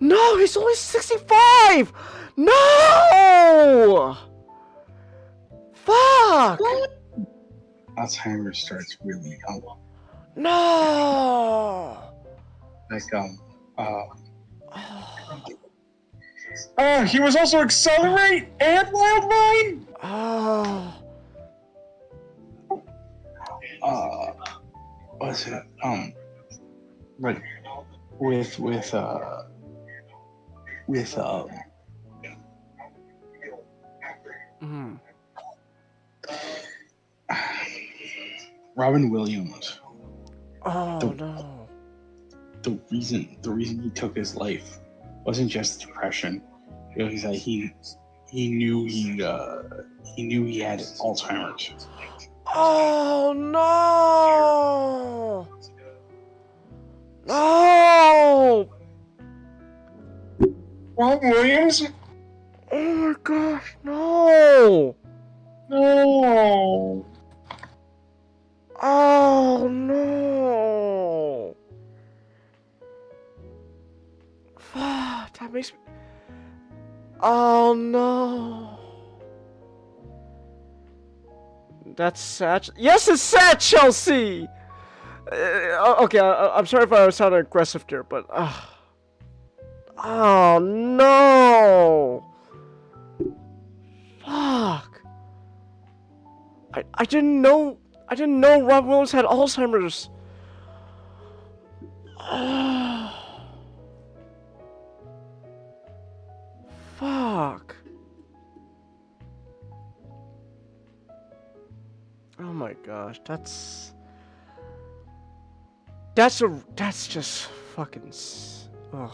No, he's only 65. No. Fuck. Alzheimer's starts really young. No. He was also Accelerate and Wildvine. Was it like with Robin Williams. No. The reason he took his life wasn't just depression. It was that he knew he had Alzheimer's. Oh no! No! Robin Williams? Oh my gosh, no! No! Oh no! Fuck, that makes me... Oh no! That's sad. Yes, it's sad, Chelsea! Okay, I'm sorry if I sounded aggressive there, but... Oh no! Fuck! I didn't know Rob Williams had Alzheimer's. Fuck. Oh my gosh, that's just fucking ugh.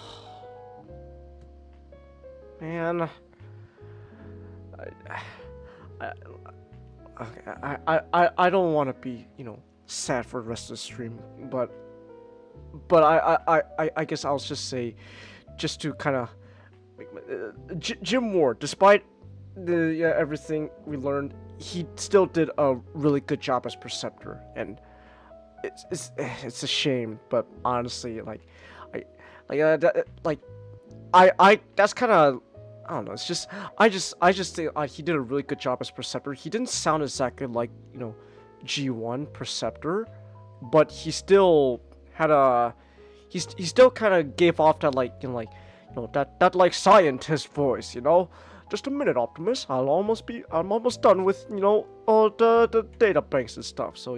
Man. I don't want to be, sad for the rest of the stream, but I guess I'll just say, just to kind of Jim Ward, despite everything we learned, he still did a really good job as Preceptor, and it's a shame, but honestly, that's kind of, I don't know. It's just I just think he did a really good job as Preceptor. He didn't sound exactly like G1 Preceptor, but he still had he still kind of gave off that that scientist voice, Just a minute, Optimus. I'm almost done with all the data banks and stuff. So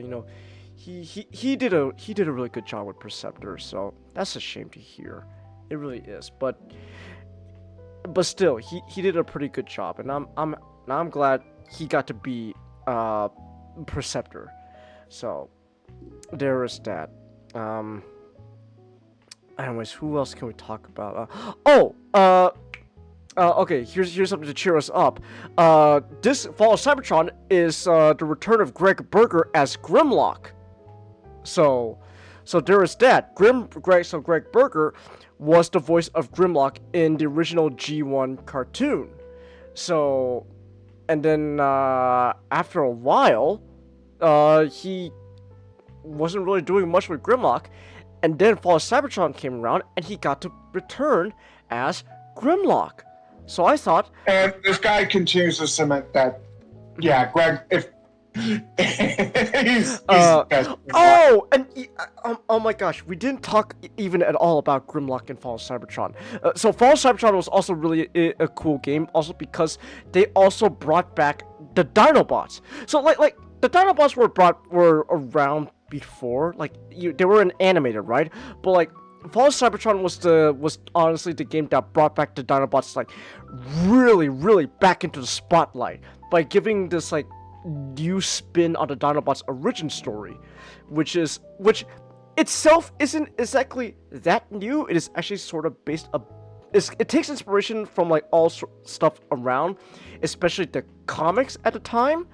he did a really good job with Preceptor. So that's a shame to hear. It really is, but still, he did a pretty good job, and I'm glad he got to be Preceptor. So there is that. Anyways, who else can we talk about? Okay, here's something to cheer us up. This fall of Cybertron is the return of Greg Berger as Grimlock. So there is that. Greg Berger was the voice of Grimlock in the original G1 cartoon. So, and then after a while, he wasn't really doing much with Grimlock, and then Fall of Cybertron came around, and he got to return as Grimlock. So I thought, and this guy continues to cement that. Yeah, Greg. If he's the best. Oh my gosh, we didn't talk even at all about Grimlock and Fall of Cybertron. So Fall of Cybertron was also really a cool game, also because they also brought back the Dinobots. So like the Dinobots were around before, they were animated, right? But Fall of Cybertron was honestly the game that brought back the Dinobots really back into the spotlight by giving this new spin on the Dinobots' origin story, which itself isn't exactly that new. It is actually sort of it takes inspiration from all stuff around, especially the comics at the time,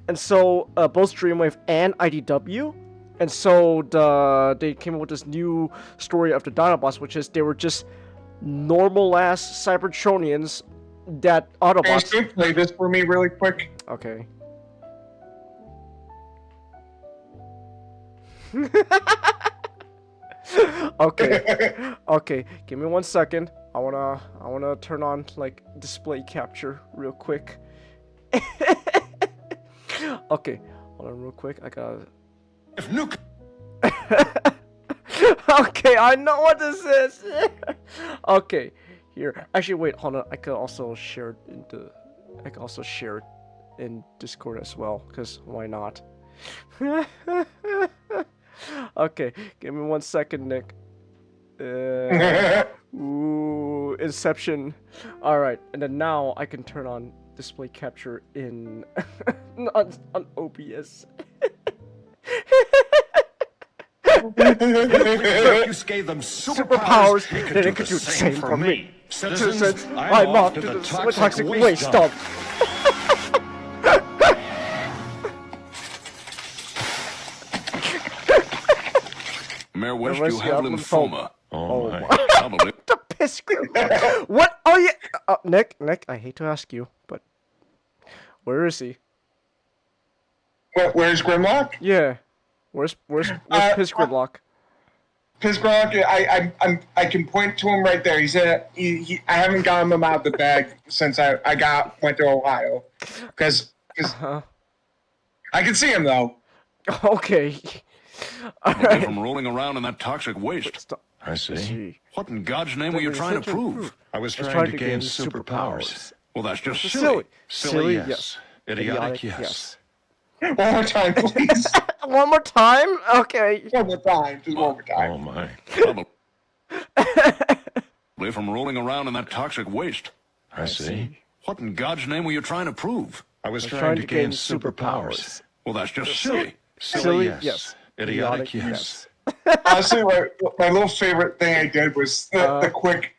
and so both Dreamwave and IDW. And so they came up with this new story of the Dinobots, which is they were just normal-ass Cybertronians that Autobots... Can you play this for me really quick? Okay. Okay, give me 1 second. I wanna turn on display capture real quick. Okay, hold on real quick. I gotta... Okay, I know what this is. Okay, here. Actually, wait, hold on. I could also share it in Discord as well, because why not? Okay, give me 1 second, Nick. Ooh, Inception. All right, and then now I can turn on display capture in on OBS. You gave them superpowers, then it could do the same for me. Citizens, I'm off to the toxic waste dump. Mayor West, you have lymphoma. Oh my. The piss cream. What? Oh yeah. Nick, I hate to ask you, but where is he? Where's Grimlock? Yeah. Where's Piss Grimlock? Piss Grimlock, I can point to him right there. He's I haven't gotten him out of the bag since I went to Ohio, because I can see him though. Okay. Right. From rolling around in that toxic waste. I see. What in God's name were you trying to prove? I was trying to gain superpowers. Well, that's just Silly. silly. Yes. Idiotic, yes. One more time, please. One more time? Okay. One more time. Just one more time. Oh, my. Probably from rolling around in that toxic waste. I see. What in God's name were you trying to prove? I was trying to gain superpowers. Well, that's just silly. Silly, yes. Idiotic, yes. Honestly, my little favorite thing I did was the quick,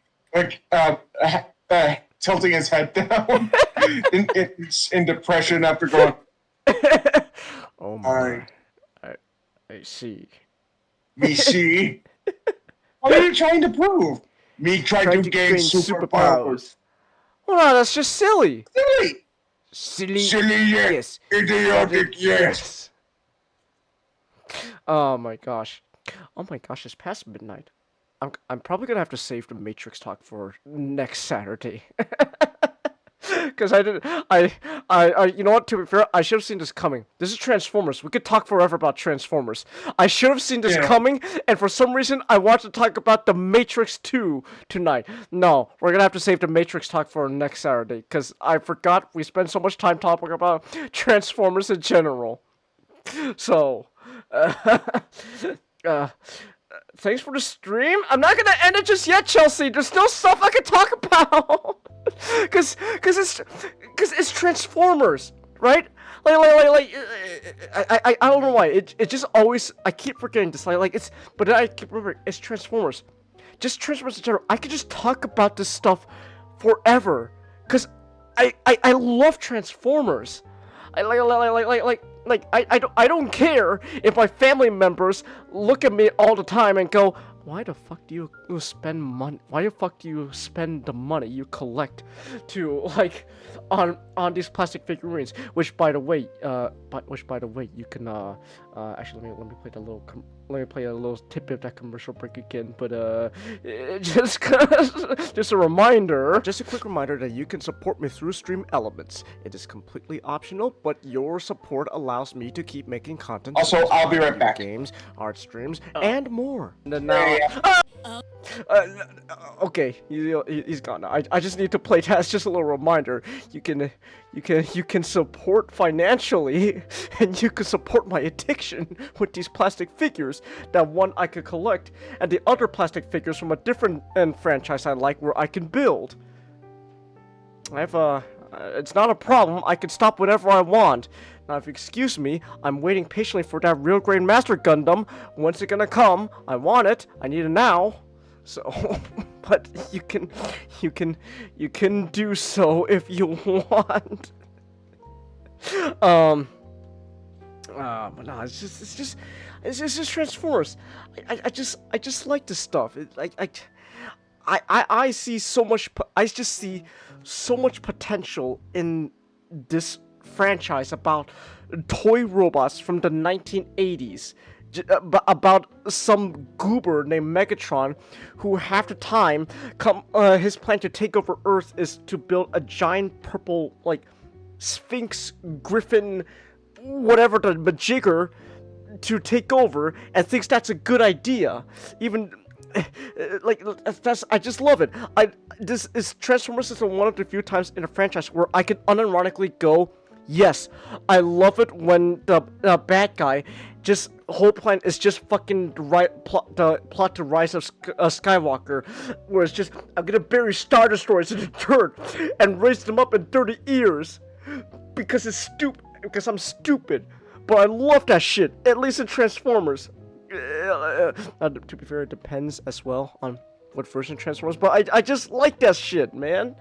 tilting his head down in depression after going. Oh my! I see. Me see. What are you trying to prove? Me trying to gain superpowers. Well, no, that's just silly. Silly, yes. Idiotic, yes. Oh my gosh! Oh my gosh! It's past midnight. I'm probably gonna have to save the Matrix talk for next Saturday. Because I didn't, you know what, to be fair, I should have seen this coming. This is Transformers. We could talk forever about Transformers. I should have seen this coming, and for some reason, I want to talk about the Matrix 2 tonight. No, we're going to have to save the Matrix talk for next Saturday, because I forgot we spent so much time talking about Transformers in general. So, thanks for the stream. I'm not going to end it just yet, Chelsea. There's still stuff I can talk about. Cause it's Transformers, right? I don't know why. It just always, I keep forgetting this. But I keep remembering it's Transformers. Just Transformers in general. I could just talk about this stuff forever. Cause I love Transformers. I don't care if my family members look at me all the time and go, why the fuck do you spend money? Why the fuck do you spend the money you collect to on these plastic figurines? Which by the way, you can actually let me play a little tidbit of that commercial break again. But just a reminder, just a quick reminder that you can support me through Stream Elements. It is completely optional, but your support allows me to keep making content. Also, I'll be right back. Games, art streams, and more. And then now. Okay, he's gone now. I just need to play that. Just a little reminder. You can support financially, and you can support my addiction with these plastic figures. That one I could collect, and the other plastic figures from a different franchise I like, where I can build. I have it's not a problem. I can stop whenever I want. Now, if you excuse me, I'm waiting patiently for that real Grandmaster Gundam. When's it gonna come? I want it. I need it now. So, but you can do so if you want. But no, it's just Transformers. I just like this stuff. I see so much. I just see so much potential in this franchise about toy robots from the 1980s. About some goober named Megatron, who half the time his plan to take over Earth is to build a giant purple Sphinx, Griffin, whatever the majigger to take over, and thinks that's a good idea. Even I just love it. This is Transformers is one of the few times in a franchise where I can unironically go, yes, I love it when the bad guy just whole plan is just fucking the plot to Rise of Skywalker, where it's just I'm gonna bury Star Destroyers in the dirt and raise them up in 30 years because it's stupid. Because I'm stupid, but I love that shit. At least in Transformers. To be fair, it depends as well on what version of Transformers, but I just like that shit, man.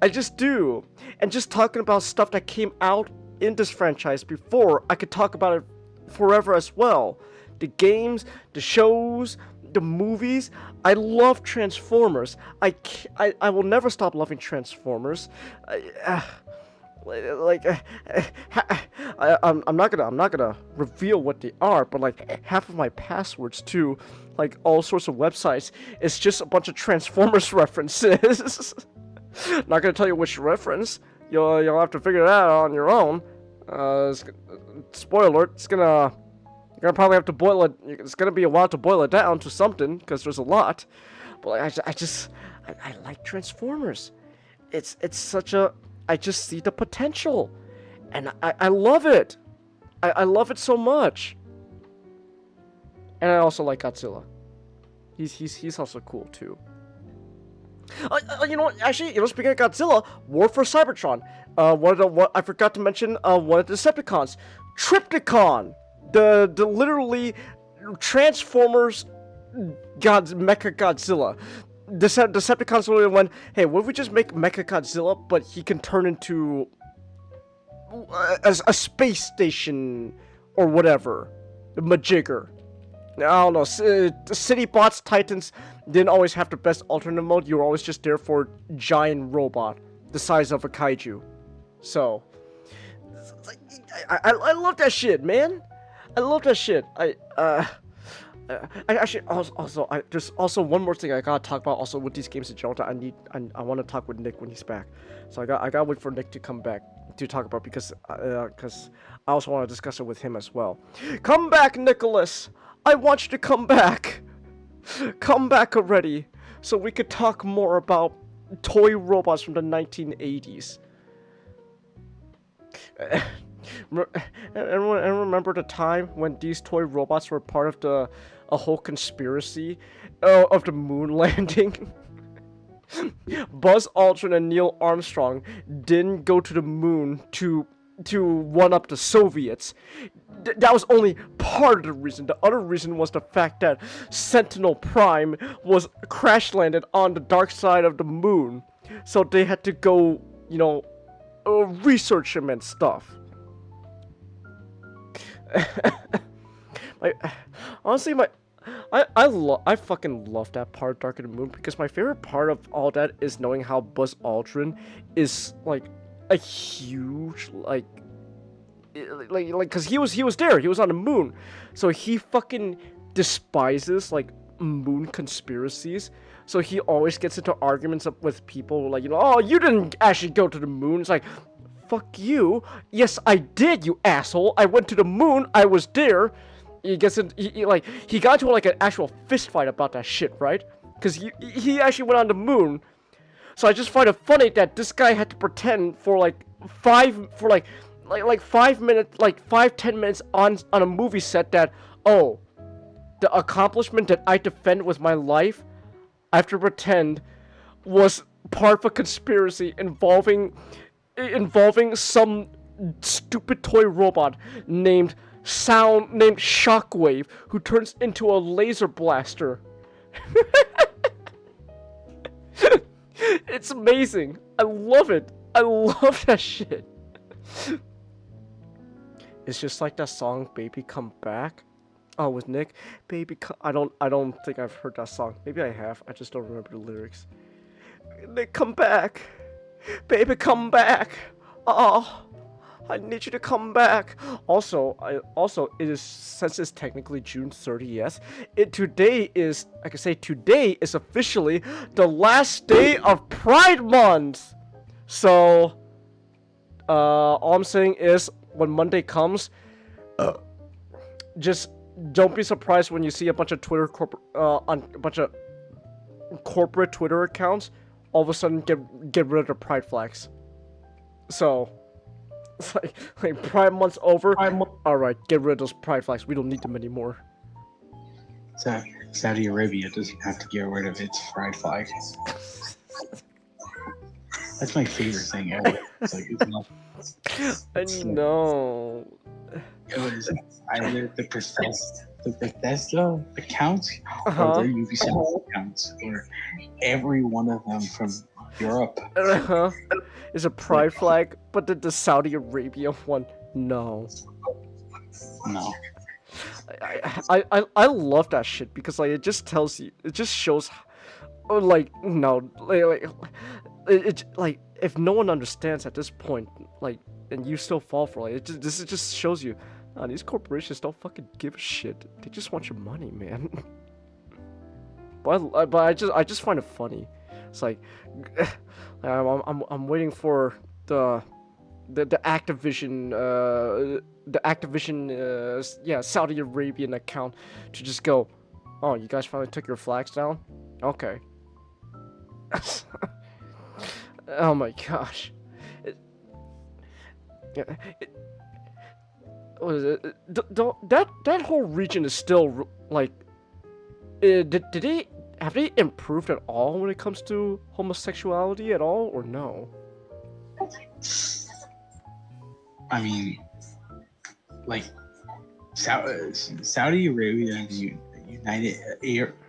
I just do. And just talking about stuff that came out in this franchise before, I could talk about it forever as well. The games, the shows, the movies. I love Transformers. I will never stop loving Transformers. I'm not gonna reveal what they are, but half of my passwords to all sorts of websites is just a bunch of Transformers references. Not gonna tell you which reference. You'll have to figure it out on your own. Spoiler alert, it's gonna gonna probably have to boil it. It's gonna be a while to boil it down to something because there's a lot. But like, I like Transformers. It's such a. I just see the potential, and I love it. I love it so much. And I also like Godzilla. He's also cool too. You know what? Actually, speaking of Godzilla, War for Cybertron. What I forgot to mention. One of the Decepticons, Tripticon, the literally Transformers, Mecha Godzilla. Decepticons literally went, hey, what if we just make Mecha Godzilla, but he can turn into a space station or whatever, Majigger. I don't know. City bots, Titans didn't always have the best alternate mode. You were always just there for giant robot the size of a kaiju. So, I love that shit, man. I love that shit. I actually there's also one more thing I gotta talk about also with these games in general that I want to talk with Nick when he's back. So I gotta wait for Nick to come back to talk about because I also want to discuss it with him as well. Come back, Nicholas. I want you to come back. Come back already, so we could talk more about toy robots from the 1980s. Everyone remember the time when these toy robots were part of a whole conspiracy of the moon landing? Buzz Aldrin and Neil Armstrong didn't go to the moon to one-up the Soviets. That was only part of the reason. The other reason was the fact that Sentinel Prime was crash-landed on the dark side of the moon. So they had to go, research him and stuff. Honestly, I fucking love that part of Dark of the Moon because my favorite part of all that is knowing how Buzz Aldrin is like a huge like because he was there, he was on the moon, so he fucking despises like moon conspiracies. So he always gets into arguments with people like, oh, you didn't actually go to the moon. It's like, fuck you. Yes, I did, you asshole. I went to the moon. I was there. He gets in, he got into like an actual fist fight about that shit, right? Because he actually went on the moon. So I just find it funny that this guy had to pretend for like 5 minutes, like 5-10 minutes on a movie set that, oh, the accomplishment that I defend with my life, I have to pretend was part of a conspiracy involving some stupid toy robot named Shockwave, who turns into a laser blaster. It's amazing. I love it. I love that shit. It's just like that song "Baby Come Back." Oh, with Nick, "Baby Come." I don't think I've heard that song. Maybe I have. I just don't remember the lyrics. Nick, come back. Baby, come back. Oh, I need you to come back. Also, it is, since it's technically June 30th, today is officially the last day of Pride Month. So, all I'm saying is, when Monday comes, just don't be surprised when you see a bunch of corporate Twitter accounts all of a sudden get rid of the pride flags. So, it's like Pride Month's over. Alright, get rid of those pride flags. We don't need them anymore. Saudi Arabia doesn't have to get rid of its pride flag. That's my favorite thing ever. It's like, I know. It was either the Bethesda accounts or their Ubisoft accounts, or every one of them from Europe. Is a pride flag, but the Saudi Arabia one, no. I love that shit because like it just tells you, it just shows, like if no one understands at this point, like, and you still fall for it, this just shows you, these corporations don't fucking give a shit. They just want your money, man. But I just find it funny. It's like, I'm waiting for the the Activision Saudi Arabian account to just go, oh, you guys finally took your flags down? Okay. Oh my gosh. What is it? That whole region is still like. Have they improved at all when it comes to homosexuality at all, or no? I mean, like Saudi Arabia and the United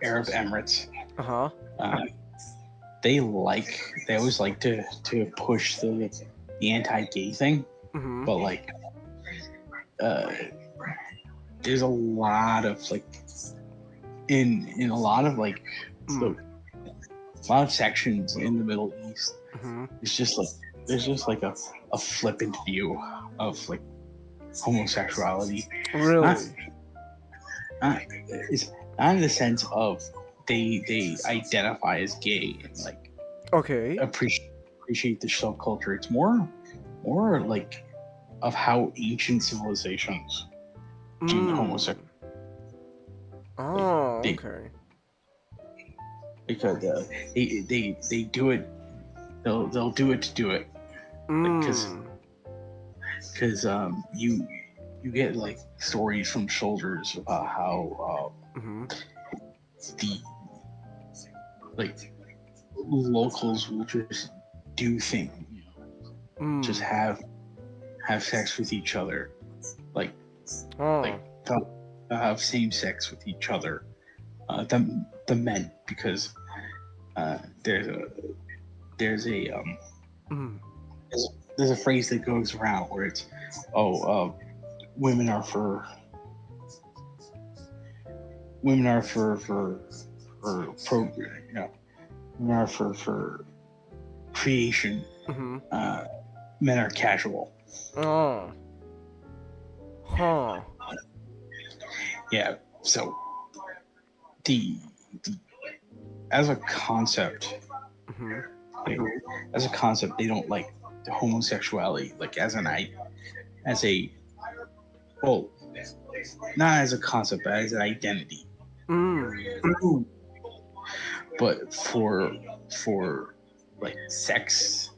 Arab Emirates. They always like to push the anti-gay thing, but like there's a lot of like in a lot of like a lot of sections in the Middle East. It's just like there's just like a flippant view of like homosexuality. Really? It's not in the sense of they identify as gay and like appreciate the subculture. It's more like of how ancient civilizations do homosexuality. Oh, okay. Because they do it, they'll do it to do it. Because you get like stories from soldiers about how the like locals will just do things, just have sex with each other, like they'll have same sex with each other, the men, because there's a phrase that goes around where it's women are for women are for creation, men are casual. Yeah, so the as a concept, they don't like the homosexuality like well, not as a concept, but as an identity. But for like sex,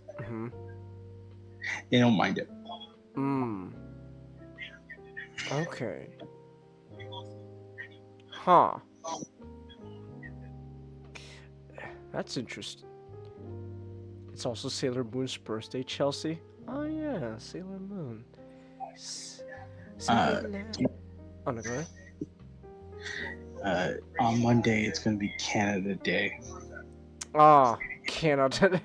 they don't mind it. Okay. Huh. That's interesting. It's also Sailor Moon's birthday, Chelsea. Oh yeah, Sailor Moon. Oh no, go ahead. On Monday, it's gonna be Canada Day. Canada.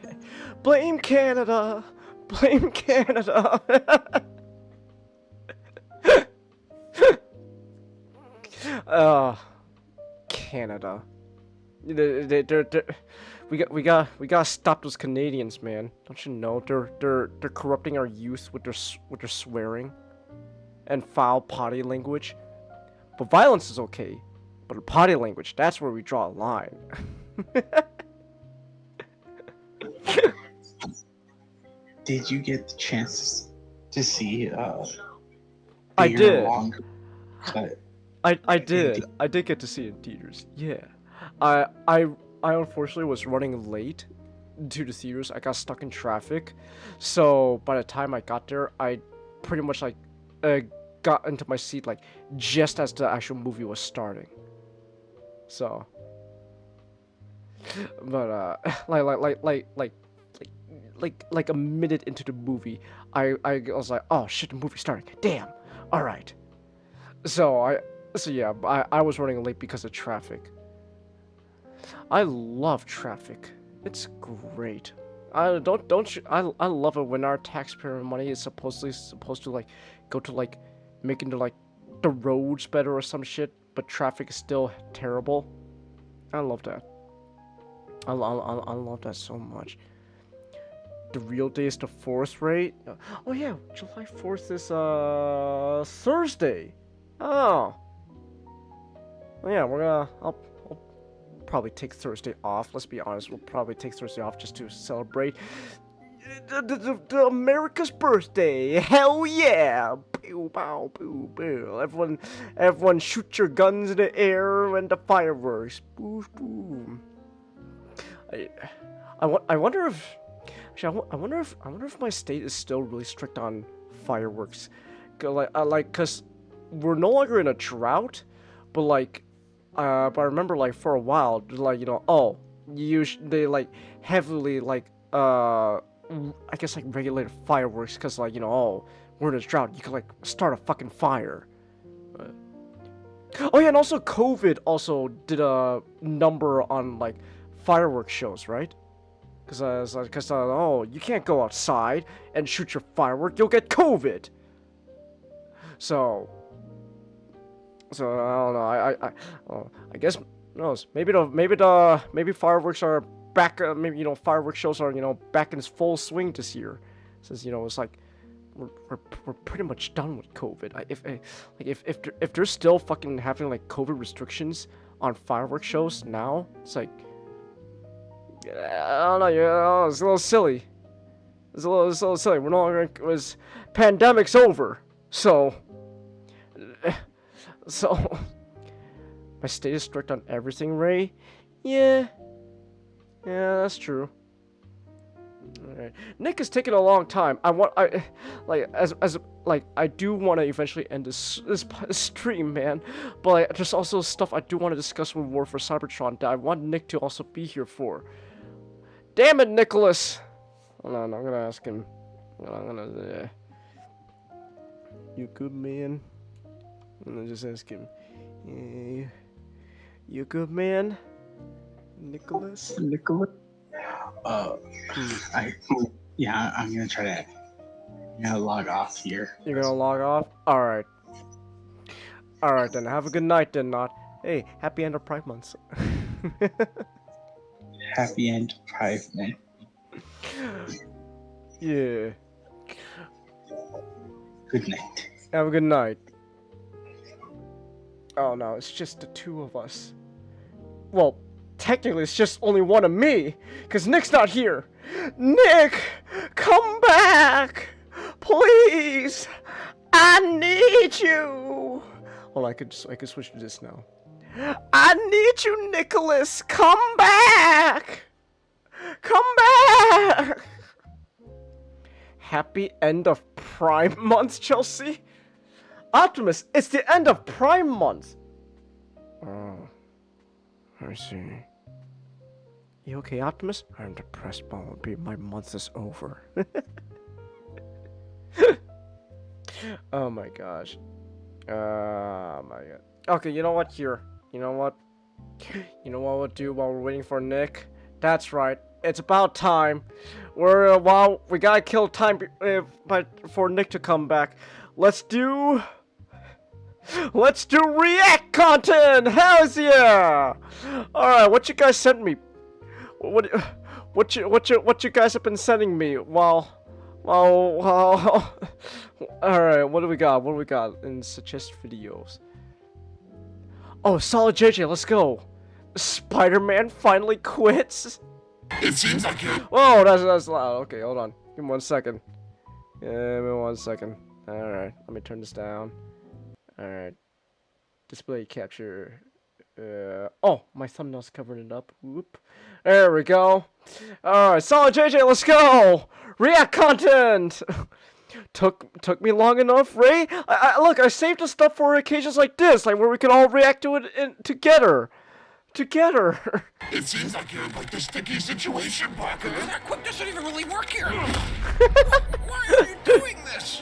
Blame Canada. Blame Canada. Canada. We gotta stop those Canadians, man. Don't you know they're corrupting our youth with their swearing and foul potty language. But violence is okay, but potty language, that's where we draw a line. Did you get the chance to see I did. I did. I did get to see it in theaters. Yeah. I unfortunately was running late to the theaters. I got stuck in traffic. So by the time I got there, I pretty much like got into my seat like just as the actual movie was starting. So but like a minute into the movie, I was like, oh shit, the movie's starting. Damn. All right. So yeah, I was running late because of traffic. I love traffic. It's great. I love it when our taxpayer money is supposed to like go to like making the roads better or some shit, but traffic is still terrible. I love that. I love that so much. The real day is the 4th, right? Oh yeah, July 4th is Thursday. Oh. Yeah, I'll probably take Thursday off. Let's be honest, we'll probably take Thursday off just to celebrate. the America's birthday. Hell yeah! Pew, pow, pew, pew. Everyone shoot your guns in the air and the fireworks. Boom, boom. I wonder if actually I wonder if my state is still really strict on fireworks. Cause we're no longer in a drought, but I remember like for a while, like they like heavily like I guess like regulated fireworks because like we're in a drought, you can like start a fucking fire. Oh yeah, and also COVID also did a number on like fireworks shows, right? Because you can't go outside and shoot your firework, you'll get COVID. So I don't know. I guess who knows. Maybe fireworks are back. Maybe fireworks shows are back in its full swing this year, since it's like we're pretty much done with COVID. If they're still fucking having like COVID restrictions on fireworks shows now, it's like I don't know. It's a little silly. It's a little silly. We're no longer. Pandemic's over, so. My state is strict on everything, Ray? Yeah, that's true. Alright. Nick is taking a long time. I do want to eventually end this stream, man. But there's also stuff I do want to discuss with War for Cybertron that I want Nick to also be here for. Damn it, Nicholas! Hold on, I'm gonna ask him. You good, man? I'm gonna just ask him. You good, man? Nicholas? I'm gonna try to. I'm gonna log off here. You're gonna log off? Alright. Alright then, have a good night then, not. Hey, happy end of Pride Month. Happy end of Pride Month. Yeah. Good night. Have a good night. Oh no, it's just the two of us. Well, technically it's just only one of me, because Nick's not here. Nick! Come back! Please! I need you! Well, I could switch to this now. I need you, Nicholas! Come back! Come back! Happy end of Prime Month, Chelsea? Optimus, it's the end of Prime Month! Oh, I see. You okay, Optimus? I'm depressed, but my month is over. Oh my gosh. Oh my god. Okay, you know what? Here. You know what? You know what we'll do while we're waiting for Nick? That's right. It's about time. We gotta kill time for Nick to come back. Let's do react content! Hells yeah! Alright, what you guys sent me? What you guys have been sending me while alright, what do we got in suggest videos? Oh, Solid JJ, let's go! Spider-Man finally quits? It seems like you. Whoa, that's loud. Okay, hold on. Give me 1 second. Give me 1 second. Alright, let me turn this down. Alright. Display capture. Oh, my thumbnail's covering it up. Whoop. There we go. Alright, Solid JJ, let's go! React content! Took me long enough, Ray? Look, I saved the stuff for occasions like this, like where we can all react to it together. It seems like you're in quite a sticky situation, Parker. That quick doesn't even really work here. Why are you doing this?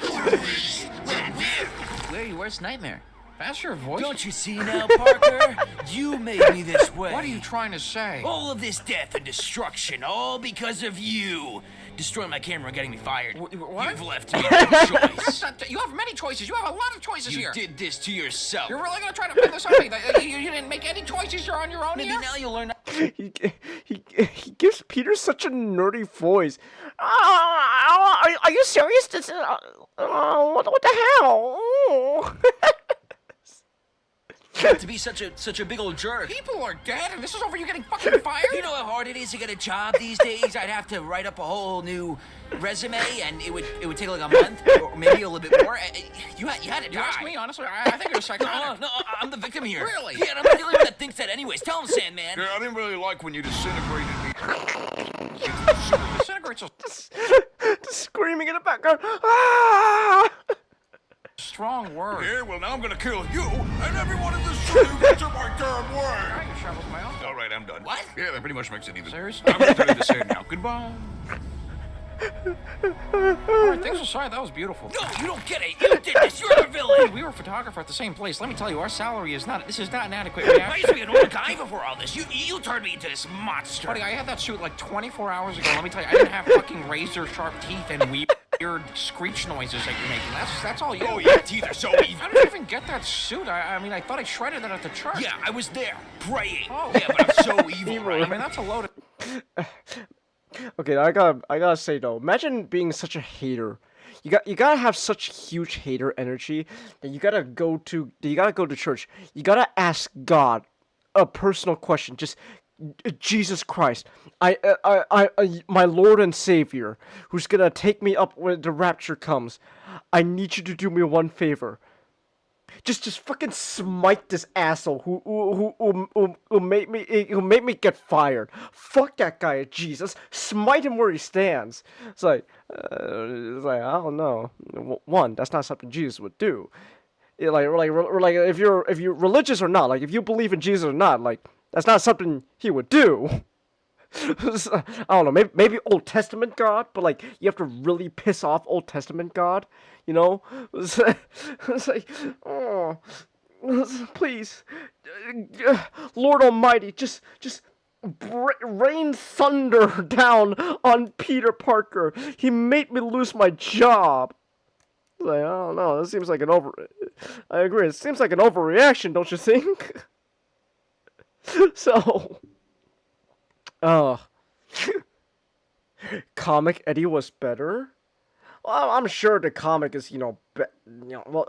Larry, where's Nightmare? Faster your voice. Don't you see now, Parker? You made me this way. What are you trying to say? All of this death and destruction, all because of you. Destroying my camera and getting me fired. What? You've left me no choice. You have many choices. You have a lot of choices here. You did this to yourself. You're really gonna try to pin this on me? You didn't make any choices. You're on your own. Maybe here? now you'll learn. He gives Peter such a nerdy voice. Are you serious? This what the hell? got to be such a big old jerk? People are dead, and this is over you getting fucking fired? You know how hard it is to get a job these days? I'd have to write up a whole new resume, and it would take like a month, or maybe a little bit more. You had to You ask me, honestly, I think you're psychotic. No, I'm the victim here. Really? Yeah, and I'm the only one that thinks that anyways. Tell him, Sandman. Yeah, I didn't really like when you disintegrated me. Disintegrates Just screaming in the background. Ah! strong word. Yeah, well, now I'm gonna kill you and everyone in this city who gets in my damn way. Alright, your shovel's my own. All right, I'm done. What? Yeah, that pretty much makes it even. Seriously? I'm gonna tell you the same now. Goodbye. Alright, things aside, that was beautiful. No, you don't get it. You did this. You're the villain. We were a photographer at the same place. Let me tell you, our salary is not. This is not an adequate I reaction. used to be an old guy before all this. You turned me into this monster. Buddy, I had that shoot like 24 hours ago. Let me tell you, I didn't have fucking razor sharp teeth and weird screech noises that you're making. That's all you. Oh, your teeth are so evil. How did you even get that suit? I mean, I thought I shredded that at the church. Yeah, I was there praying. Oh. Yeah, but I'm so evil, right? I mean, that's a load of. Okay, I gotta say though, imagine being such a hater. You gotta have such huge hater energy that you gotta go to church. You gotta ask God a personal question. Just Jesus Christ, my Lord and Savior, who's gonna take me up when the rapture comes. I need you to do me one favor. Just fucking smite this asshole who made me get fired. Fuck that guy, Jesus. Smite him where he stands. It's like I don't know. One, that's not something Jesus would do. Like if you're religious or not, like if you believe in Jesus or not, like that's not something he would do. I don't know, maybe Old Testament God, but like you have to really piss off Old Testament God, you know? It's like, oh, please, Lord Almighty, just rain thunder down on Peter Parker. He made me lose my job. Like, I don't know, this seems like I agree, it seems like an overreaction, don't you think? So... Comic Eddie was better? Well, I'm sure the comic is, well,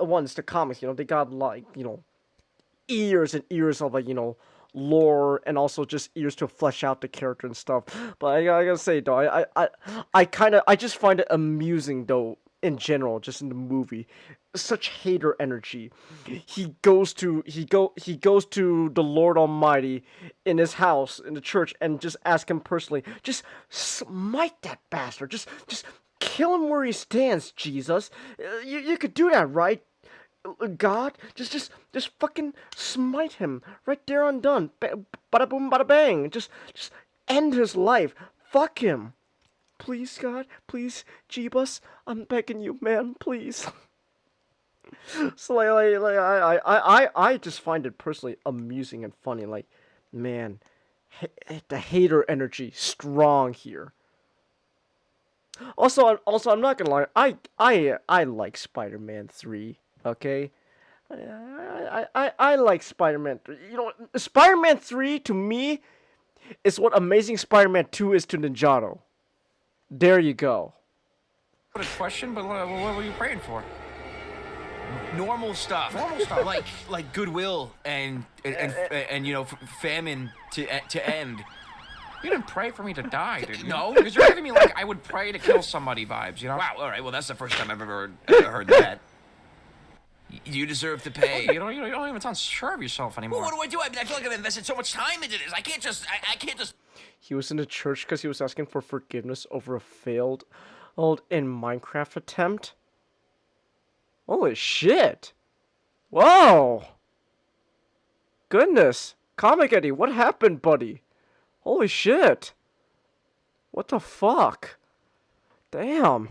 once the comics, they got, like, years and years of, like, lore, and also just years to flesh out the character and stuff. But I gotta say, though, I just find it amusing, though, in general, just in the movie. Such hater energy. He goes to the Lord Almighty in his house, in the church, and just ask him personally, just smite that bastard. Just kill him where he stands, Jesus. You could do that, right? God, just fucking smite him right there and done. Bada boom, bada bang. Just end his life. Fuck him. Please, God, please, Jeebus, I'm begging you, man, please. So I just find it personally amusing and funny. Like, man, the hater energy strong here. Also, I'm not gonna lie. I like Spider-Man 3. Okay, I like Spider-Man 3. Spider-Man 3 to me is what Amazing Spider-Man 2 is to Ninjago. There you go. What a question, but what were you praying for? Normal stuff. like goodwill and famine to end. You didn't pray for me to die, did you? No, because you're giving me like I would pray to kill somebody vibes, Wow, all right. Well, that's the first time I've ever heard that. You deserve to pay. You don't even sound sure of yourself anymore. Well, what do? I mean, I feel like I've invested so much time into this. I can't just. He was in the church because he was asking for forgiveness over a failed in Minecraft attempt. Holy shit! Whoa! Goodness, Comic Eddie, what happened, buddy? Holy shit! What the fuck? Damn.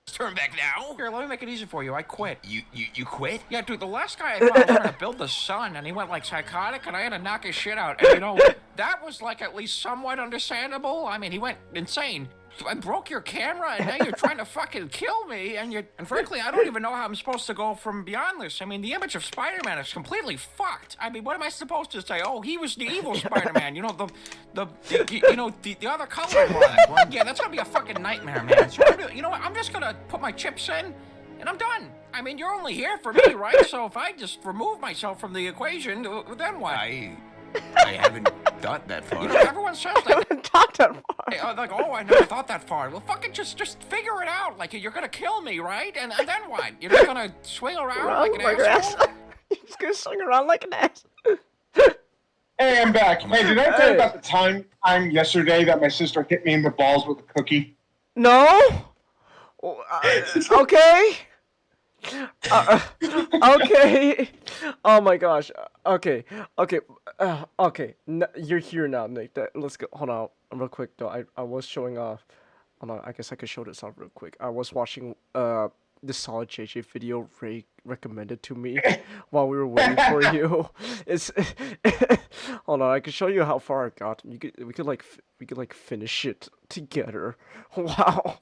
Turn back now. Here, let me make it easy for you. I quit. You quit? Yeah, dude, the last guy I thought was trying to build the sun, and he went like psychotic, and I had to knock his shit out. And that was like at least somewhat understandable. I mean, he went insane. I broke your camera, and now you're trying to fucking kill me, and frankly, I don't even know how I'm supposed to go from beyond this. I mean, the image of Spider-Man is completely fucked. I mean, what am I supposed to say? Oh, he was the evil Spider-Man. The other color one. Yeah, that's gonna be a fucking nightmare, man. So you know what? I'm just gonna put my chips in, and I'm done. I mean, you're only here for me, right? So if I just remove myself from the equation, then what? I haven't thought that far. You know, everyone says that. I haven't thought that far. Like, oh, I never thought that far. Well, fucking just figure it out. Like, you're gonna kill me, right? And then what? You're just gonna swing around like an asshole? You're just gonna swing around like an ass. Hey, I'm back. Hey, did I tell you about the time yesterday that my sister hit me in the balls with a cookie? No? Okay. Okay. Oh my gosh. Okay. Okay. You're here now, Nick. Let's go. Hold on, real quick though. I was showing off. Hold on. I guess I could show this off real quick. I was watching the Solid JJ video Ray recommended to me while we were waiting for you. It's hold on. I can show you how far I got. We could like finish it together. Wow.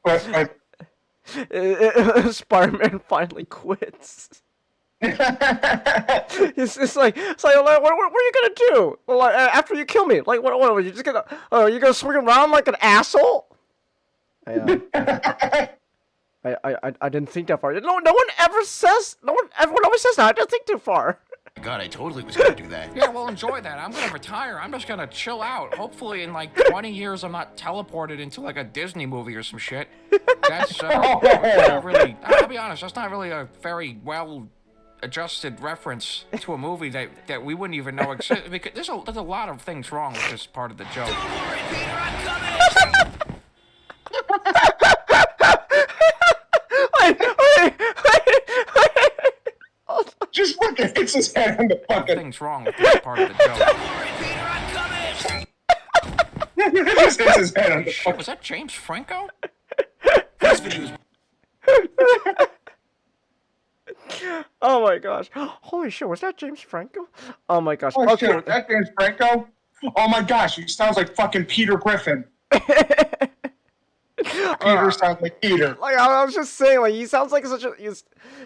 Spider-Man finally quits. it's like what are you gonna do? Like after you kill me? Like what are you just gonna you gonna swing around like an asshole? I didn't think that far. No one ever says everyone always says that. I didn't think too far. God, I totally was gonna do that. Yeah, well, enjoy that. I'm gonna retire. I'm just gonna chill out. Hopefully, in like 20 years, I'm not teleported into like a Disney movie or some shit. That's not really. I'll be honest. That's not really a very well adjusted reference to a movie that we wouldn't even know exists. Because there's a lot of things wrong with this part of the joke. Don't worry, Peter, I'm coming. Just fucking hits his head on the fucking. Things wrong with this part of the joke. Don't worry, Peter, I'm coming. Just hits his head on the fucking. Was that James Franco? This video is. Oh my gosh! Holy shit! Was that James Franco? Oh my gosh! Oh shit! Was that James Franco? Oh my gosh! He sounds like fucking Peter Griffin. Peter sounds like Peter. Like I was just saying, like he sounds like such a.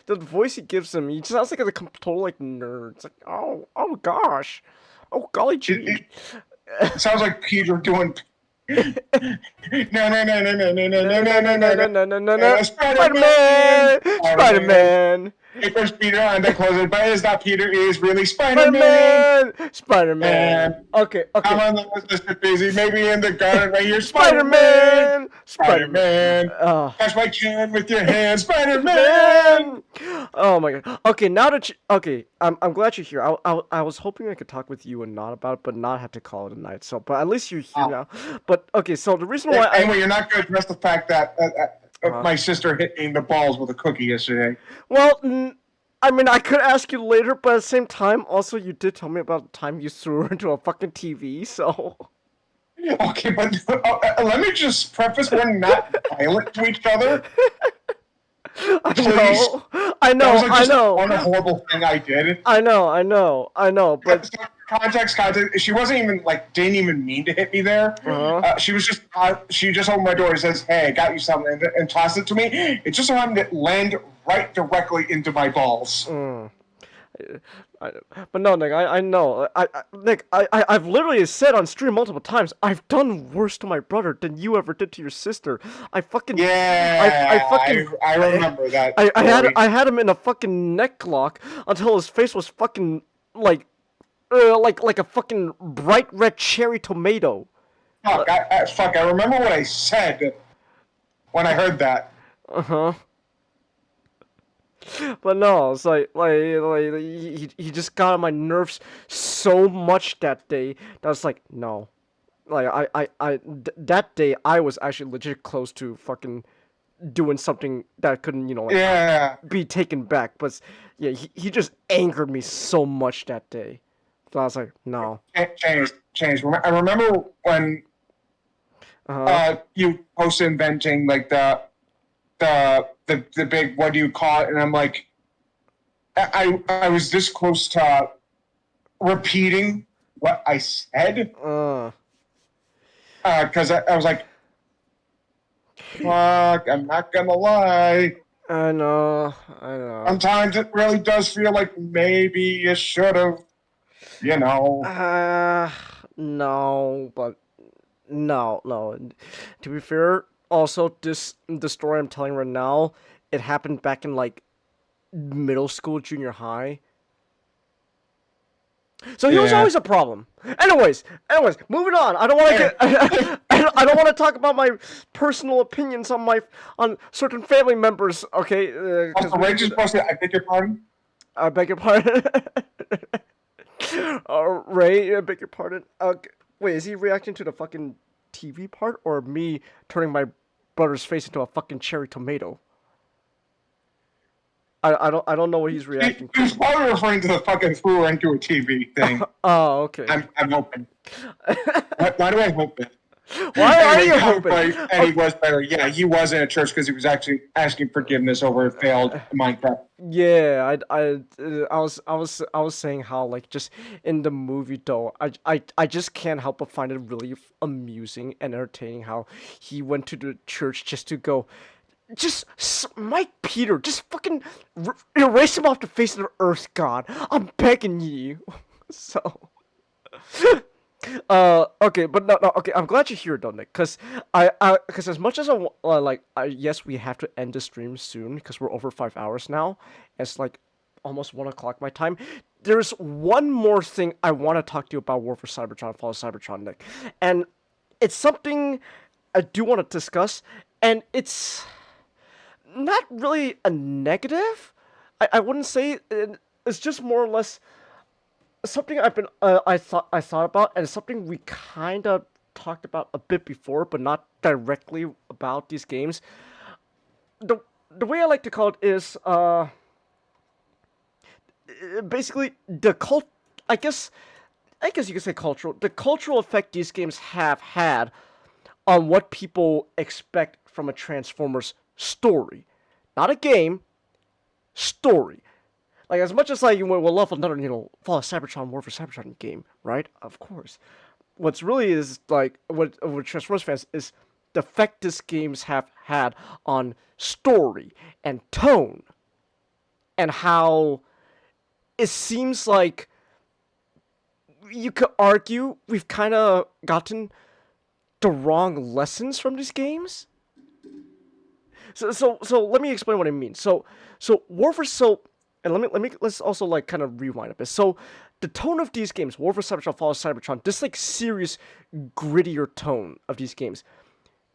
The voice he gives him, he sounds like a total like nerd. It's like oh gosh, oh golly gee. It sounds like Peter doing. No, Spider-Man. Hey, first Peter, and then close it, but it's not Peter, it is really Spider-Man. Spider-Man. Okay. I'm on the Mr. Busy, maybe in the garden right here. Spider-Man. Catch my chin with your hand, Spider-Man. Oh my god. Okay, now that I'm glad you're here. I was hoping I could talk with you and not about it, but not have to call it a night. So, but at least you're here now. But okay, so the reason why anyway, you're not going to address the fact that my sister hit me in the balls with a cookie yesterday. Well, I mean, I could ask you later, but at the same time, also, you did tell me about the time you threw her into a fucking TV, so... Okay, but let me just preface, we're not violent to each other. Please. I know. That was like one horrible thing I did. I know, but... Context. She wasn't even didn't even mean to hit me there. She was just she just opened my door and says, "Hey, I got you something," and tossed it to me. It just so happened to land right directly into my balls. But no, Nick, I know. Nick, I've literally said on stream multiple times, I've done worse to my brother than you ever did to your sister. I remember that. I had him in a fucking neck lock until his face was fucking like a fucking bright red cherry tomato. Fuck, I remember what I said when I heard that. But no, it's like he just got on my nerves so much that day that I was like, no. Like that day I was actually legit close to fucking doing something that couldn't, be taken back. But yeah, he just angered me so much that day. So I was like, no. Change. I remember when you posted inventing the big, what do you call it? And I'm like, I was this close to repeating what I said. Because I was like, fuck, I'm not gonna lie. I know. Sometimes it really does feel like maybe you should have. No, but no. To be fair, also the story I'm telling right now it happened back in like middle school, junior high. So he was always a problem. Anyways, moving on. I don't want to get. I don't want to talk about my personal opinions on certain family members. Okay. Also, Ray just posted. I beg your pardon. I beg your pardon. Ray, I beg your pardon. Wait, is he reacting to the fucking TV part or me turning my brother's face into a fucking cherry tomato? I don't know what he's reacting to. He's probably referring to the fucking threw into a TV thing. Oh, okay. I'm hoping. Why do I hope it? Why are you hoping? And he was better. Yeah, he was in a church because he was actually asking forgiveness over a failed Minecraft. Yeah, I was saying how like just in the movie though, I just can't help but find it really amusing and entertaining how he went to the church just to go. Just Mike Peter, just fucking erase him off the face of the earth, God. I'm begging you. So, okay, but no, okay. I'm glad you're here, though, Nick. Cause cause as much as yes, we have to end the stream soon because we're over 5 hours now. It's like almost 1 o'clock my time. There's one more thing I want to talk to you about War for Cybertron, Fall of Cybertron, Nick, and it's something I do want to discuss, and it's not really a negative. I wouldn't say it's just more or less something I've been I thought about, and it's something we kind of talked about a bit before, but not directly about these games. The way I like to call it is basically the cult. I guess you could say cultural. The cultural effect these games have had on what people expect from a Transformers story, not a game. Story, like as much as like we'll love another Fall of Cybertron, War for Cybertron game, right? Of course. What's really is like what Transformers fans is the effect these games have had on story and tone, and how it seems like you could argue we've kind of gotten the wrong lessons from these games. So let me explain what I mean. So let's also like kind of rewind a bit. So the tone of these games, War for Cybertron, Fall of Cybertron, this like serious, grittier tone of these games,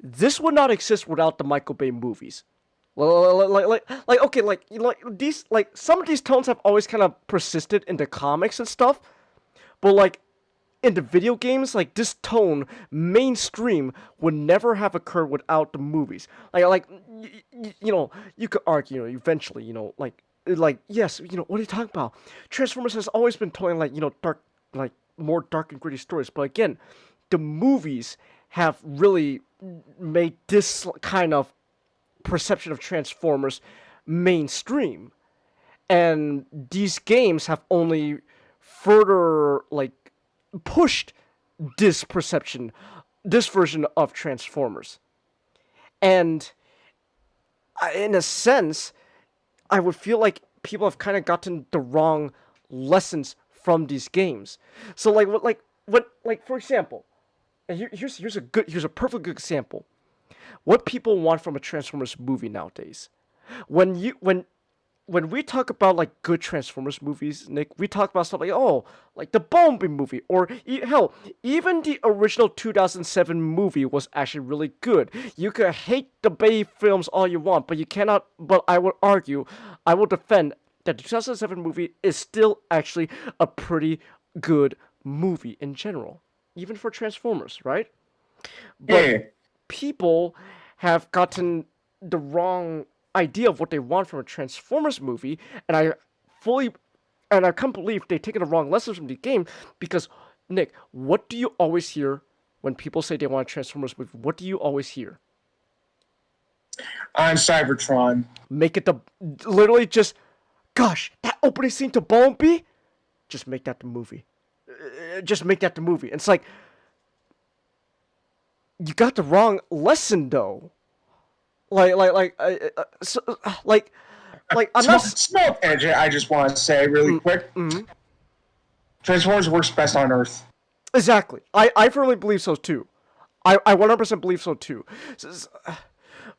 this would not exist without the Michael Bay movies. These like some of these tones have always kind of persisted in the comics and stuff, but like in the video games, like this tone mainstream would never have occurred without the movies. You could argue, eventually, yes, what are you talking about? Transformers has always been telling dark, like more dark and gritty stories, but again, the movies have really made this kind of perception of Transformers mainstream, and these games have only further pushed this perception, this version of Transformers. And in a sense, I would feel like people have kind of gotten the wrong lessons from these games. So for example, here's a perfect good example. What people want from a Transformers movie nowadays. When we talk about like good Transformers movies, Nick, we talk about stuff like the Bumblebee movie, or hell, even the original 2007 movie was actually really good. You could hate the Bay films all you want, but you cannot. But I would argue, I will defend that the 2007 movie is still actually a pretty good movie in general, even for Transformers, right? But people have gotten the wrong idea of what they want from a Transformers movie, and I can't believe they've taken the wrong lessons from the game, because Nick, what do you always hear when people say they want a Transformers movie? What do you always hear? On Cybertron. Make it literally just, gosh, that opening scene to Bumblebee? Just make that the movie. Just make that the movie. And it's like, you got the wrong lesson though. I'm not small tangent. I just want to say really quick. Mm-hmm. Transformers works best on Earth. Exactly. I firmly believe so too. I 100% believe so too.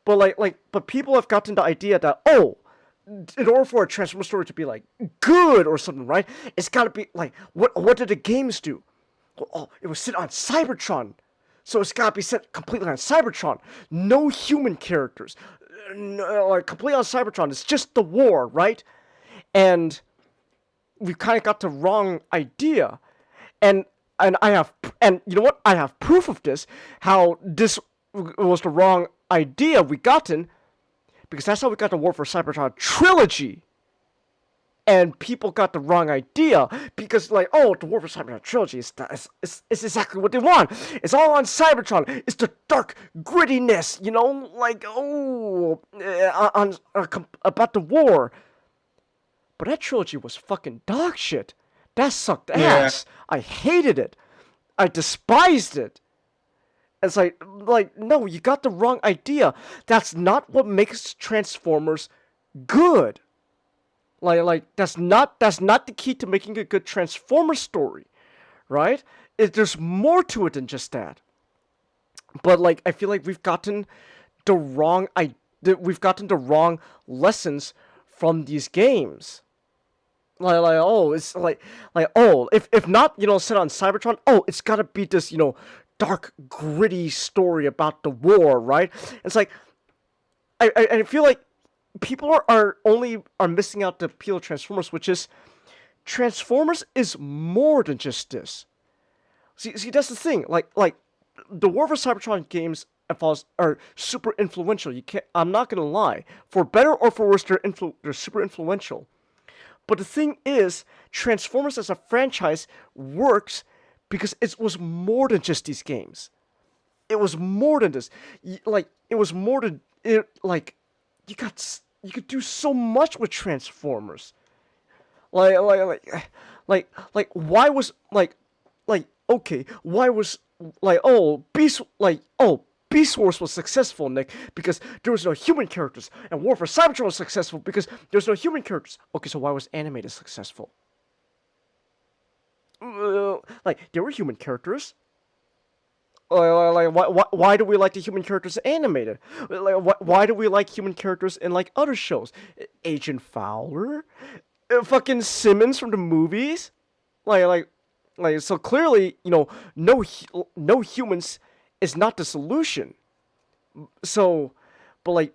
but people have gotten the idea that, oh, in order for a Transformers story to be like good or something, right? It's gotta be like, what did the games do? Well, oh, it was set on Cybertron, so it's gotta be set completely on Cybertron. No human characters, no, like completely on Cybertron. It's just the war, right? And we've kind of got the wrong idea, and you know what? I have proof of this. How this was the wrong idea we gotten, because that's how we got the War for Cybertron trilogy. And people got the wrong idea because, like, oh, the War for Cybertron trilogy is exactly what they want. It's all on Cybertron. It's the dark grittiness, you know, like, oh, about the war. But that trilogy was fucking dog shit. That sucked ass. I hated it. I despised it. It's like, no, you got the wrong idea. That's not what makes Transformers good. Like that's not the key to making a good Transformers story, right? There's more to it than just that. But like, I feel like we've gotten the wrong lessons from these games. Oh, it's like oh, if not, you know, set on Cybertron, oh, it's gotta be this, you know, dark, gritty story about the war, right? It's like, I feel like people are missing out the appeal of Transformers, which is Transformers is more than just this. See, that's the thing. Like the War for Cybertron games are super influential. I'm not gonna lie. For better or for worse, they're super influential. But the thing is, Transformers as a franchise works because it was more than just these games. It was more than this. Like, it was more than it. Like, you could do so much with Transformers. Why was okay, why was Beast Wars was successful, Nick, because there was no human characters, and War for Cybertron was successful because there was no human characters. Okay, so why was Animated successful? There were human characters. Why do we like the human characters Animated? Why do we like human characters in like other shows? Agent Fowler, fucking Simmons from the movies, so clearly, you know, no humans is not the solution. So, but like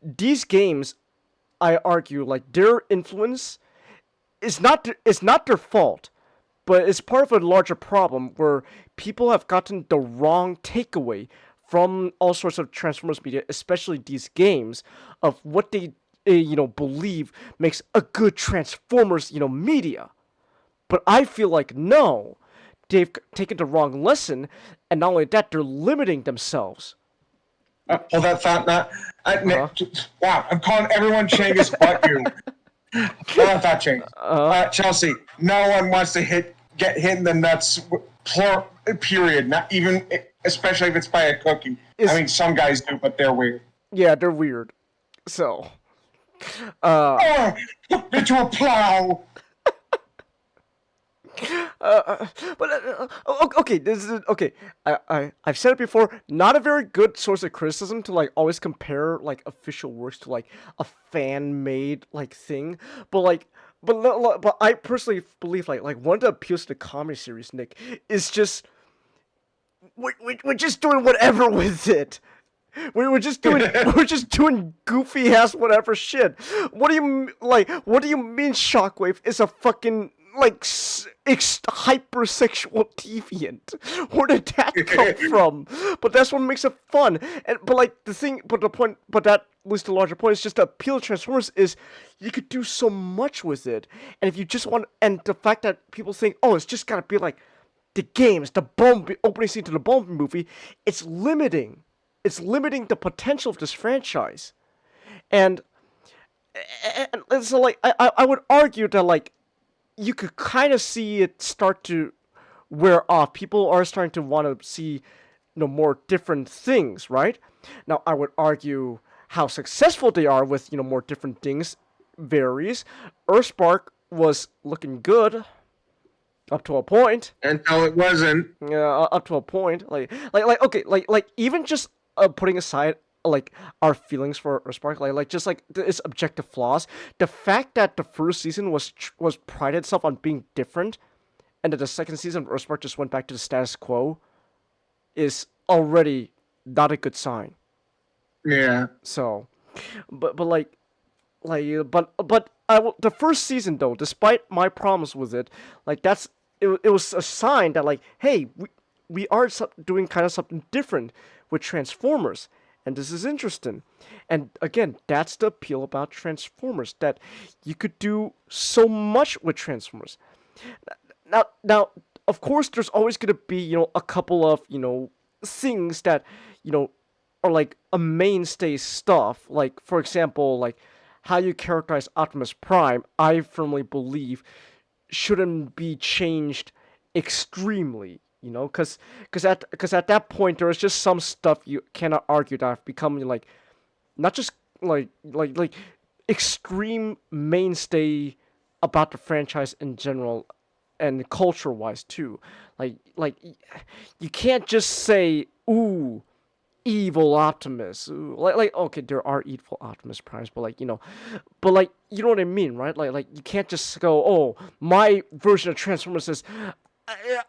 these games, I argue, like their influence is not their fault. But it's part of a larger problem where people have gotten the wrong takeaway from all sorts of Transformers media, especially these games, of what they believe makes a good Transformers media. But I feel like no, they've taken the wrong lesson, and not only that, they're limiting themselves. Hold that thought. Wow, I'm calling everyone Changus but you. Hold that thought, Changus. Chelsea, no one wants to get hit in the nuts. Period. Not even, especially if it's by a cookie. I mean, some guys do, but they're weird. Yeah, they're weird. So, into a plow. Okay, this is okay. I've said it before. Not a very good source of criticism to like always compare like official works to like a fan made like thing. But I personally believe like one of the appeals to the comedy series, Nick, is just we're just doing whatever with it. We're just doing goofy ass whatever shit. What do you mean Shockwave is a fucking like hypersexual deviant? Where did that come from? But that's what makes it fun. But that leads to the larger point. It's just the appeal of Transformers is you could do so much with it, and if you just want, and the fact that people think, oh, it's just gotta be like the games, the opening scene to the Bumblebee movie, it's limiting the potential of this franchise, and so like I would argue that like you could kind of see it start to wear off. People are starting to want to see more different things, right? Now I would argue how successful they are with more different things varies. Earthspark was looking good up to a point. Until it wasn't. Yeah, up to a point. Like even just putting aside like our feelings for Spark, like just like its objective flaws. The fact that the first season was prided itself on being different, and that the second season of Earthspark just went back to the status quo, is already not a good sign. Yeah. So, but the first season though, despite my problems with it, like it was a sign that like, hey, we are doing kind of something different with Transformers, and this is interesting. And again, that's the appeal about Transformers, that you could do so much with Transformers. Now, of course, there's always gonna be a couple of things that are like a mainstay stuff. Like for example, like how you characterize Optimus Prime, I firmly believe shouldn't be changed extremely. Because at that point there is just some stuff you cannot argue that have become like not just like extreme mainstay about the franchise in general and culture wise too. Like you can't just say ooh, evil Optimus. Ooh. Like okay, there are evil Optimus Primes, but like you know what I mean, right? Like you can't just go, oh, my version of Transformers is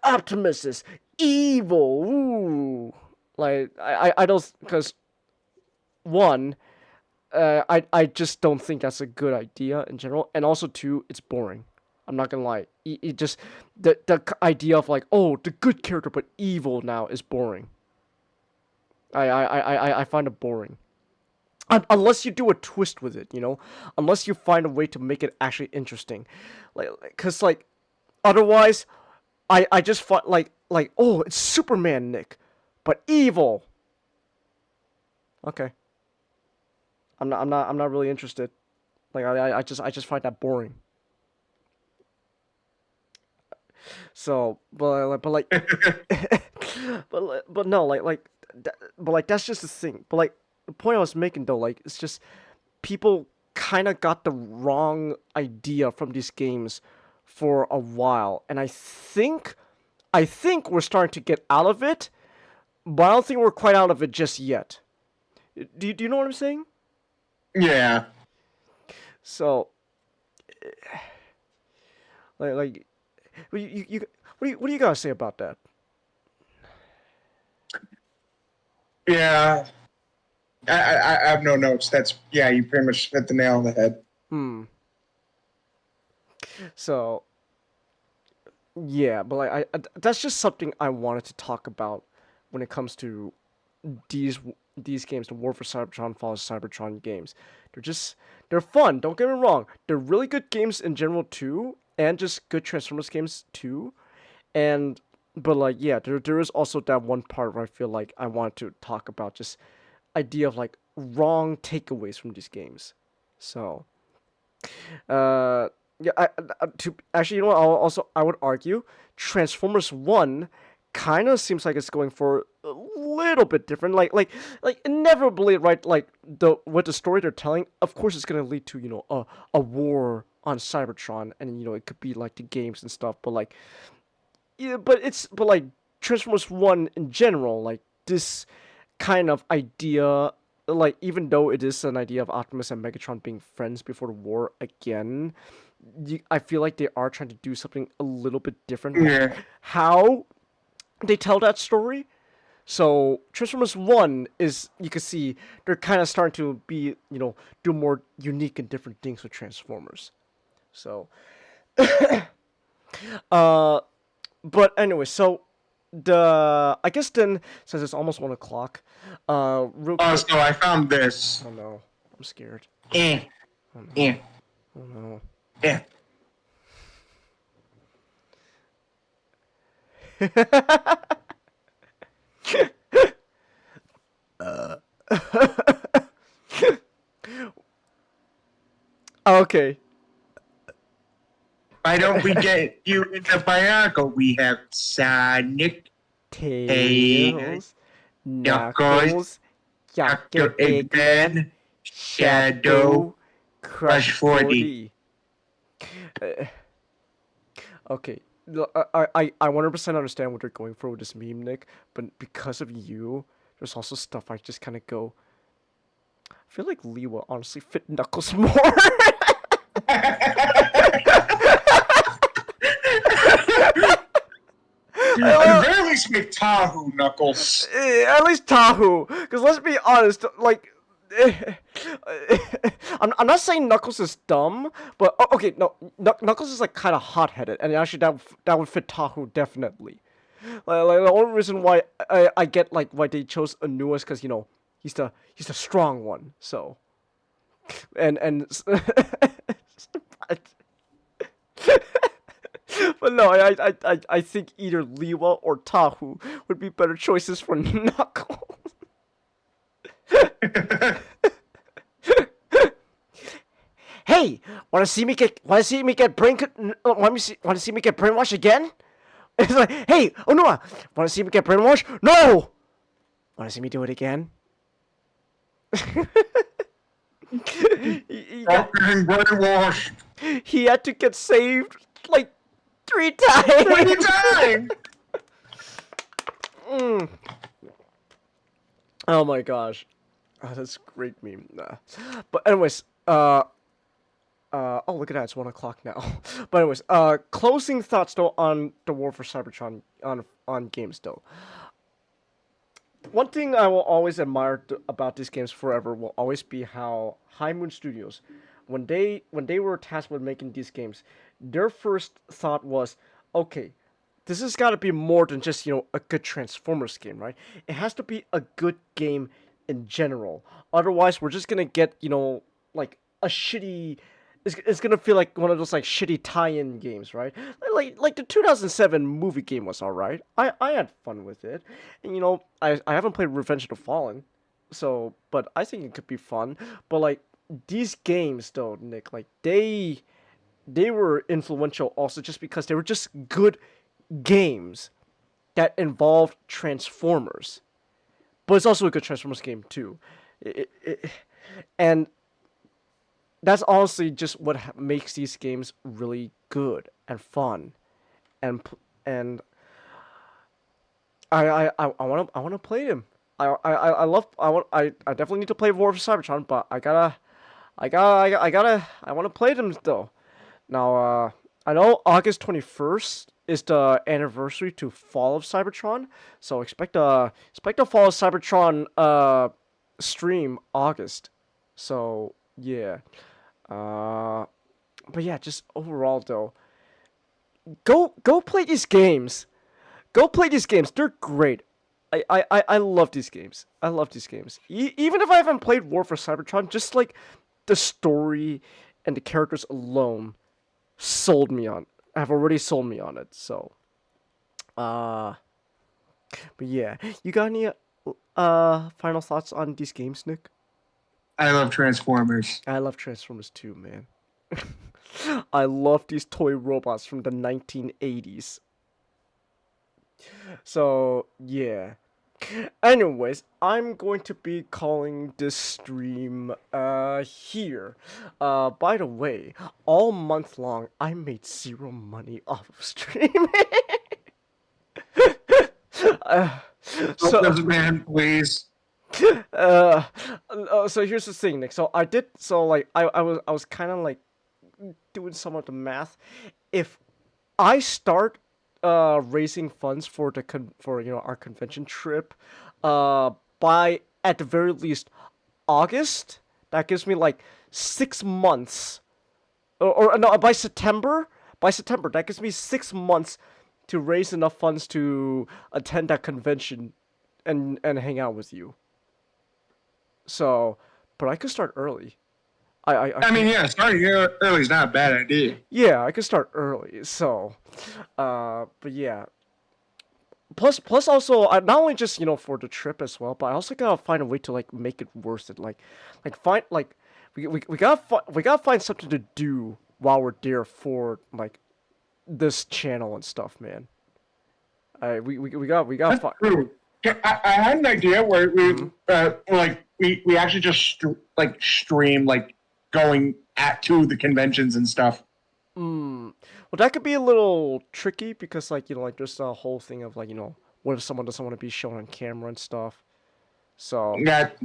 Optimus is evil. Ooh. Like I don't, because one, I just don't think that's a good idea in general, and also two, it's boring. I'm not gonna lie. It just the idea of like, oh, the good character but evil now is boring. I find it boring. Unless you do a twist with it, unless you find a way to make it actually interesting, cause otherwise, I just find like oh, it's Superman, Nick, but evil. Okay. I'm not really interested. Like I just find that boring. So, but no, but that's just the thing. But like the point I was making though, like it's just people kind of got the wrong idea from these games for a while, and I think we're starting to get out of it, but I don't think we're quite out of it just yet. Do you know what I'm saying? Yeah. So, like what do you guys say about that? Yeah. I have no notes. You pretty much hit the nail on the head. So, yeah, but like that's just something I wanted to talk about when it comes to these games, the War for Cybertron, Fall of Cybertron games. They're fun, don't get me wrong. They're really good games in general too, and just good Transformers games too. But like yeah, there is also that one part where I feel like I want to talk about just idea of like wrong takeaways from these games. So yeah, actually, you know what? I would argue Transformers 1 kind of seems like it's going for a little bit different. Like inevitably, right? Like what the story they're telling, of course, it's gonna lead to a war on Cybertron, and it could be like the games and stuff. But like, yeah, but like Transformers 1 in general, like this kind of idea. Like, even though it is an idea of Optimus and Megatron being friends before the war again, I feel like they are trying to do something a little bit different. Yeah. How they tell that story. So Transformers 1 is, you can see, they're kind of starting to be, do more unique and different things with Transformers. So, but anyway, so I guess then, since it's almost 1 o'clock, real quick. So I found this. Oh no, I'm scared. Oh no. Oh no. Yeah. Okay. Why don't we get you in the Bionicle? We have Sonic, Tails, Knuckles, Dr. Eggman, Shadow, Crush 40. Okay. I 100% understand what you're going for with this meme, Nick, but because of you, there's also stuff I just kind of go, feel like Lee will honestly fit Knuckles more. At the very least, make Tahu Knuckles. At least Tahu, because let's be honest, like, I'm not saying Knuckles is dumb, but okay, no, Knuckles is like kind of hot-headed, and actually that would fit Tahu definitely. Like the only reason why I get like why they chose Anua is because you know he's the strong one, so and but no, I think either Liwa or Tahu would be better choices for Knuckles. Hey, wanna see me get brainwashed again? It's like, hey, Onua, wanna see me get brainwashed? No! Wanna see me do it again? Stop getting brainwashed. He had to get saved like 3 times. 3 times. Oh my gosh, that's a great meme. Nah. But anyways, oh look at that, it's 1 o'clock now. But anyways, closing thoughts though on the War for Cybertron on games though. One thing I will always admire about these games forever will always be how High Moon Studios, when they were tasked with making these games, their first thought was, okay, this has got to be more than just, you know, a good Transformers game, right? It has to be a good game in general. Otherwise, we're just gonna get, you know, like a shitty. It's gonna feel like one of those like shitty tie-in games, right? Like the 2007 movie game was alright. I had fun with it, and you know I haven't played Revenge of the Fallen, so but I think it could be fun. But like these games though, Nick, like they were influential also just because they were just good games that involved Transformers, but it's also a good Transformers game too, and that's honestly just what makes these games really good and fun, and I want to play them. I definitely need to play War for Cybertron, but I want to play them though. Now I know August 21st is the anniversary to Fall of Cybertron, so expect a Fall of Cybertron stream August. So yeah. But yeah, just overall though, go play these games. Go play these games. They're great. I love these games. I love these games. Even if I haven't played War for Cybertron, just like the story and the characters alone have already sold me on it. So, but yeah, you got any final thoughts on these games, Nick? I love Transformers. I love Transformers too, man. I love these toy robots from the 1980s. So, yeah. Anyways, I'm going to be calling this stream here. By the way, all month long, I made 0 money off of streaming. So, this man, please. So here's the thing, Nick. So I was kind of like doing some of the math. If I start raising funds for our convention trip by at the very least August, that gives me like 6 months, or no, by September that gives me 6 months to raise enough funds to attend that convention and hang out with you. So, but I could start early. I mean, yeah, starting early is not a bad idea. Yeah, I could start early. So, but yeah. Plus also, not only just for the trip as well, but I also gotta find a way to like make it worth it. We gotta find something to do while we're there for like this channel and stuff, man. We gotta find. I had an idea where we actually just stream like going to the conventions and stuff. Well, that could be a little tricky because there's a whole thing of what if someone doesn't want to be shown on camera and stuff. So that's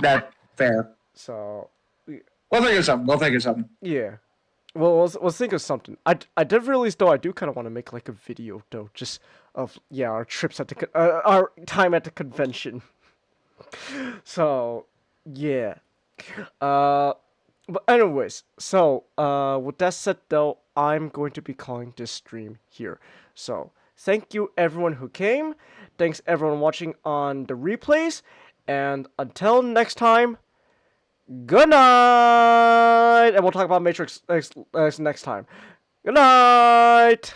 fair. So. We'll think of something. We'll think of something. Yeah. Well, let's think of something. I did realize though I do kind of want to make like a video though, just of our trips at the our time at the convention. So yeah. But anyways, so with that said though, I'm going to be calling this stream here. So thank you everyone who came. Thanks everyone watching on the replays, and until next time. Good night! And we'll talk about Matrix next time. Good night!